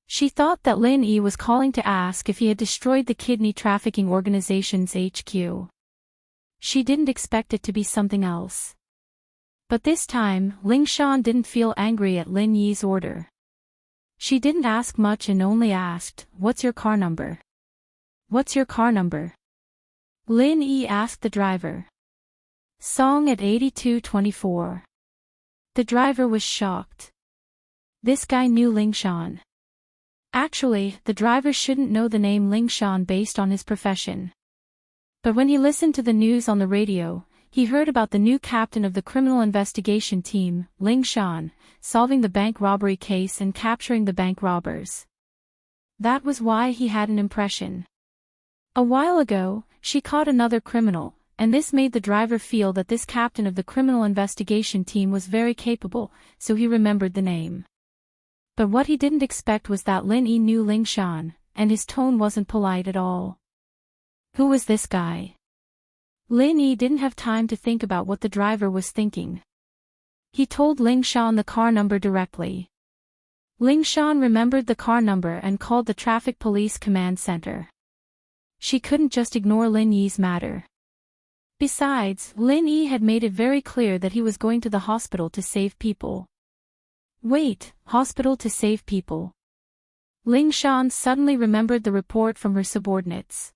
She thought that Lin Yi was calling to ask if he had destroyed the kidney trafficking organization's HQ. She didn't expect it to be something else. But this time, Ling Shan didn't feel angry at Lin Yi's order. She didn't ask much and only asked, what's your car number? What's your car number? Lin Yi asked the driver. Song at 8224. The driver was shocked. This guy knew Ling Shan. Actually, the driver shouldn't know the name Ling Shan based on his profession. But when he listened to the news on the radio, he heard about the new captain of the criminal investigation team, Ling Shan, solving the bank robbery case and capturing the bank robbers. That was why he had an impression. A while ago, she caught another criminal, and this made the driver feel that this captain of the criminal investigation team was very capable, so he remembered the name. But what he didn't expect was that Lin Yi knew Ling Shan, and his tone wasn't polite at all. Who was this guy? Lin Yi didn't have time to think about what the driver was thinking. He told Ling Shan the car number directly. Ling Shan remembered the car number and called the traffic police command center. She couldn't just ignore Lin Yi's matter. Besides, Lin Yi had made it very clear that he was going to the hospital to save people. Wait, hospital to save people. Ling Shan suddenly remembered the report from her subordinates.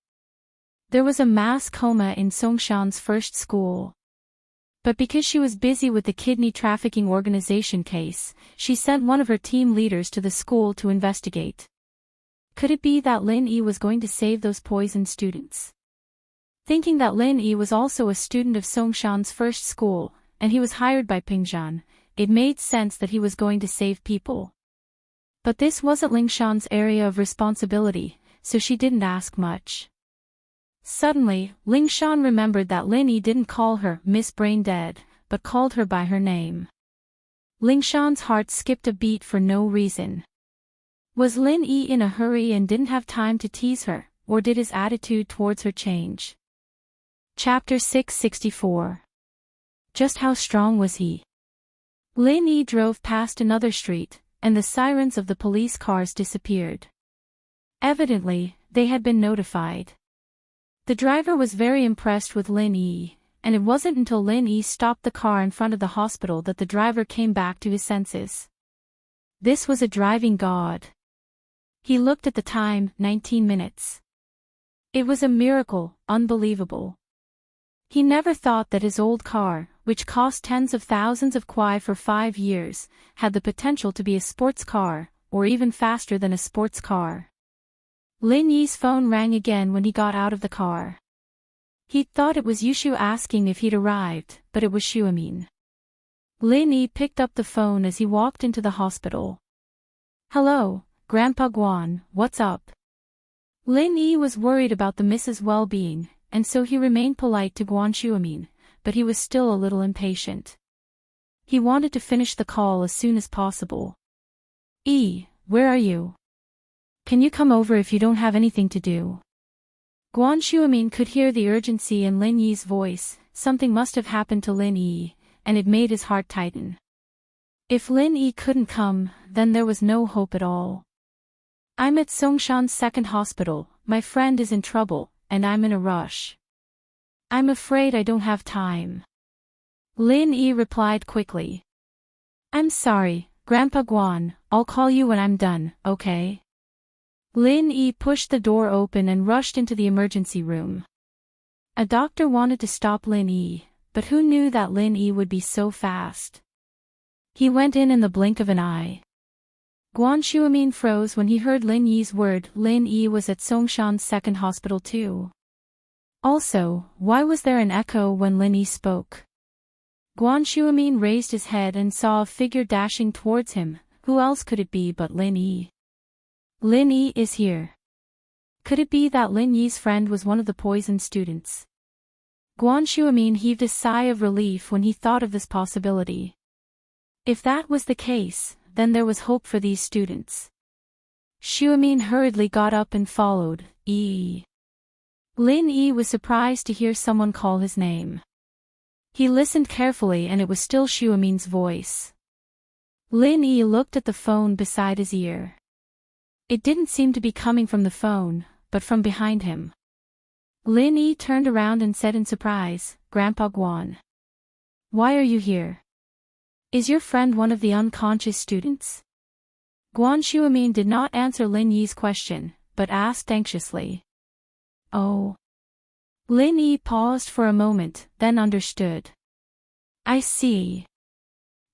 There was a mass coma in Songshan's first school. But because she was busy with the kidney trafficking organization case, she sent one of her team leaders to the school to investigate. Could it be that Lin Yi was going to save those poisoned students? Thinking that Lin Yi was also a student of Songshan's first school, and he was hired by Pingzhan, it made sense that he was going to save people. But this wasn't Ling Shan's area of responsibility, so she didn't ask much. Suddenly, Ling Shan remembered that Lin Yi didn't call her Miss Brain Dead, but called her by her name. Ling Shan's heart skipped a beat for no reason. Was Lin Yi in a hurry and didn't have time to tease her, or did his attitude towards her change? Chapter 664. Just how strong was he? Lin Yi drove past another street, and the sirens of the police cars disappeared. Evidently, they had been notified. The driver was very impressed with Lin Yi, and it wasn't until Lin Yi stopped the car in front of the hospital that the driver came back to his senses. This was a driving god. He looked at the time, 19 minutes. It was a miracle, unbelievable. He never thought that his old car, which cost tens of thousands of kuai for 5 years, had the potential to be a sports car, or even faster than a sports car. Lin Yi's phone rang again when he got out of the car. He'd thought it was Yushu asking if he'd arrived, but it was Shuamin. Lin Yi picked up the phone as he walked into the hospital. Hello, Grandpa Guan, what's up? Lin Yi was worried about the Mrs. well-being, and so he remained polite to Guan Shuamin, but he was still a little impatient. He wanted to finish the call as soon as possible. Where are you? Can you come over if you don't have anything to do? Guan Shuamin could hear the urgency in Lin Yi's voice. Something must have happened to Lin Yi, and it made his heart tighten. If Lin Yi couldn't come, then there was no hope at all. I'm at Songshan's second hospital, my friend is in trouble, and I'm in a rush. I'm afraid I don't have time. Lin Yi replied quickly. I'm sorry, Grandpa Guan, I'll call you when I'm done, okay? Lin Yi pushed the door open and rushed into the emergency room. A doctor wanted to stop Lin Yi, but who knew that Lin Yi would be so fast? He went in the blink of an eye. Guan Shuamin froze when he heard Lin Yi's word. Lin Yi was at Songshan's second hospital too. Also, why was there an echo when Lin Yi spoke? Guan Shuamin raised his head and saw a figure dashing towards him. Who else could it be but Lin Yi? Lin Yi is here. Could it be that Lin Yi's friend was one of the poisoned students? Guan Shuamin heaved a sigh of relief when he thought of this possibility. If that was the case, then there was hope for these students. Shuamin hurriedly got up and followed. Lin Yi was surprised to hear someone call his name. He listened carefully and it was still Shuamin's voice. Lin Yi looked at the phone beside his ear. It didn't seem to be coming from the phone, but from behind him. Lin Yi turned around and said in surprise, Grandpa Guan. Why are you here? Is your friend one of the unconscious students? Guan Shuamin did not answer Lin Yi's question, but asked anxiously. Oh. Lin Yi paused for a moment, then understood. I see.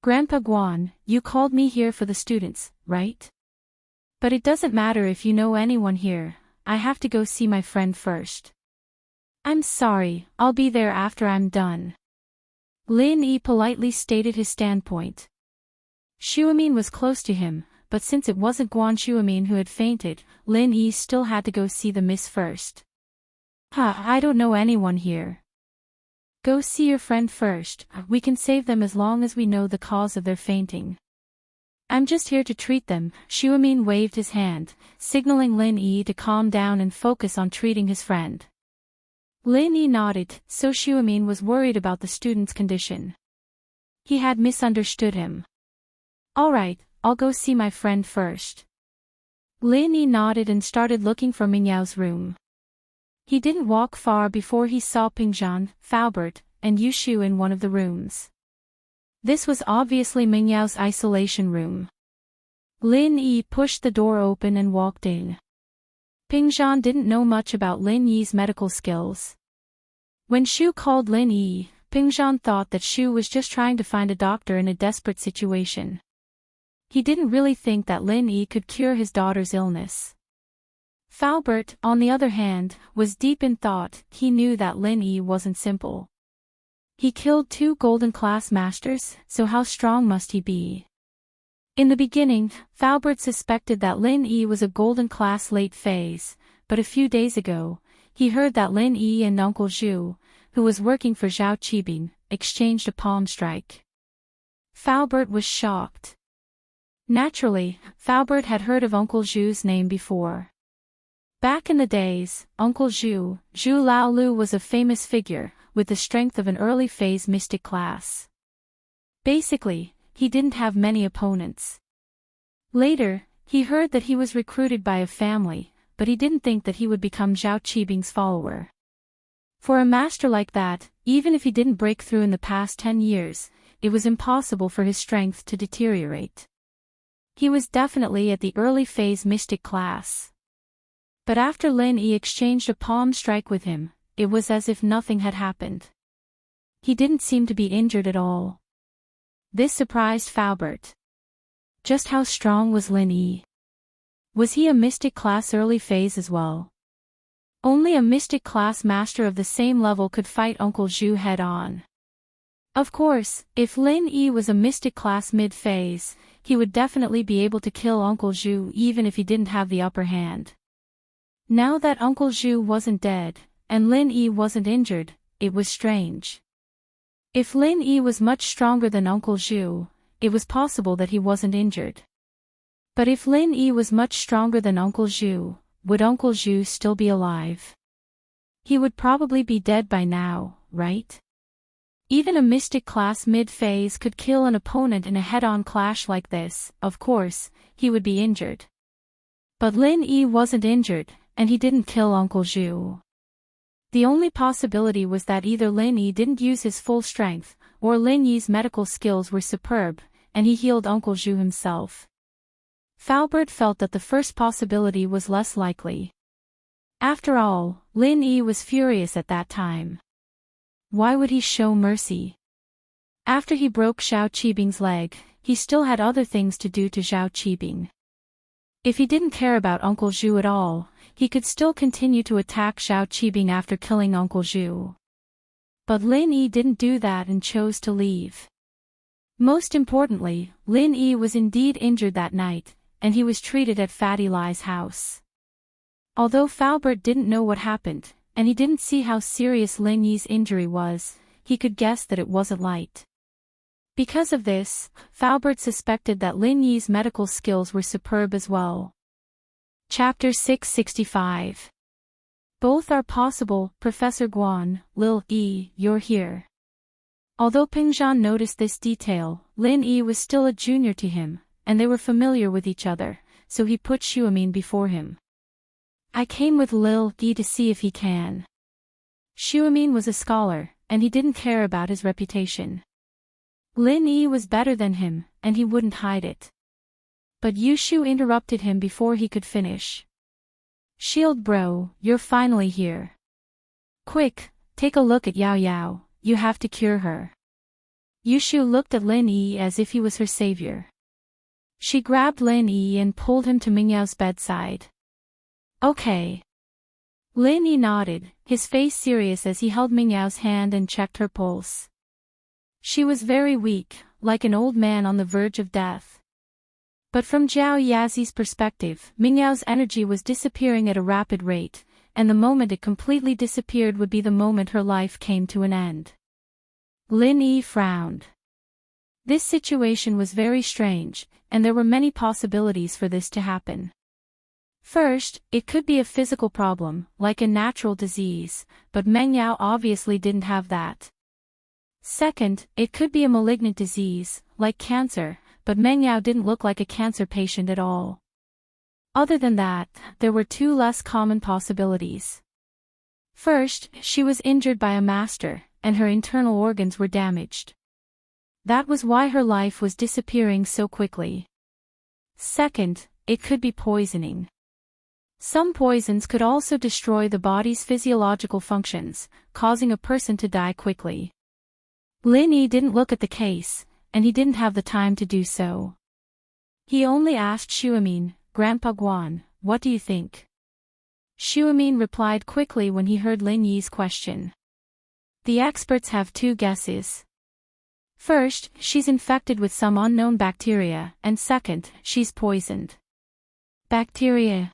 Grandpa Guan, you called me here for the students, right? But it doesn't matter if you know anyone here, I have to go see my friend first. I'm sorry, I'll be there after I'm done. Lin Yi politely stated his standpoint. Shuamin was close to him, but since it wasn't Guan Shuamin who had fainted, Lin Yi still had to go see the miss first. I don't know anyone here. Go see your friend first, we can save them as long as we know the cause of their fainting. I'm just here to treat them. Shuamin waved his hand, signaling Lin Yi to calm down and focus on treating his friend. Lin Yi nodded, so Shuamin was worried about the student's condition. He had misunderstood him. Alright, I'll go see my friend first. Lin Yi nodded and started looking for Mingyao's room. He didn't walk far before he saw Pingzhan, Faubert, and Yushu in one of the rooms. This was obviously Mingyao's isolation room. Lin Yi pushed the door open and walked in. Pingzhan didn't know much about Lin Yi's medical skills. When Shu called Lin Yi, Pingzhan thought that Shu was just trying to find a doctor in a desperate situation. He didn't really think that Lin Yi could cure his daughter's illness. Faubert, on the other hand, was deep in thought. He knew that Lin Yi wasn't simple. He killed 2 golden class masters, so how strong must he be? In the beginning, Faubert suspected that Lin Yi was a golden class late phase, but a few days ago, he heard that Lin Yi and Uncle Zhu, who was working for Zhao Qibing, exchanged a palm strike. Faubert was shocked. Naturally, Faubert had heard of Uncle Zhu's name before. Back in the days, Uncle Zhu, Zhu Laolu was a famous figure, with the strength of an early phase mystic class. Basically, he didn't have many opponents. Later, he heard that he was recruited by a family, but he didn't think that he would become Zhao Qibing's follower. For a master like that, even if he didn't break through in the past 10 years, it was impossible for his strength to deteriorate. He was definitely at the early phase mystic class. But after Lin Yi exchanged a palm strike with him, it was as if nothing had happened. He didn't seem to be injured at all. This surprised Faubert. Just how strong was Lin Yi? Was he a mystic class early phase as well? Only a mystic class master of the same level could fight Uncle Zhu head-on. Of course, if Lin Yi was a mystic class mid-phase, he would definitely be able to kill Uncle Zhu even if he didn't have the upper hand. Now that Uncle Zhu wasn't dead, and Lin Yi wasn't injured, it was strange. If Lin Yi was much stronger than Uncle Zhu, it was possible that he wasn't injured. But if Lin Yi was much stronger than Uncle Zhu, would Uncle Zhu still be alive? He would probably be dead by now, right? Even a mystic class mid-phase could kill an opponent in a head-on clash like this. Of course, he would be injured. But Lin Yi wasn't injured, and he didn't kill Uncle Zhu. The only possibility was that either Lin Yi didn't use his full strength, or Lin Yi's medical skills were superb, and he healed Uncle Zhu himself. Falbert felt that the first possibility was less likely. After all, Lin Yi was furious at that time. Why would he show mercy? After he broke Zhao Qibing's leg, he still had other things to do to Zhao Qibing. If he didn't care about Uncle Zhu at all, he could still continue to attack Zhao Qibing after killing Uncle Zhu. But Lin Yi didn't do that and chose to leave. Most importantly, Lin Yi was indeed injured that night, and he was treated at Fatty Lai's house. Although Falbert didn't know what happened, and he didn't see how serious Lin Yi's injury was, he could guess that it wasn't light. Because of this, Falbert suspected that Lin Yi's medical skills were superb as well. Chapter 665. Both are possible. Professor Guan, Lil Yi, you're here. Although Pingzhan noticed this detail, Lin Yi was still a junior to him, and they were familiar with each other, so he put Xuemin before him. I came with Lil Yi to see if he can. Xuemin was a scholar, and he didn't care about his reputation. Lin Yi was better than him, and he wouldn't hide it. But Yushu interrupted him before he could finish. Shield bro, you're finally here. Quick, take a look at Yao Yao, you have to cure her. Yushu looked at Lin Yi as if he was her savior. She grabbed Lin Yi and pulled him to Mingyao's bedside. Okay. Lin Yi nodded, his face serious as he held Mingyao's hand and checked her pulse. She was very weak, like an old man on the verge of death. But from Zhao Yazi's perspective, Mingyao's energy was disappearing at a rapid rate, and the moment it completely disappeared would be the moment her life came to an end. Lin Yi frowned. This situation was very strange, and there were many possibilities for this to happen. First, it could be a physical problem, like a natural disease, but Meng Yao obviously didn't have that. Second, it could be a malignant disease, like cancer, but Meng Yao didn't look like a cancer patient at all. Other than that, there were two less common possibilities. First, she was injured by a master, and her internal organs were damaged. That was why her life was disappearing so quickly. Second, it could be poisoning. Some poisons could also destroy the body's physiological functions, causing a person to die quickly. Lin Yi didn't look at the case, and he didn't have the time to do so. He only asked Xuemin, Grandpa Guan, what do you think? Xuemin replied quickly when he heard Lin Yi's question. The experts have two guesses. First, she's infected with some unknown bacteria, and second, she's poisoned. Bacteria.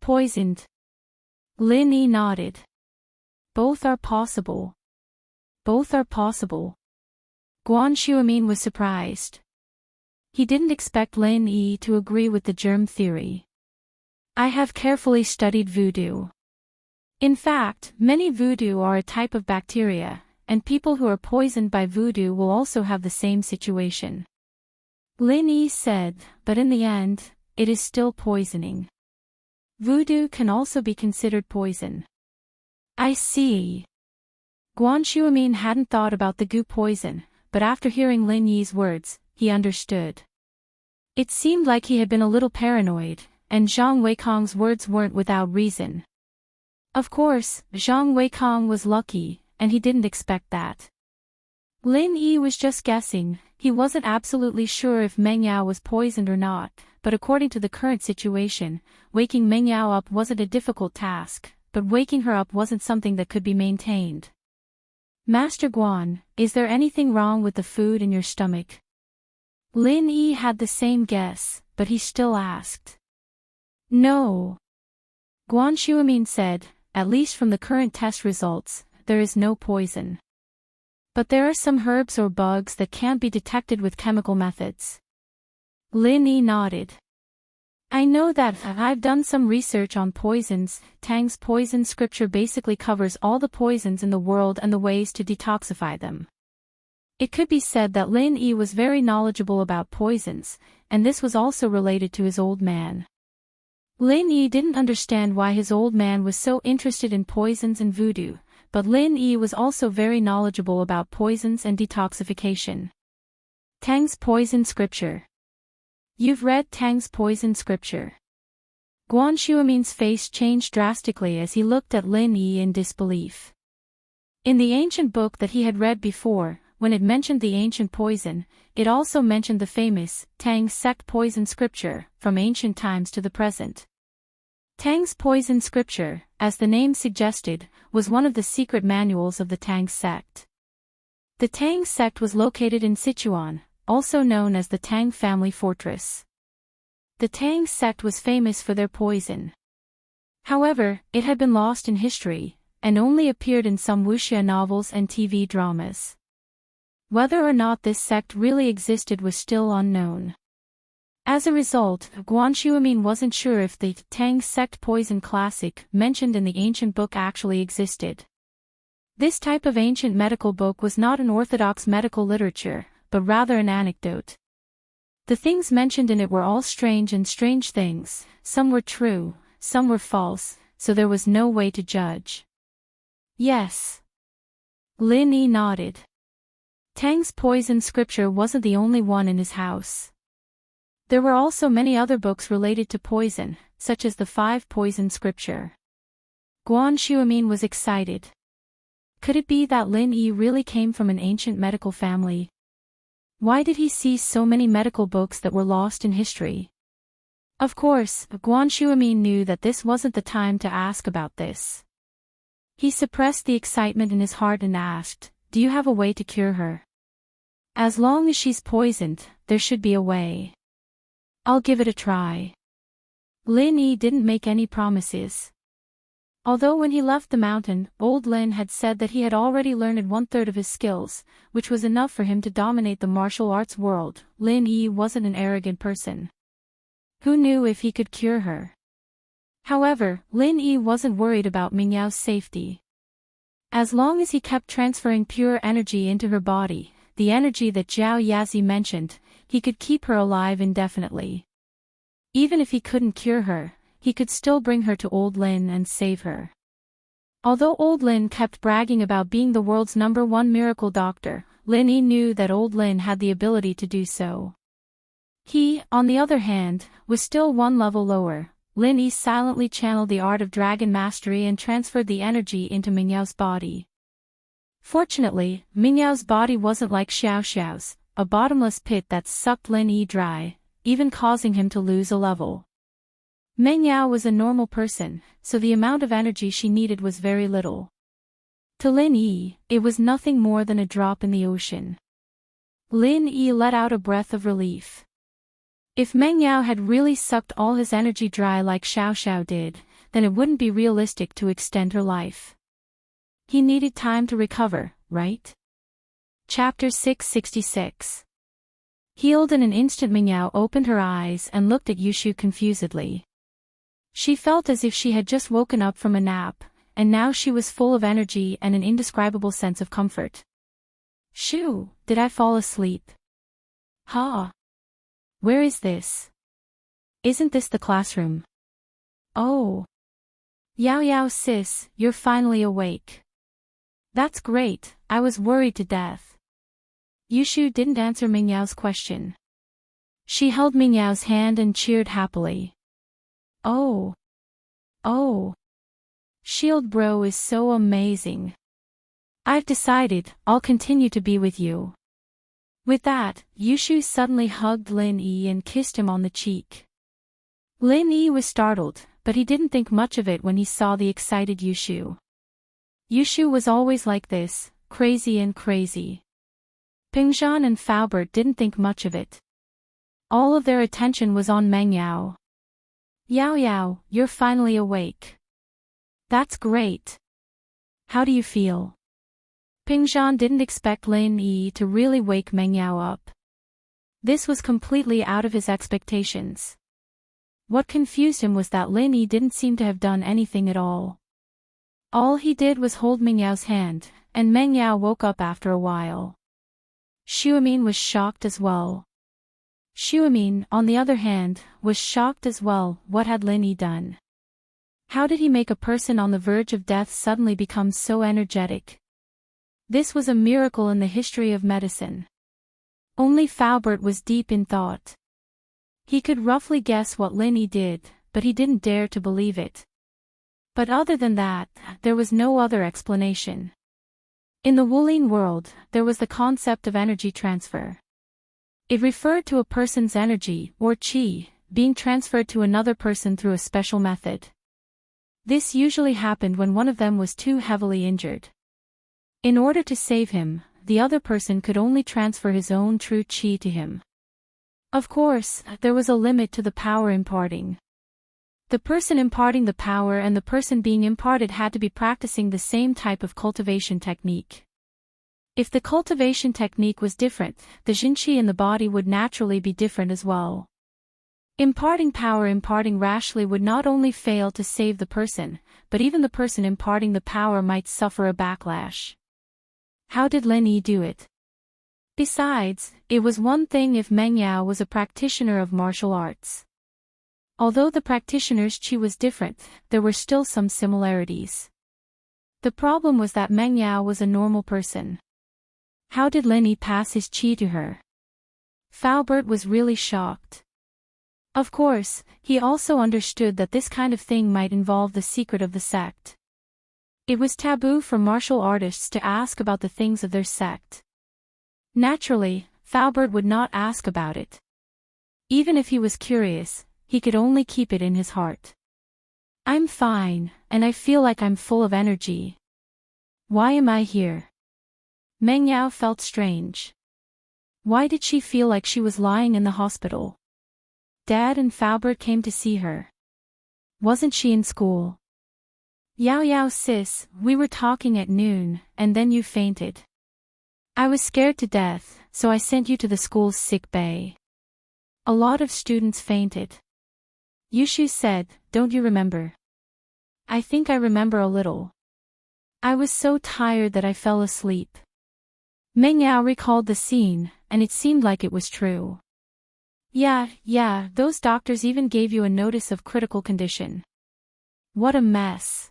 Poisoned. Lin Yi nodded. Both are possible. Both are possible. Guan Xuemin was surprised. He didn't expect Lin Yi to agree with the germ theory. I have carefully studied voodoo. In fact, many voodoo are a type of bacteria, and people who are poisoned by voodoo will also have the same situation. Lin Yi said, but in the end, it is still poisoning. Voodoo can also be considered poison. I see. Guan Xuemin hadn't thought about the goo poison, but after hearing Lin Yi's words, he understood. It seemed like he had been a little paranoid, and Zhang Weikong's words weren't without reason. Of course, Zhang Weikong was lucky, and he didn't expect that. Lin Yi was just guessing. He wasn't absolutely sure if Meng Yao was poisoned or not, but according to the current situation, waking Meng Yao up wasn't a difficult task, but waking her up wasn't something that could be maintained. Master Guan, is there anything wrong with the food in your stomach? Lin Yi had the same guess, but he still asked. No. Guan Shuamin said, at least from the current test results, there is no poison. But there are some herbs or bugs that can't be detected with chemical methods. Lin Yi nodded. I know that. I've done some research on poisons. Tang's poison scripture basically covers all the poisons in the world and the ways to detoxify them. It could be said that Lin Yi was very knowledgeable about poisons, and this was also related to his old man. Lin Yi didn't understand why his old man was so interested in poisons and voodoo, but Lin Yi was also very knowledgeable about poisons and detoxification. Tang's poison scripture. You've read Tang's poison scripture. Guan Shuamin's face changed drastically as he looked at Lin Yi in disbelief. In the ancient book that he had read before, when it mentioned the ancient poison, it also mentioned the famous Tang sect poison scripture, from ancient times to the present. Tang's poison scripture, as the name suggested, was one of the secret manuals of the Tang sect. The Tang sect was located in Sichuan, also known as the Tang family fortress. The Tang sect was famous for their poison. However, it had been lost in history, and only appeared in some wuxia novels and TV dramas. Whether or not this sect really existed was still unknown. As a result, Guan Shuamin wasn't sure if the Tang sect poison classic mentioned in the ancient book actually existed. This type of ancient medical book was not an orthodox medical literature, but rather an anecdote. The things mentioned in it were all strange things, some were true, some were false, so there was no way to judge. Yes. Lin Yi nodded. Tang's poison scripture wasn't the only one in his house. There were also many other books related to poison, such as the 5 poison scripture. Guan Shuamin was excited. Could it be that Lin Yi really came from an ancient medical family? Why did he see so many medical books that were lost in history? Of course, Guan Shuamin knew that this wasn't the time to ask about this. He suppressed the excitement in his heart and asked, do you have a way to cure her? As long as she's poisoned, there should be a way. I'll give it a try. Lin Yi didn't make any promises. Although when he left the mountain, old Lin had said that he had already learned 1/3 of his skills, which was enough for him to dominate the martial arts world, Lin Yi wasn't an arrogant person. Who knew if he could cure her? However, Lin Yi wasn't worried about Mingyao's safety. As long as he kept transferring pure energy into her body, the energy that Zhao Yazi mentioned, he could keep her alive indefinitely. Even if he couldn't cure her, he could still bring her to old Lin and save her. Although old Lin kept bragging about being the world's #1 miracle doctor, Lin Yi knew that old Lin had the ability to do so. He, on the other hand, was still 1 level lower. Lin Yi silently channeled the art of dragon mastery and transferred the energy into Mingyao's body. Fortunately, Mingyao's body wasn't like Xiao Xiao's, a bottomless pit that sucked Lin Yi dry, even causing him to lose a level. Mingyao was a normal person, so the amount of energy she needed was very little. To Lin Yi, it was nothing more than a drop in the ocean. Lin Yi let out a breath of relief. If Mingyao had really sucked all his energy dry like Xiao Xiao did, then it wouldn't be realistic to extend her life. He needed time to recover, right? Chapter 666. Healed in an instant, Mingyao opened her eyes and looked at Yushu confusedly. She felt as if she had just woken up from a nap, and now she was full of energy and an indescribable sense of comfort. Shoo, did I fall asleep? Ha! Where is this? Isn't this the classroom? Oh! Yao Yao sis, you're finally awake. That's great, I was worried to death. Yushu didn't answer Mingyao's question. She held Mingyao's hand and cheered happily. Oh! Oh! Shield Bro is so amazing. I've decided, I'll continue to be with you. With that, Yushu suddenly hugged Lin Yi and kissed him on the cheek. Lin Yi was startled, but he didn't think much of it when he saw the excited Yushu. Yushu was always like this, crazy and crazy. Pingzhan and Faubert didn't think much of it. All of their attention was on Meng Yao. Yao Yao, you're finally awake. That's great. How do you feel? Pingzhan didn't expect Lin Yi to really wake Meng Yao up. This was completely out of his expectations. What confused him was that Lin Yi didn't seem to have done anything at all. All he did was hold Meng Yao's hand, and Meng Yao woke up after a while. Xuemin was shocked as well. Xuemin, on the other hand, was shocked as well. What had Lin Yi done? How did he make a person on the verge of death suddenly become so energetic? This was a miracle in the history of medicine. Only Faubert was deep in thought. He could roughly guess what Lin Yi did, but he didn't dare to believe it. But other than that, there was no other explanation. In the Wulin world, there was the concept of energy transfer. It referred to a person's energy, or qi, being transferred to another person through a special method. This usually happened when one of them was too heavily injured. In order to save him, the other person could only transfer his own true qi to him. Of course, there was a limit to the power imparting. The person imparting the power and the person being imparted had to be practicing the same type of cultivation technique. If the cultivation technique was different, the jinqi in the body would naturally be different as well. Imparting rashly would not only fail to save the person, but even the person imparting the power might suffer a backlash. How did Lin Yi do it? Besides, it was one thing if Meng Yao was a practitioner of martial arts. Although the practitioner's qi was different, there were still some similarities. The problem was that Meng Yao was a normal person. How did Lin Yi pass his qi to her? Faubert was really shocked. Of course, he also understood that this kind of thing might involve the secret of the sect. It was taboo for martial artists to ask about the things of their sect. Naturally, Faubert would not ask about it. Even if he was curious, he could only keep it in his heart. I'm fine, and I feel like I'm full of energy. Why am I here? Meng Yao felt strange. Why did she feel like she was lying in the hospital? Dad and Faubert came to see her. Wasn't she in school? Yao Yao sis, we were talking at noon, and then you fainted. I was scared to death, so I sent you to the school's sick bay. A lot of students fainted. Yushu said, don't you remember? I think I remember a little. I was so tired that I fell asleep. Meng Yao recalled the scene, and it seemed like it was true. Yeah, those doctors even gave you a notice of critical condition. What a mess.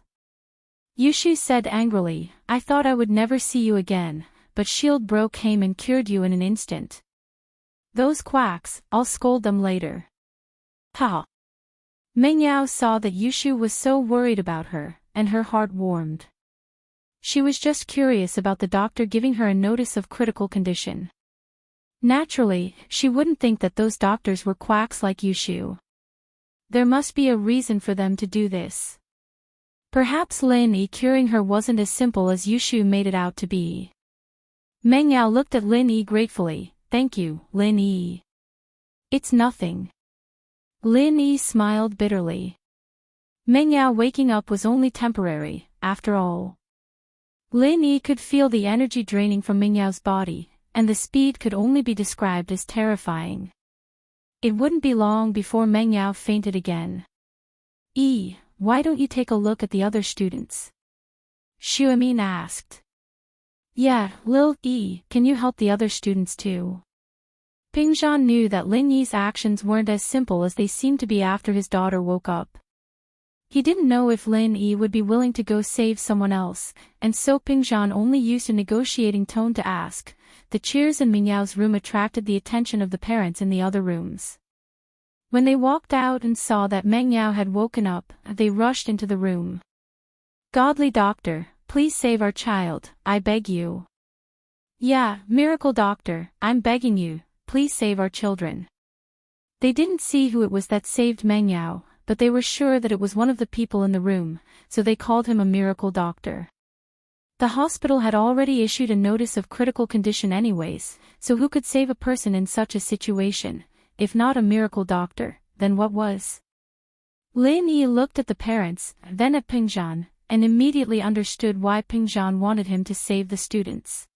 Yushu said angrily, I thought I would never see you again, but Shield Bro came and cured you in an instant. Those quacks, I'll scold them later. Ha! Meng Yao saw that Yushu was so worried about her, and her heart warmed. She was just curious about the doctor giving her a notice of critical condition. Naturally, she wouldn't think that those doctors were quacks like Yushu. There must be a reason for them to do this. Perhaps Lin Yi curing her wasn't as simple as Yushu made it out to be. Meng Yao looked at Lin Yi gratefully. Thank you, Lin Yi. It's nothing. Lin Yi smiled bitterly. Meng Yao waking up was only temporary, after all. Lin Yi could feel the energy draining from Meng Yao's body, and the speed could only be described as terrifying. It wouldn't be long before Meng Yao fainted again. Why don't you take a look at the other students? Xuemin asked. Yeah, Lil Yi, can you help the other students too? Pingzhan knew that Lin Yi's actions weren't as simple as they seemed to be after his daughter woke up. He didn't know if Lin Yi would be willing to go save someone else, and so Pingzhan only used a negotiating tone to ask. The cheers in Meng Yao's room attracted the attention of the parents in the other rooms. When they walked out and saw that Meng Yao had woken up, they rushed into the room. Godly doctor, please save our child, I beg you. Yeah, miracle doctor, I'm begging you, please save our children. They didn't see who it was that saved Meng Yao, but they were sure that it was one of the people in the room, so they called him a miracle doctor. The hospital had already issued a notice of critical condition anyways, so who could save a person in such a situation? If not a miracle doctor, then what was? Lin Yi looked at the parents, then at Pingzhan, and immediately understood why Pingzhan wanted him to save the students.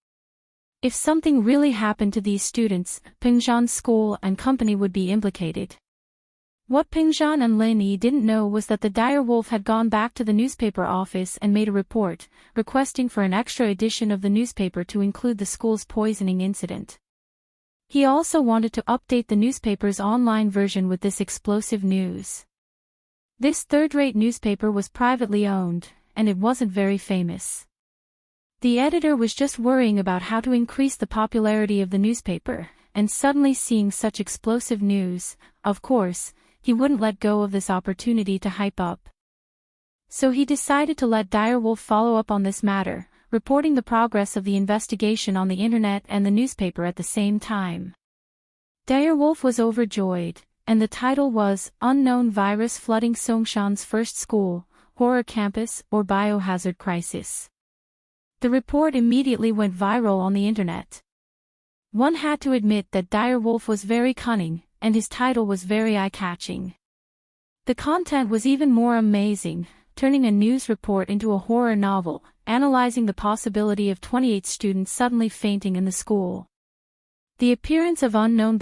If something really happened to these students, Pingzhan's school and company would be implicated. What Pingzhan and Lin Yi didn't know was that the dire wolf had gone back to the newspaper office and made a report, requesting for an extra edition of the newspaper to include the school's poisoning incident. He also wanted to update the newspaper's online version with this explosive news. This third-rate newspaper was privately owned, and it wasn't very famous. The editor was just worrying about how to increase the popularity of the newspaper, and suddenly seeing such explosive news, of course, he wouldn't let go of this opportunity to hype up. So he decided to let Direwolf follow up on this matter, reporting the progress of the investigation on the internet and the newspaper at the same time. Direwolf was overjoyed, and the title was Unknown Virus Flooding Songshan's First School, Horror Campus or Biohazard Crisis. The report immediately went viral on the internet. One had to admit that Direwolf was very cunning, and his title was very eye-catching. The content was even more amazing, turning a news report into a horror novel, analyzing the possibility of 28 students suddenly fainting in the school. The appearance of unknown